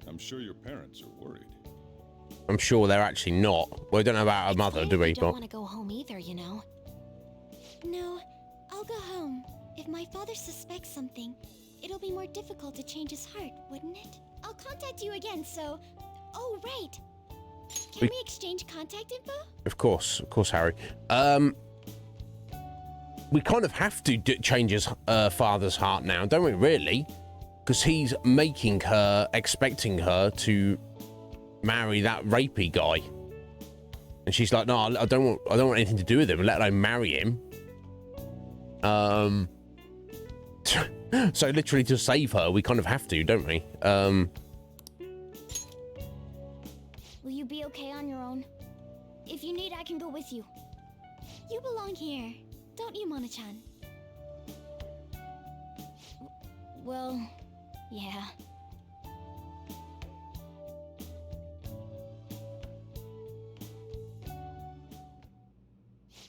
I'm sure your parents are worried. I'm sure they're actually not. Well, we don't know about our mother, do we? I don't But want to go home either, you know. No, I'll go home. If my father suspects something, it'll be more difficult to change his heart, wouldn't it? I'll contact you again, so... Oh, right. Can we exchange contact info? of course, Harry. We kind of have to change his father's heart now, don't we? Really, because he's making her, expecting her to marry that rapey guy, and she's like, "No, I don't want anything to do with him. Let alone marry him." So literally to save her, we kind of have to, don't we? Will you be okay on your own? If you need, I can go with you. You belong here, don't you, Mona-chan? Well, yeah.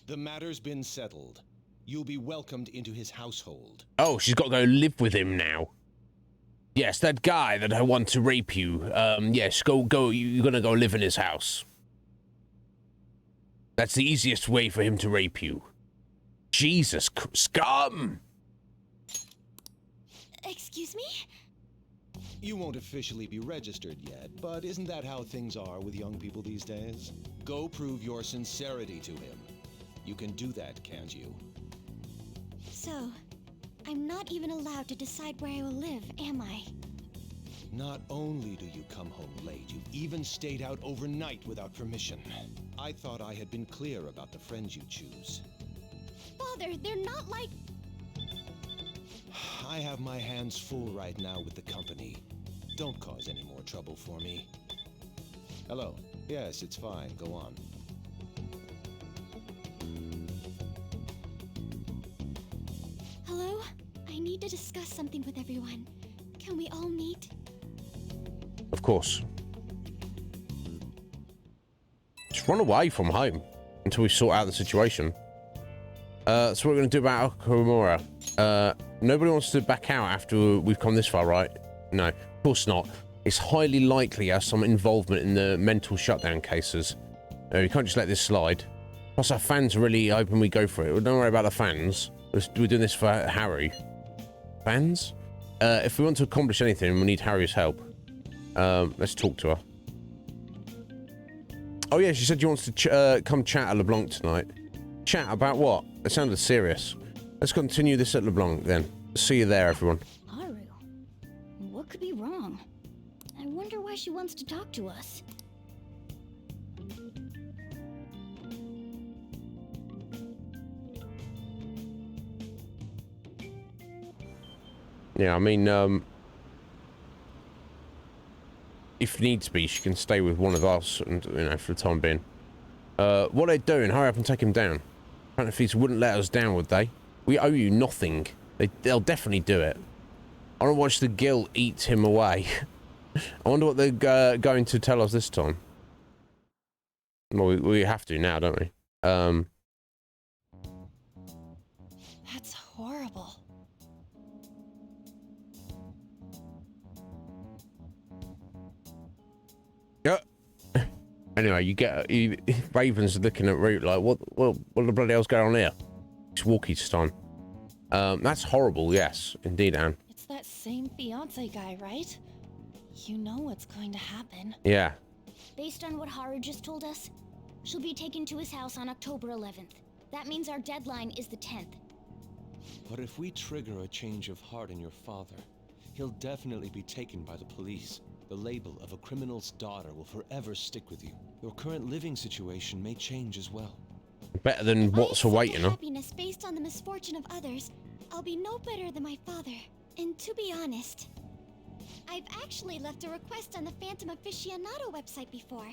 The matter's been settled. You'll be welcomed into his household. Oh, she's got to go live with him now. Yes, that guy that I want to rape you. Yes, go. You're gonna go live in his house. That's the easiest way for him to rape you. Jesus, scum! Excuse me? You won't officially be registered yet, but isn't that how things are with young people these days? Go prove your sincerity to him. You can do that, can't you? So, I'm not even allowed to decide where I will live, am I? Not only do you come home late, you've even stayed out overnight without permission. I thought I had been clear about the friends you choose. Father, they're not like... I have my hands full right now with the company. Don't cause any more trouble for me. Hello. Yes, it's fine. Go on. Hello? I need to discuss something with everyone. Can we all meet? Of course. Just run away from home until we sort out the situation. So what we're going to do about Okumura. Nobody wants to back out after we've come this far, right? No, of course not. It's highly likely has some involvement in the mental shutdown cases. We can't just let this slide. Plus, our fans are really hoping we go for it. Well, don't worry about the fans. We're doing this for Harry. Fans? If we want to accomplish anything, we need Harry's help. Let's talk to her. Oh yeah, she said she wants to come chat at LeBlanc tonight. Chat about what? It sounded serious. Let's continue this at LeBlanc then. See you there, everyone. Haru? What could be wrong? I wonder why she wants to talk to us. Yeah, I mean, if needs be, she can stay with one of us, and you know, for the time being. What are they doing? Hurry up and take him down. Apparently, wouldn't let us down, would they? We owe you nothing. They'll definitely do it. I want to watch the guilt eat him away. I wonder what they're going to tell us this time. Well, we have to now, don't we? That's horrible. Yeah. Anyway, Raven's looking at Root like, what the bloody hell's going on here? It's walkies time. That's horrible. Yes, indeed, Anne. It's that same fiance guy, right? You know what's going to happen. Yeah. Based on what Haru just told us, she'll be taken to his house on October 11th. That means our deadline is the 10th. But if we trigger a change of heart in your father, he'll definitely be taken by the police. The label of a criminal's daughter will forever stick with you. Your current living situation may change as well. Better than what's awaiting her. Happiness based on the misfortune of others, I'll be no better than my father. And to be honest, I've actually left a request on the Phantom Aficionado website before.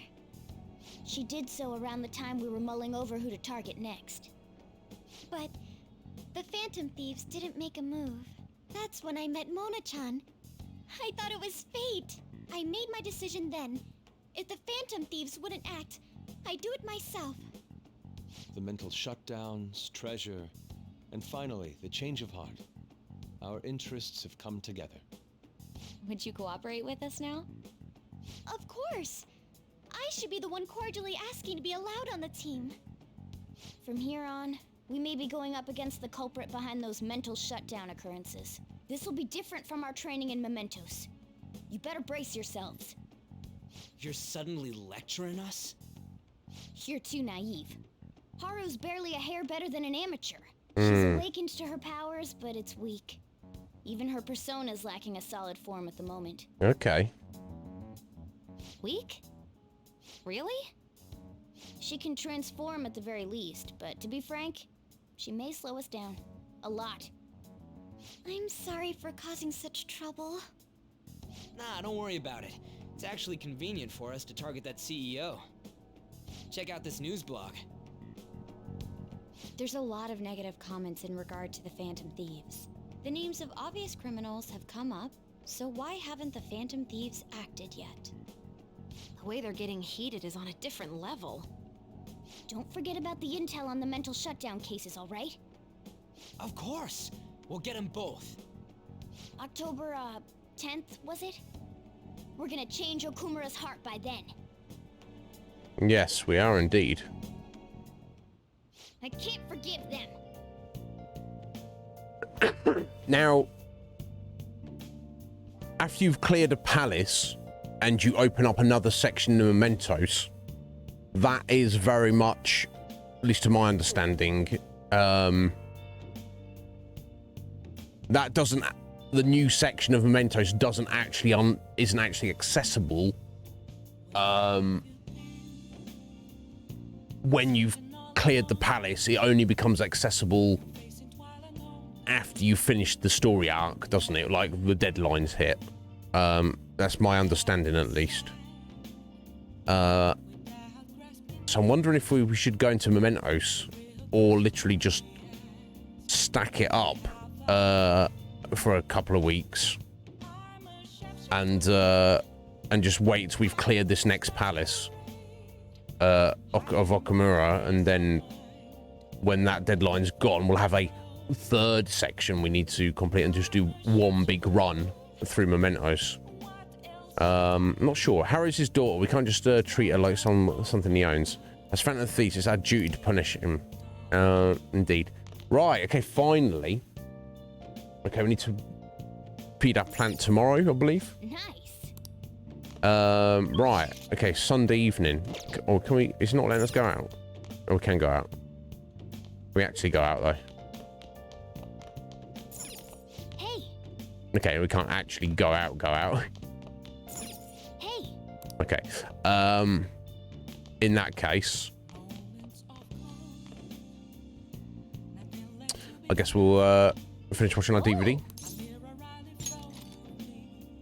She did so around the time we were mulling over who to target next. But the Phantom Thieves didn't make a move. That's when I met Mona-chan. I thought it was fate. I made my decision then. If the Phantom Thieves wouldn't act, I'd do it myself. The mental shutdowns, treasure, and finally, the change of heart. Our interests have come together. Would you cooperate with us now? Of course! I should be the one cordially asking to be allowed on the team. From here on, we may be going up against the culprit behind those mental shutdown occurrences. This will be different from our training in Mementos. You better brace yourselves. You're suddenly lecturing us? You're too naive. Haru's barely a hair better than an amateur. She's awakened to her powers, but it's weak. Even her persona's lacking a solid form at the moment. Okay. Weak? Really? She can transform at the very least, but to be frank, she may slow us down. A lot. I'm sorry for causing such trouble. Nah, don't worry about it. It's actually convenient for us to target that CEO. Check out this news blog. There's a lot of negative comments in regard to the Phantom Thieves. The names of obvious criminals have come up, so why haven't the Phantom Thieves acted yet? The way they're getting heated is on a different level. Don't forget about the intel on the mental shutdown cases, all right? Of course! We'll get them both. October, 10th, was it? We're gonna change Okumura's heart by then. Yes, we are indeed. I can't forgive them. Now, after you've cleared a palace and you open up another section of Mementos, that is very much, at least to my understanding, that doesn't, the new section of Mementos doesn't actually isn't actually accessible when you've cleared the palace. It only becomes accessible after you finish the story arc, doesn't it? Like the deadlines hit. That's my understanding, at least. So I'm wondering if we should go into Mementos or literally just stack it up for a couple of weeks and just wait till we've cleared this next palace of Okumura, and then when that deadline's gone, we'll have a third section we need to complete and just do one big run through Mementos. I'm not sure. Haru's his daughter. We can't just treat her like something he owns. As Phantom Thieves, it's our duty to punish him. Indeed. Right, okay, finally. Okay, we need to feed our plant tomorrow, I believe. Nice. Right, okay, Sunday evening. Or can we, it's not letting us go out. Or we can go out. We actually go out, though. Hey. Okay, we can't actually go out. Hey. Okay. In that case, I guess we'll finish watching our DVD.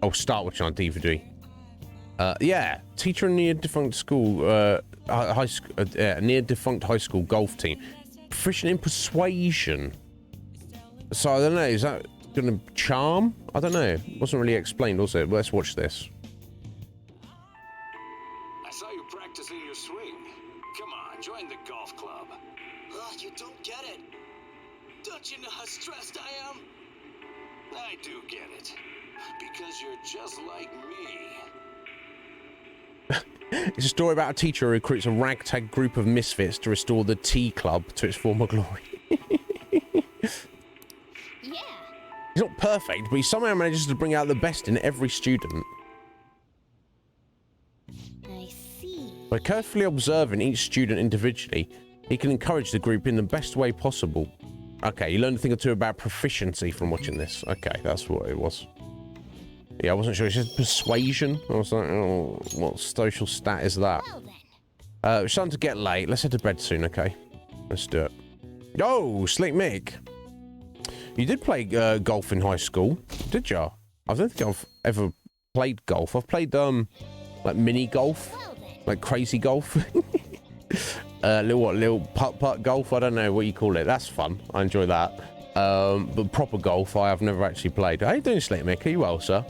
Oh, start watching our DVD. Yeah, teacher in near defunct school, near defunct high school golf team, proficient in persuasion. So I don't know. Is that gonna charm? I don't know. It wasn't really explained, was it? Let's watch this. I saw you practicing your swing. Come on, join join the golf club. Ugh, you don't get it. Don't you know how stressed I am? I do get it. Because you're just like me. It's a story about a teacher who recruits a ragtag group of misfits to restore the Tea Club to its former glory. Yeah. He's not perfect, but he somehow manages to bring out the best in every student. I see. By carefully observing each student individually, he can encourage the group in the best way possible. Okay, you learned a thing or two about proficiency from watching this. Okay, that's what it was. Yeah, I wasn't sure. It said persuasion. I was like, oh, what social stat is that? It's starting to get late. Let's head to bed soon, okay? Let's do it. Oh, Slick Mick. You did play golf in high school, did you? I don't think I've ever played golf. I've played, like mini golf, like crazy golf. Little putt golf? I don't know what you call it. That's fun. I enjoy that. But proper golf, I have never actually played. How you doing, Slick Mick? Are you well, sir?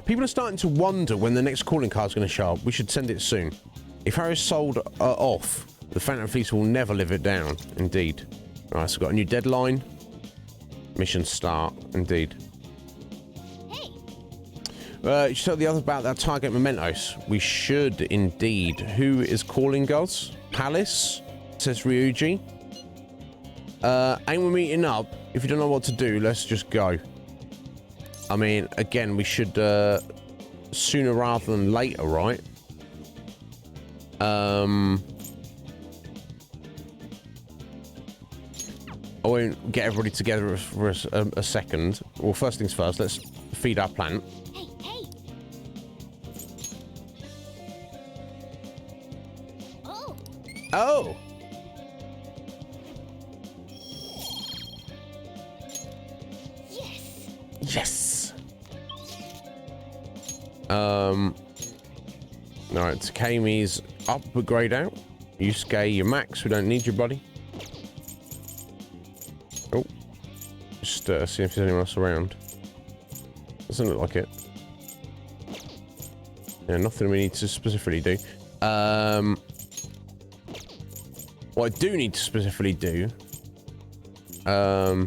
People are starting to wonder when the next calling card's going to show up. We should send it soon. If Harry's sold off, the Phantom Fleece will never live it down. Indeed. Alright, so we've got a new deadline. Mission start. Indeed. Hey. You should tell the others about that target mementos. We should indeed. Who is calling us? Palace? Says Ryuji. Ain't we meeting up? If you don't know what to do, let's just go. I mean, again, we should sooner rather than later, right? I won't get everybody together for a second. Well, first things first, let's feed our plant. Hey, hey. Oh. Oh. Yes. Yes. Alright, Takemi's up but grayed out. Yusuke, you're max. We don't need you, buddy. Oh. Just see if there's anyone else around. Doesn't look like it. Yeah, nothing we need to specifically do. What I do need to specifically do. Oh,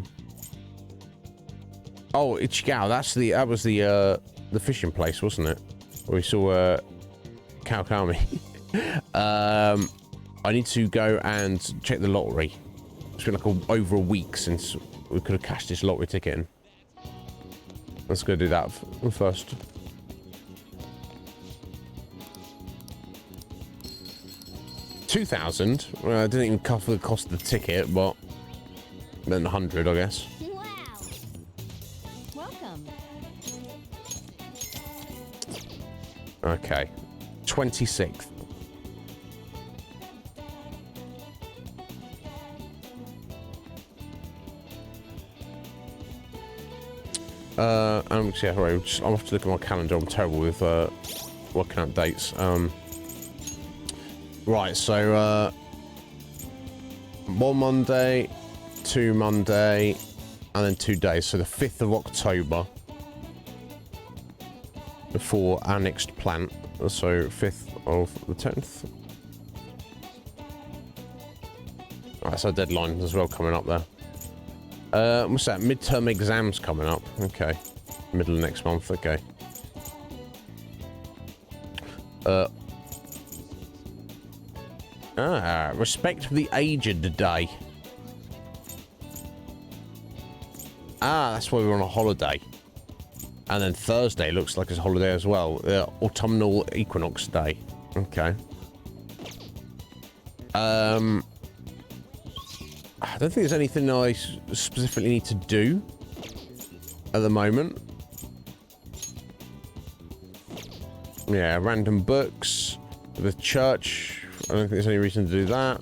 Ichigao. That was the fishing place, wasn't it? Where we saw Kawakami. I need to go and check the lottery. It's been like over a week since we could have cashed this lottery ticket in. Let's go do that first. $2,000. Well, I didn't even cover the cost of the ticket, but then 100, I guess. Wow. Welcome. Okay. 26th. Yeah, right. I'll have to look at my calendar. I'm terrible with working out dates. Right, so 1 Monday, 2 Monday, and then 2 days. So the 5th of October for our next plant. So 5th of the 10th. Alright, so deadline as well coming up there. What's that? Midterm exams coming up. Okay. Middle of next month. Okay. Respect for the aged day. That's why we're on a holiday. And then Thursday looks like it's a holiday as well. Autumnal equinox day. Okay. I don't think there's anything I specifically need to do at the moment. Yeah, random books. The church. I don't think there's any reason to do that.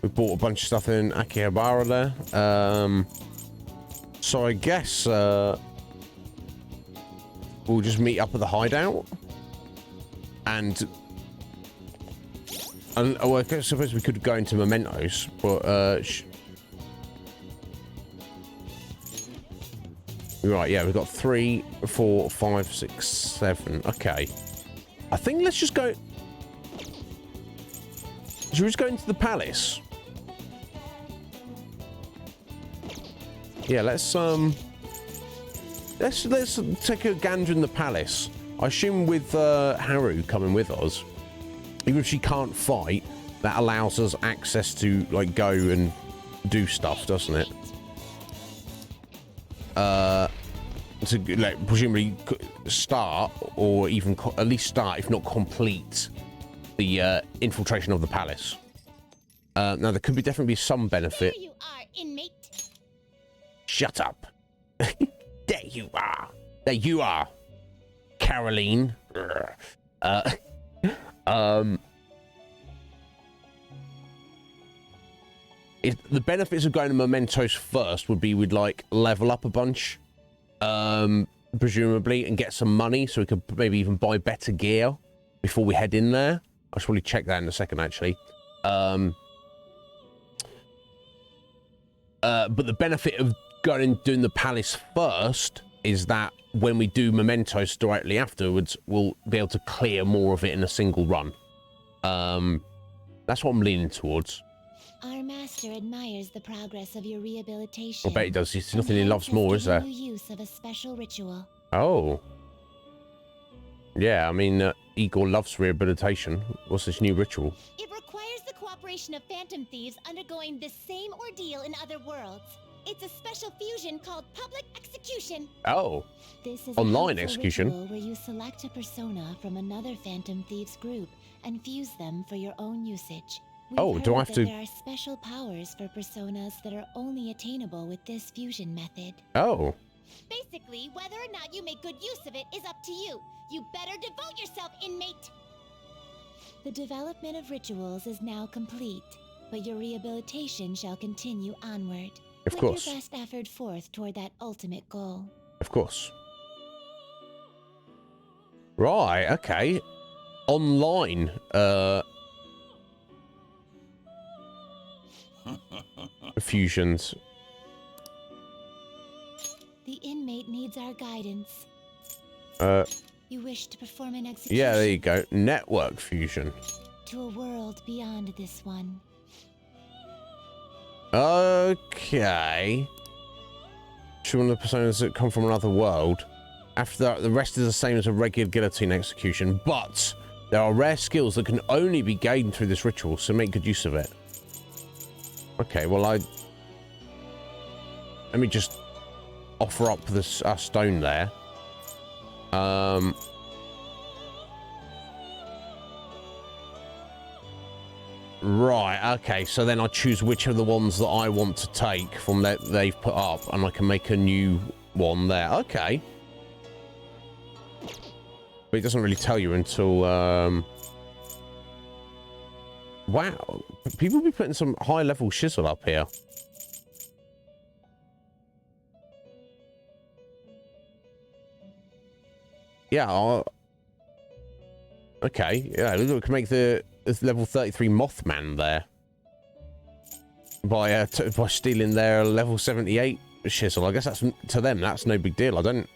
We bought a bunch of stuff in Akihabara there. So I guess we'll just meet up at the hideout. And I suppose we could go into Mementos, but right, yeah, we've got 3, 4, 5, 6, 7. Okay. I think let's just go. Should we just go into the palace? Yeah, let's take a gander in the palace. I assume with Haru coming with us, even if she can't fight, that allows us access to like go and do stuff, doesn't it? To like presumably start, or even at least start, if not complete, the infiltration of the palace. Now there could definitely be some benefit. There you are, inmate. Shut up. There you are. There you are, Caroline. If the benefits of going to Mementos first would be we'd like level up a bunch, presumably, and get some money so we could maybe even buy better gear before we head in there. I should probably check that in a second, actually. But the benefit of doing the palace first is that when we do Mementos directly afterwards, we'll be able to clear more of it in a single run. That's what I'm leaning towards. Our master admires the progress of your rehabilitation. I bet he does. There's nothing he loves more, is there? Use of a special ritual. Oh. Yeah, I mean, Igor loves rehabilitation. What's this new ritual? It requires the cooperation of phantom thieves undergoing the same ordeal in other worlds. It's a special fusion called public execution. Oh. This is online a execution. Ritual where you select a persona from another phantom thieves group and fuse them for your own usage. Oh, do I have to? There are special powers for personas that are only attainable with this fusion method. Oh. Basically, whether or not you make good use of it is up to you. You better devote yourself, inmate! The development of rituals is now complete, but your rehabilitation shall continue onward. Of course. Put your best effort forth toward that ultimate goal. Of course. Right, okay. Online, fusions. The inmate needs our guidance. You wish to perform an execution? Yeah, there you go. Network fusion. To a world beyond this one. Okay. Choose one of the personas that come from another world. After that, the rest is the same as a regular guillotine execution, but there are rare skills that can only be gained through this ritual, so make good use of it. Okay, well, let me just offer up this stone there. Right, okay, so then I choose which of the ones that I want to take from that they've put up, and I can make a new one there. Okay. But it doesn't really tell you until, wow, people be putting some high-level shizzle up here. Yeah, okay, yeah, we can make the level 33 Mothman there by stealing their level 78 shizzle. I guess that's, to them, that's no big deal. I don't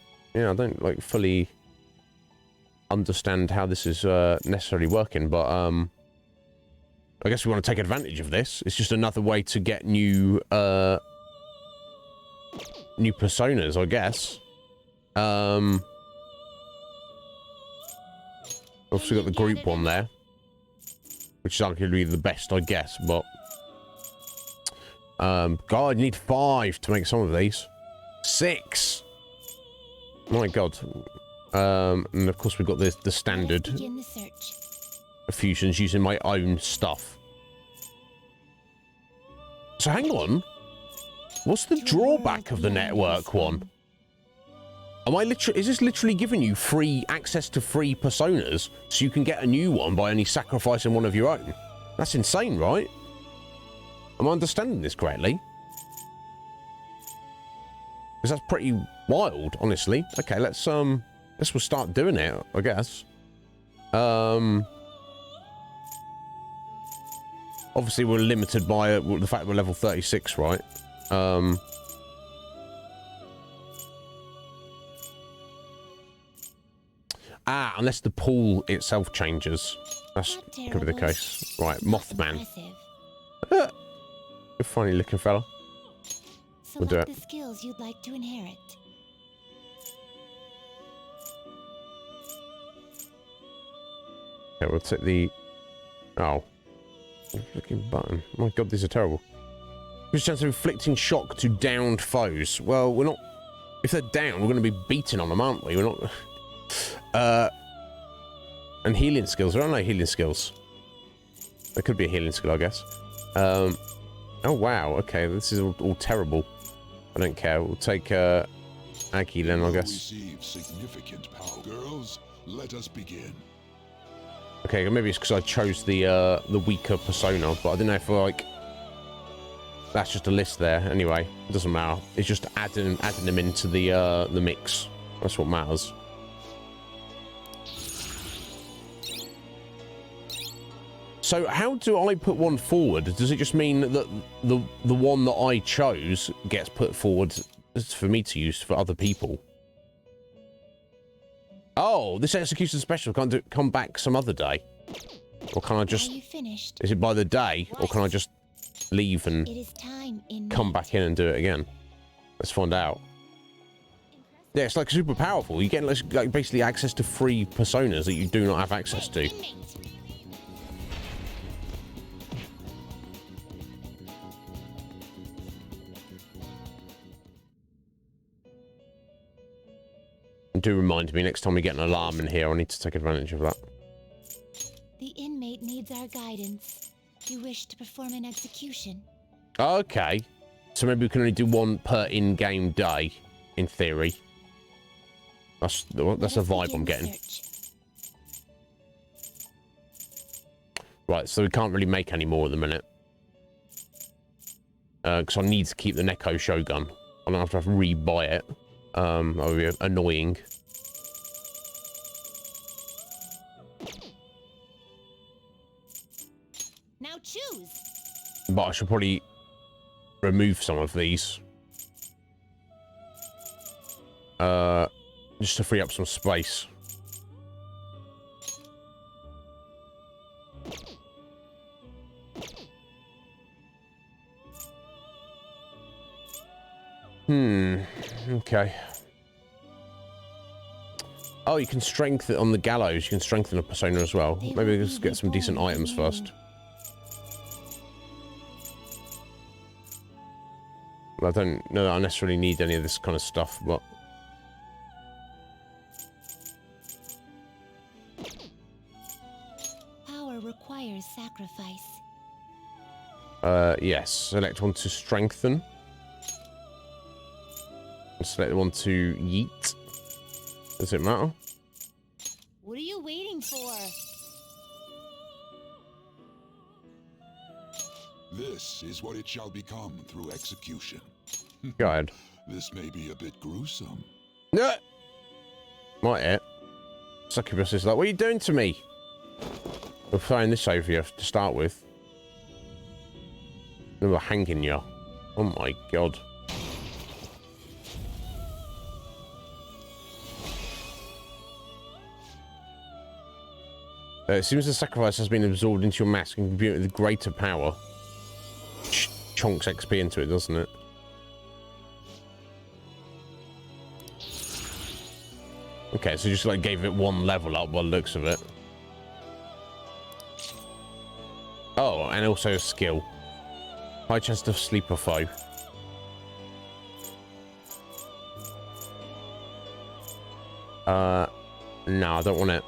like fully understand how this is necessarily working, but I guess we want to take advantage of this. It's just another way to get new personas, I guess. Obviously got the group one there, which is arguably the best, I guess, but God, I need 5 to make some of these. 6. My God. And of course we've got the standard fusions using my own stuff. So hang on, what's the drawback of the network one? Is this literally giving you free access to free personas so you can get a new one by only sacrificing one of your own? That's insane, right? Am I understanding this correctly? Because that's pretty wild, honestly. Okay, let's we'll start doing it, I guess. Obviously we're limited by the fact we're level 36, right? Unless the pool itself changes. That's Not could be the terrible. case. Right, Mothman. Impressive. Good funny looking fella. We'll do Select it. the skills you'd like to inherit. Okay, we'll take the... Oh. Flicking button. My god, these are terrible. Increased chance of inflicting shock to downed foes. Well, we're not... If they're down, we're going to be beating on them, aren't we? We're not... And healing skills. There are no healing skills. There could be a healing skill, I guess. Oh, wow. Okay, this is all terrible. I don't care. We'll take Aggie then, I guess. Receive significant power. Girls, let us begin. Okay, maybe it's because I chose the weaker persona, but I don't know if like that's just a list there. Anyway, it doesn't matter. It's just adding them into the mix. That's what matters. So how do I put one forward? Does it just mean that the one that I chose gets put forward for me to use for other people? Oh, this execution special can't come back some other day, or can I just? Are you finished? Is it by the day, or can I just leave and It is time in come back in and do it again? Let's find out. Yeah, it's like super powerful. You get like basically access to free personas that you do not have access to. Do remind me next time we get an alarm in here, I need to take advantage of that. The inmate needs our guidance. You wish to perform an execution. Okay, so maybe we can only do one per in-game day, in theory. That's the vibe I'm getting. Right, so we can't really make any more at the minute. Because I need to keep the Neko Shogun. I don't have to re-buy it. That would be annoying. Now choose. But I should probably remove some of these. Just to free up some space. Okay. Oh, you can strengthen on the gallows. You can strengthen a persona as well. Maybe let's get some decent items first. I don't know that I necessarily need any of this kind of stuff, but... Power requires sacrifice. Yes. Select one to strengthen. Select one to yeet. Does it matter? What are you waiting for? This is what it shall become through execution. Go ahead. This may be a bit gruesome. No. Might it? Succubus is like, what are you doing to me? We're throwing this over you to start with. Then we're hanging you. Oh my god. It seems the sacrifice has been absorbed into your mask and imbued with greater power. Chunks XP into it, doesn't it? Okay, so just like gave it one level up by the looks of it. Oh, and also a skill. High chance to sleep a foe. No, I don't want it.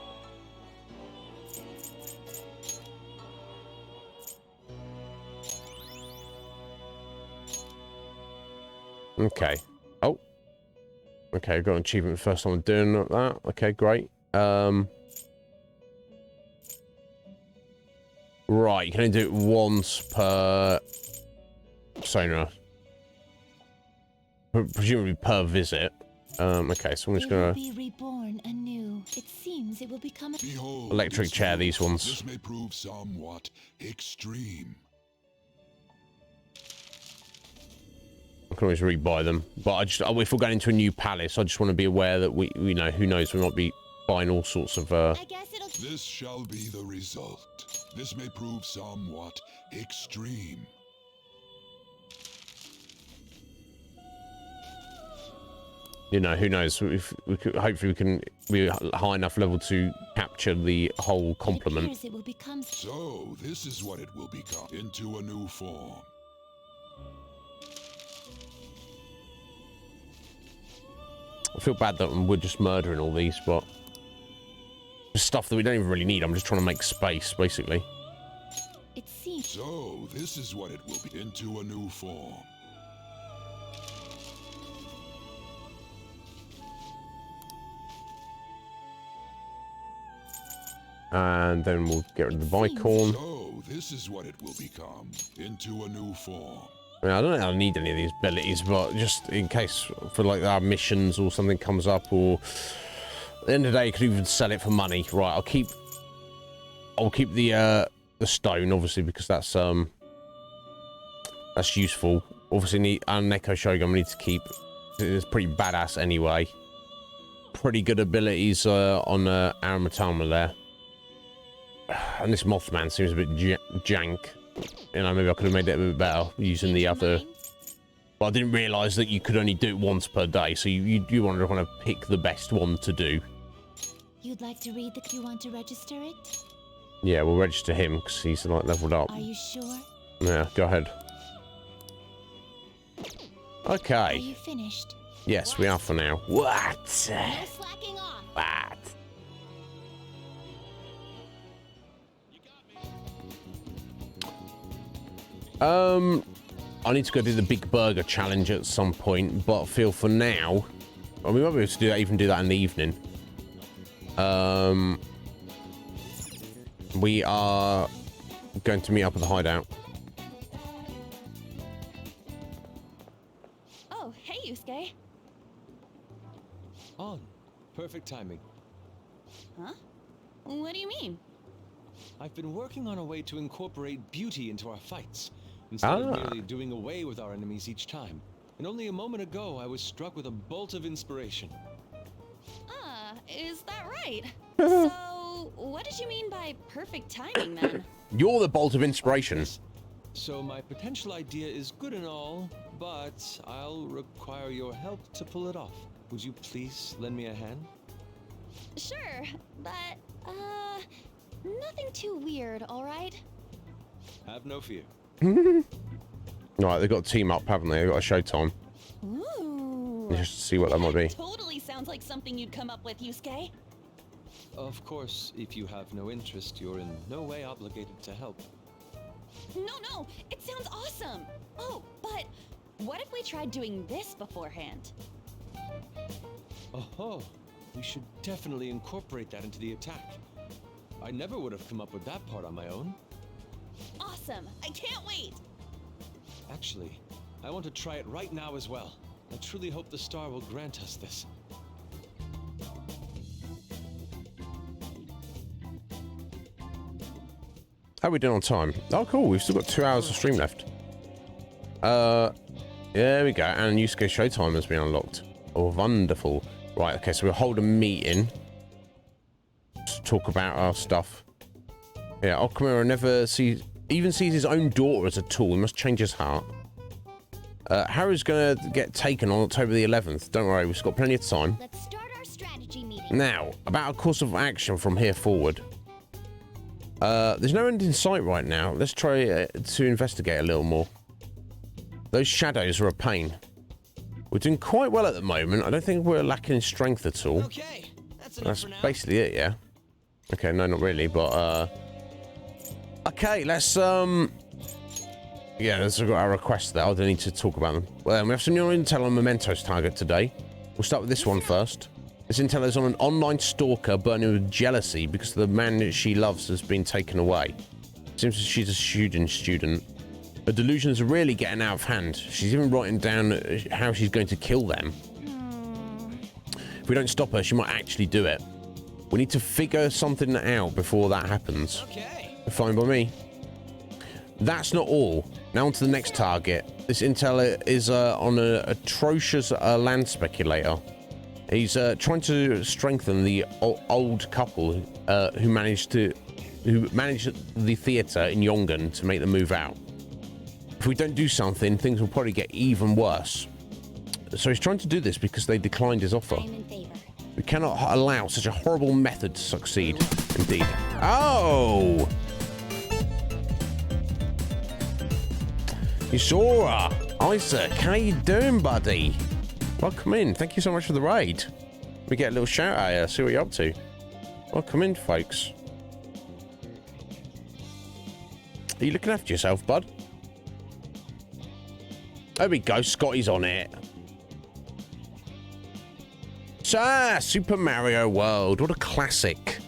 Okay. Oh. Okay, I got an achievement first time I'm doing that. Okay, great. Right, you can only do it once per persona. Presumably per visit. Okay, so I'm just gonna be reborn anew. It seems it will become Behold, electric chair these ones. This may prove somewhat extreme. I can always rebuy them, but I just if we're going into a new palace, I just want to be aware that we know, who knows, we might be buying all sorts of I guess it'll This shall be the result. This may prove somewhat extreme. You know, who knows? If we could, hopefully we can be high enough level to capture the whole complement. It will become... So, this is what it will become, into a new form. I feel bad that we're just murdering all these, but stuff that we don't even really need. I'm just trying to make space, basically. It seems... So, this is what it will be, into a new form. And then we'll get rid of the Vicorn. So, this is what it will become, into a new form. I mean, I don't know if I need any of these abilities, but just in case for like our missions or something comes up, or at the end of the day, you could even sell it for money. Right, I'll keep the stone, obviously, because that's useful. Obviously, and Neko Shogun we need to keep. It's pretty badass anyway. Pretty good abilities on Aramatama there. And this Mothman seems a bit jank. You know, maybe I could have made it a bit better using the other. But I didn't realise that you could only do it once per day, so you want to pick the best one to do. You'd like to read the... You want to register it? Yeah, we'll register him because he's like leveled up. Are you sure? Yeah, go ahead. Okay. Are you finished? Yes, we are for now. What? No slacking off. What? I need to go do the Big Burger Challenge at some point, but I feel for now, well, we might be able to do that, even do that in the evening. We are going to meet up at the hideout. Oh, hey, Yusuke. On. Perfect timing. Huh? What do you mean? I've been working on a way to incorporate beauty into our fights, instead of merely doing away with our enemies each time. And only a moment ago, I was struck with a bolt of inspiration. Is that right? So, what did you mean by perfect timing, then? You're the bolt of inspiration. So my potential idea is good and all, but I'll require your help to pull it off. Would you please lend me a hand? Sure, but, nothing too weird, alright? Have no fear. Right, they've got a team up, haven't they? They've got a showtime. Ooh. Just see what that might be. Totally sounds like something you'd come up with, Yusuke. Of course, if you have no interest, you're in no way obligated to help. No, it sounds awesome. Oh, but what if we tried doing this beforehand? Oh, we should definitely incorporate that into the attack. I never would have come up with that part on my own. Awesome, I can't wait. Actually, I want to try it right now as well. I truly hope the star will grant us this. How are we doing on time? Oh, cool. We've still got 2 hours of stream left. There we go. And Yusuke Showtime has been unlocked. Oh, wonderful. Right, okay, so we'll hold a meeting to talk about our stuff. Yeah, Okamura never even sees his own daughter as a tool. He must change his heart. Haru's gonna get taken on October the 11th. Don't worry, we've got plenty of time. Let's start our strategy meeting. Now, about our course of action from here forward. There's no end in sight right now. Let's try to investigate a little more. Those shadows are a pain. We're doing quite well at the moment. I don't think we're lacking in strength at all. Okay, that's basically it, yeah. Okay, no, not really, but okay, let's yeah, let's got our requests there. I don't need to talk about them. Well, we have some new intel on Memento's target today. We'll start with this one first. This intel is on an online stalker burning with jealousy because the man that she loves has been taken away. Seems she's a student. Her delusions are really getting out of hand. She's even writing down how she's going to kill them. If we don't stop her, she might actually do it. We need to figure something out before that happens. Okay. Fine by me. That's not all. Now on to the next target. This intel is on an atrocious land speculator. He's trying to strengthen the old couple who managed the theatre in Yongan to make the move out. If we don't do something, things will probably get even worse. So he's trying to do this because they declined his offer. I'm in favor. We cannot allow such a horrible method to succeed. Indeed. Oh! Yusora! Isaac, how you doing, buddy? Welcome in. Thank you so much for the raid. We get a little shout out here, see what you're up to. Welcome in, folks. Are you looking after yourself, bud? There we go, Scotty's on it. Super Mario World, what a classic.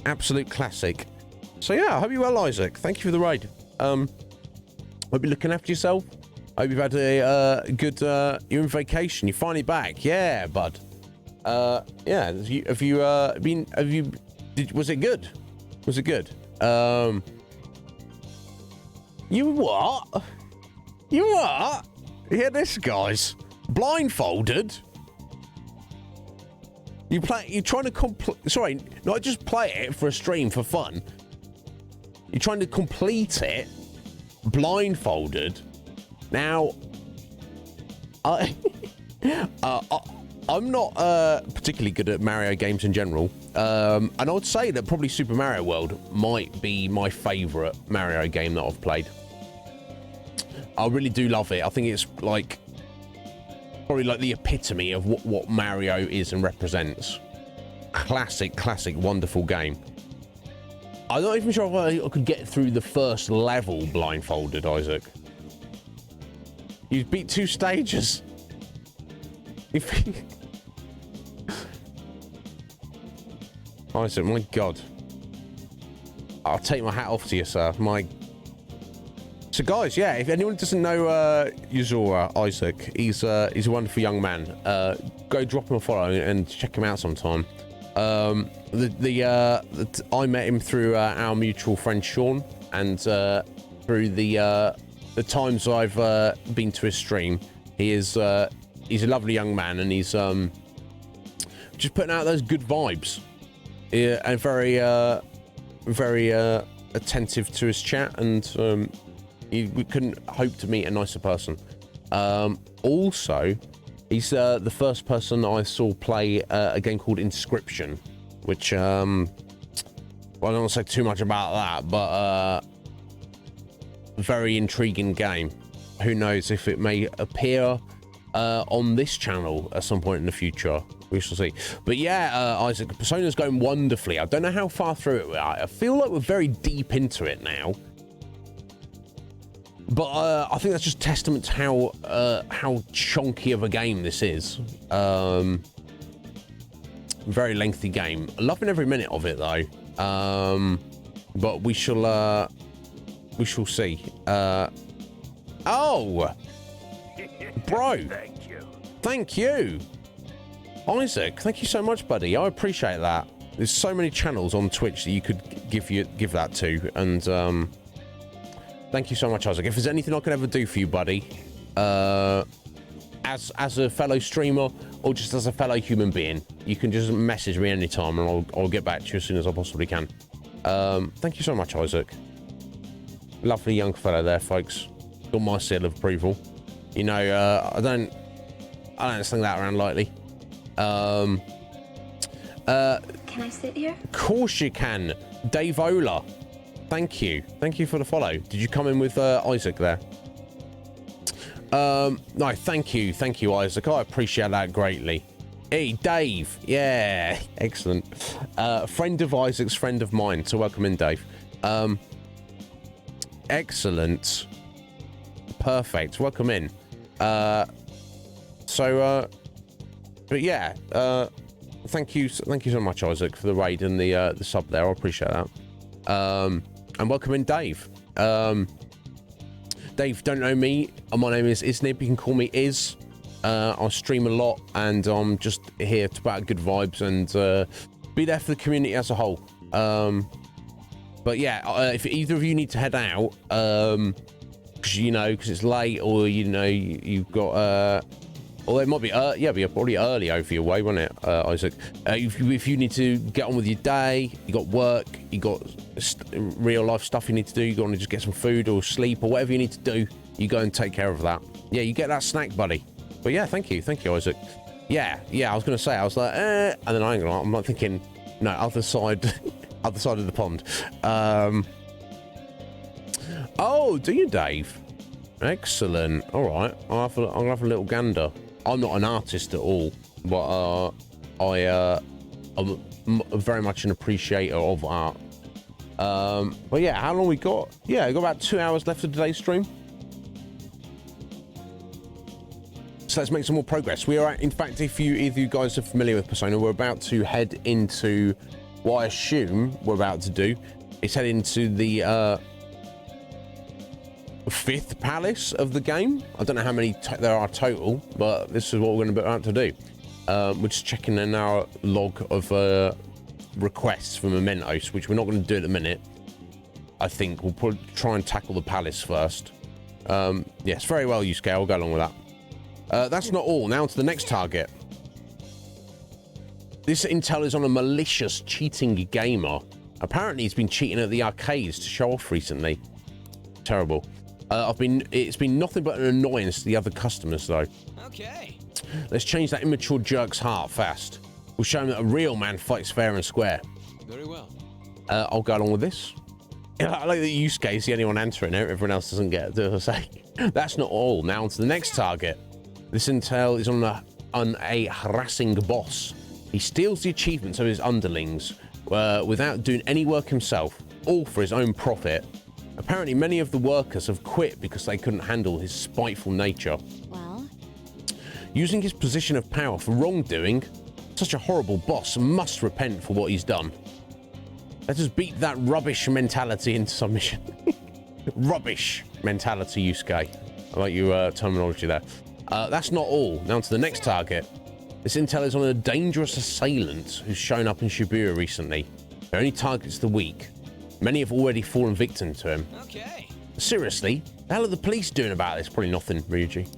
Absolute classic. So yeah, I hope you're well, Isaac. Thank you for the raid. Hope you're looking after yourself. Hope you've had a good, you're in vacation, you're finally back. Yeah, bud. Yeah, was it good? Was it good? You what? You what? Hear this, guys. Blindfolded. You're trying to sorry, not just play it for a stream for fun. You're trying to complete it blindfolded. Now, I'm not particularly good at Mario games in general, and I would say that probably Super Mario World might be my favourite Mario game that I've played. I really do love it. I think it's like probably like the epitome of what Mario is and represents. Classic, wonderful game. I'm not even sure if I could get through the first level blindfolded, Isaac. You beat 2 stages. Isaac, my God. I'll take my hat off to you, sir. So, guys, yeah, if anyone doesn't know Yuzora, Isaac, he's a wonderful young man. Go drop him a follow and check him out sometime. I met him through our mutual friend Sean, and through the times I've been to his stream. He's a lovely young man, and he's just putting out those good vibes. And very attentive to his chat, and we couldn't hope to meet a nicer person. Also, he's the first person I saw play a game called Inscription, which well, I don't want to say too much about that, but very intriguing game. Who knows if it may appear on this channel at some point in the future. We shall see. But yeah, Isaac, Persona's going wonderfully. I don't know how far through it we are. I feel like we're very deep into it now. But I think that's just testament to how chunky of a game this is. Very lengthy game. Loving every minute of it though. But we shall see. Oh, bro. Thank you. Isaac, thank you so much, buddy. I appreciate that. There's so many channels on Twitch that you could give that to, and thank you so much, Isaac. If there's anything I can ever do for you, buddy, as a fellow streamer or just as a fellow human being, you can just message me anytime, and I'll get back to you as soon as I possibly can. Thank you so much, Isaac. Lovely young fellow there, folks. Got my seal of approval. You know, I don't sling that around lightly. Can I sit here? Of course you can. Dave Ola, thank you for the follow. Did you come in with Isaac there? No, thank you Isaac, I appreciate that greatly. Hey Dave, yeah, excellent. Friend of Isaac's, friend of mine, so welcome in, Dave. Excellent, perfect, welcome in. But yeah, thank you so much, Isaac, for the raid and the sub there. I appreciate that. And welcome in, Dave. Dave, don't know me. My name is Iznib. You can call me Iz. I stream a lot, and I'm just here to put out good vibes and be there for the community as a whole. But yeah, if either of you need to head out, because it's late, or you've got Although it might be, yeah, it'd be probably early over your way, won't it, Isaac? If you need to get on with your day, you got work, you got real life stuff you need to do, you want to just get some food or sleep or whatever you need to do, you go and take care of that. Yeah, you get that snack, buddy. But yeah, thank you, Isaac. Yeah, I was gonna say, I was like, and then I'm not thinking, no, other side, other side of the pond. Oh, do you, Dave? Excellent. All right, I'll have a little gander. I'm not an artist at all, but I'm very much an appreciator of art. But yeah, how long we got? Yeah, we got about 2 hours left of today's stream. So let's make some more progress. We are, in fact, if you guys are familiar with Persona, we're about to head into what I assume we're about to do is head into the 5th palace of the game. I don't know how many there are total, but this is what we're going to be about to do. We're just checking in our log of requests for mementos, which we're not going to do at the minute. I think we'll probably try and tackle the palace first. Yes, very well, Yusuke. I'll go along with that. That's not all. Now to the next target. This intel is on a malicious, cheating gamer. Apparently, he's been cheating at the arcades to show off recently. Terrible. It's been nothing but an annoyance to the other customers, though. Okay. Let's change that immature jerk's heart fast. We'll show him that a real man fights fair and square. Very well. I'll go along with this. I like that Yusuke is the only one answering it. Everyone else doesn't get it, do I say? That's not all. Now on to the next target. This intel is on a harassing boss. He steals the achievements of his underlings without doing any work himself, all for his own profit. Apparently, many of the workers have quit because they couldn't handle his spiteful nature. Well? Using his position of power for wrongdoing, such a horrible boss must repent for what he's done. Let us beat that rubbish mentality into submission. Rubbish mentality, Yusuke. I like your terminology there. That's not all. Now to the next target. This intel is on a dangerous assailant who's shown up in Shibuya recently. He only targets the weak. Many have already fallen victim to him. Okay. Seriously? The hell are the police doing about this? Probably nothing, Ryuji.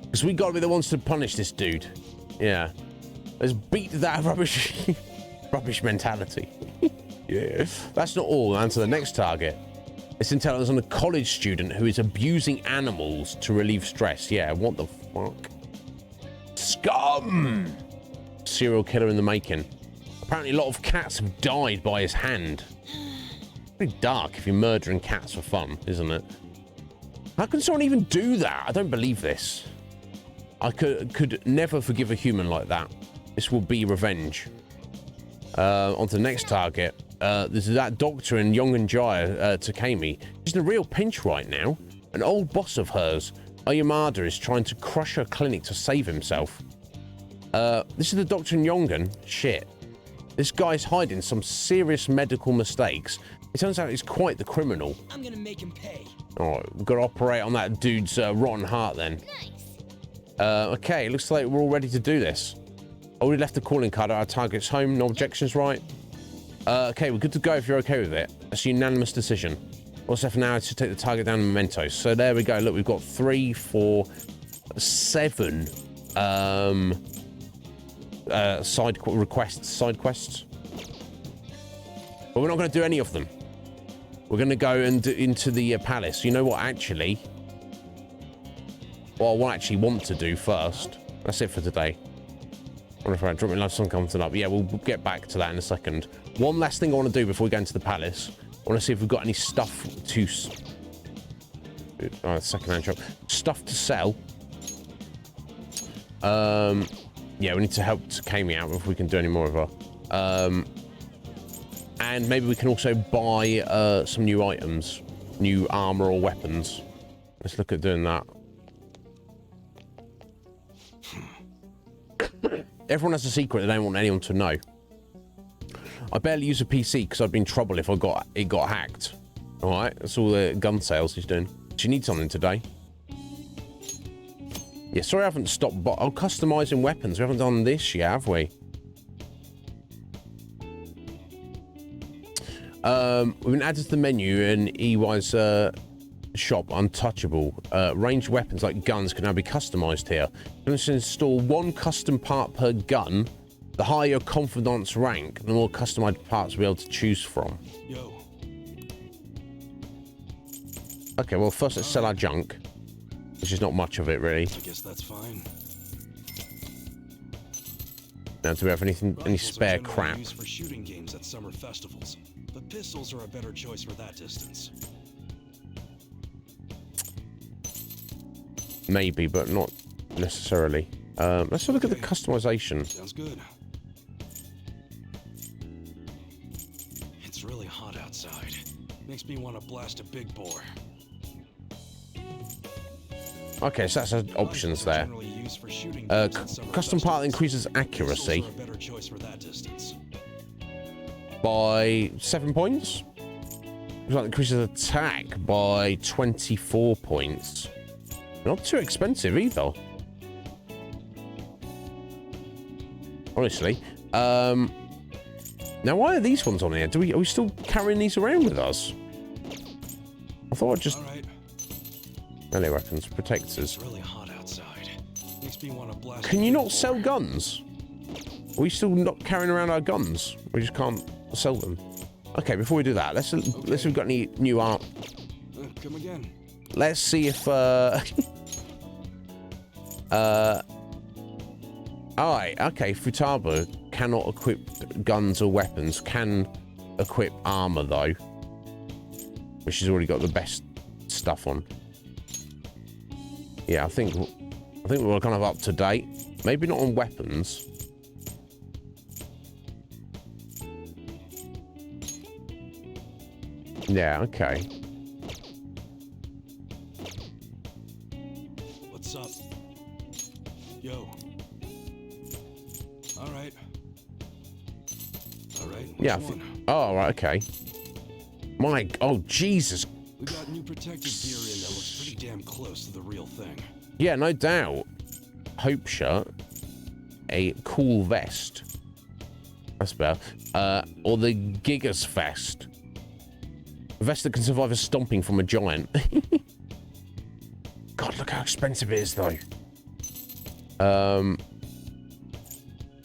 Because we gotta be the ones to punish this dude. Yeah. Let's beat that rubbish mentality. Yeah. That's not all. And to the next target. This intel is on a college student who is abusing animals to relieve stress. Yeah, what the fuck? Scum! Serial killer in the making. Apparently a lot of cats have died by his hand. Pretty dark if you're murdering cats for fun, isn't it? How can someone even do that? I don't believe this. I could never forgive a human like that. This will be revenge. On to the next target. This is that doctor in Yongenjaya, Takemi. She's in a real pinch right now. An old boss of hers, Oyamada, is trying to crush her clinic to save himself. This is the doctor in Yongen. Shit. This guy's hiding some serious medical mistakes. It turns out he's quite the criminal. I'm gonna make him pay. All right, we've got to operate on that dude's rotten heart then. Nice. Okay, looks like we're all ready to do this. Already left the calling card at our target's home. No objections, right? Okay, we're good to go if you're okay with it. It's a unanimous decision. What's left now is to take the target down in mementos. So there we go. Look, we've got 3, 4, 7 side quests. But we're not going to do any of them. We're going to go into the palace. You know what, actually? What I actually want to do first. That's it for today. I wonder if I drop my live song coming up. Yeah, we'll get back to that in a second. One last thing I want to do before we go into the palace. I want to see if we've got any stuff to... second-hand shop. Stuff to sell. Yeah, we need to help Takemi out if we can do any more of her. And maybe we can also buy some new items. New armor or weapons. Let's look at doing that. Everyone has a secret they don't want anyone to know. I barely use a PC because I'd be in trouble if it got hacked. All right, that's all the gun sales he's doing. Do you need something today? Yeah, sorry I haven't stopped, but I'm customizing weapons. We haven't done this yet, have we? We've been added to the menu, and EY's shop untouchable. Ranged weapons like guns can now be customized here. You can install one custom part per gun. The higher your confidant's rank, the more customized parts you'll be able to choose from. Yo. Okay, well, first let's sell our junk, which is not much of it, really. I guess that's fine. Now, do we have anything, any spare Rifles are crap? generally used for shooting games at summer festivals, but pistols are a better choice for that distance. Maybe, but not necessarily. Let's have a look at the customization. Sounds good. It's really hot outside. Makes me want to blast a big bore. Okay, so that's our options there. Custom part increases accuracy by 7 points. That increases attack by 24 points. Not too expensive either. Honestly. Now, why are these ones on here? Are we still carrying these around with us? I thought I'd just... melee weapons, protectors. Really hot outside. Makes me want to blast. Can you not sell guns? Are we still not carrying around our guns? We just can't sell them. Okay, before we do that, let's see if we've got any new art. Come again. Let's see if alright, okay, Futaba cannot equip guns or weapons, can equip armor though. Which has already got the best stuff on. Yeah, I think we're kind of up to date. Maybe not on weapons. Yeah, okay. What's up? Yo. All right. Yeah. Oh, right. Okay. Oh, Jesus. We got new protective gear in that looks pretty damn close to the real thing. Yeah, no doubt. Hope shirt. A cool vest. That's better. Or the Gigas vest. A vest that can survive a stomping from a giant. God, look how expensive it is, though.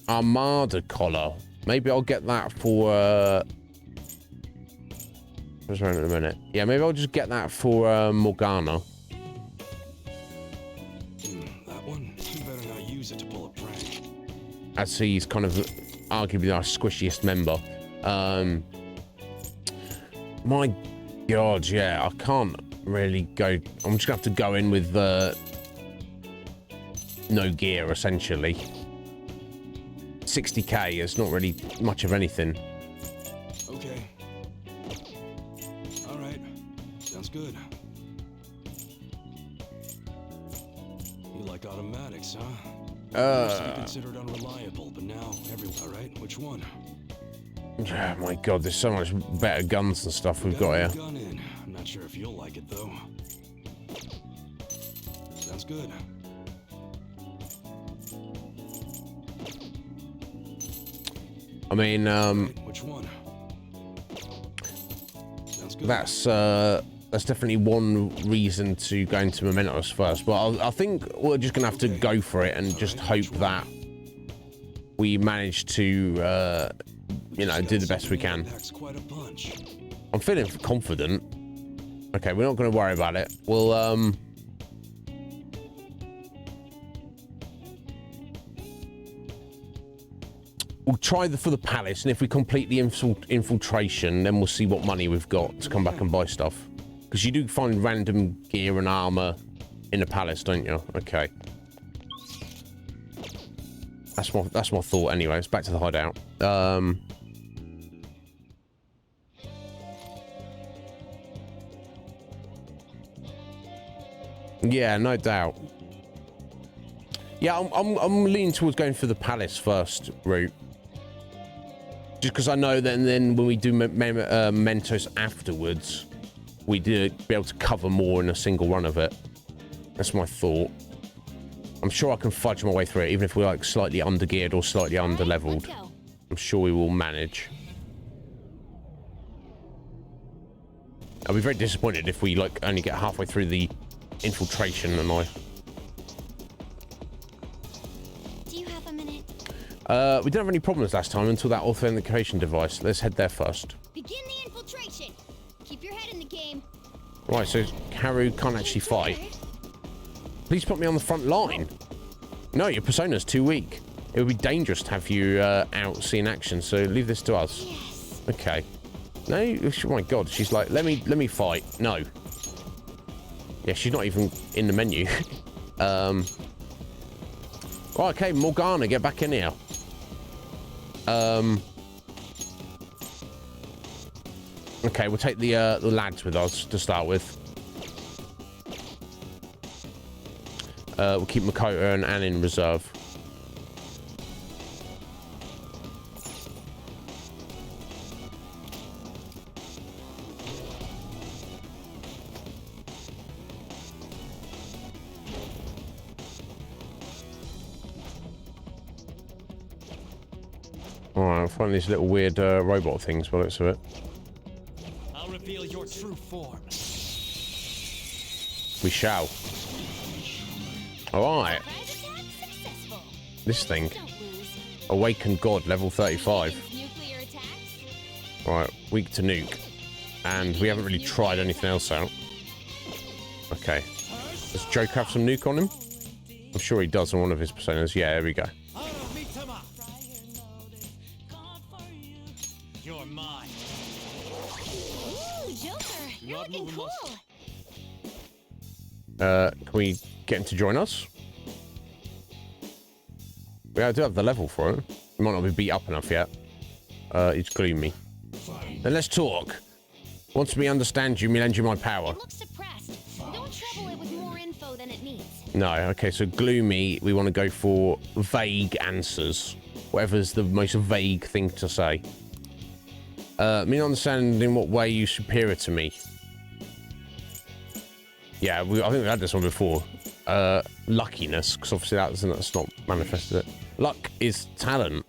Armada collar. Maybe I'll get that for... just around in a minute. Yeah, maybe I'll just get that for Morgana. That one? You better not use it to pull a prank. As he's kind of arguably our squishiest member. My God, yeah, I can't really go... I'm just going to have to go in with no gear, essentially. 60k is not really much of anything. Okay. All right. Sounds good. You like automatics, huh? Used to be considered unreliable, but now everyone, right? Which one? Yeah, my God, there's so much better guns and stuff we've got here. Gun in. I'm not sure if you'll like it though. Sounds good. I mean, Which one? Sounds good. that's definitely one reason to go into Mementos first. But I think we're just gonna have to go for it and just hope that we manage to, you know, do the best we can. I'm feeling confident. Okay, we're not gonna worry about it. We'll try for the palace, and if we complete the infiltration, then we'll see what money we've got to come back and buy stuff. Because you do find random gear and armor in the palace, don't you? Okay. That's my thought anyway. It's back to the hideout. Yeah, no doubt. Yeah, I'm leaning towards going for the palace first route. Just because I know that then when we do Mentos afterwards, we do be able to cover more in a single run of it. That's my thought. I'm sure I can fudge my way through it, even if we're like slightly under-geared or slightly under-leveled. I'm sure we will manage. I'll be very disappointed if we like only get halfway through the infiltration and I. Do you have a minute? We didn't have any problems last time until that authentication device. Let's head there first. Begin the infiltration. Keep your head in the game. Right, so Haru can't actually fight. Please put me on the front line. No, your persona's too weak. It would be dangerous to have you out seeing action, so leave this to us. Yes. Okay. No, oh my god, she's like, let me fight. No. Yeah, she's not even in the menu. Oh, okay, Morgana, get back in here. Okay, we'll take the lads with us to start with. We'll keep Makoto and Anne in reserve. Alright, I'll find these little weird robot things by the looks of it. I'll reveal your true form. We shall. Alright. This thing. Awakened God, level 35. Alright, weak to nuke. And we haven't really tried anything else out. Okay. Does Joker have some nuke on him? I'm sure he does on one of his personas. Yeah, there we go. You're mine. Ooh, Joker, you're looking cool. Can we get him to join us? Yeah, I do have the level for it. He might not be beat up enough yet. It's gloomy. Then let's talk. Once me understand you, me lend you my power. It looks suppressed. Don't trouble it with more info than it needs. No, okay, so gloomy, we want to go for vague answers. Whatever's the most vague thing to say. Me understand in what way you superior to me. Yeah, I think we had this one before. Luckiness, because obviously that's not manifested it. Luck is talent.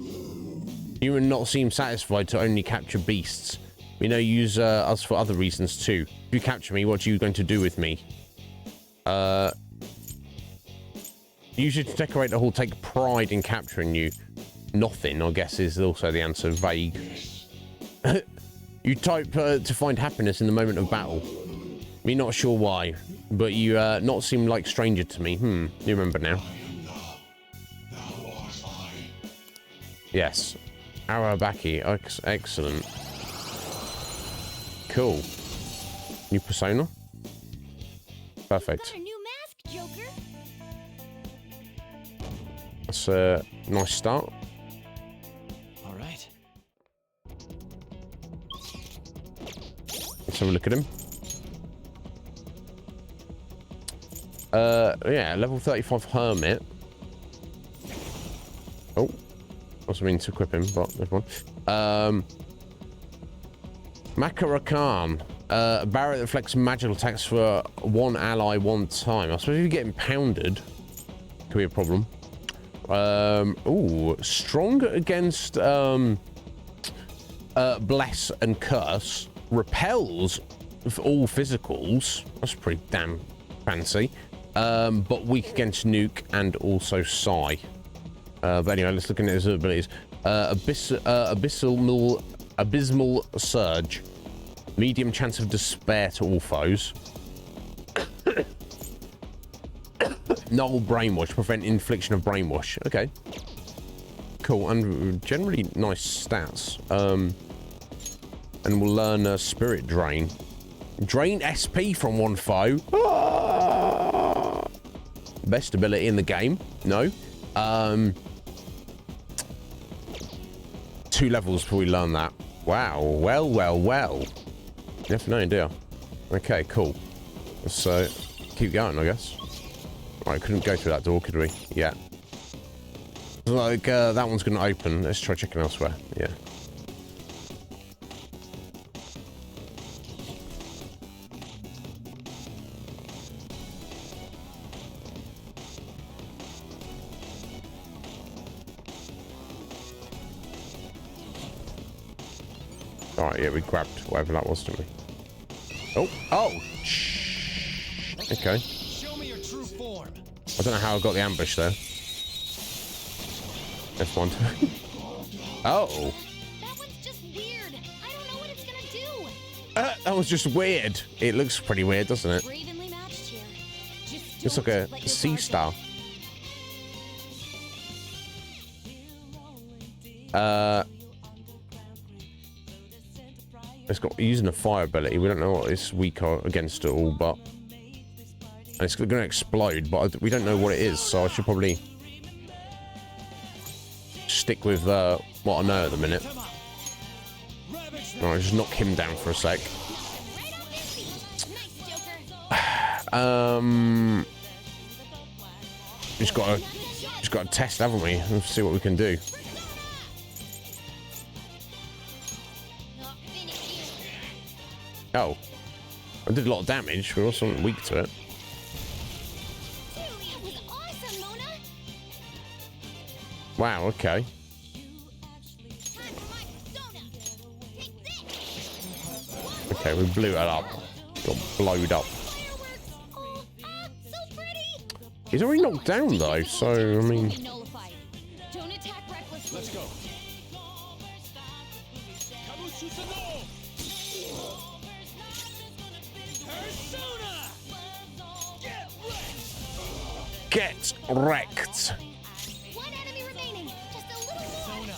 Human not seem satisfied to only capture beasts. We know you use us for other reasons too. If you capture me, what are you going to do with me? Usually to decorate the hall, take pride in capturing you. Nothing, I guess, is also the answer. Vague. You type to find happiness in the moment of battle. Me not sure why, but you not seem like stranger to me. You remember now. Yes. Arabaki. Excellent. Cool. New persona? Perfect. Got a new mask, Joker. That's a nice start. All right. Let's have a look at him. Yeah, level 35 Hermit. Oh. I was meaning to equip him, but never mind. Makara Khan. A barrier that reflects magical attacks for one ally one time. I suppose if you get impounded, could be a problem. Ooh, stronger against bless and curse. Repels all physicals. That's pretty damn fancy. But weak against nuke and also psi. But anyway, let's look at his abilities. Abysmal surge. Medium chance of despair to all foes. Null brainwash. Prevent infliction of brainwash. Okay. Cool. And generally nice stats. And we'll learn spirit drain. Drain SP from one foe. Ah! Best ability in the game. No. 2 levels before we learn that. Wow. Well. You have no idea. Okay, cool. Let's keep going, I guess. Right, couldn't go through that door, could we? Yeah. Like, that one's going to open. Let's try checking elsewhere. Yeah. Alright, yeah, we grabbed whatever that was, didn't we? Oh. Okay. Show me your true form. I don't know how I got the ambush there. F1. Oh. That one's just weird. I don't know what it's gonna do. That was just weird. It looks pretty weird, doesn't it? We're evenly matched here. Just It's like a sea star. It's got using a fire ability. We don't know what it's weak against at all, but and it's going to explode. But we don't know what it is, so I should probably stick with what I know at the minute. Alright, just knock him down for a sec. Just got to test, haven't we? Let's see what we can do. Oh, I did a lot of damage, but also I'm weak to it. Wow, okay. Okay, we blew it up. Got blowed up. He's already knocked down though, so I mean. Let's go. Get wrecked. One enemy remaining. Just a little more.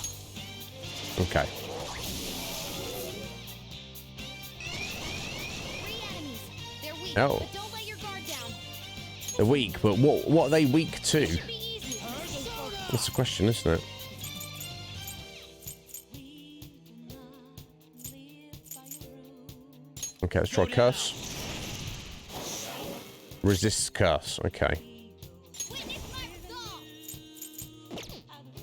Okay. 3 enemies. They're weak. Oh. But don't let your guard down. They're weak, but what are they weak to? That's the question, isn't it? Okay, let's try curse. Resist curse. Okay.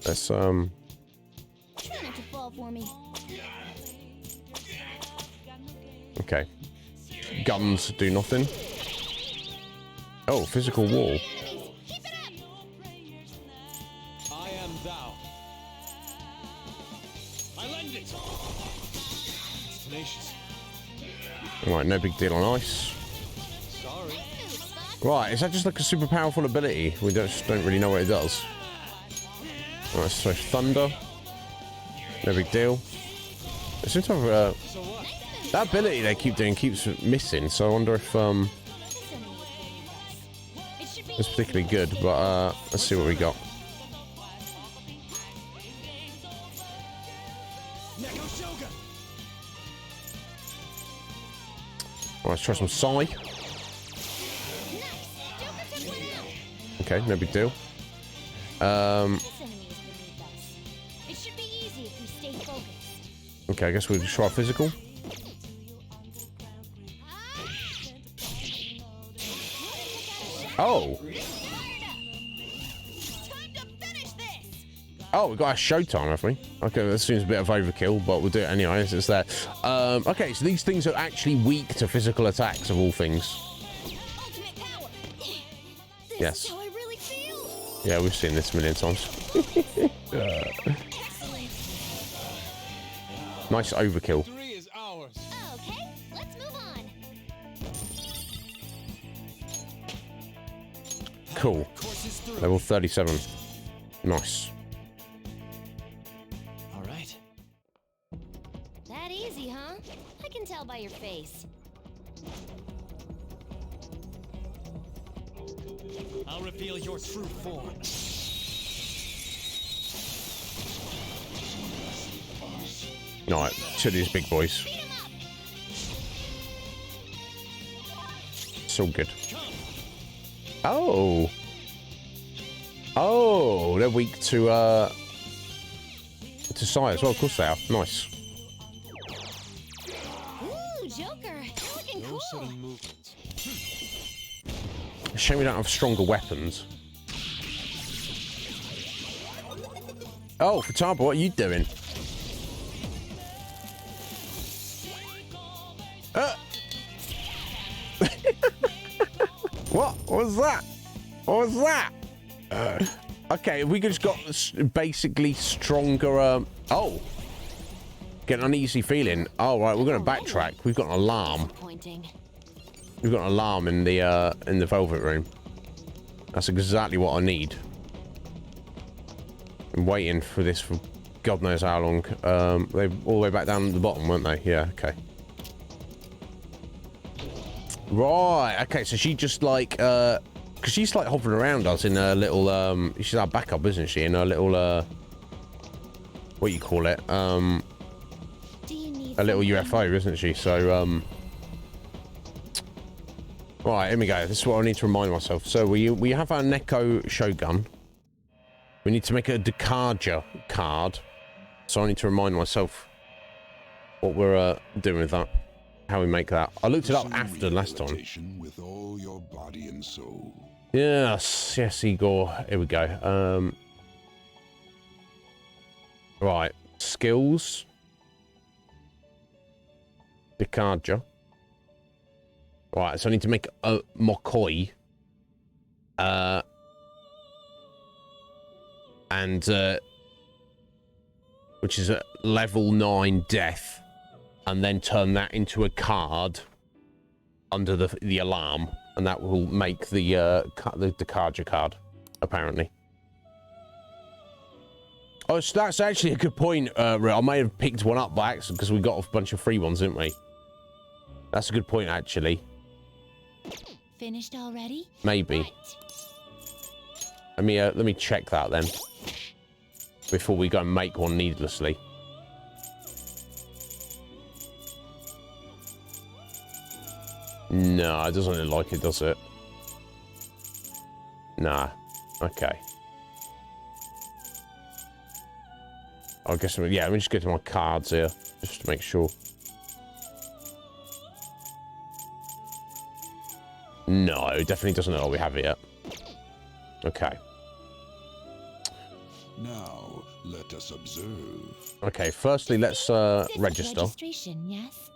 Let's Try not to fall for me. Okay. Guns do nothing. Oh, physical wall. I am thou. I lend it. It's tenacious. Right, no big deal on ice. Sorry. Right, is that just like a super powerful ability? We just don't really know what it does. Alright, so thunder. No big deal. It seems to have that ability they keep doing keeps missing, so I wonder if it's particularly good, but let's see what we got. Alright, let's try some Psy. Okay, no big deal. It should be easy if you stay focused. Okay, I guess we'll just try physical. Oh. Oh, we got a showtime, have we? Okay, that seems a bit of overkill, but we'll do it anyway. It's there. Okay, so these things are actually weak to physical attacks, of all things. Yes. Yeah, we've seen this a million times. Nice overkill. Okay, let's move on. Cool. Level 37. Nice. All right. That easy, huh? I can tell by your face. I'll reveal your true form. Alright, to these big boys. It's all good. Oh. Oh, they're weak to Psy as well. Of course they are. Nice. Ooh, Joker, you're looking cool. Shame we don't have stronger weapons. Oh, Futaba, what are you doing? What was that? What was that? Okay, we just got basically stronger. Oh, Getting an uneasy feeling. Oh, right, we're going to backtrack. We've got an alarm. We've got an alarm in the Velvet Room. That's exactly what I need. I'm waiting for this for God knows how long. They all the way back down at the bottom, weren't they? Yeah, okay. Right, okay, so she just like, because she's like hovering around us in her little, she's our backup, isn't she? In her little, what you call it? A little UFO, isn't she? So, right, here we go. This is what I need to remind myself. So we have our Neko Shogun. We need to make a Decarja card. So I need to remind myself what we're doing with that. How we make that. I looked it up after last time. With all your body and soul. Yes, yes, Igor. Here we go. Right. Skills. Decarja. Right, so I need to make a Mokoi. And which is a level 9 death, and then turn that into a card under the alarm, and that will make the Decarja card, apparently. Oh, so that's actually a good point. I may have picked one up by accident because we got a bunch of free ones, didn't we? That's a good point, actually. Finished already? Maybe. Let me check that then before we go and make one needlessly. No, it doesn't look like it, does it? Nah. Okay. I guess, yeah, let me just go to my cards here, just to make sure. No, it definitely doesn't know we have it yet. Okay. Now, let us observe. Okay, firstly, let's register. Registration, yes?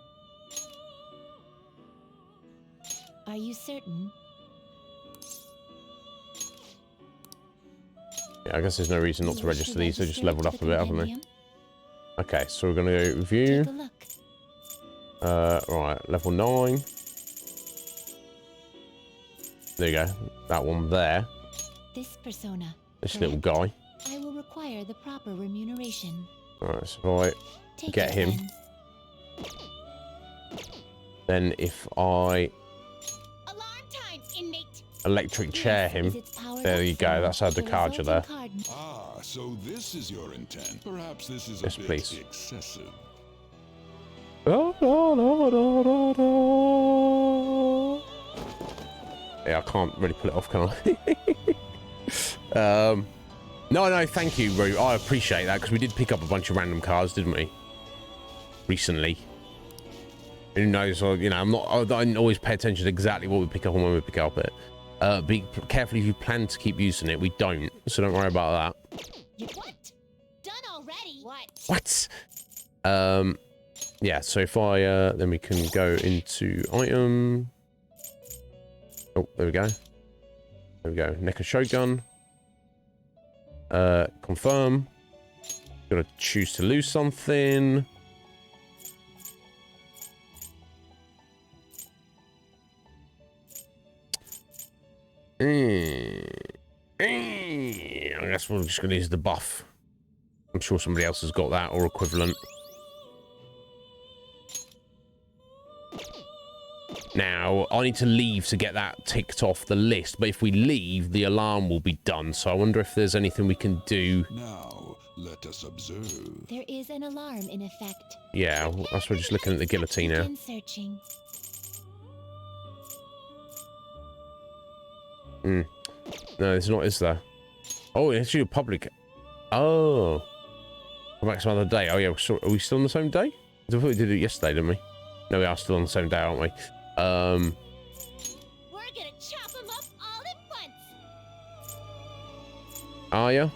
Are you certain? Yeah, I guess there's no reason not to register these. They just leveled up a bit, haven't they? Okay, so we're going to go view. Right, level 9. There you go. That one there. This persona. This little guy. I will require the proper remuneration. Alright, so if I get him. Then if I electric chair him. There you go. That's our Decarja there. Ah, so this is your intent. Perhaps this is yes, a bit please. excessive. Yeah, I can't really pull it off, can I? No, thank you, Roo. I appreciate that because we did pick up a bunch of random cards, didn't we? Recently. Who knows? You know, I don't always pay attention to exactly what we pick up and when we pick up it. Be careful if you plan to keep using it. We don't, so don't worry about that. What? Done already? What? Yeah. So if I then we can go into item. Oh, there we go. There we go. Neko Shogun. Confirm. Gotta choose to lose something. I guess we're just gonna use the buff. I'm sure somebody else has got that or equivalent. Now, I need to leave to get that ticked off the list, but if we leave, the alarm will be done. So I wonder if there's anything we can do. Now, let us observe. There is an alarm in effect. Yeah, that's we're just looking at the guillotine now. Begin searching. No, there's not, is there? Oh, it's your public. Oh. Come back some other day. Oh, yeah, are we still on the same day? I thought we did it yesterday, didn't we? No, we are still on the same day, aren't we? We're gonna chop them up all at once. Are you?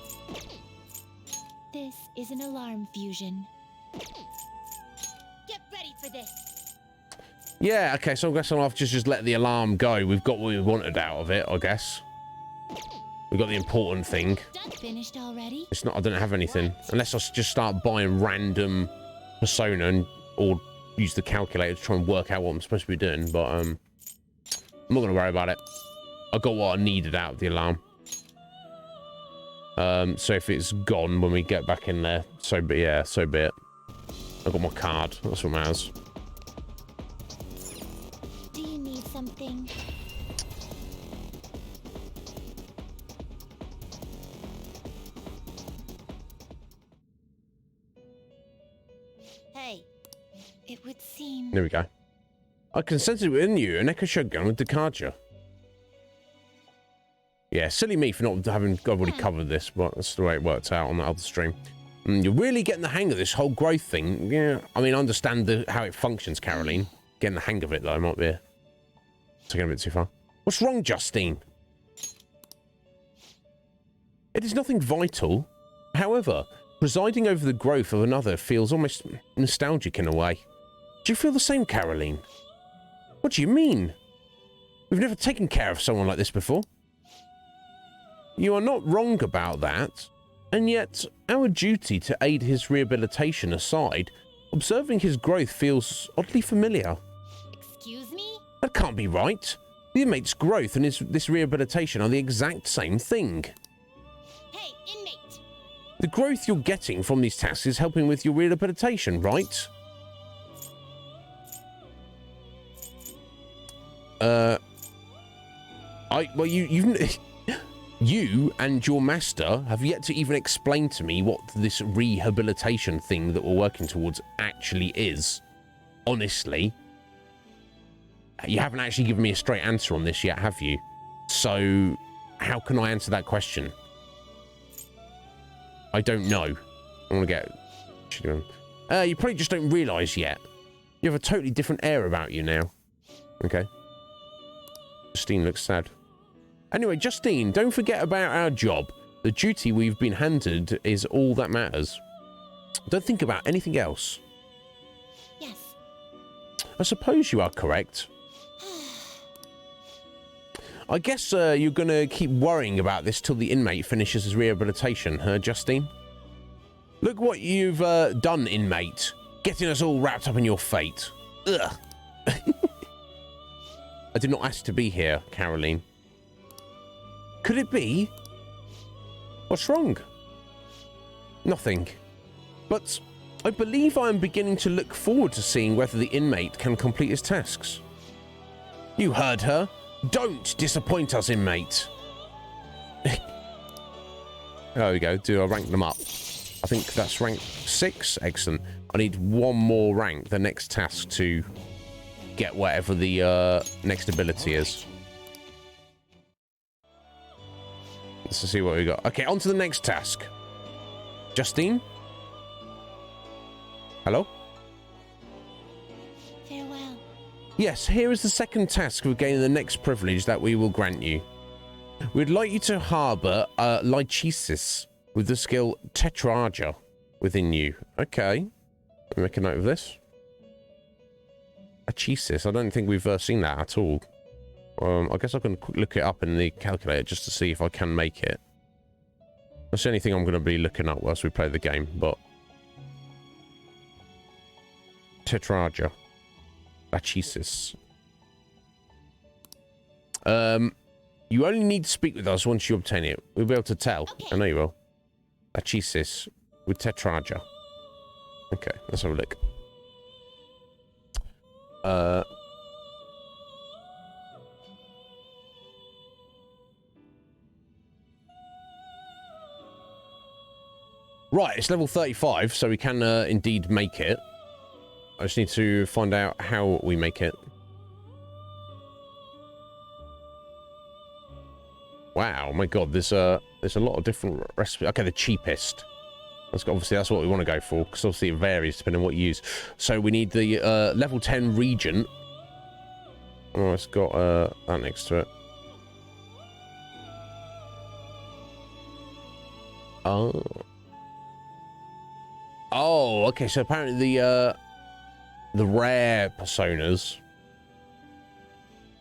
This is an alarm fusion. Get ready for this. Yeah, okay, so I'm guessing I'll have to just let the alarm go. We've got what we wanted out of it, I guess. We've got the important thing. Finished already? It's not, I don't have anything. Unless I just start buying random persona and or use the calculator to try and work out what I'm supposed to be doing, but I'm not gonna worry about it. I got what I needed out of the alarm. So if it's gone when we get back in there, so be it. I got my card. That's what matters. Do you need something? Hey, it would seem... There we go. I can sense it within you, an echo shotgun with Dakaja. Yeah, silly me for not having already covered this, but that's the way it worked out on that other stream. You're really getting the hang of this whole growth thing. Yeah, I mean, I understand how it functions, Caroline. Getting the hang of it, though, might be taking a bit too far. What's wrong, Justine? It is nothing vital. However, presiding over the growth of another feels almost nostalgic in a way. Do you feel the same, Caroline? What do you mean? We've never taken care of someone like this before. You are not wrong about that, and yet our duty to aid his rehabilitation aside, observing his growth feels oddly familiar. Excuse me? That can't be right. The inmate's growth and this rehabilitation are the exact same thing. Hey, inmate! The growth you're getting from these tasks is helping with your rehabilitation, right? You and your master have yet to even explain to me what this rehabilitation thing that we're working towards actually is. Honestly. You haven't actually given me a straight answer on this yet, have you? So, how can I answer that question? I don't know. I want to get... you probably just don't realise yet. You have a totally different air about you now. Okay. Justine looks sad. Anyway, Justine, don't forget about our job. The duty we've been handed is all that matters. Don't think about anything else. Yes. I suppose you are correct. I guess you're going to keep worrying about this till the inmate finishes his rehabilitation, huh, Justine? Look what you've done, inmate. Getting us all wrapped up in your fate. Ugh. I did not ask to be here, Caroline. Could it be? What's wrong? Nothing. But I believe I am beginning to look forward to seeing whether the inmate can complete his tasks. You heard her. Don't disappoint us, inmate. There we go. Do I rank them up? I think that's rank 6. Excellent. I need one more rank, the next task, to get whatever the next ability is. Let's see what we got. Okay, on to the next task. Justine? Hello? Farewell. Yes, here is the second task for gaining the next privilege that we will grant you. We'd like you to harbour a Lychesis with the skill Tetrarcha within you. Okay. Let me make a note of this. Lychesis. I don't think we've seen that at all. I guess I can look it up in the calculator just to see if I can make it. That's the only thing I'm going to be looking up whilst we play the game, but... Tetrarcha. Lychesis. You only need to speak with us once you obtain it. We'll be able to tell. Okay. I know you will. Lychesis with Tetrarcha. Okay, let's have a look. Right, it's level 35, so we can indeed make it. I just need to find out how we make it. Wow, my god, there's a lot of different recipes. Okay, the cheapest. Obviously, that's what we want to go for, because obviously it varies depending on what you use. So we need the level 10 Regent. Oh, it's got that next to it. Oh. Oh, okay, so apparently the rare personas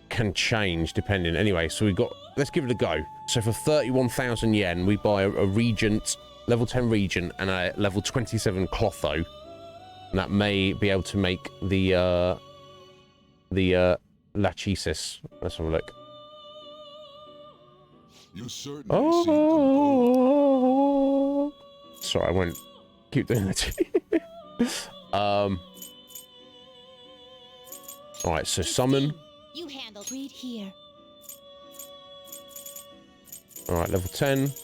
can change depending. Anyway, so we've got... Let's give it a go. So for 31,000 yen, we buy a Regent, level 10 Regent, and a level 27 Clotho. And that may be able to make the lachesis. Let's have a look. You certainly seem Sorry, I won't keep doing that. All right, so summon. You handled. Read here. All right, level 10. There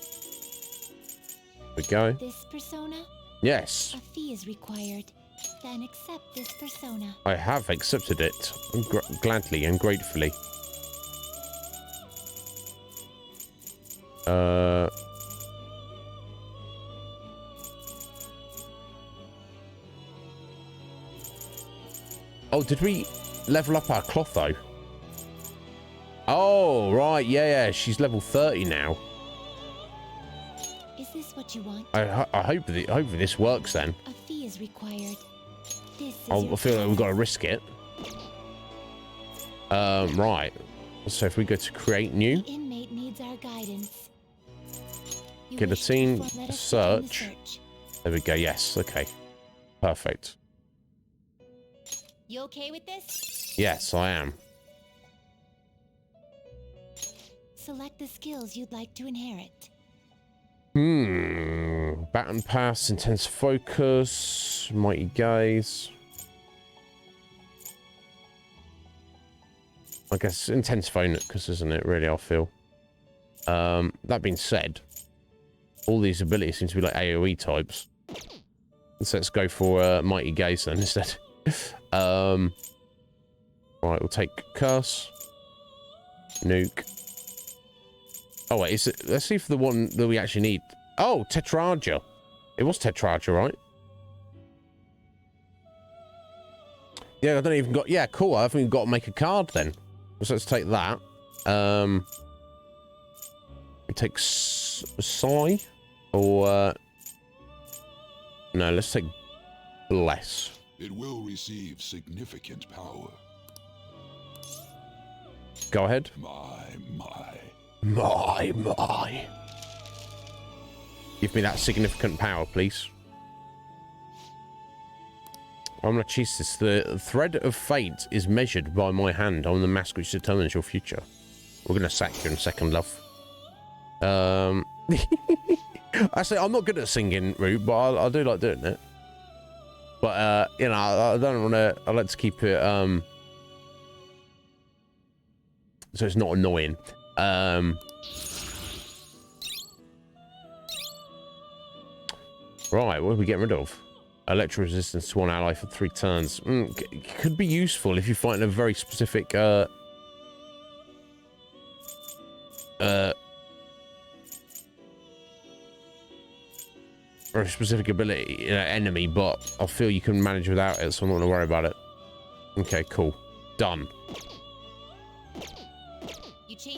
we go. This persona? Yes. A fee is required. Then accept this persona. I have accepted it gladly and gratefully. Oh, did we level up our Clotho? Oh, right. Yeah. She's level 30 now. Is this what you want? I hope this works then. A fee is required. This is I feel like we've got to risk it. Right. So if we go to create new. The inmate needs our guidance. Get a team search. There we go. Yes. Okay. Perfect. You okay with this? Yes, I am. Select the skills you'd like to inherit. Baton pass, intense focus, mighty gaze. I guess intense focus, isn't it? Really, I feel. That being said, all these abilities seem to be like AoE types. So let's go for mighty gaze then instead. Right, we'll take curse, nuke. Oh wait, is it? Let's see if the one that we actually need. Oh, Tetrarcha. It was Tetrarcha, right? Yeah, I don't even got. Yeah, cool. I haven't even got to make a card then. So let's take that. We take Psi, or no, let's take Bless. It will receive significant power. Go ahead. My. Give me that significant power, please. I'm gonna choose this. The thread of fate is measured by my hand on the mask which determines your future. We're gonna sack you in a second, love. Actually, I'm not good at singing, Root, but I do like doing it. But you know, I don't want to. I like to keep it so it's not annoying. Right, what are we getting rid of? Electro resistance to one ally for 3 turns. Could be useful if you're fighting a very specific very specific ability, enemy, but I feel you can manage without it, so I'm not going to worry about it. Okay, cool. Done.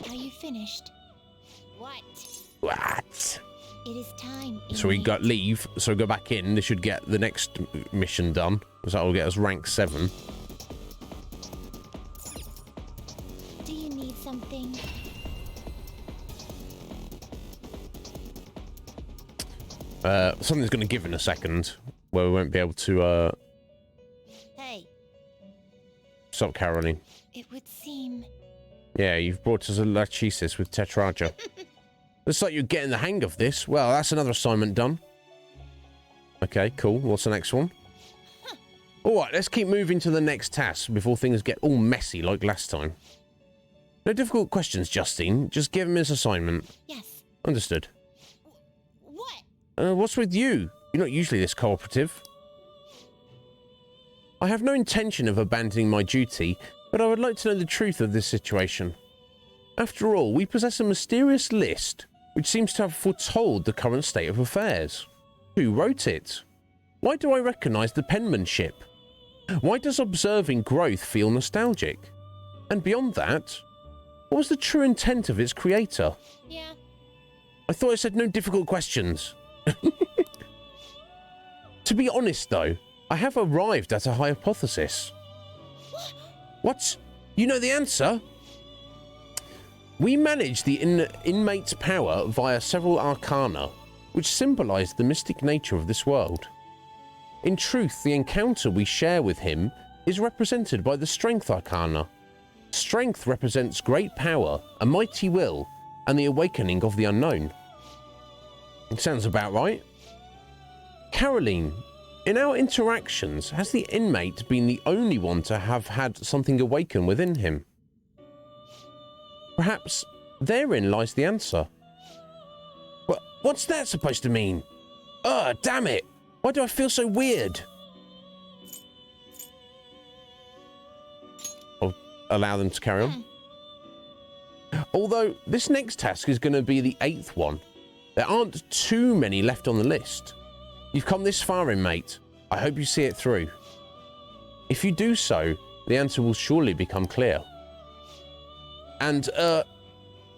Are you finished? What? What? It is time. So we got leave. So we go back in. They should get the next mission done. So that will get us rank 7. Do you need something? Something's going to give in a second, where we won't be able to. Hey. Stop caroling. It would seem. Yeah, you've brought us a lachesis with Tetrarcha. Looks like you're getting the hang of this. Well, that's another assignment done. Okay, cool. What's the next one? All right, let's keep moving to the next task before things get all messy like last time. No difficult questions, Justine. Just give him his assignment. Yes. Understood. What? What's with you? You're not usually this cooperative. I have no intention of abandoning my duty, but I would like to know the truth of this situation. After all, we possess a mysterious list which seems to have foretold the current state of affairs. Who wrote it? Why do I recognize the penmanship? Why does observing growth feel nostalgic? And beyond that, what was the true intent of its creator? Yeah. I thought I said no difficult questions. To be honest, though, I have arrived at a hypothesis. What? You know the answer? We manage the inmate's power via several arcana, which symbolize the mystic nature of this world. In truth, the encounter we share with him is represented by the Strength Arcana. Strength represents great power, a mighty will, and the awakening of the unknown. It sounds about right. Caroline, in our interactions, has the inmate been the only one to have had something awaken within him? Perhaps therein lies the answer. What's that supposed to mean? Ugh, damn it! Why do I feel so weird? I'll allow them to carry on. Although this next task is going to be the 8th one, there aren't too many left on the list. You've come this far, inmate. I hope you see it through. If you do so, the answer will surely become clear. And,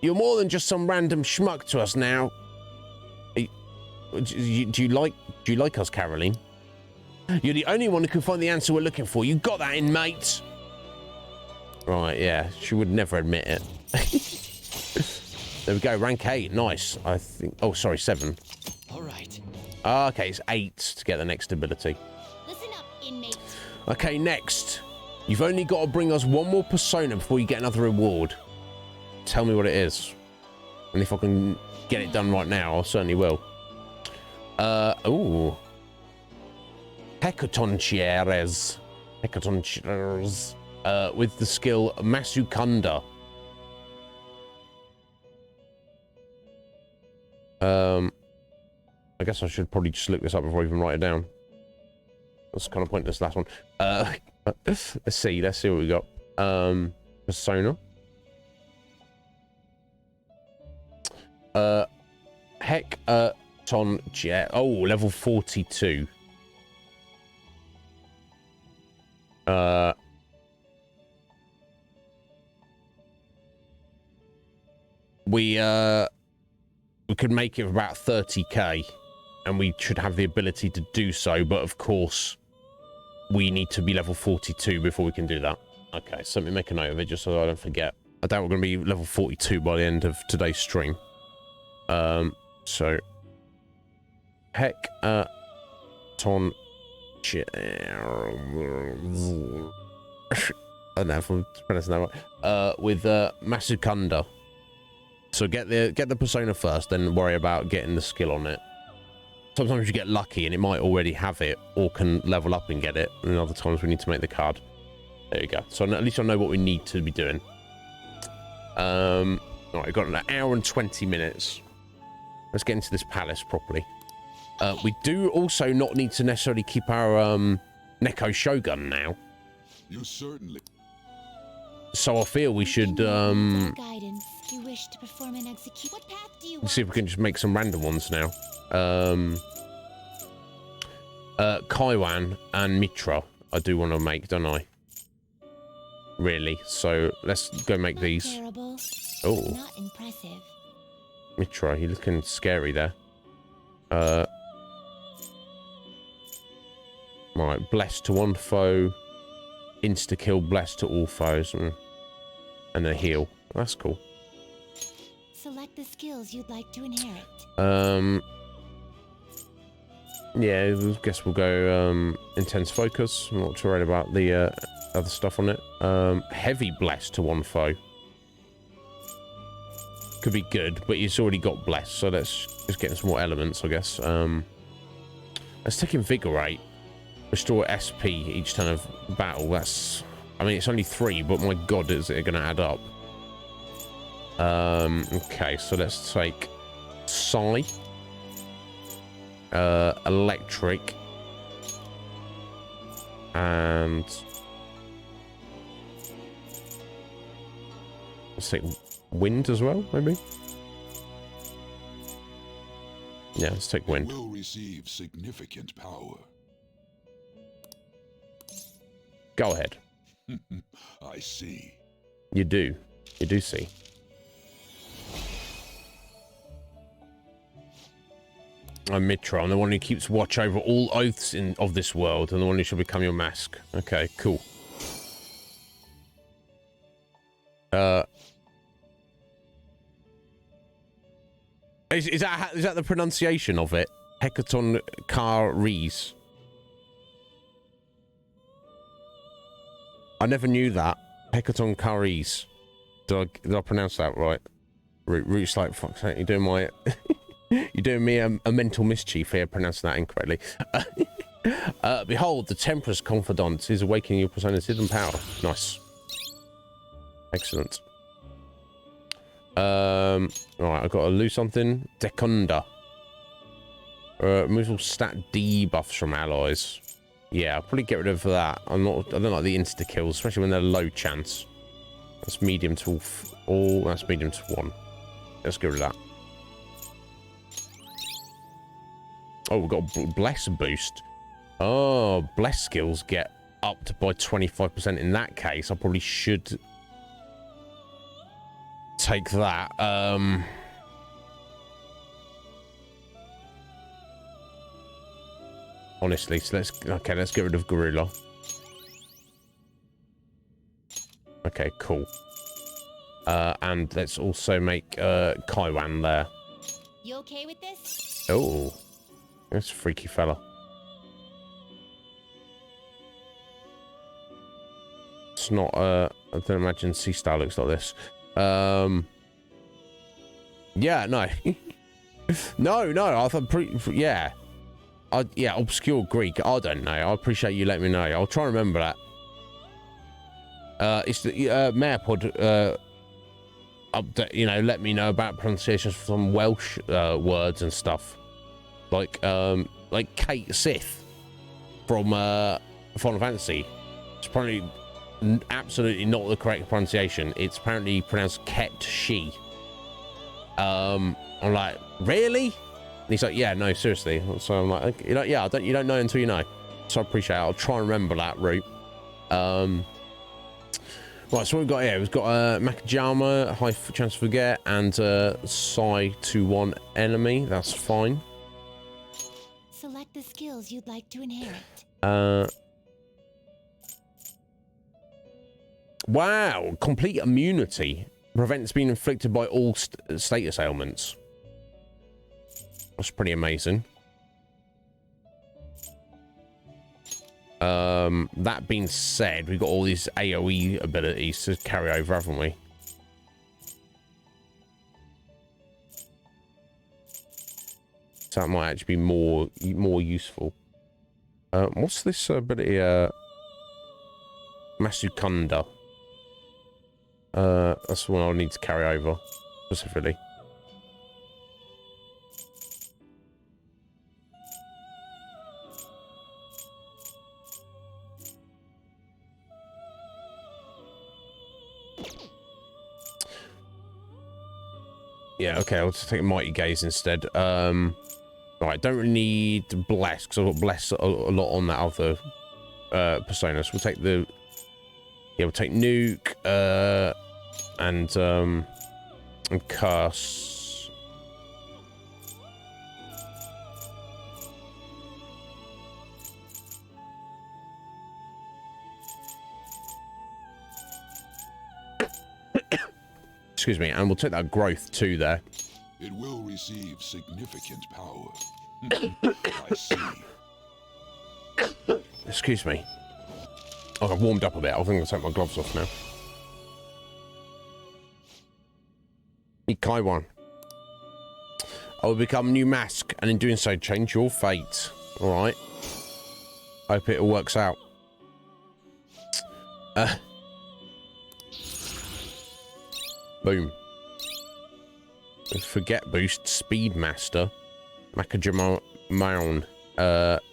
you're more than just some random schmuck to us now. Do you like us, Caroline? You're the only one who can find the answer we're looking for. You got that, inmate? Right, yeah. She would never admit it. There we go. Rank 8. Nice. I think... Oh, sorry, 7. All right. Okay, it's 8 to get the next ability. Listen up, inmate. Okay, next. You've only got to bring us one more persona before you get another reward. Tell me what it is. And if I can get it done right now, I certainly will. Ooh. Hecatonchieres. Hecatonchieres. With the skill Masukanda. I guess I should probably just look this up before I even write it down. That's kind of pointless, last one. Let's see what we got. Persona. Hecatonchieres. Oh, level 42. We could make it about 30k, and we should have the ability to do so, but of course, we need to be level 42 before we can do that. Okay, so let me make a note of it just so I don't forget. I doubt we're going to be level 42 by the end of today's stream. So... Hecatonchieres. I don't know if I'm pronouncing that right. With Masukanda. So get the persona first, then worry about getting the skill on it. Sometimes you get lucky and it might already have it, or can level up and get it, and other times we need to make the card. There you go. So at least I know what we need to be doing. Alright, we've got an hour and 20 minutes. Let's get into this palace properly. We do also not need to necessarily keep our Neko Shogun now. You certainly. So I feel we should Guidance. You wish to perform and execute. What path do you want? see if we can just make some random ones now. Kaiwan and Mitra I do want to make, don't I? Really? So let's go make these. Terrible. Oh. Not impressive. Mitra, you're looking scary there. Right, blessed to one foe, insta kill, blessed to all foes, and a heal. That's cool. Select the skills you'd like to inherit. Yeah, I guess we'll go intense focus. I'm not too worried about the other stuff on it. Heavy blessed to one foe. Could be good, but he's already got blessed, so let's just get some more elements, I guess. Let's take invigorate. Restore SP each turn of battle. That's... I mean, it's only 3, but my god, is it going to add up? Okay, so let's take Psi. Electric. And... let's take wind as well, maybe? Yeah, let's take wind. Will receive significant power. Go ahead. I see. You do. You do see. I'm Mitra. I'm the one who keeps watch over all oaths of this world, and the one who shall become your mask. Okay, cool. Is that the pronunciation of it? Hecaton Car Rees. I never knew that. Hecaton curries. Did I pronounce that right? Root's like, fuck's sake, you're doing my... you're doing me a mental mischief here, pronouncing that incorrectly. Behold, the Temperor's Confidant is awakening your persona's hidden power. Nice. Excellent. Alright, I've got to lose something. Decunda. Removes all stat debuffs from allies. Yeah, I'll probably get rid of that. I don't like the insta kills, especially when they're low chance. That's medium to all. That's medium to 1. Let's get rid of that. Oh, we've got a bless boost. Oh, bless skills get upped by 25%. In that case, I probably should take that. Honestly, so let's get rid of Gorilla. Okay, cool. And let's also make Kaiwan there. You okay with this? Oh, that's a freaky fella. It's not I don't imagine C-Star looks like this. Yeah, no. no, I thought yeah. Yeah, obscure Greek. I don't know. I appreciate you letting me know. I'll try and remember that. It's the Mayorpod update. You know, let me know about pronunciations for some Welsh words and stuff, like Kate Sith from Final Fantasy. It's probably absolutely not the correct pronunciation. It's apparently pronounced Ket She. I'm like, really? And he's like, yeah, no, seriously. So I'm like, okay, yeah, you don't know until you know. So I appreciate it. I'll try and remember that route. Right, so what we've got here, we've got Makajama, high chance to forget, and Psi to 1 enemy. That's fine. Select the skills you'd like to inherit. Wow, complete immunity prevents being inflicted by all status ailments. That's pretty amazing. That being said, we've got all these AoE abilities to carry over, haven't we? So that might actually be more useful. What's this ability? Masukanda. That's the one I'll need to carry over specifically. Yeah, okay, I'll just take Mighty Gaze instead. Alright, don't really need Bless, because I've got Bless a lot on that other persona. So we'll take the... Yeah, we'll take Nuke, and Curse. Excuse me, and we'll take that Growth too there. It will receive significant power. I see. Excuse me. Oh, I've warmed up a bit. I think I'll take my gloves off now. Kaiwan. I will become new mask, and in doing so, change your fate. Alright. Hope it all works out. Boom. Forget boost, Speedmaster, Makajima Maon,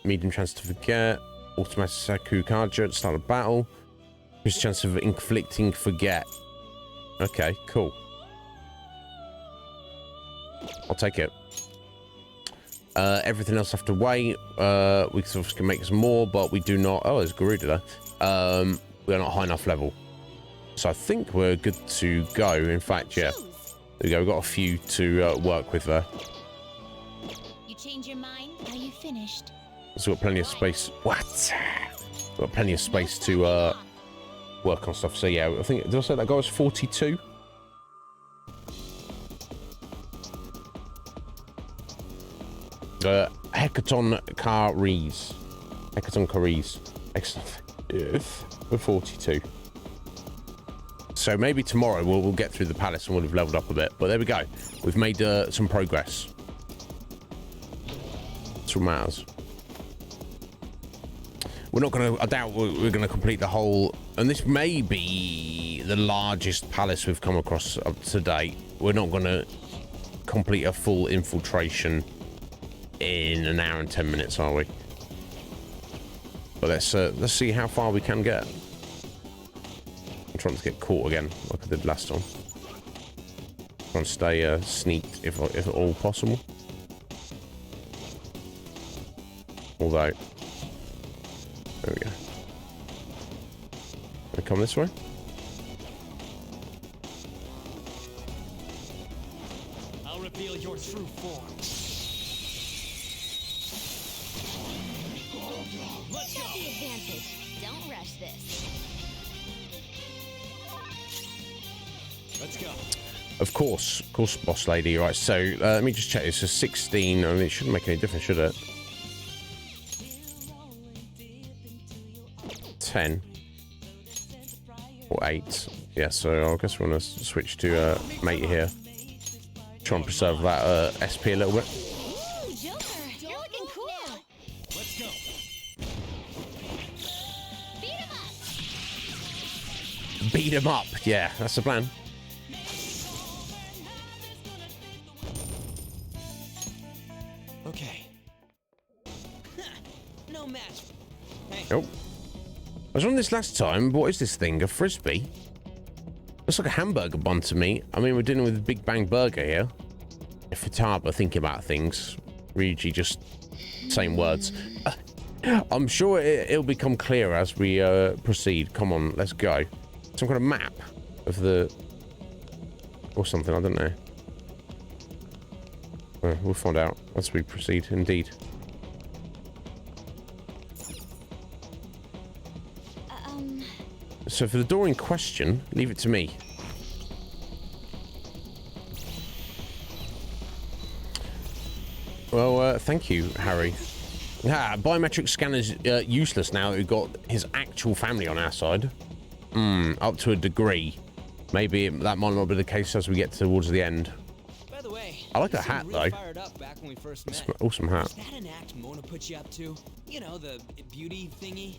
medium chance to forget, automatic Saku Kaja at the start of battle, increased chance of inflicting forget. Okay, cool. I'll take it. Everything else have to wait. We can make some more, but we do not. Oh, there's Garuda there. We're not high enough level. So I think we're good to go. In fact, yeah. There we go. We've got a few to work with there. You change your mind? Are you finished? So we've got plenty of space. What? We've got plenty of space to work on stuff. So yeah, I think, did I say that guy was 42? Hecaton Caries. Hecaton Caries. Excellent. We're 42. So maybe tomorrow we'll get through the palace and we'll have leveled up a bit. But there we go. We've made some progress. That's what matters. We're not going to... I doubt we're going to complete the whole... And this may be the largest palace we've come across up to date. We're not going to complete a full infiltration in an hour and 10 minutes, are we? But let's see how far we can get. I'm trying to get caught again, like I did last time. Trying to stay sneaked if at all possible. Although, there we go. Can I come this way? I'll reveal your true form. Let's go. The advantage. Don't rush this. Let's go. Of course, boss lady. Right, so let me just check. This is 16. I mean, it shouldn't make any difference, should it? 10 or 8. Yeah, so I guess we're gonna switch to mate here. Try and preserve that SP a little bit. Ooh, Joker, you're looking cool. Let's go. Beat him up. Beat him up. Yeah, that's the plan. Okay. No match. Hey. Oh. I was on this last time. What is this thing? A frisbee? Looks like a hamburger bun to me. I mean, we're dealing with a Big Bang Burger here. If Futaba thinking about things, Ryuji just saying words. I'm sure it'll become clearer as we proceed. Come on, let's go. Some kind of map of the... or something, I don't know. We'll find out as we proceed, indeed. So for the door in question, leave it to me. Well, thank you, Harry. Biometric scanner's useless now that we've got his actual family on our side. Up to a degree. Maybe that might not be the case as we get towards the end. By the way, I like the hat, though. Fired up back when we first met. Awesome hat. Was that an act Mona put you up to? You know, the beauty thingy?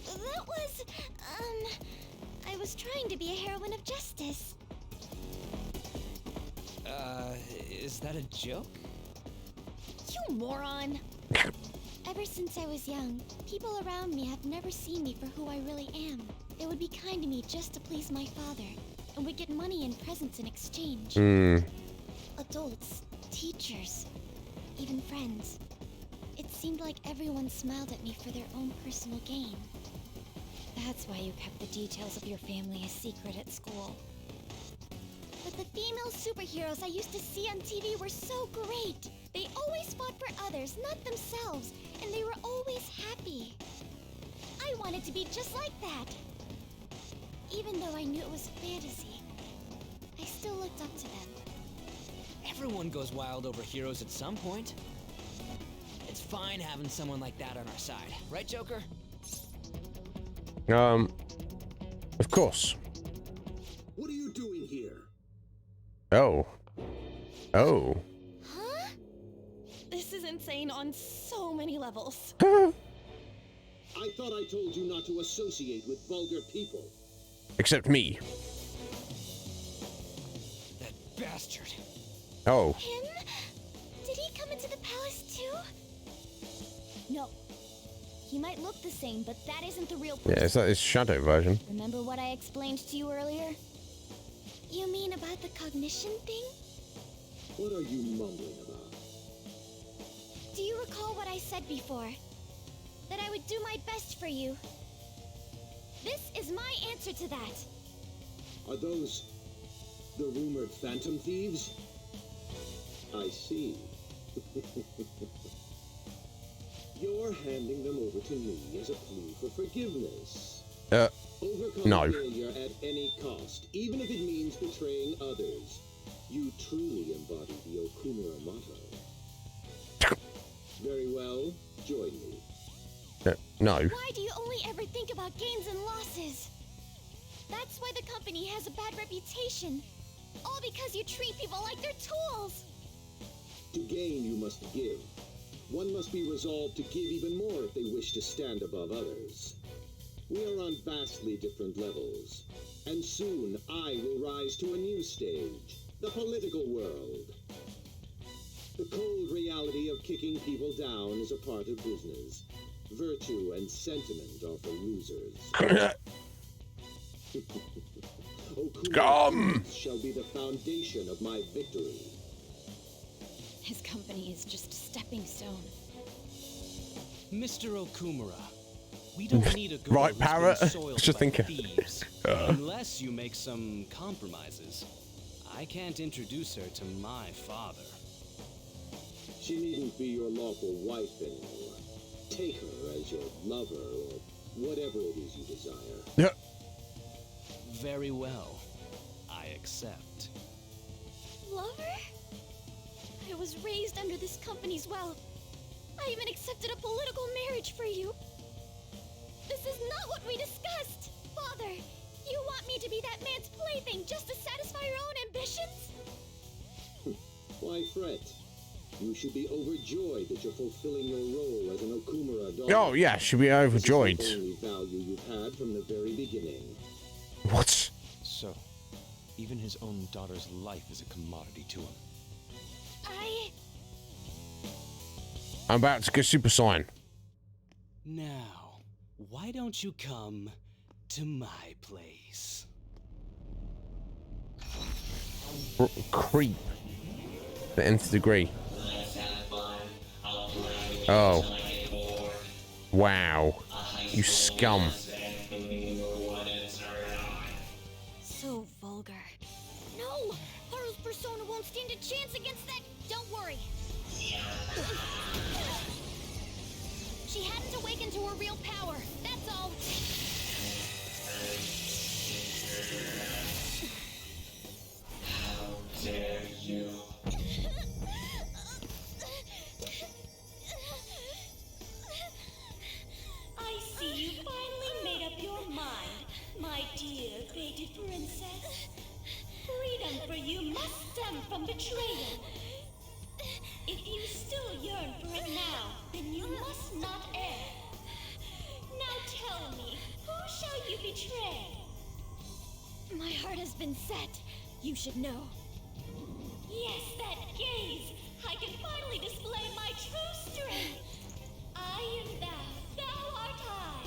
That was, I was trying to be a heroine of justice. Is that a joke? You moron! Ever since I was young, people around me have never seen me for who I really am. They would be kind to me just to please my father, and would get money and presents in exchange. Adults, teachers, even friends. It seemed like everyone smiled at me for their own personal gain. That's why you kept the details of your family a secret at school. But the female superheroes I used to see on TV were so great. They always fought for others, not themselves, and they were always happy. I wanted to be just like that. Even though I knew it was fantasy, I still looked up to them. Everyone goes wild over heroes at some point. It's fine having someone like that on our side, right, Joker? Of course. What are you doing here? Oh. Huh? This is insane on so many levels. I thought I told you not to associate with vulgar people. Except me. That bastard. Oh. Him? Did he come into the palace too? No. He might look the same, but that isn't the real person. Yeah, is that his shadow version? Remember what I explained to you earlier? You mean about the cognition thing? What are you mumbling about? Do you recall what I said before? That I would do my best for you. This is my answer to that. Are those the rumored phantom thieves? I see. You're handing them over to me as a plea for forgiveness. Overcome no. failure at any cost, even if it means betraying others. You truly embody the Okumura motto. Very well, join me. No. Why do you only ever about gains and losses. That's why the company has a bad reputation. All because you treat people like they're tools. To gain, you must give. One must be resolved to give even more if they wish to stand above others. We are on vastly different levels, and soon I will rise to a new stage, the political world. The cold reality of kicking people down is a part of business. Virtue and sentiment are for losers. Okuma shall be the foundation of my victory. His company is just a stepping stone. Mr. Okumura, we don't need a girl Right, who's Parrot? been soiled Just by thinking. thieves. Unless you make some compromises. I can't introduce her to my father. She needn't be your lawful wife anymore. Take her as your lover or whatever it is you desire. Yeah. Very well. I accept. Lover? I was raised under this company's wealth. I even accepted a political marriage for you. This is not what we discussed! Father, you want me to be that man's plaything just to satisfy your own ambitions? Why fret? You should be overjoyed that you're fulfilling your role as an Okumura daughter. Oh, yeah, should be overjoyed. This is the only value you've had from the very beginning. What? So, even his own daughter's life is a commodity to him. I'm about to go Super Saiyan. Now, why don't you come to my place? Creep. The nth degree. Oh. Wow. You scum. So vulgar. No! Haru's persona won't stand a chance against that. Don't worry. She hadn't awakened to her real power. That's all. How dare you? I see you finally made up your mind, my dear fated princess. Freedom for you must stem from betrayal. If you still yearn for it now, then you must not err. Now tell me, who shall you betray? My heart has been set. You should know. Yes, that gaze! I can finally display my true strength! I am thou, thou art I!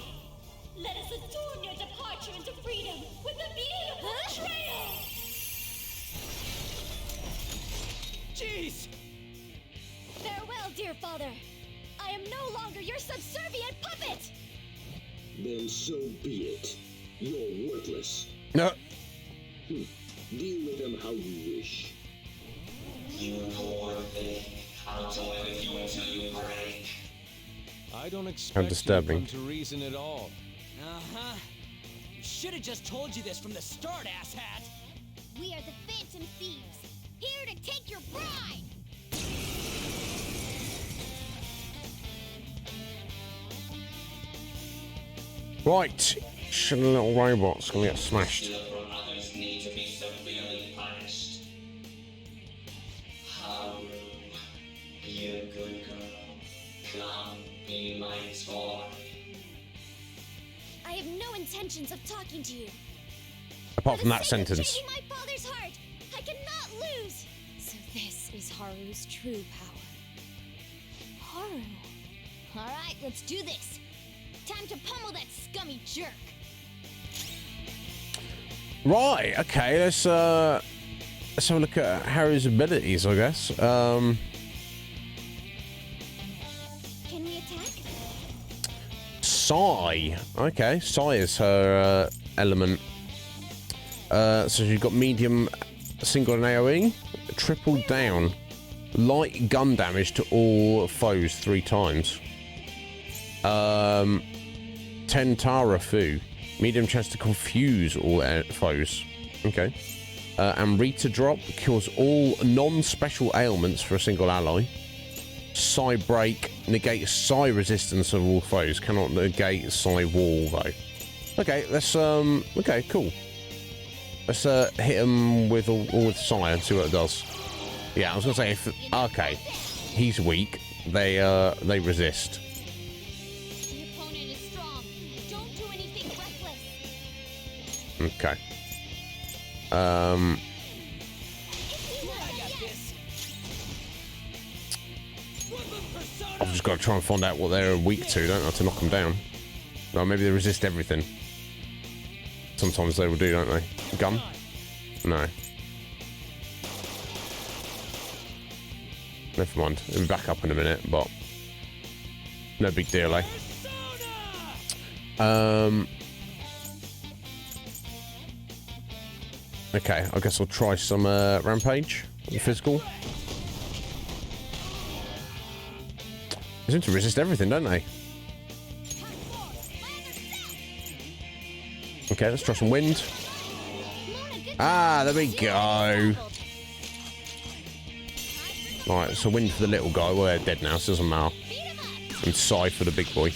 Let us adorn your departure into freedom with a beautiful betrayal! Jeez! Farewell, dear father. I am no longer your subservient puppet! Then so be it. You're worthless. No. Deal with them how you wish. You poor thing. I'll toy with you until you break. I don't expect you to come to reason at all. Uh-huh. We should have just told you this from the start, asshat. We are the Phantom Thieves, here to take your bride! Right. Shit, little robot's gonna get smashed. Others need to be severely punished. Haru, be a good girl. Come, be my toy. I have no intentions of talking to you. Apart from that For the sake of sentence. changing my father's heart, I cannot lose! So this is Haru's true power. Haru. Alright, let's do this. Time to pummel that scummy jerk. Right, okay, let's have a look at Haru's abilities, I guess. Can we attack? Sai. Okay, Sai is her element. So she's got medium single and AoE, triple down, light gun damage to all foes 3 times. 10 Tara Fu, medium chance to confuse all foes. Okay. And Rita Drop kills all non-special ailments for a single ally. Psy Break negates Psy resistance of all foes. Cannot negate Psy Wall though. Okay, let's okay, cool. Let's hit him with all with Psy and see what it does. Yeah, I was gonna say if okay, he's weak. They resist. The opponent is strong. Don't do anything reckless. Okay. I've just got to try and find out what they're weak to, don't I, to knock them down. Well, maybe they resist everything. Sometimes they will do, don't they? Gun? No. Never mind. It'll be back up in a minute, but no big deal, eh? Okay, I guess I'll try some rampage, physical. They seem to resist everything, don't they? Okay, let's try some wind. Ah, there we go. Right, so wind for the little guy. Well, they're dead now, so it doesn't matter. And Psy for the big boy.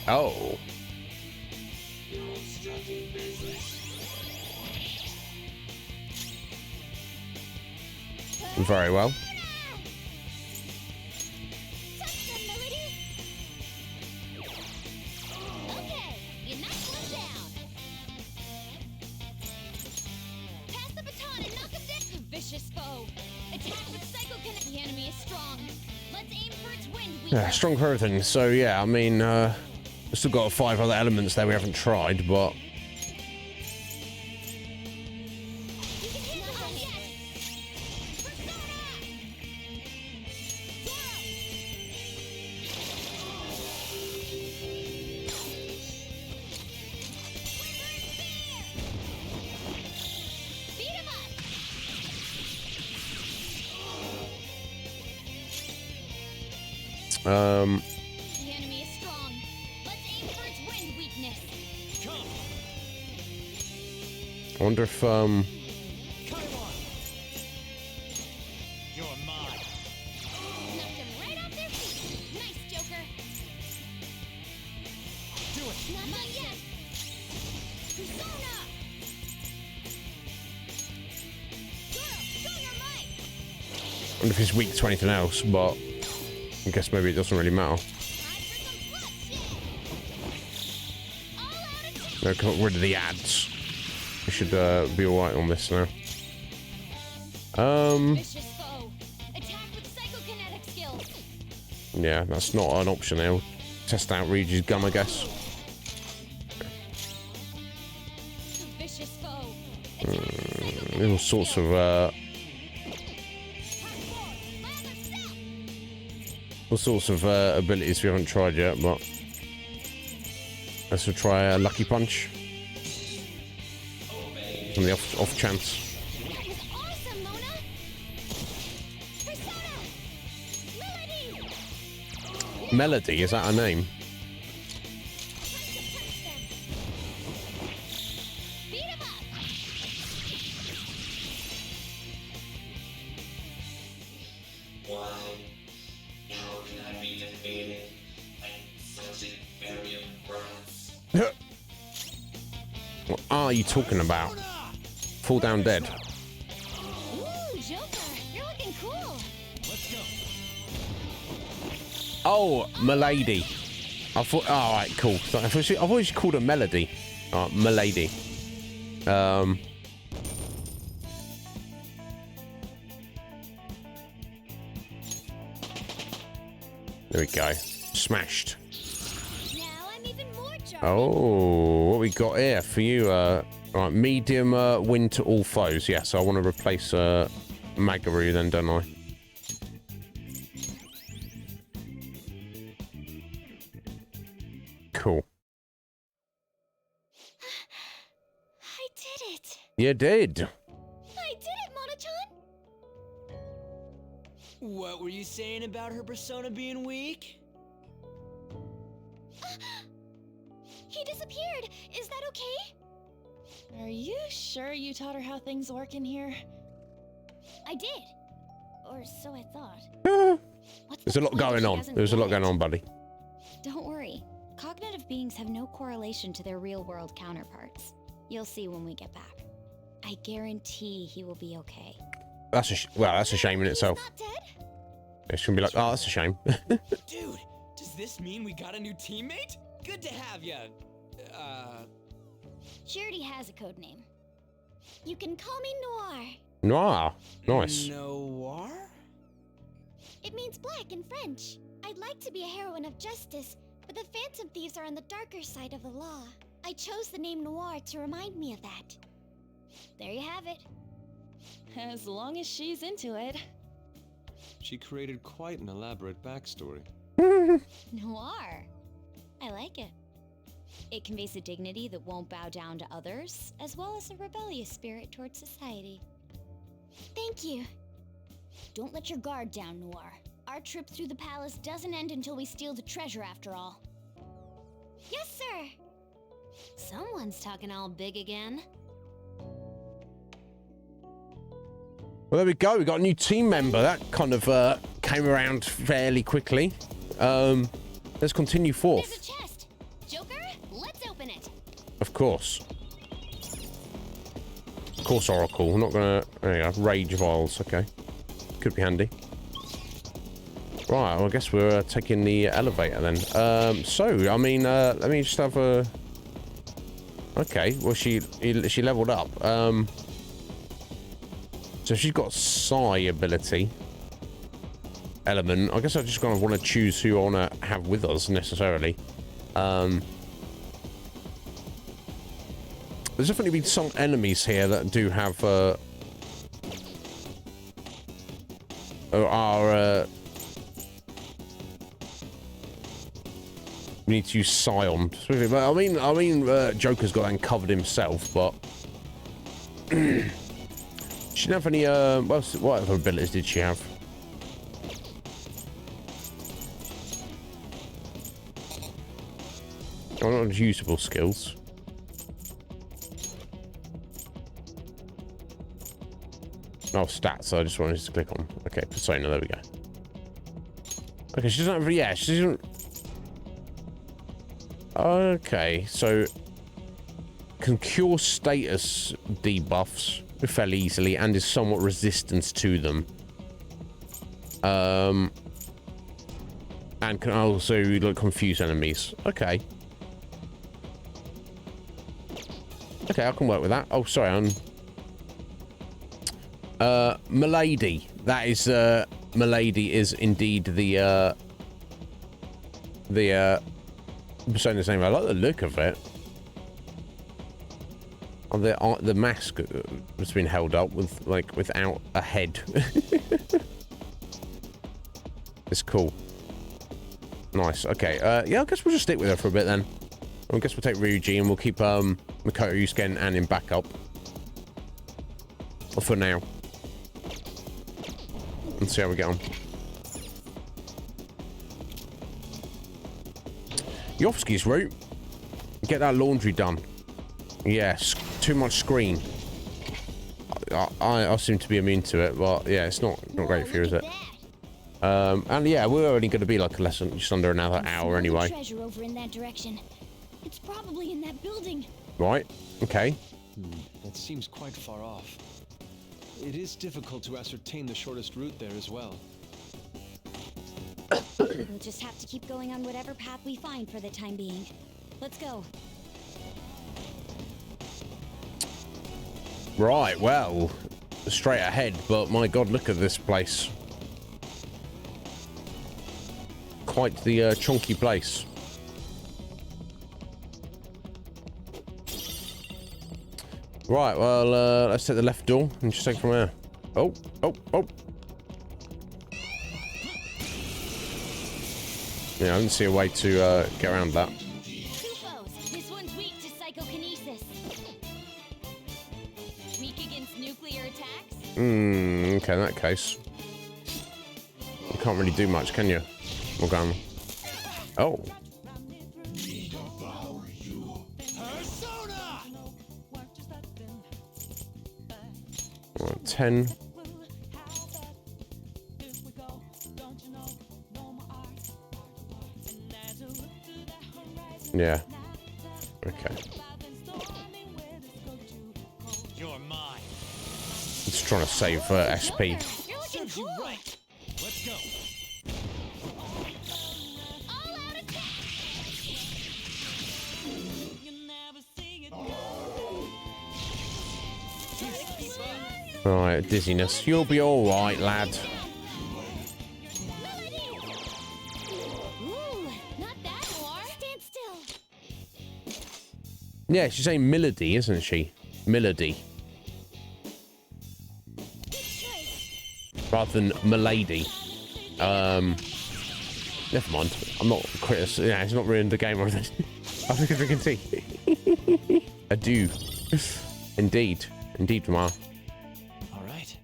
Oh. Very well. Okay, you knocked one down. Pass the baton and knock him down. Vicious foe. Attack with Psycho Connect. The enemy is strong. Let's aim for its wind. Yeah, strong for everything. So yeah, I mean, we've still got 5 other elements there we haven't tried, but The enemy is strong. Let's aim for its wind weakness. I wonder if You're mine. Knocked him right off their feet. Nice, Joker. Do it. Not yet. Persona. Show your might. I wonder if he's weak to anything else, but I guess maybe it doesn't really matter. No, got rid of the ads. We should be alright on this now. Vicious foe. Attack with psychokinetic skills. Yeah, that's not an option there. We'll test out Regi's gun, I guess. Vicious foe. All sorts of abilities we haven't tried yet, but let's try a lucky punch from the off chance. That was awesome, Mona. Persona. Melody. Melody, is that her name? Beat him up. Why? How can I be defeated? I'm such a very impressed. What are you talking about? Fall down dead. Ooh, Joker, you're looking cool. Let's go. Oh, Milady. I thought. Oh, alright, cool. So I've always called her Melody. Milady. There we go. Smashed. Now I'm even more charming. Oh, what we got here for you? Right, medium win to all foes. Yeah, so I want to replace Magaru then, don't I? Cool. I did it. You did. I did it, Mona-chan. What were you saying about her persona being weak? He disappeared. Is that okay? Are you sure you taught her how things work in here? I did. Or so I thought. There's a lot going on. There's a lot going on, buddy. Don't worry. Cognitive beings have no correlation to their real-world counterparts. You'll see when we get back. I guarantee he will be okay. That's a shame in itself. It's gonna be like, oh, that's a shame. Dude, does this mean we got a new teammate? Good to have ya. She already has a code name. You can call me Noir. Noir. Nice. Noir? It means black in French. I'd like to be a heroine of justice, but the Phantom Thieves are on the darker side of the law. I chose the name Noir to remind me of that. There you have it. As long as she's into it. She created quite an elaborate backstory. Noir. I like it. It conveys a dignity that won't bow down to others, as well as a rebellious spirit towards society. Thank you. Don't let your guard down, Noir. Our trip through the palace doesn't end until we steal the treasure after all. Yes, sir! Someone's talking all big again. Well, there we go. We got a new team member. That kind of came around fairly quickly. Let's continue forth. There's a chest! Joker, let's open it! Of course. Of course, Oracle. We're not gonna... There you go. Rage vials. Okay. Could be handy. Right, well, I guess we're taking the elevator then. So, I mean, let me just have a... Okay, well, she leveled up. So she's got Psi ability element. I guess I just kind of want to choose who I want to have with us, necessarily. There's definitely been some enemies here that do have... we need to use Scion. But I mean, Joker's got that covered himself, but she didn't have any. What other abilities did she have? Oh, not usable skills. Oh, stats. I just wanted to click on. Okay, persona. There we go. Okay, she doesn't have. Yeah, she doesn't. Okay, so can cure status debuffs fairly easily and is somewhat resistant to them. And can also like confuse enemies. Okay. Okay, I can work with that. Oh, sorry, Milady. That is Milady is indeed the persona's name. I like the look of it. Oh, the mask has been held up with like without a head. It's cool. Nice. Okay. Yeah, I guess we'll just stick with her for a bit then. I guess we'll take Ryuji and we'll keep Makoto Yusuke and in backup. For now. And see how we get on. Yovsky's route. Get that laundry done. Yes, too much screen. I seem to be immune to it, but yeah, it's not great for you, is it? And yeah, we're only going to be like a lesson just under another hour anyway. Treasure over in that direction. It's probably in that building. Right. Okay. That seems quite far off. It is difficult to ascertain the shortest route there as well. We'll just have to keep going on whatever path we find for the time being. Let's go. Right, well, straight ahead, but my god, look at this place. Quite the chunky place. Right, well, let's take the left door and just take it from there. Oh. Yeah, I didn't see a way to get around that. This one's weak to psychokinesis. Weak against nuclear attacks? Okay, in that case. You can't really do much, can you? Morgana. Oh. 10. Yeah. Okay. You're mine. Just trying to save SP. You're looking cool. Right. Let's go. All out attack. Right, dizziness. You'll be all right, lad. Ooh, not that war. Stand still. Yeah, she's saying Melody, isn't she? Melody. Rather than Milady. Never mind. I'm not Chris. Yeah, it's not ruined the game or anything. I think I'm drinking tea. I do. Indeed. Indeed, Ma. All right.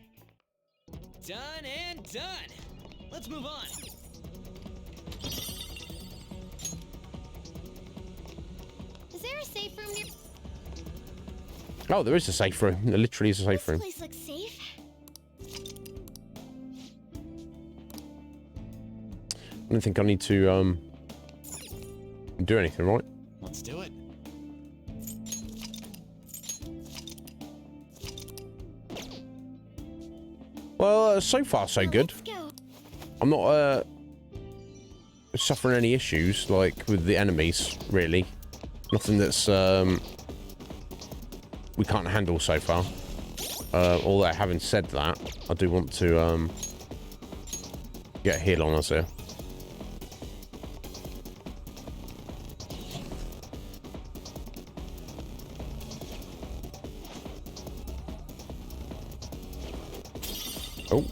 Done and done. Let's move on. Is there a safe room near? Oh, there is a safe room. There literally is a safe room. This place looks safe. I don't think I need to do anything, right? Let's do it. Well, so far so good. I'm not suffering any issues like with the enemies, really. Nothing that's we can't handle so far. Although having said that, I do want to get a heal on us here. Oh.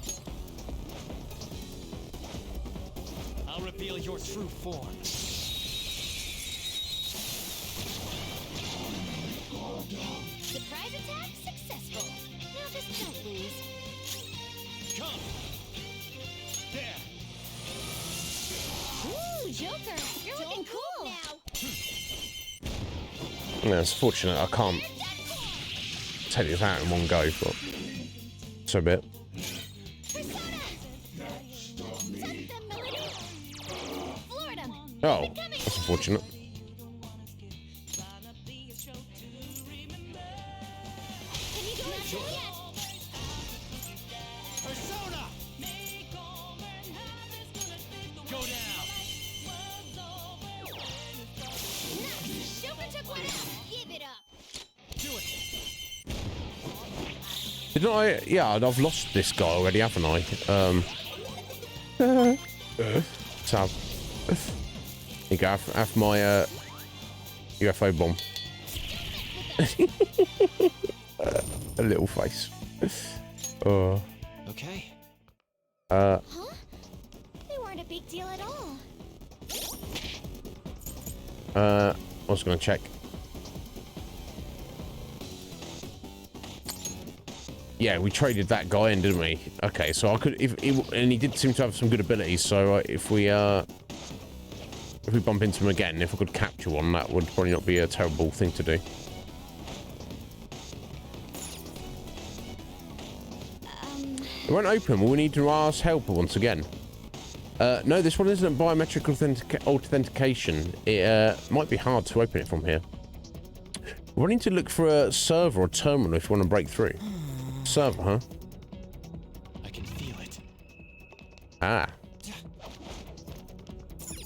I'll reveal your true form. Surprise attack successful. Now just don't lose. Come. There. Ooh, Joker, you're looking cool now. Yeah, it's fortunate I can't take this out in one go, but so be it. Oh, that's unfortunate. Persona. Go down. Joker took one out. Give it up. Do it. Didn't I? Yeah, I've lost this guy already, haven't I? So, you go, have my UFO bomb. A little face. Okay. Huh? They weren't a big deal at all. I was gonna check. Yeah, we traded that guy in, didn't we? Okay, so I could, and he did seem to have some good abilities. So if we bump into him again, if I could capture one, that would probably not be a terrible thing to do. It won't open. Will we need to ask help once again? No, this one isn't biometric authentication. It might be hard to open it from here. We're need to look for a server or terminal if you want to break through. Server, huh? I can feel it. Ah.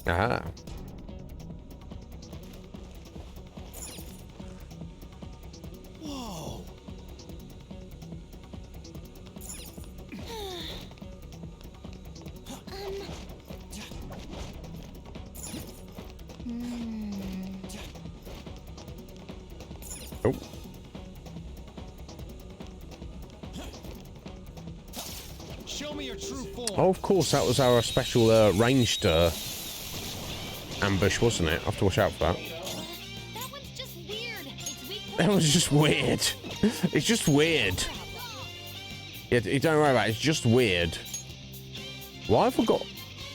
Ah. Whoa. Oh. Show me your true form. Oh, of course, that was our special ranged ambush, wasn't it? I have to watch out for that. That one's just weird. It's weak. That was just weird. It's just weird. Yeah, don't worry about it. It's just weird. Why have I got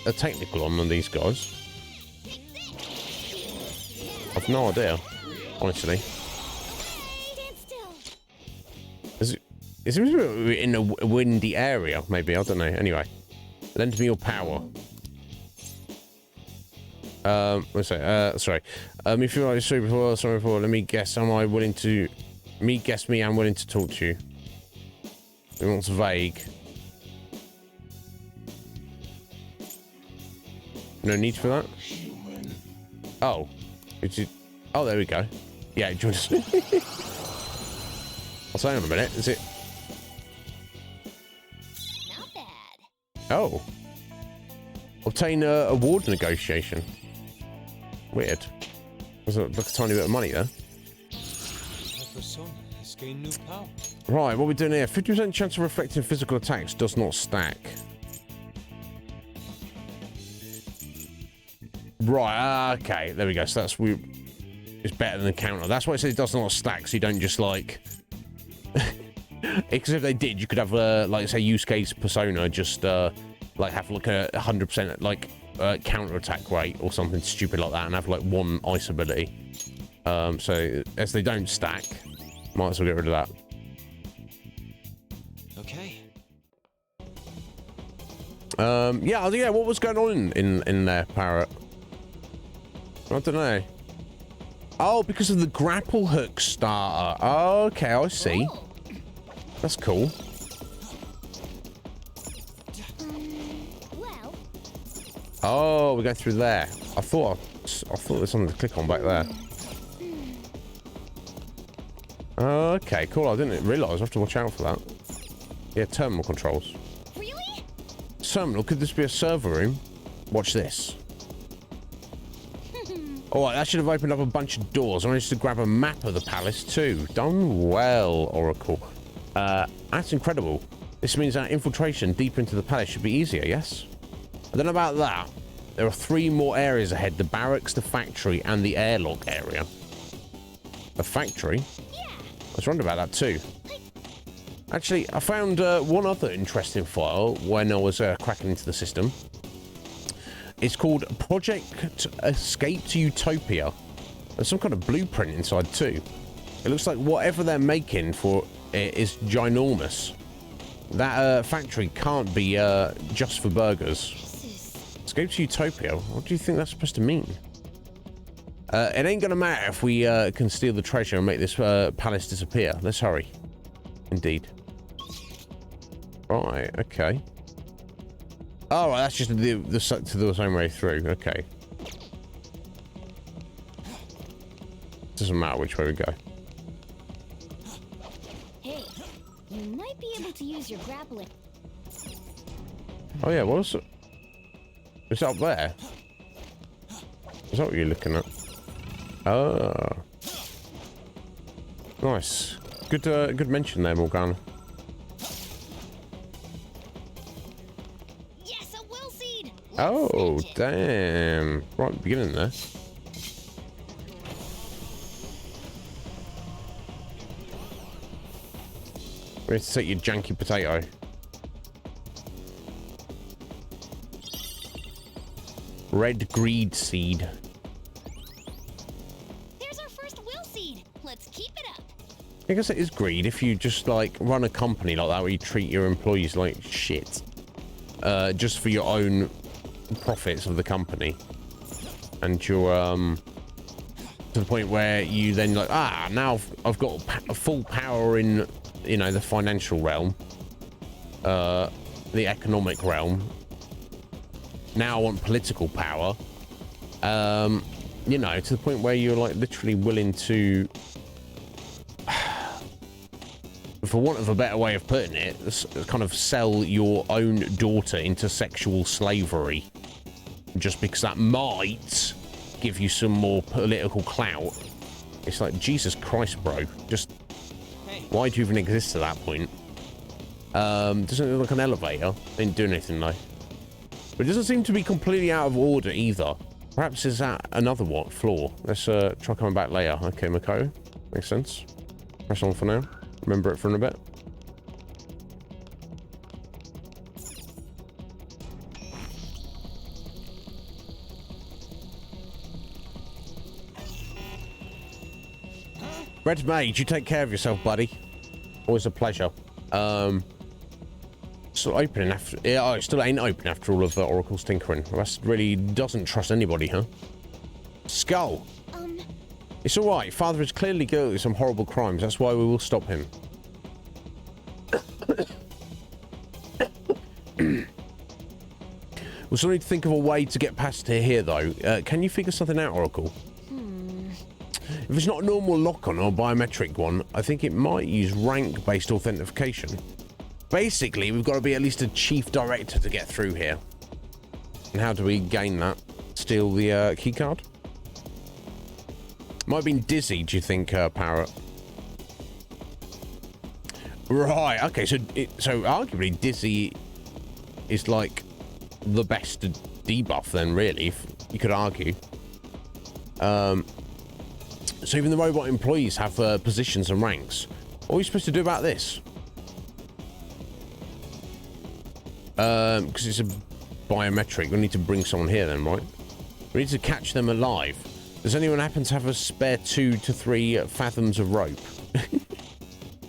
a technical on these guys? I've no idea, honestly. Is it in a windy area? Maybe, I don't know. Anyway, lend me your power. What's that? Sorry. If you like super before, sorry before, let me guess, I'm willing to talk to you. It wants vague. No need for that? Oh. Oh, there we go. Yeah, join us. I'll say in a minute, is it? Not bad. Oh. Obtain award negotiation. Weird. There's like a tiny bit of money there. My persona has gained new power. Right, what we're doing here, 50% chance of reflecting physical attacks does not stack. Right, okay, there we go. So that's it's better than the counter. That's why it says it does not stack, so you don't just like because if they did, you could have like say use case persona just like have like a 100% like counter attack rate or something stupid like that and have like one ice ability. So as they don't stack, might as well get rid of that. Okay. Yeah, what was going on in there, Parrot? I don't know. Oh, because of the grapple hook starter. Oh, okay, I see. That's cool. Well. Oh, we go through there. I thought there's something to click on back there. Okay, cool. I didn't realise. I have to watch out for that. Yeah, terminal controls. Really? Terminal? Could this be a server room? Watch this. Alright, that should have opened up a bunch of doors. I managed to grab a map of the palace too. Done well, Oracle. That's incredible. This means our infiltration deep into the palace should be easier, yes? I don't know about that. There are 3 more areas ahead. The barracks, the factory, and the airlock area. The factory? Yeah. I was wondering about that too. Actually, I found one other interesting file when I was cracking into the system. It's called Project Escape to Utopia. There's some kind of blueprint inside too. It looks like whatever they're making for it is ginormous. That factory can't be just for burgers. Escape to Utopia? What do you think that's supposed to mean? It ain't gonna matter if we can steal the treasure and make this palace disappear. Let's hurry. Indeed. Right, okay. Oh, right, that's just the same way through. Okay. Doesn't matter which way we go. Hey, you might be able to use your grappling. Oh yeah, what's it? It's up there. Is that what you're looking at? Oh. Nice. Good mention there, Morgana. Oh, damn. Right at the beginning there. Where's to take your janky potato? Red greed seed. There's our first will seed. Let's keep it up. I guess it is greed if you just like run a company like that where you treat your employees like shit. Just for your own profits of the company. And you're to the point where you then like, now I've got full power in, you know, the financial realm, the economic realm. Now I want political power. You know, to the point where you're like literally willing to, for want of a better way of putting it, kind of sell your own daughter into sexual slavery just because that might give you some more political clout. It's like, Jesus Christ, bro. Just, why do you even exist at that point? Doesn't it look like an elevator? Didn't do anything though. But it doesn't seem to be completely out of order either. Perhaps it's at another floor. Let's try coming back later. Okay, Mako. Makes sense. Press on for now. Remember it for a bit. Red Mage, you take care of yourself, buddy. Always a pleasure. Still opening after... Yeah, oh, it still ain't open after all of Oracle's tinkering. That really doesn't trust anybody, huh? Skull. It's all right. Father is clearly guilty of some horrible crimes. That's why we will stop him. We'll still need to think of a way to get past here, though. Can you figure something out, Oracle? If it's not a normal lock-on or biometric one, I think it might use rank-based authentication. Basically, we've got to be at least a chief director to get through here. And how do we gain that? Steal the keycard? Might have been Dizzy, do you think, Parrot? Right, okay, so arguably Dizzy is like the best debuff then, really, if you could argue. So even the robot employees have positions and ranks. What are we supposed to do about this? Because it's a biometric, we need to bring someone here then, right? We need to catch them alive. Does anyone happen to have a spare 2 to 3 fathoms of rope?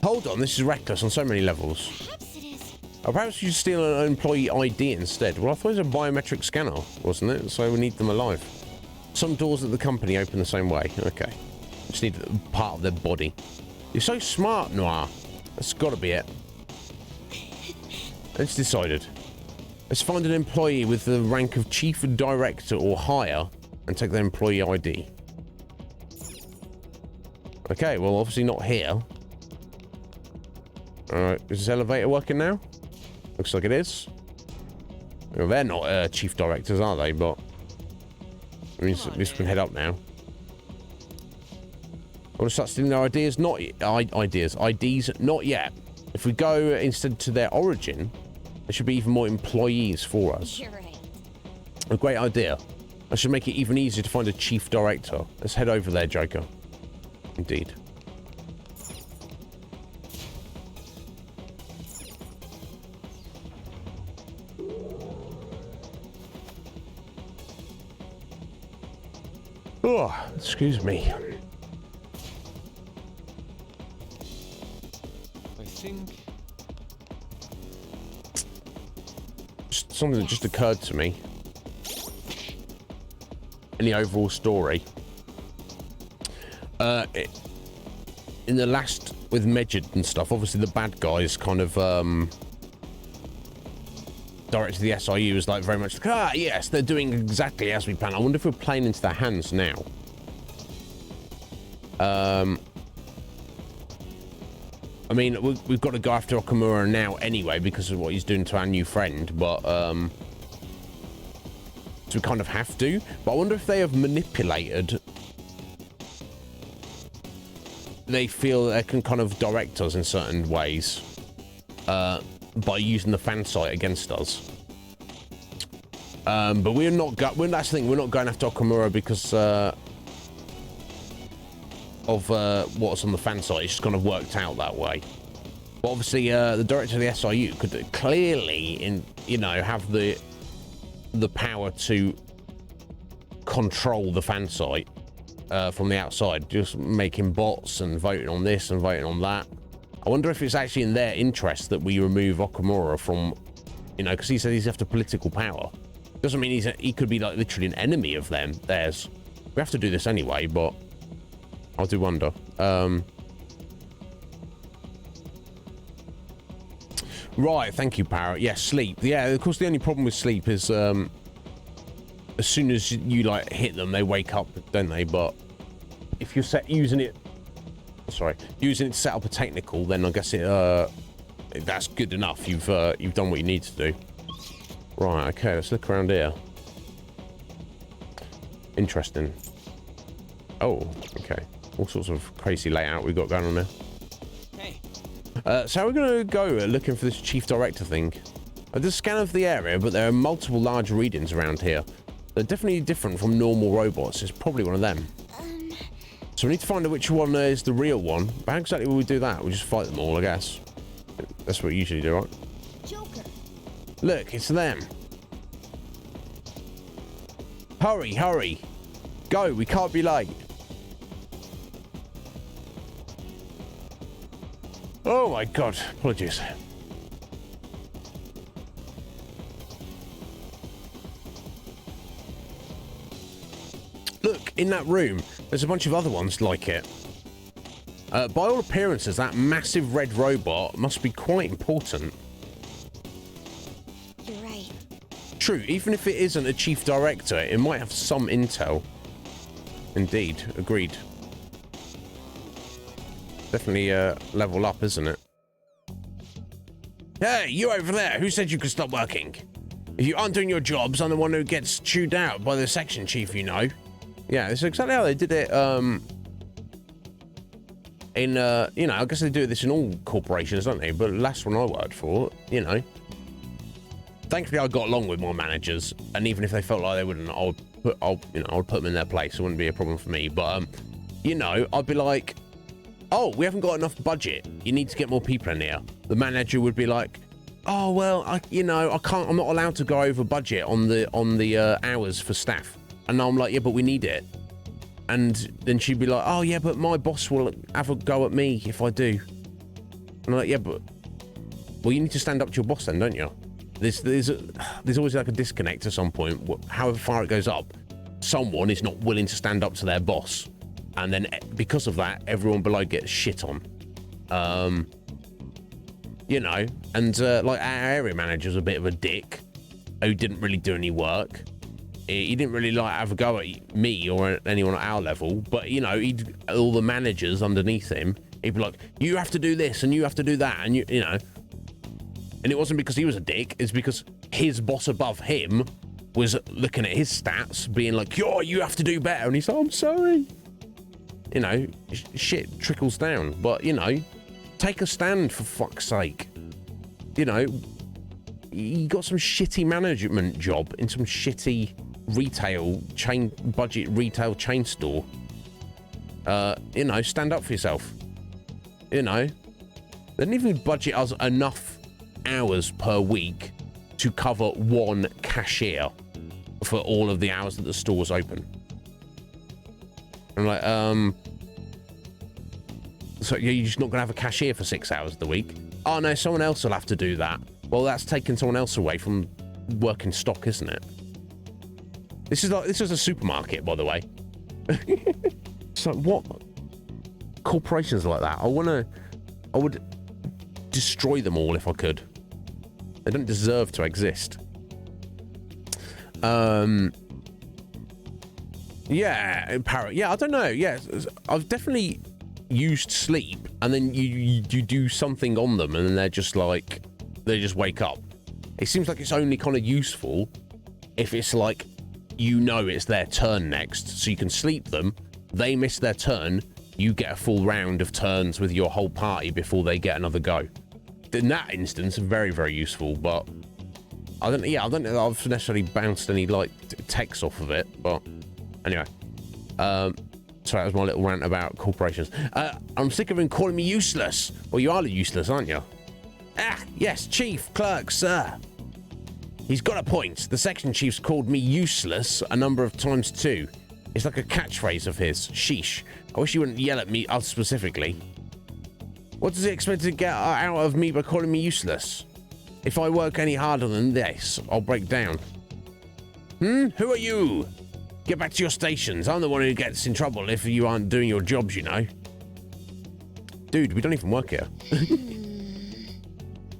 Hold on, this is reckless on so many levels. Perhaps it is. Oh, perhaps you should steal an employee ID instead. Well, I thought it was a biometric scanner, wasn't it? So we need them alive. Some doors at the company open the same way. Okay. Just need part of their body. You're so smart, Noir. That's got to be it. It's decided. Let's find an employee with the rank of chief director or higher and take their employee ID. Okay, well, obviously not here. Alright, is this elevator working now? Looks like it is. Well, they're not chief directors, are they? But I mean, this can head up now. I want to start stealing their ideas? Not IDs, not yet. If we go instead to their origin, there should be even more employees for us. You're right. A great idea. I should make it even easier to find a chief director. Let's head over there, Joker. Indeed. Oh, excuse me. I think Something that just occurred to me in the overall story. In the last with Medjed and stuff, obviously the bad guys kind of directed the SIU was like very much like, yes, they're doing exactly as we planned. I wonder if we're playing into their hands now. I mean, we've got to go after Okamura now anyway because of what he's doing to our new friend, but so we kind of have to. But I wonder if they have manipulated. They feel they can kind of direct us in certain ways by using the fan site against us. But we're not. That's the thing. We're not going after Okamura because of what's on the fan site. It's just kind of worked out that way. But obviously, the director of the SIU could clearly, have the power to control the fan site from the outside, just making bots and voting on this and voting on that. I wonder if it's actually in their interest that we remove Okamura from, because he said he's after political power. Doesn't mean he could be like literally an enemy of theirs. We have to do this anyway, but I do wonder. Right, thank you, Parrot. Yeah, sleep. Yeah, of course, the only problem with sleep is as soon as you like hit them, they wake up, don't they? But if you're using it to set up a technical, then I guess that's good enough. You've done what you need to do. Right. Okay. Let's look around here. Interesting. Oh. Okay. All sorts of crazy layout we got going on there. Hey. So we're going to go looking for this chief director thing. I did a scan of the area, but there are multiple large readings around here. They're definitely different from normal robots. It's probably one of them. So we need to find out which one is the real one. But how exactly will we do that? We'll just fight them all, I guess. That's what we usually do, right? Joker. Look, it's them. Hurry, hurry. Go, we can't be late. Oh my god, apologies. Look, in that room, there's a bunch of other ones like it. By all appearances, that massive red robot must be quite important. You're right. True, even if it isn't a chief director, it might have some intel. Indeed, agreed. Definitely level up, isn't it? Hey, you over there, who said you could stop working? If you aren't doing your jobs, I'm the one who gets chewed out by the section chief, you know. Yeah, it's exactly how they did it, in, you know, I guess they do this in all corporations, don't they? But the last one I worked for, you know. Thankfully, I got along with my managers, and even if they felt like they wouldn't, I'd put them in their place. It wouldn't be a problem for me. But, you know, I'd be like, oh, we haven't got enough budget. You need to get more people in here. The manager would be like, oh, well, I'm not allowed to go over budget on the hours for staff. And I'm like, yeah, but we need it. And then she'd be like, oh, yeah, but my boss will have a go at me if I do. And I'm like, yeah, but, well, you need to stand up to your boss then, don't you? There's always like a disconnect at some point. However far it goes up, someone is not willing to stand up to their boss. And then because of that, everyone below gets shit on. You know, and like our area manager's a bit of a dick who didn't really do any work. He didn't really like have a go at me or anyone at our level, but you know, all the managers underneath him, he'd be like, you have to do this and you have to do that, and you know. And it wasn't because he was a dick, it's because his boss above him was looking at his stats, being like, yo, you have to do better, and he's like, I'm sorry. You know, shit trickles down, but you know, take a stand for fuck's sake. You know, you got some shitty management job in some shitty retail chain store. You know, stand up for yourself. You know, they didn't even budget us enough hours per week to cover one cashier for all of the hours that the store was open. I'm like, so you're just not gonna have a cashier for 6 hours of the week? Oh no, someone else will have to do that. Well, that's taking someone else away from working stock, isn't it? This is a supermarket, by the way. So what corporations like that? I would destroy them all if I could. They don't deserve to exist. Yeah, I don't know. Yeah, I've definitely used sleep, and then you do something on them, and then they're just like, they just wake up. It seems like it's only kind of useful if it's like, you know, it's their turn next, so you can sleep them. They miss their turn, you get a full round of turns with your whole party before they get another go. In that instance, very, very useful, but I don't know I've necessarily bounced any like text off of it, but anyway. Sorry, that was my little rant about corporations. I'm sick of him calling me useless. Well, you are useless, aren't you? Ah, yes, chief, clerk, sir. He's got a point. The section chief's called me useless a number of times too. It's like a catchphrase of his. Sheesh. I wish he wouldn't yell at me specifically. What does he expect to get out of me by calling me useless? If I work any harder than this, I'll break down. Who are you? Get back to your stations. I'm the one who gets in trouble if you aren't doing your jobs, you know. Dude, we don't even work here.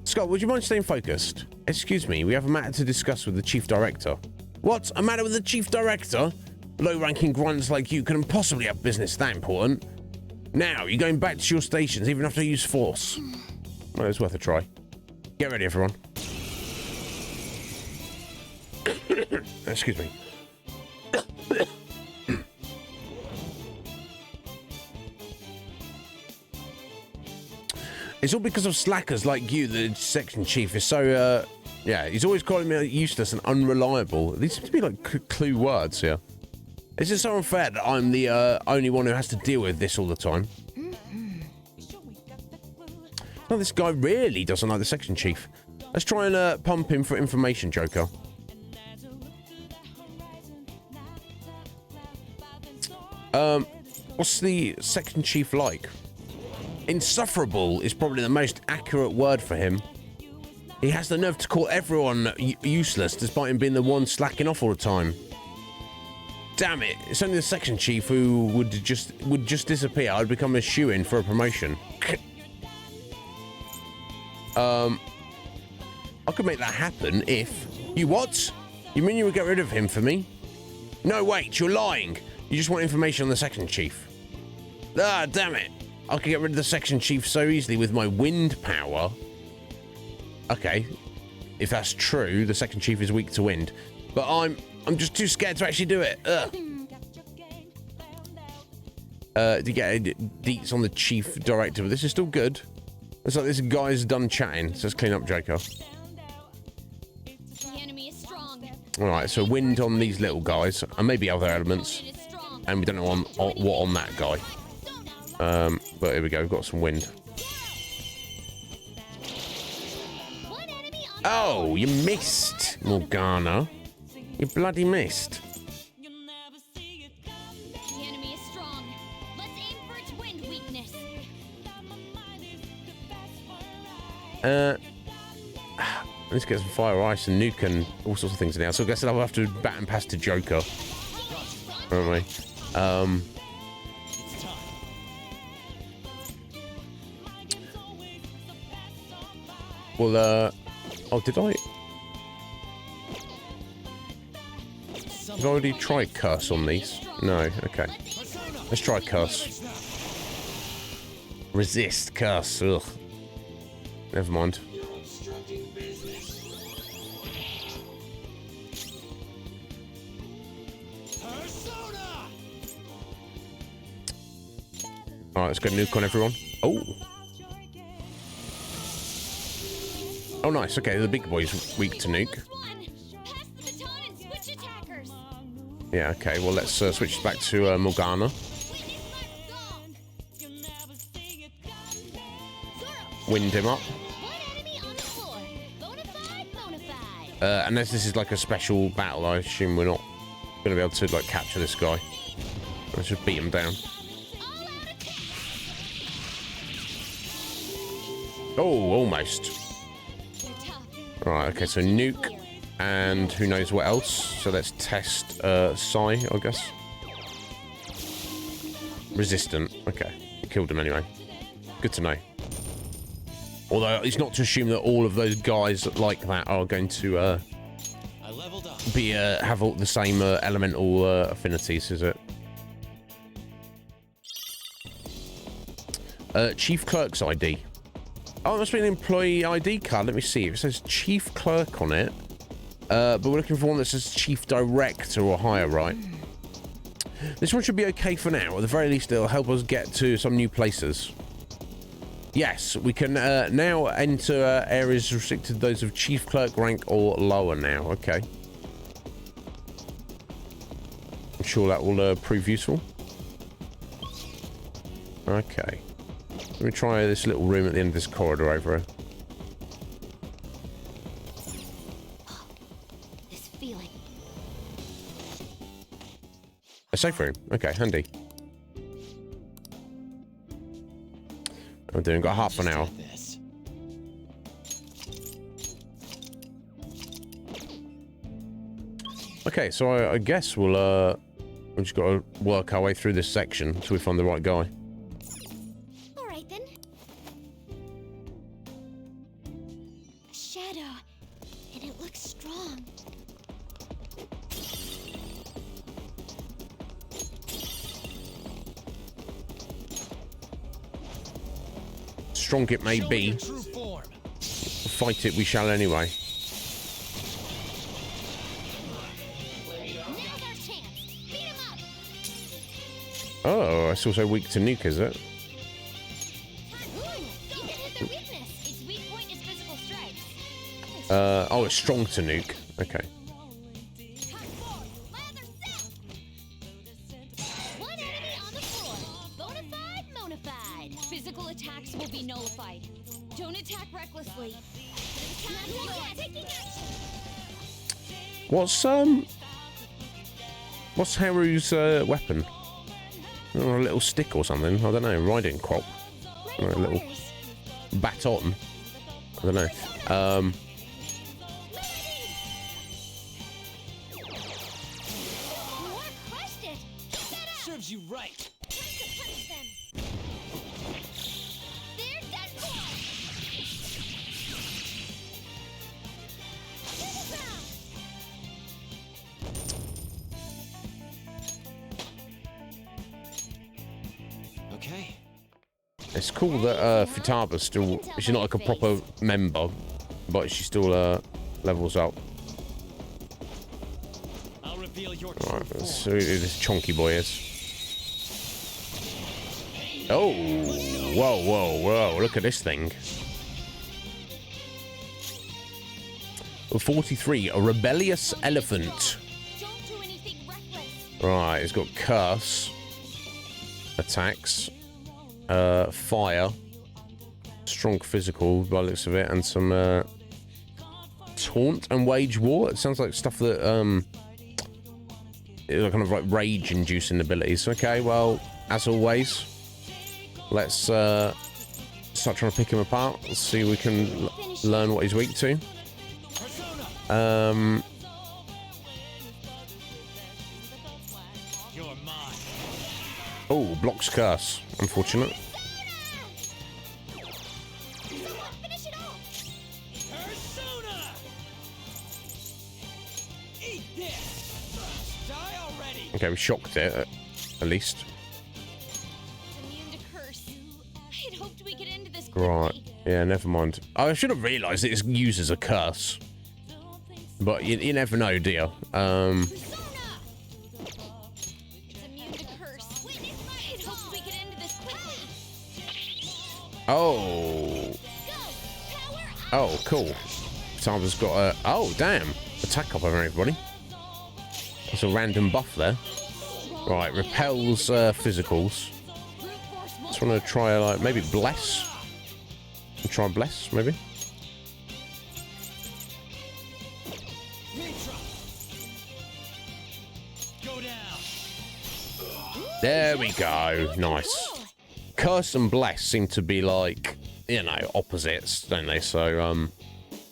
Scott, would you mind staying focused? Excuse me, we have a matter to discuss with the chief director. What? A matter with the chief director? Low-ranking grunts like you couldn't possibly have business that important. Now, you're going back to your stations even after I use force. Well, it's worth a try. Get ready, everyone. Excuse me. It's all because of slackers like you, the section chief is so, yeah, he's always calling me useless and unreliable. These seem to be like clue words here. It's just so unfair that I'm the only one who has to deal with this all the time. Oh, this guy really doesn't like the section chief. Let's try and pump him for information, Joker. What's the section chief like? Insufferable is probably the most accurate word for him. He has the nerve to call everyone useless despite him being the one slacking off all the time. Damn it! It's only the section chief who would just disappear. I'd become a shoo-in for a promotion. I could make that happen if you what? You mean you would get rid of him for me? No, wait, you're lying. You just want information on the section chief. Ah, damn it! I could get rid of the section chief so easily with my wind power. Okay, if that's true, the section chief is weak to wind, but I'm just too scared to actually do it. Ugh. To get deets on the chief director, but this is still good. It's like this guy's done chatting, so let's clean up Joker. The enemy is strong. Alright, so wind on these little guys, and maybe other elements. And we don't know what on that guy. But here we go, we've got some wind. Oh, you missed, Morgana. You bloody missed. The enemy is strong. Let's aim for its wind weakness. Let's get some fire, ice, and nuke, and all sorts of things now. So I guess I'll have to bat and pass to Joker. Won't we? Well, oh, did I? Have I already tried curse on these? No, okay. Let's try curse. Resist curse. Ugh. Never mind. Alright, let's go nuke on everyone. Oh. Oh, nice. Okay, the big boy's weak to nuke. Yeah, okay. Well, let's switch back to Morgana. Wind him up. Unless this is like a special battle, I assume we're not going to be able to like capture this guy. Let's just beat him down. Oh, almost. Right, okay, so nuke and who knows what else. So let's test Psy, I guess. Resistant. Okay, we killed him anyway. Good to know. Although it's not to assume that all of those guys like that are going to be have all the same elemental affinities, is it? Chief Clerk's ID. Oh, it must be an employee ID card. Let me see. If it says Chief Clerk on it, but we're looking for one that says Chief Director or higher, right? This one should be okay for now. At the very least, it'll help us get to some new places. Yes, we can now enter areas restricted to those of Chief Clerk rank or lower now. Okay. I'm sure that will prove useful. Okay. Let me try this little room at the end of this corridor over here. This feeling. A safe room. Okay, handy. I'm doing got half an hour. Okay, so I guess we've just got to work our way through this section until we find the right guy. All right then. Shadow, and it looks strong. Strong it may be. Fight it we shall anyway. Oh, it's also weak to nuke, is it? Oh, it's strong to nuke. Okay. Physical attacks will be nullified. Don't attack recklessly. What's Haru's weapon? Or a little stick or something? I don't know. Riding crop. Or a little baton. I don't know. More crush It's cool that Futaba's still... She's not like a proper member, but she still levels up. Alright, let's see who this chonky boy is. Oh! Whoa, whoa, whoa. Look at this thing. 43, a rebellious elephant. Right, it's got curse. Attacks. Fire. Strong physical, by the looks of it, and some taunt and wage war. It sounds like stuff that it's kind of like rage inducing abilities. Okay, well, as always, let's start trying to pick him apart. Let's see if we can learn what he's weak to. Oh, blocks curse. Unfortunate. Okay, we shocked it, at least. Right. Yeah, never mind. I should have realised it uses a curse. But you never know, do you? Oh. Oh, cool. Sava's got a... Oh, damn. Attack up over everybody. That's a random buff there. Right, repels physicals. Just want to try, like, maybe bless. Try bless, maybe. There we go. Nice. Curse and bless seem to be like, you know, opposites, don't they? So,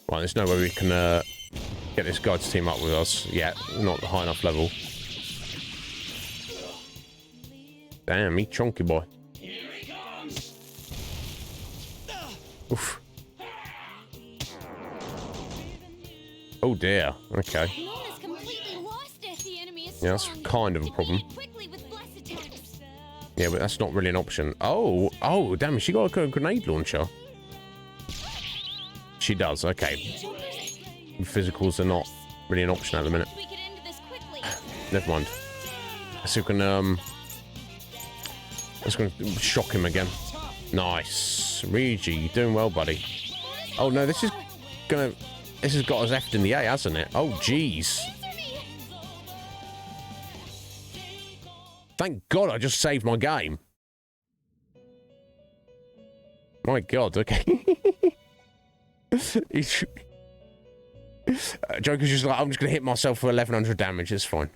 right, there's no way we can get this guy to team up with us yet. Not high enough level. Damn, he chonky boy. Oof. Oh dear. Okay. Yeah, that's kind of a problem. Yeah, but that's not really an option. Oh, oh, damn, she got a grenade launcher. She does, okay. Physicals are not really an option at the minute. Never mind. Let's see if we can, let's go shock him again. Nice. Rigi, you're doing well, buddy. Oh, no, this has got us effed in the A, hasn't it? Oh, jeez. Thank God I just saved my game. My God, okay. Joker's just like, I'm just going to hit myself for 1100 damage. It's fine.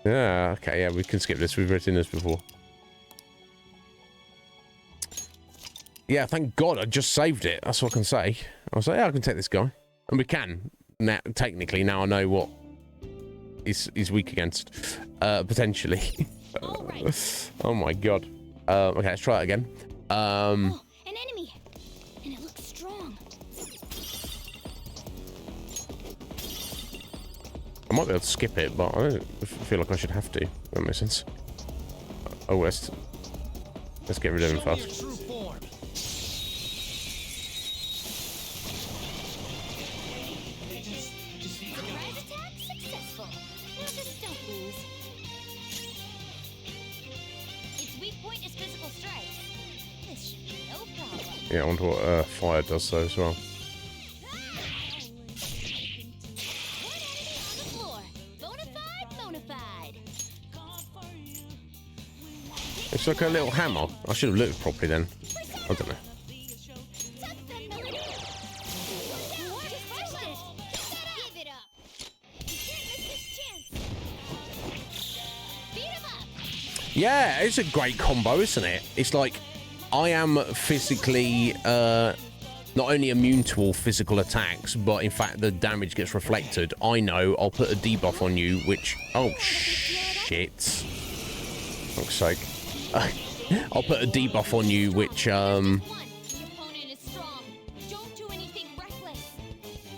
Yeah, okay, yeah, we can skip this. We've written this before. Yeah, thank God I just saved it. That's what I can say. I was like, yeah, I can take this guy. And we can. Now, technically, now I know what he's weak against. Potentially. Oh my God. Okay, let's try it again. Oh, an enemy. And it looks strong. I might be able to skip it, but I don't feel like I should have to. That makes sense. Oh, let's get rid of him first. Yeah, I wonder what fire does though as well. It's like a little hammer. I should have looked properly then. I don't know. Yeah, it's a great combo, isn't it? It's like, I am physically not only immune to all physical attacks, but in fact the damage gets reflected. I know, I'll put a debuff on you, which... Oh, shit. Fuck's sake. I'll put a debuff on you, which... Oh,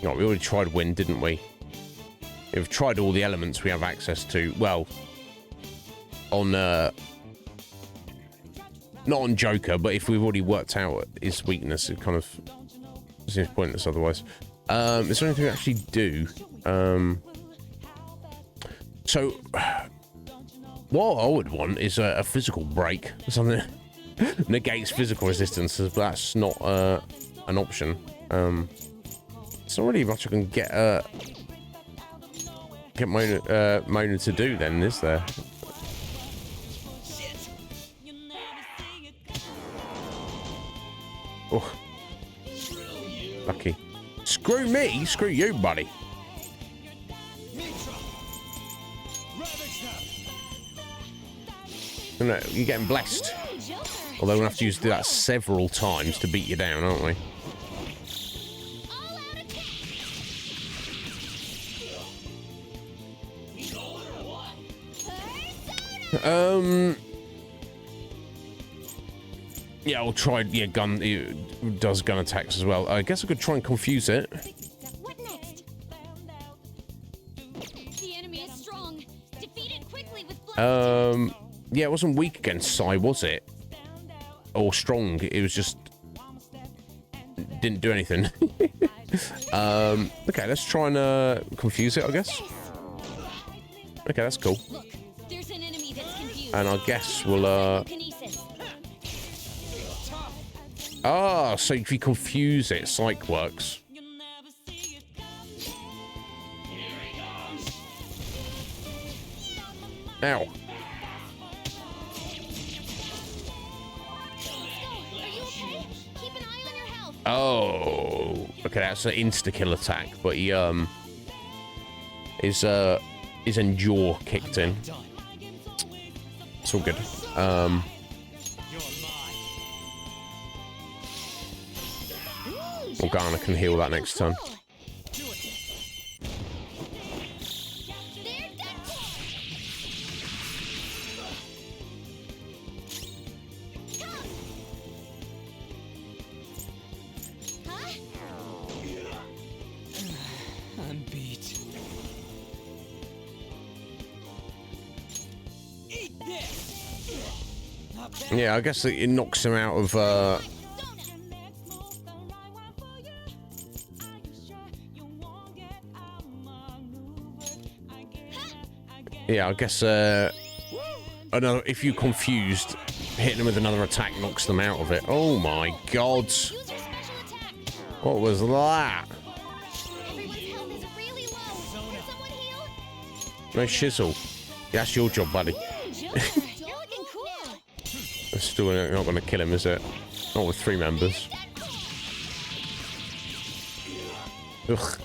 we already tried wind, didn't we? We've tried all the elements we have access to. Well, on... not on Joker, but if we've already worked out his weakness, it kind of seems pointless otherwise. Is there anything we actually do? So, what I would want is a physical break. Something that negates physical resistance, but that's not an option. It's not really much I can get Mona to do then, is there? Oh, lucky. Screw me, screw you, buddy. No, you're getting blessed. Although we'll have to do that several times to beat you down, aren't we? Yeah, I'll try. Yeah, gun. It does gun attacks as well. I guess I could try and confuse it. What next? The enemy is strong. Defeat it quickly with blood. Yeah, it wasn't weak against Psy, was it? Or strong. It was just didn't do anything. Okay, let's try and confuse it, I guess. Okay, that's cool. Look, there's an enemy that's confused. And I guess we'll so if you confuse it, Psych works. Ow. Oh, okay, that's an insta-kill attack, but he his endure kicked in. It's all good. Morgana can heal that next turn. I'm beat. Eat this. Yeah, I guess it knocks him out of yeah, I guess another, if you confused, hitting them with another attack knocks them out of it. Oh my god. What was that? No shizzle. Yeah, that's your job, buddy. It's still not going to kill him, is it? Not with 3 members. Ugh.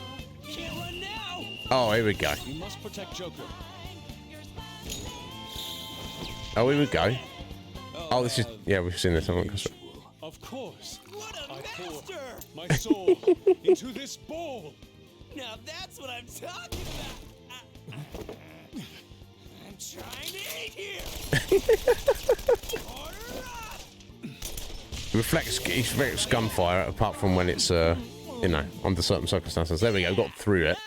Oh, here we go. We must protect Joker. Oh, here we go. Oh, this is... Yeah, we've seen this, haven't we? Of course. I pour my soul into this bowl. Now that's what I'm talking about. I'm trying to eat here. Reflects gunfire, apart from when it's, you know, under certain circumstances. There we go, got through it.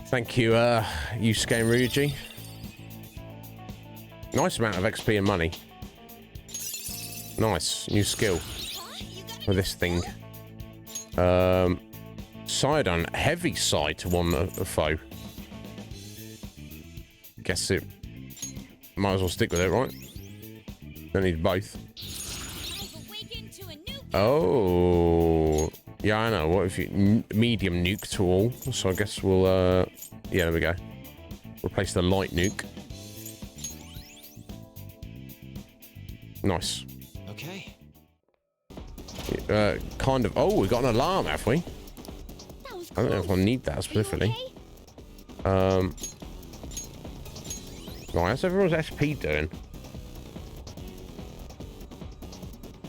Thank you, Yusuke and Ryuji. Nice amount of XP and money. Nice, new skill for this thing. Sidon, heavy side to one a foe. Guess it might as well stick with it, right? Don't need both. Oh, yeah, I know. What if you medium nuke to all? So I guess we'll yeah, there we go. Replace the light nuke. Nice. Okay. Kind of. Oh, we got an alarm, have we? I don't know if I need that specifically. Right, how's everyone's SP doing?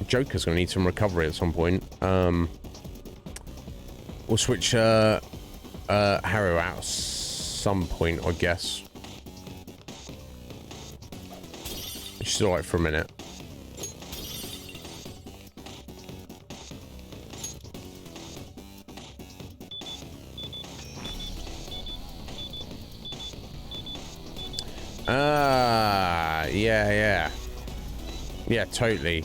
Joker's gonna need some recovery at some point. We'll switch Harrow out at some point, I guess. She's alright for a minute. Yeah. Yeah, totally.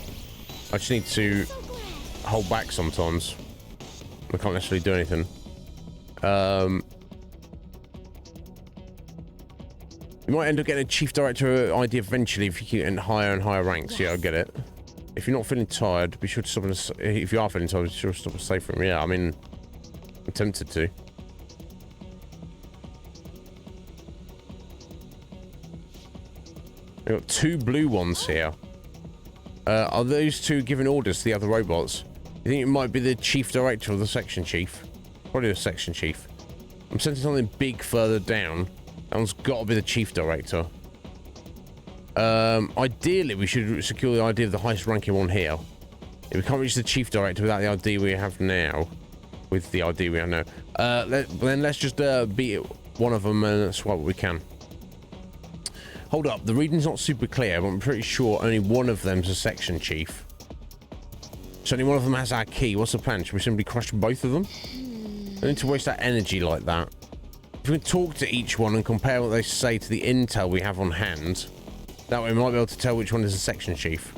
I just need to hold back sometimes. I can't necessarily do anything. You might end up getting a chief director ID eventually if you get in higher and higher ranks. Yeah, I get it. If you're not feeling tired, be sure to stop and... If you are feeling tired, be sure to stop and save from. Yeah, I mean... I'm tempted to. We've got 2 blue ones here. Are those 2 giving orders to the other robots? You think it might be the chief director or the section chief? Probably the section chief. I'm sensing something big further down. That one's got to be the chief director. Ideally, we should secure the ID of the highest ranking one here. If we can't reach the chief director without the ID we have now, with the ID we have now, then let's just beat one of them and swap what we can. Hold up, the reading's not super clear, but I'm pretty sure only one of them's a section chief. So only one of them has our key. What's the plan? Should we simply crush both of them? I need to waste that energy like that. If we can talk to each one and compare what they say to the intel we have on hand, that way we might be able to tell which one is the section chief.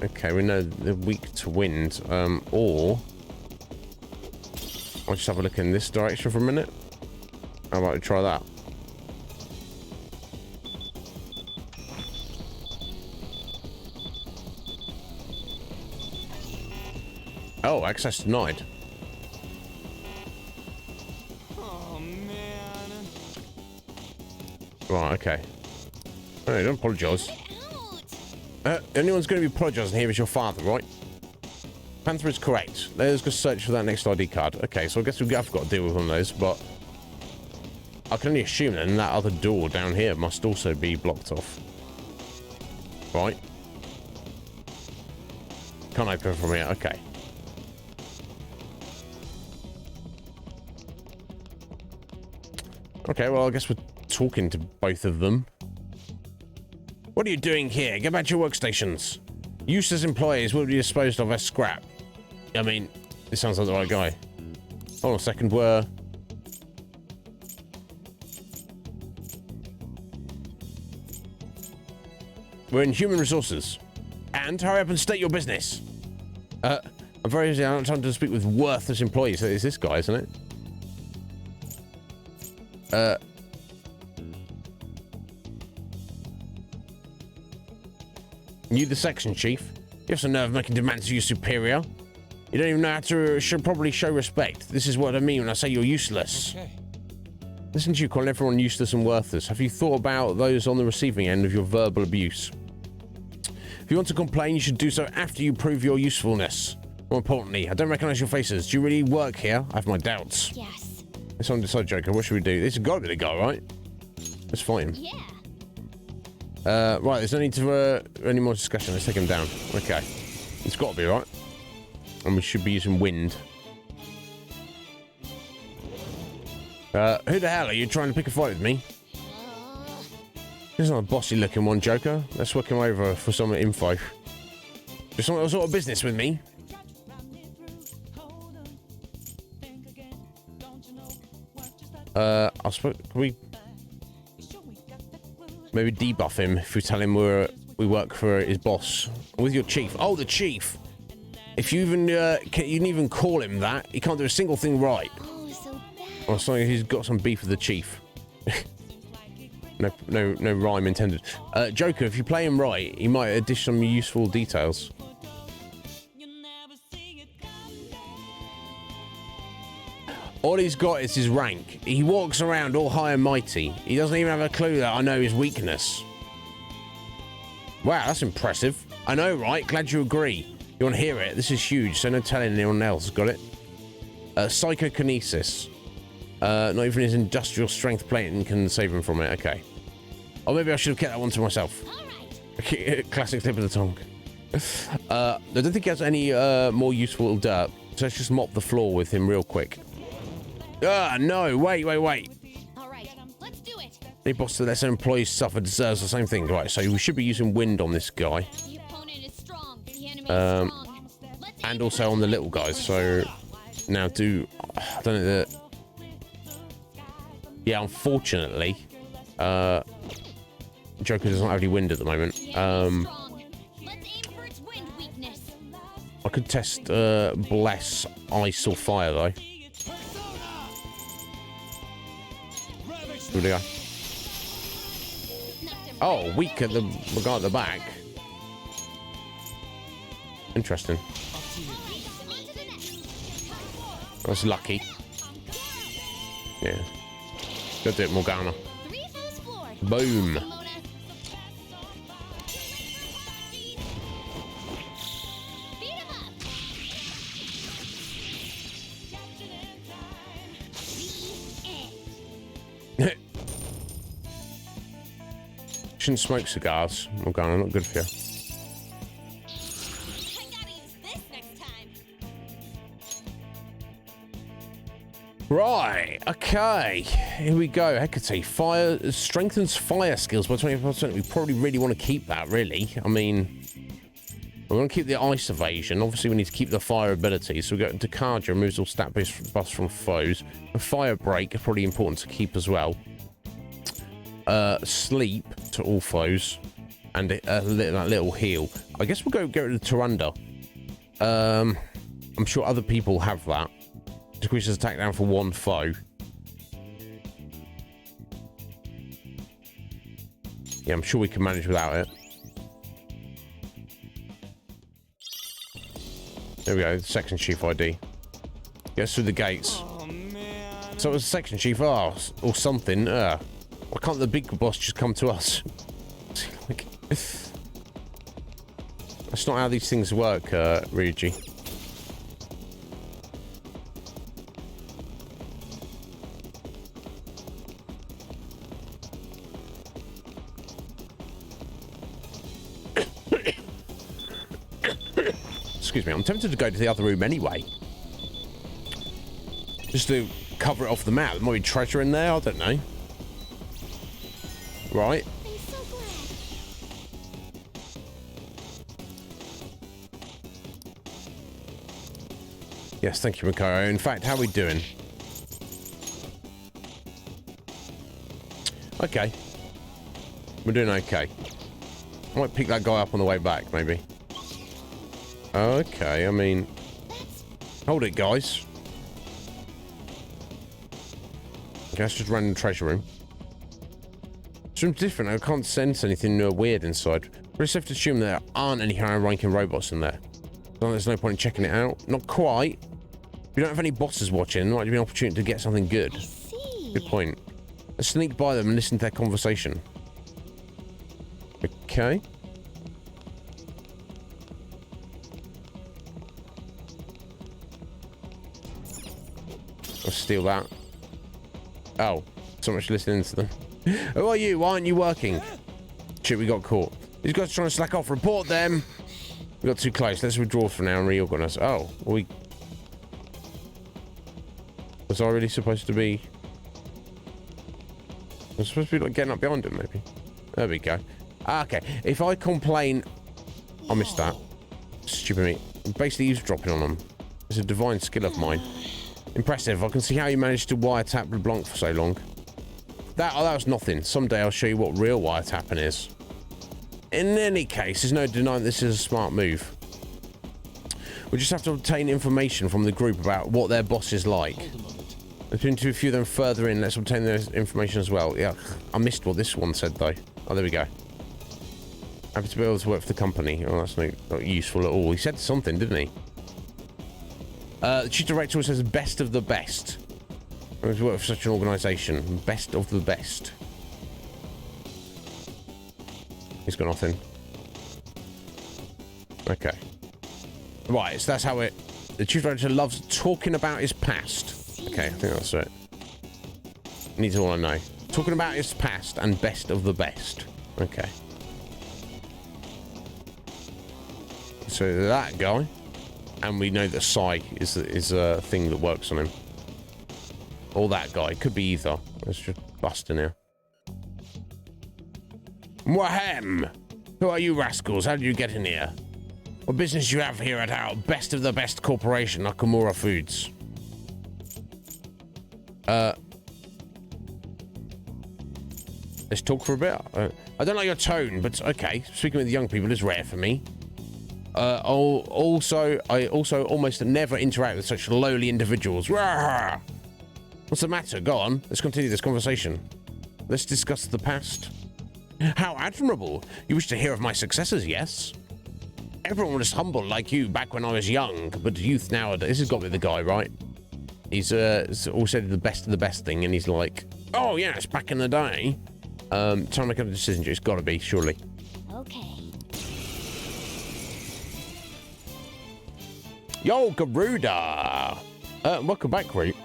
Okay, we know they're weak to wind. Or I'll just have a look in this direction for a minute. How about we try that? Oh, access denied. Oh, man. Right, okay. No, don't apologise. The only one's going to be apologising here is your father, right? Panther is correct. Let's go search for that next ID card. Okay, so I guess we've got to deal with one of those, but I can only assume then that other door down here must also be blocked off. Right. Can't open from here. Okay. Okay, well, I guess we're talking to both of them. What are you doing here? Get back to your workstations. Useless employees will be disposed of as scrap. I mean, this sounds like the right guy. Hold on a second, we're in human resources. And hurry up and state your business. I'm very busy. I don't have time to speak with worthless employees. It's this guy, isn't it? You the section chief? You have some nerve making demands to your superior. You don't even know how to probably show respect. This is what I mean when I say you're useless. Okay. Listen to you calling everyone useless and worthless. Have you thought about those on the receiving end of your verbal abuse? If you want to complain, you should do so after you prove your usefulness. More importantly, I don't recognize your faces. Do you really work here? I have my doubts. Yes. Let's decide, Joker. What should we do? This has got to be the guy, right? Let's fight him. Yeah. Right, there's no need to any more discussion. Let's take him down. Okay. It's got to be, right? And we should be using wind. Who the hell are you trying to pick a fight with me? This is not a bossy looking one, Joker. Let's work him over for some info. Just some sort of business with me. I'll suppose, can we maybe debuff him if we tell him we work for his boss with your chief? Oh, the chief. If you even you can even call him that, he can't do a single thing right. Oh, so bad. Or something. He's got some beef with the chief. No rhyme intended. Joker, if you play him right, he might dish some useful details. All he's got is his rank. He walks around all high and mighty. He doesn't even have a clue that I know his weakness. Wow, that's impressive. I know, right? Glad you agree. You want to hear it? This is huge, so no telling anyone else. Got it? Psychokinesis. Not even his industrial strength plating can save him from it. Okay. Or maybe I should have kept that one to myself. Classic slip of the tongue. I don't think he has any more useful dirt, so let's just mop the floor with him real quick. No, wait. All right, let's do it. Any boss that lets an employee suffer deserves the same thing. Right, so we should be using wind on this guy. The opponent is strong. The enemy is strong. And also on the little guys. So now I don't know that. Yeah, unfortunately, Joker doesn't have any wind at the moment. Let's forgiveness. I could test bless, ice, or fire though. Here we go. Oh, weak at the guy at the back. Interesting. That's lucky. Yeah. Go do it, Morgana. Boom. Shouldn't smoke cigars, Morgana, not good for you. Right, okay, here we go. Hecate, fire strengthens fire skills by 25%. We probably really want to keep that, really. I mean, we want to keep the ice evasion. Obviously, we need to keep the fire ability. So we got Dekaja, removes all stat buffs from foes. A fire break is probably important to keep as well. Sleep to all foes, and that little heal. I guess we'll go get rid of Tyrande. I'm sure other people have that. Decreases attack down for one foe. Yeah, I'm sure we can manage without it. There we go, the section chief ID. Gets through the gates. Oh, man. So it was section chief, or something. Why can't the big boss just come to us? Like, that's not how these things work, Ryuji. Excuse me, I'm tempted to go to the other room anyway. Just to cover it off the map. There might be treasure in there, I don't know. Right. Yes, thank you, Makaro. In fact, how are we doing? Okay. We're doing okay. I might pick that guy up on the way back, maybe. Okay, I mean... Hold it, guys. Okay, that's just random treasure room. This room's different. I can't sense anything weird inside. We're safe to assume there aren't any higher-ranking robots in there. So there's no point in checking it out. Not quite. If you don't have any bosses watching, there might be an opportunity to get something good. Good point. Let's sneak by them and listen to their conversation. Okay. I'll steal that. Oh, so much listening to them. Who are you? Why aren't you working? Shit, we got caught. These guys are trying to slack off. Report them. We got too close. Let's withdraw for now and reorganize. Oh, well, was I really supposed to be... I was supposed to be like getting up behind him, maybe. There we go. Okay, if I complain... I missed that. Stupid me. Basically eavesdropping on them. It's a divine skill of mine. Impressive. I can see how you managed to wiretap LeBlanc for so long. That was nothing. Someday I'll show you what real wiretapping is. In any case, there's no denying this is a smart move. We just have to obtain information from the group about what their boss is like. There's been to a few of them further in. Let's obtain their information as well. Yeah, I missed what this one said though. Oh, there we go. Happy to be able to work for the company. Oh, that's not useful at all. He said something, didn't he? The chief director says best of the best. I'm going to work for such an organisation. Best of the best. He's got nothing. Okay. Right, so that's how it... The chief director loves talking about his past. Okay, I think that's it. Needs all I know. Talking about his past and best of the best. Okay. So that guy. And we know that Sai is a thing that works on him. Or that guy. Could be either. Let's just bust in here. Wahem! Who are you rascals? How did you get in here? What business do you have here at our best of the best corporation, Nakamura Foods? Let's talk for a bit. I don't like your tone, but okay. Speaking with young people is rare for me. Also, I also almost never interact with such lowly individuals. Rawr! What's the matter? Go on. Let's continue this conversation. Let's discuss the past. How admirable. You wish to hear of my successes, yes? Everyone was humble like you back when I was young, but youth nowadays... This has got to be the guy, right? He's always said the best of the best thing, and he's like, oh, yes, back in the day. Trying to make a decision. It's got to be, surely. Okay. Yo, Garuda! Welcome back, Root.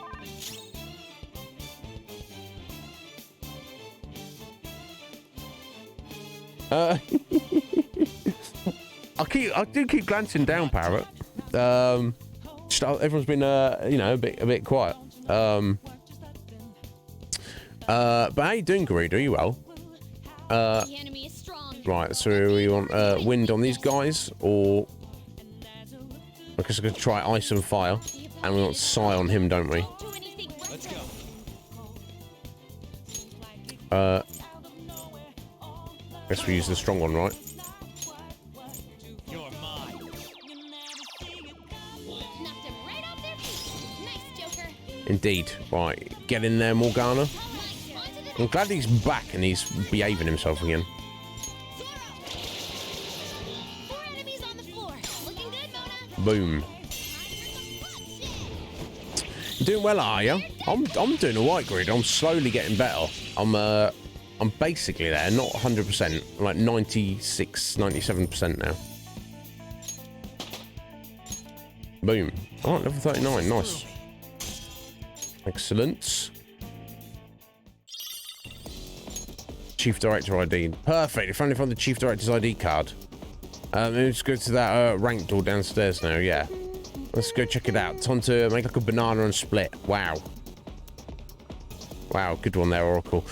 I do keep glancing down, Parrot. Everyone's been, you know, a bit quiet. But how you doing, Garuda? Are you well? Right, so we want wind on these guys, or I guess I'm gonna try ice and fire, and we want Psy on him, don't we? Let's go. Guess we use the strong one, right? You're mine. Knocked him right off their feet. Nice, Joker. Indeed. Right, get in there, Morgana. I'm glad he's back and he's behaving himself again. Boom. You doing well, are you? I'm doing alright, Grid. I'm slowly getting better. I'm basically there, not 100%, like 96, 97% now. Boom. All right, level 39, nice. Excellent. Chief Director ID. Perfect. If only found the Chief Director's ID card. Let's go to that rank door downstairs now, yeah. Let's go check it out. Time to make like a banana and split. Wow. Wow, good one there, Oracle.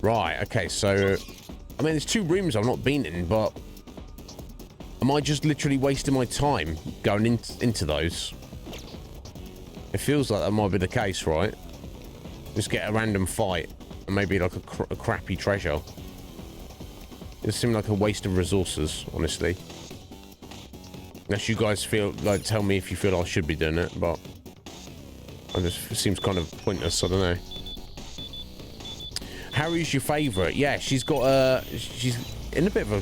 Right, okay, so... I mean, there's 2 rooms I've not been in, but... Am I just literally wasting my time going into those? It feels like that might be the case, right? Just get a random fight. And maybe like a crappy treasure. It seemed like a waste of resources, honestly. Unless you guys feel like, tell me if you feel I should be doing it, but it seems kind of pointless. I don't know. Harry's your favourite? Yeah, she's got she's in a bit of a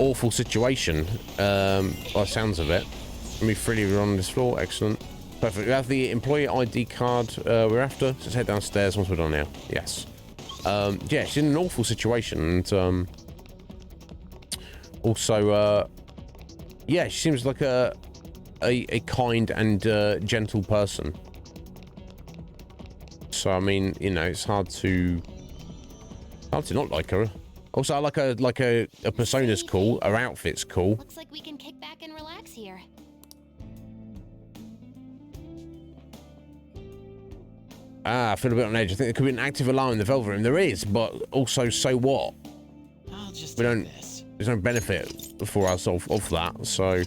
awful situation. By the sounds of it. Let me freely run on this floor. Excellent. Perfect. We have the employee ID card we're after. So let's head downstairs once we're done now. Yes. Yeah, she's in an awful situation, and also, yeah, she seems like a kind and gentle person. So I mean, you know, it's hard to not like her. Also, I like her persona's cool. Her outfit's cool. Looks like we can kick back and relax here. I feel a bit on edge. I think there could be an active alarm in the Velvet Room. There is, but also, so what? I'll just we don't. There's no benefit for us of that. So,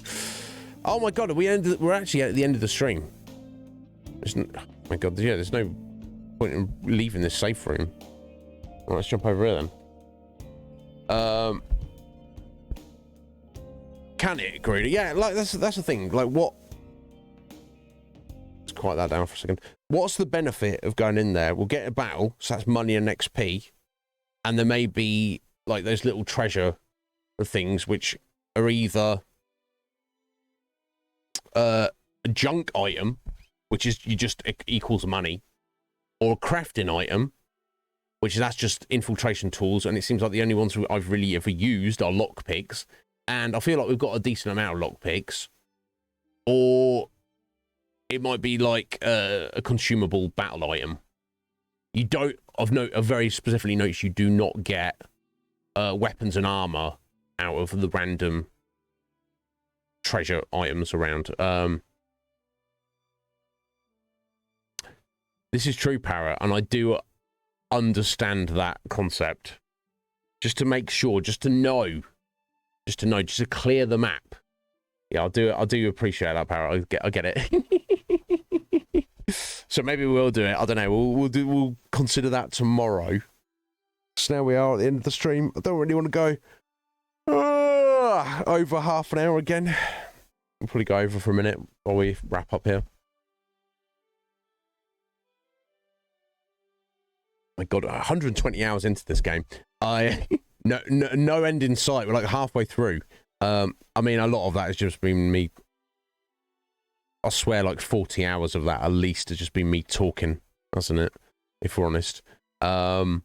oh my god, we're actually at the end of the stream. Oh my god, yeah. There's no point in leaving this safe room. Right, let's jump over here then. Can it, Greedy? Yeah, like that's the thing. Like what? Let's quiet that down for a second. What's the benefit of going in there? We'll get a battle, so that's money and XP, and there may be like those little treasure things which are either a junk item, which is equals money, or a crafting item, which that's just infiltration tools, and it seems like the only ones I've really ever used are lockpicks, and I feel like we've got a decent amount of lockpicks, or it might be like a consumable battle item. You don't, I've very specifically noticed you do not get weapons and armor out of the random treasure items around. This is true, Parrot, and I do understand that concept. Just to make sure, just to clear the map. Yeah, I do appreciate that, Parrot. I get it. So maybe we'll do it. I don't know. We'll consider that tomorrow. So now we are at the end of the stream. I don't really want to go over half an hour again. We'll probably go over for a minute while we wrap up here. My God, 120 hours into this game. No end in sight. We're like halfway through. I mean, a lot of that has just been me. I swear, like 40 hours of that at least has just been me talking, hasn't it? If we're honest. Can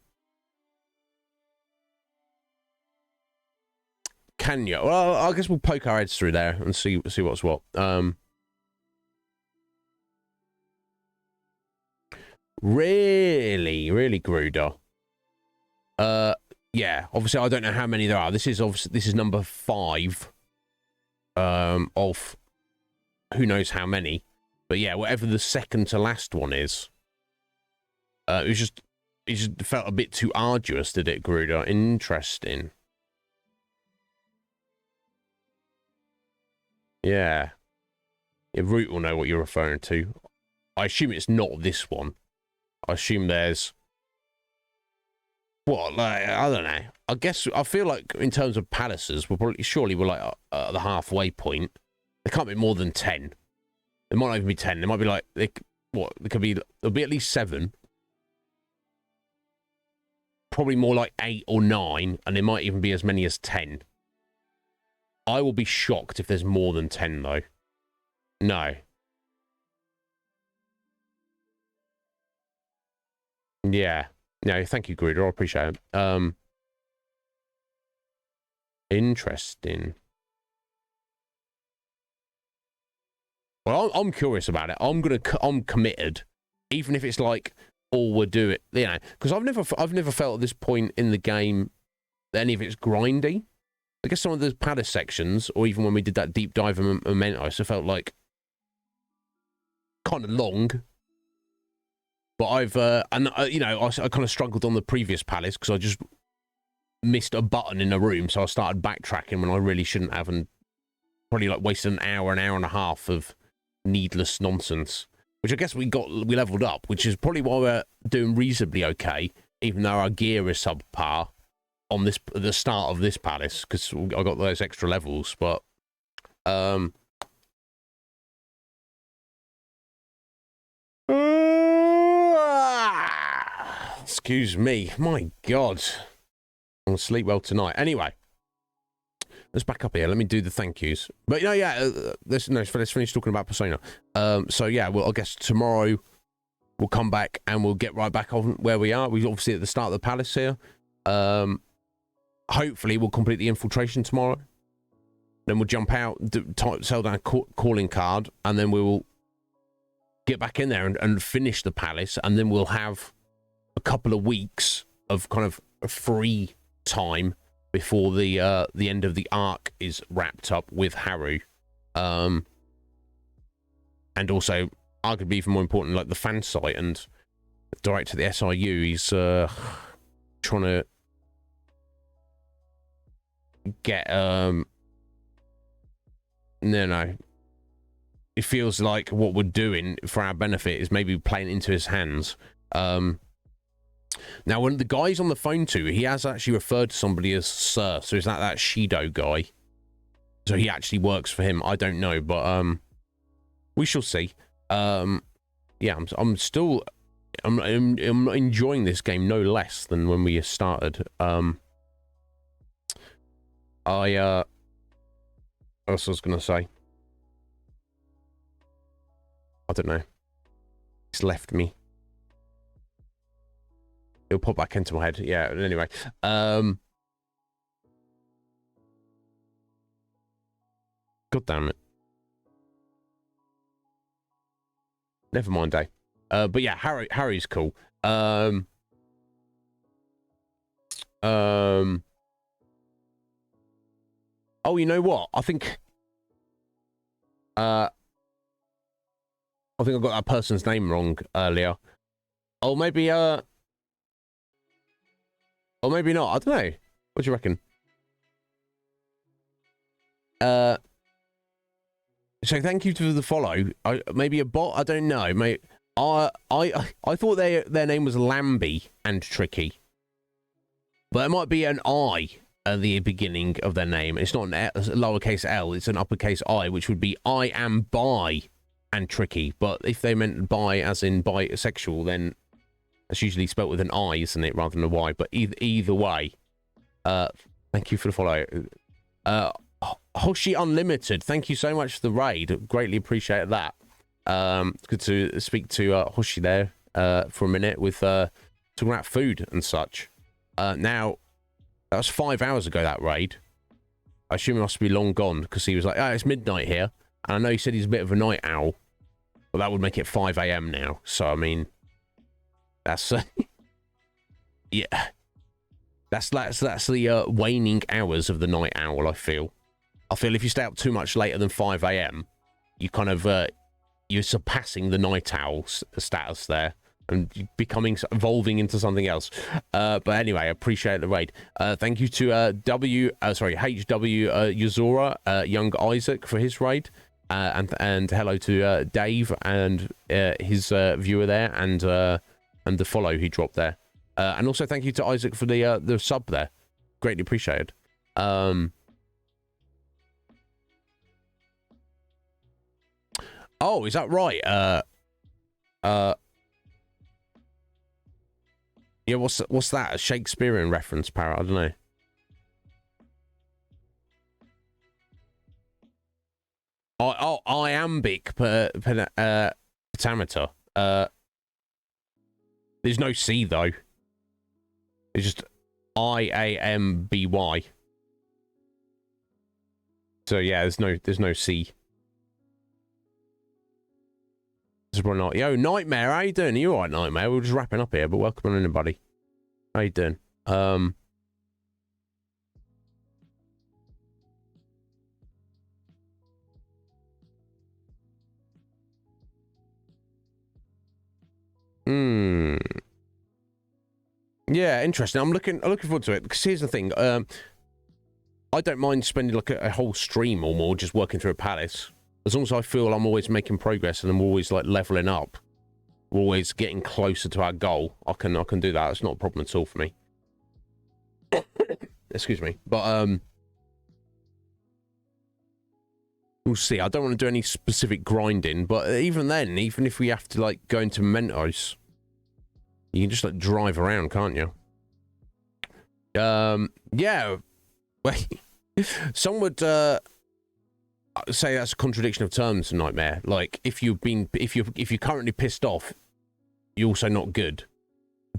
you? Well, I guess we'll poke our heads through there and see what's what. Really Gruder. Yeah. Obviously, I don't know how many there are. This is number 5. Of who knows how many, but yeah, whatever the second to last one is. It just felt a bit too arduous, did it, Gruder? Interesting. Yeah. Root will know what you're referring to. I assume it's not this one. I assume there's... What, like, I don't know. I guess, I feel like in terms of palaces, we're like at the halfway point. There can't be more than 10. There might not even be 10. There might be like, there'll be at least 7. Probably more like 8 or 9, and there might even be as many as 10. I will be shocked if there's more than 10, though. No. Yeah. No, thank you, Gruder. I appreciate it. Interesting. Well, I'm curious about it. I'm committed, even if it's like all we'll do it, you know, because I've never felt at this point in the game that any of it's grindy. I guess some of the palace sections, or even when we did that deep dive in Mementos, it felt like kind of long. But I've you know, I kind of struggled on the previous palace because I just missed a button in a room, so I started backtracking when I really shouldn't have, and probably like wasted an hour and a half of needless nonsense. Which I guess we leveled up, which is probably why we're doing reasonably okay, even though our gear is subpar on the start of this palace, because I got those extra levels. But excuse me, my God, I'll sleep well tonight. Anyway, let's back up here. Let me do the thank yous. But you know, yeah, let's finish talking about Persona. So yeah, well, I guess tomorrow we'll come back and we'll get right back on where we are. We're obviously at the start of the palace here. Hopefully we'll complete the infiltration tomorrow. Then we'll jump out, sell down a calling card, and then we will get back in there and finish the palace, and then we'll have a couple of weeks of kind of free time before the end of the arc is wrapped up with Haru. And also, arguably even more important, like the fan site and director of the SIU, he's trying to get no. It feels like what we're doing for our benefit is maybe playing into his hands. Now, when the guy's on the phone to, he has actually referred to somebody as Sir. So is that Shido guy? So he actually works for him. I don't know, but we shall see. Yeah, I'm still I'm enjoying this game no less than when we started. What else I was gonna say? I don't know. It's left me. It'll pop back into my head. Yeah, anyway. God damn it. Never mind, eh? But yeah, Harry's cool. Oh, you know what? I think I got that person's name wrong earlier. Oh, maybe or maybe not. I don't know. What do you reckon? So thank you to the follow. Maybe a bot. I don't know. Mate, I thought their name was Lambie and Tricky. But it might be an I at the beginning of their name. It's not a lowercase L, it's an uppercase I, which would be I am bi and tricky. But if they meant bi as in bisexual, then it's usually spelt with an I, isn't it, rather than a Y. But either way, thank you for the follow. Hoshi Unlimited, thank you so much for the raid. Greatly appreciate that. Good to speak to Hoshi there for a minute with talking about food and such. Now, that was 5 hours ago, that raid. I assume it must be long gone because he was like, oh, it's midnight here. And I know he said he's a bit of a night owl, but that would make it 5 a.m. now. So, I mean, that's, yeah. That's the waning hours of the night owl, I feel. I feel if you stay up too much later than 5 a.m., you kind of, you're surpassing the night owl status there and evolving into something else. But anyway, I appreciate the raid. Thank you to HW Yuzora, Young Isaac for his raid. And hello to Dave and his viewer there and the follow he dropped there. And also thank you to Isaac for the sub there. Greatly appreciated. Oh, is that right? Yeah, what's that? A Shakespearean reference, Parrot? I don't know. Iambic pentameter. There's no C though. It's just IAMBY. So yeah, there's no C. This is probably not. Yo, Nightmare, how you doing? Are you alright, Nightmare? We're just wrapping up here, but welcome on in, buddy. How you doing? Yeah, interesting. I'm looking forward to it because here's the thing. I don't mind spending like a whole stream or more just working through a palace. As long as I feel I'm always making progress and I'm always like leveling up, we're always getting closer to our goal. I can do that. It's not a problem at all for me. Excuse me, but we'll see. I don't want to do any specific grinding, but even then, even if we have to like go into Mentos, you can just like drive around, can't you? Yeah. Wait. Some would say that's a contradiction of terms, Nightmare. Like if you're currently pissed off, you're also not good.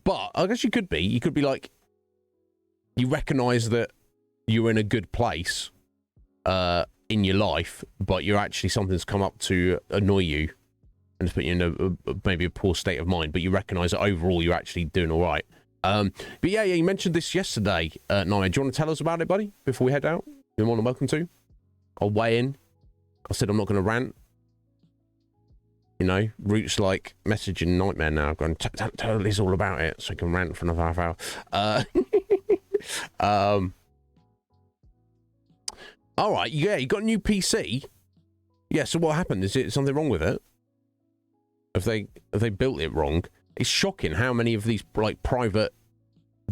But I guess you could be. You could be like, you recognise that you're in a good place in your life, but you're actually something's come up to annoy you and put you in maybe a poor state of mind. But you recognise that overall you're actually doing all right. But yeah, you mentioned this yesterday, Nightmare. Do you want to tell us about it, buddy? Before we head out, you're more than welcome to. I'll weigh in. I said I'm not going to rant. You know, Root's like messaging Nightmare now, going, tell Liz all about it, so he can rant for another half hour. All right, yeah, you got a new PC. Yeah, so what happened? Is it something wrong with it? Have they built it wrong? It's shocking how many of these like private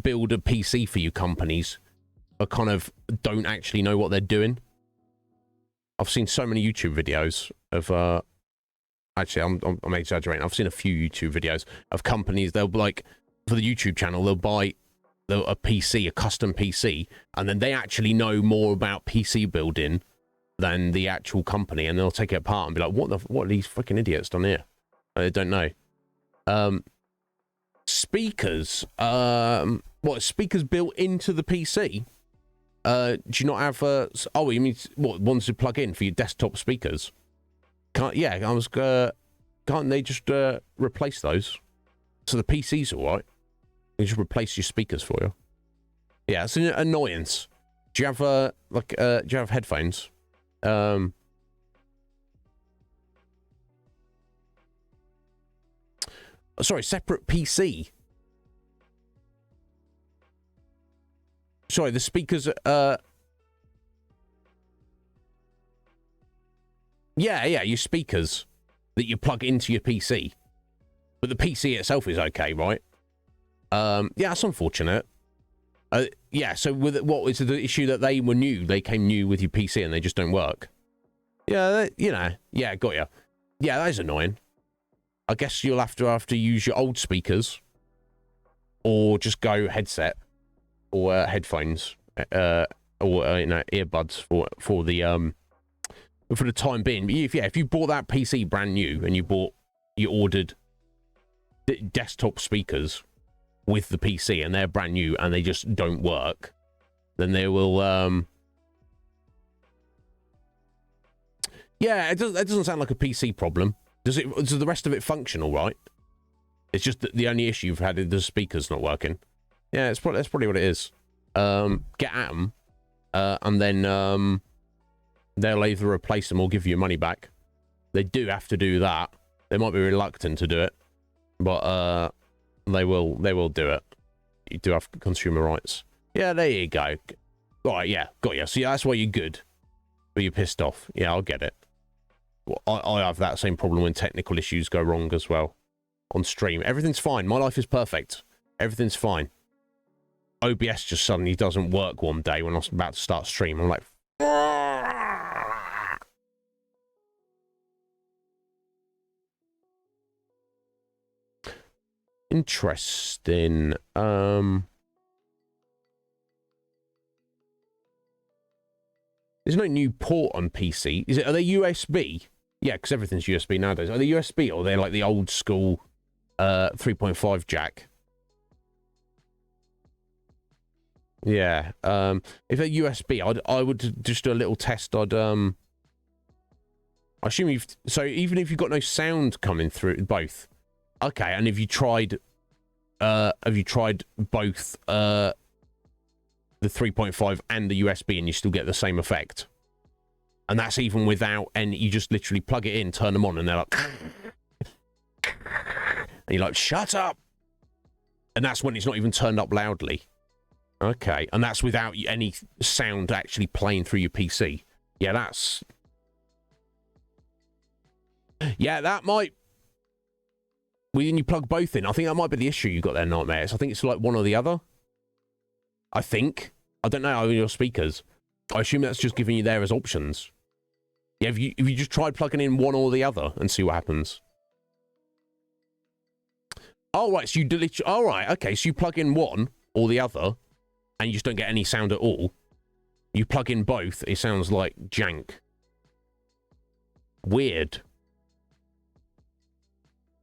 build a PC for you companies are kind of don't actually know what they're doing. I've seen so many YouTube videos of actually I'm exaggerating. I've seen a few YouTube videos of companies. They'll like for the YouTube channel they'll buy a PC, a custom PC, and then they actually know more about PC building than the actual company, and they'll take it apart and be like, what are these freaking idiots done here? They don't know. Speakers. What, speakers built into the PC? Do you not have oh, you mean what, ones to plug in for your desktop speakers? Can't they just replace those? So the PC's alright. They just replace your speakers for you. Yeah, it's an annoyance. Do you have do you have headphones? Sorry, separate PC. Sorry, the speakers yeah, your speakers that you plug into your PC. But the PC itself is okay, right? Yeah, that's unfortunate. Yeah, so with what was the issue that they were new? They came new with your PC and they just don't work. Yeah, you know. Yeah, got you. Yeah, that is annoying. I guess you'll have to use your old speakers, or just go headset, or headphones, or you know, earbuds for the time being. But if you bought that PC brand new and you ordered desktop speakers with the PC and they're brand new and they just don't work, then they will yeah, that doesn't sound like a PC problem. Does the rest of it function all right? It's just that the only issue you've had is the speakers not working. Yeah, that's probably what it is. Get at them, and then they'll either replace them or give you your money back. They do have to do that. They might be reluctant to do it, but they will do it. You do have consumer rights. Yeah, there you go. All right, yeah, got you. So yeah, that's why you're good, but you're pissed off. Yeah, I'll get it. Well, I have that same problem when technical issues go wrong as well. On stream, everything's fine. My life is perfect. Everything's fine. OBS just suddenly doesn't work one day when I was about to start stream. I'm like, interesting. There's no new port on PC. Are they USB? Yeah, because everything's USB nowadays. Are they USB or are they like the old school 3.5 jack? Yeah. If they're USB, I would just do a little test. I assume so even if you've got no sound coming through both. Okay, and have you tried both the 3.5 and the USB and you still get the same effect? And that's even without any, you just literally plug it in, turn them on, and they're like, and you're like, shut up. And that's when it's not even turned up loudly. Okay, and that's without any sound actually playing through your PC. Yeah, that might, when you plug both in, I think that might be the issue you got there, Nightmares. I think it's like one or the other. I don't know how your speakers. I assume that's just giving you there as options. Yeah, have you just tried plugging in one or the other and see what happens? Oh, right, so you delete... All right, okay, so you plug in one or the other and you just don't get any sound at all. You plug in both, it sounds like jank. Weird.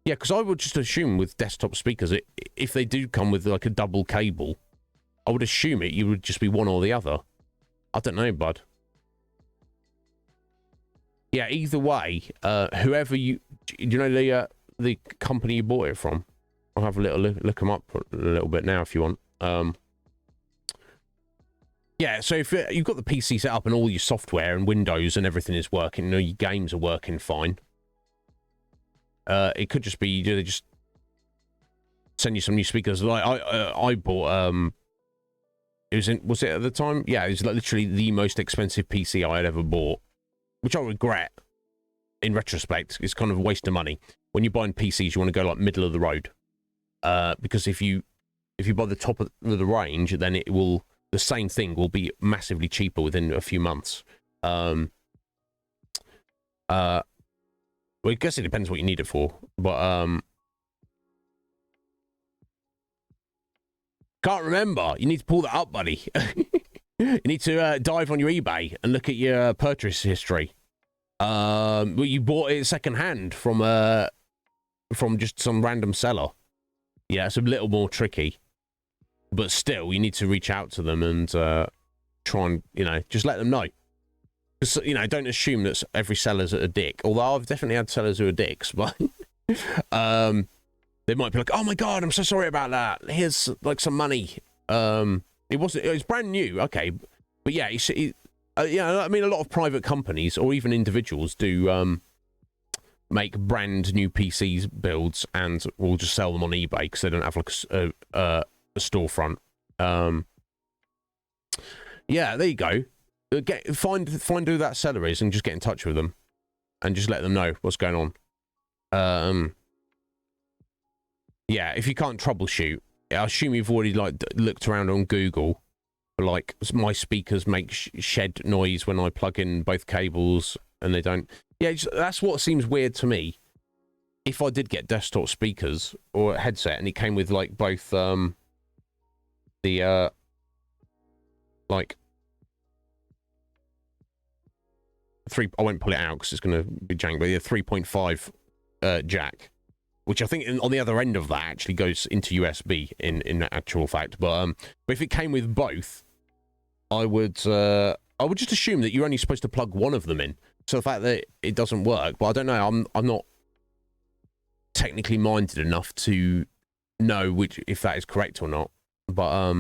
Yeah, because I would just assume with desktop speakers, if they do come with like a double cable, I would assume you would just be one or the other. I don't know, bud. Yeah, either way, whoever you know the company you bought it from. I'll have a little look them up a little bit now if you want. Yeah, so if you've got the PC set up and all your software and Windows and everything is working, you know, your games are working fine. It could just be they just send you some new speakers. Like I bought was it at the time? Yeah, it was like literally the most expensive PC I had ever bought, which I regret in retrospect. It's kind of a waste of money. When you're buying PCs, you want to go like middle of the road, because if you buy the top of the range, then the same thing will be massively cheaper within a few months. Well, I guess it depends what you need it for, but can't remember. You need to pull that up, buddy. You need to dive on your eBay and look at your purchase history. Well, you bought it secondhand from just some random seller. Yeah, it's a little more tricky, but still, you need to reach out to them and try and just let them know. Because don't assume that every seller's a dick. Although I've definitely had sellers who are dicks, but they might be like, "Oh my god, I'm so sorry about that. Here's like some money." It was brand new, okay, but yeah, I mean, a lot of private companies or even individuals do make brand new PCs builds and will just sell them on eBay because they don't have like a storefront. Yeah, there you go. Find who that seller is and just get in touch with them and just let them know what's going on. Yeah, if you can't troubleshoot, I assume you've already looked around on Google like my speakers make shed noise when I plug in both cables, and they don't. Yeah, that's what seems weird to me. If I did get desktop speakers or a headset, and it came with like both like three. I won't pull it out because it's going to be jank, but yeah, 3.5 jack, which I think on the other end of that actually goes into USB in actual fact. But if it came with both, I would just assume that you're only supposed to plug one of them in. So the fact that it doesn't work, but I don't know. I'm not technically minded enough to know if that is correct or not. But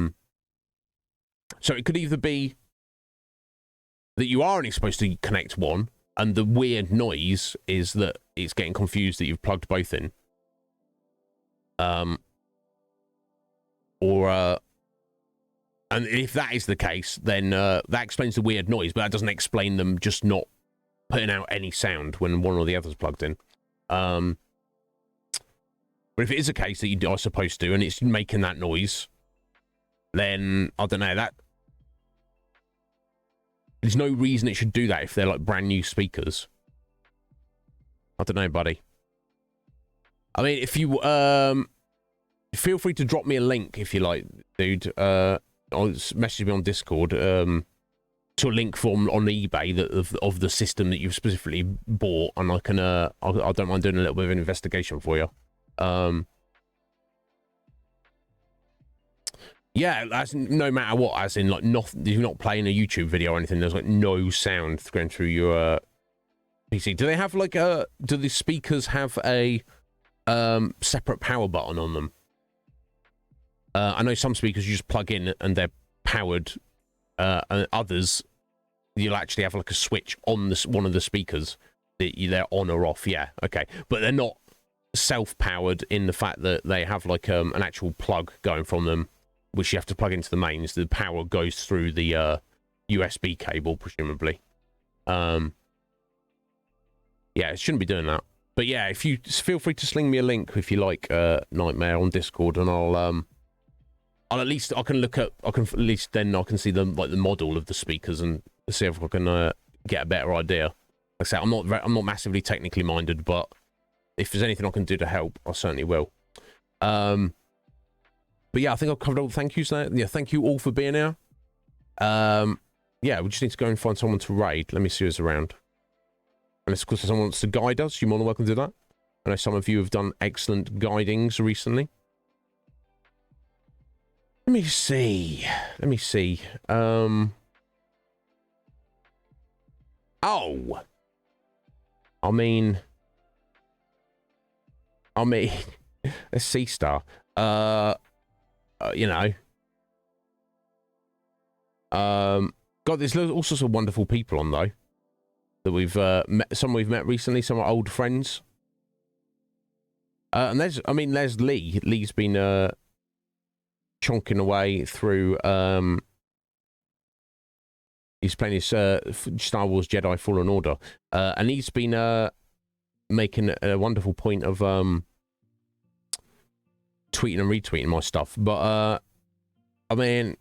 so it could either be that you are only supposed to connect one, and the weird noise is that it's getting confused that you've plugged both in. And if that is the case, then that explains the weird noise, but that doesn't explain them just not putting out any sound when one or the other's plugged in. But if it is a case that you are supposed to, and it's making that noise, then I don't know, that there's no reason it should do that if they're like brand new speakers. I don't know, buddy. I mean, if you feel free to drop me a link if you like, dude. Or message me on Discord to a link form on eBay of the system that you've specifically bought, and I can I don't mind doing a little bit of an investigation for you. Yeah, that's no matter what, as in like you're not playing a YouTube video or anything. There's like no sound going through your PC. Do they have like do the speakers have a separate power button on them? I know some speakers you just plug in and they're powered, and others you'll actually have like a switch on one of the speakers that they're on or off. Yeah, okay, but they're not self-powered in the fact that they have like an actual plug going from them, which you have to plug into the mains. The power goes through the USB cable, presumably. Yeah, it shouldn't be doing that. But yeah, if you feel free to sling me a link if you like, Nightmare, on Discord, and I'll at least I can see the the model of the speakers and see if I can get a better idea. Like I say, I'm not massively technically minded, but if there's anything I can do to help, I certainly will. But yeah, I think I've covered all the thank yous there. Yeah, thank you all for being here. Yeah, we just need to go and find someone to raid. Let me see who's around. Unless, of course, someone wants to guide us, you're more than welcome to do that. I know some of you have done excellent guidings recently. Let me see. Oh. I mean, a C star. You know. God, there's all sorts of wonderful people on though that we've met. Some we've met recently. Some are old friends. And there's Lee. Lee's been chonking away through. He's playing his Star Wars Jedi Fallen Order, and he's been making a wonderful point of tweeting and retweeting my stuff. But I mean,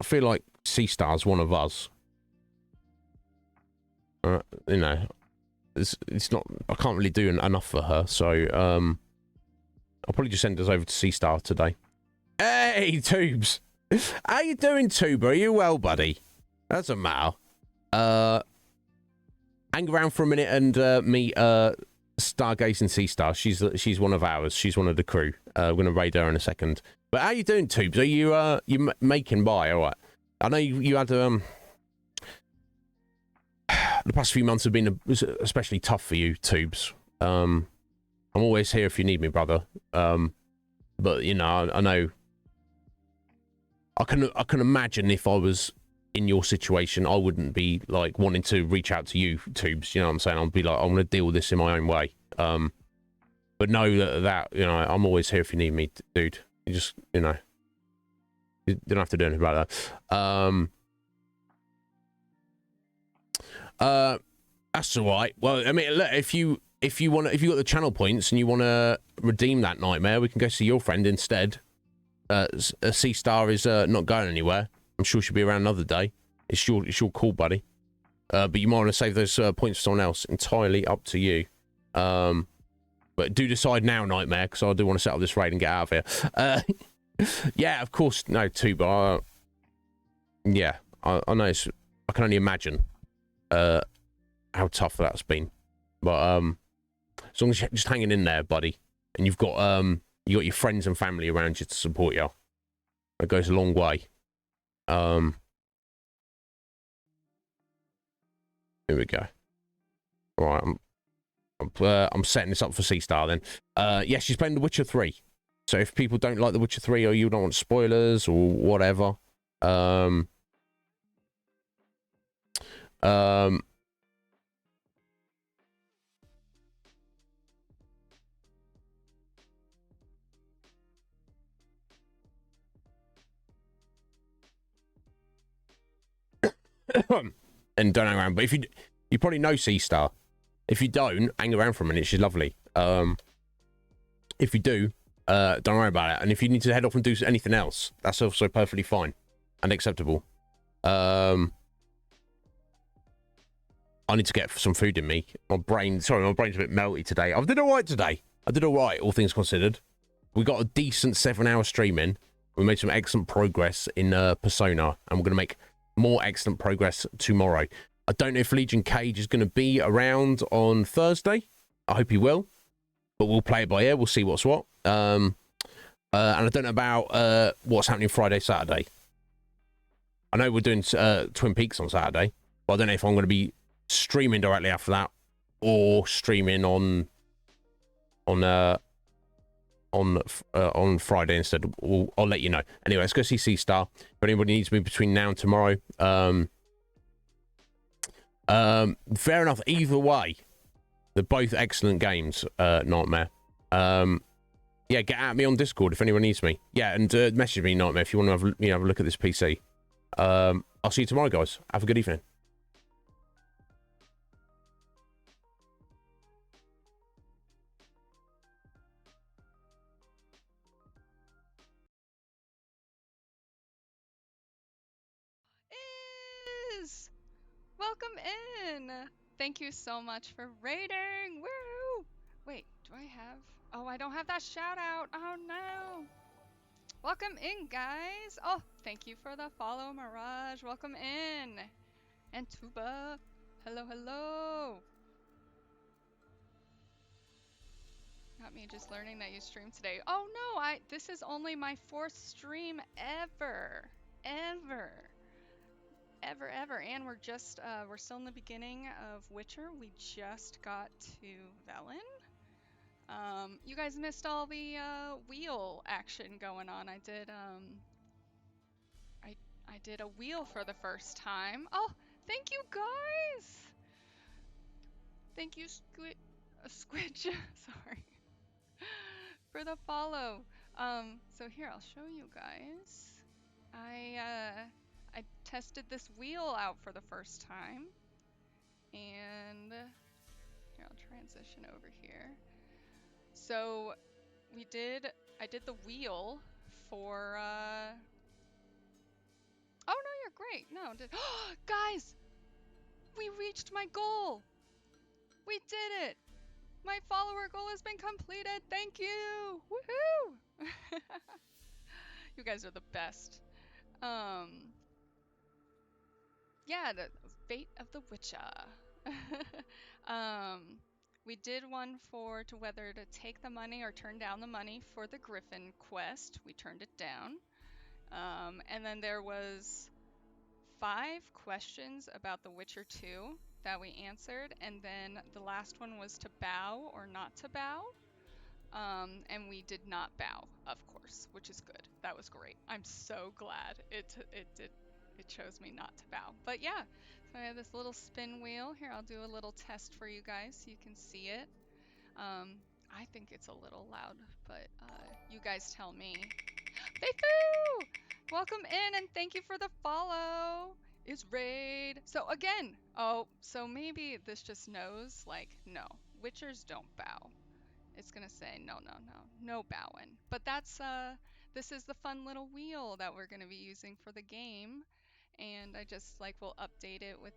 I feel like C-Star's one of us. You know, it's not. I can't really do enough for her, so I'll probably just send us over to C-Star today. Hey, Tubes, how you doing, Tuber? Are you well, buddy? That's a matter. Hang around for a minute and meet Stargazing C-Star. She's one of ours. She's one of the crew. We're gonna raid her in a second. But how you doing, Tubes? Are you making by? All right. I know you had the past few months have been especially tough for you, Tubes. I'm always here if you need me, brother. But you know, I know. I can imagine if I was in your situation, I wouldn't be like wanting to reach out to you, Tubes. You know what I'm saying? I'll be like, I'm gonna deal with this in my own way. But know that you know, I'm always here if you need me, dude. You just, you know, you don't have to do anything about that. That's all right. Well, I mean, look, if you got the channel points and you want to redeem that Nightmare, we can go see your friend instead. C-Star is not going anywhere. I'm sure she'll be around another day. It's your call, buddy. But you might want to save those points for someone else. Entirely up to you. But do decide now, Nightmare, because I do want to set up this raid and get out of here. Yeah, of course. No, too, but yeah, I know. I can only imagine how tough that's been. But as long as you're just hanging in there, buddy, and you've got your friends and family around you to support you, that goes a long way. Here we go. All right, I'm setting this up for C-Star then. Yeah, she's playing The Witcher 3. So if people don't like The Witcher 3 or you don't want spoilers or whatever, and don't hang around. But if you probably know C-Star. If you don't, hang around for a minute. She's lovely. If you do, don't worry about it. And if you need to head off and do anything else, that's also perfectly fine and acceptable. I need to get some food in me. My brain's a bit melty today. I did all right today. I did all right, all things considered. We got a decent 7-hour stream in. We made some excellent progress in Persona, and we're going to make more excellent progress tomorrow. I don't know if Legion Cage is going to be around on Thursday. I hope he will. But we'll play it by ear. We'll see what's what. And I don't know about what's happening Friday, Saturday. I know we're doing Twin Peaks on Saturday. But I don't know if I'm going to be streaming directly after that. Or streaming on Friday instead. I'll let you know. Anyway, let's go see C-Star. If anybody needs me between now and tomorrow... fair enough. Either way, they're both excellent games. Nightmare. Yeah, get at me on Discord if anyone needs me. Yeah, and message me, Nightmare, if you want to have a look at this PC. I'll see you tomorrow, guys. Have a good evening. Welcome in! Thank you so much for raiding! Woo! Wait, do I have... Oh, I don't have that shout out! Oh no! Welcome in, guys! Oh, thank you for the follow, Mirage! Welcome in! And Tuba! Hello, hello! Not me just learning that you streamed today. Oh no, this is only my 4th stream ever! Ever, and we're still in the beginning of Witcher. We just got to Velen. You guys missed all the wheel action going on. I did a wheel for the first time. Oh, thank you guys! Thank you, Squidge, sorry, for the follow. So here, I'll show you guys. I tested this wheel out for the first time, and here, I'll transition over here. So I did the wheel for oh no, you're great. No, guys, we reached my goal. We did it. My follower goal has been completed. Thank you. Woohoo! You guys are the best. Yeah, the Fate of the Witcher. We did one to whether to take the money or turn down the money for the Griffin quest. We turned it down. And then there was 5 questions about The Witcher 2 that we answered, and then the last one was to bow or not to bow. And we did not bow, of course, which is good. That was great. I'm so glad it chose me not to bow. But yeah, so I have this little spin wheel. Here, I'll do a little test for you guys so you can see it. I think it's a little loud, but you guys tell me. Feifu! Welcome in and thank you for the follow. It's raid. So again, so maybe this just knows, like, no, Witchers don't bow. It's gonna say no bowing. But that's this is the fun little wheel that we're going to be using for the game. And I just like will update it with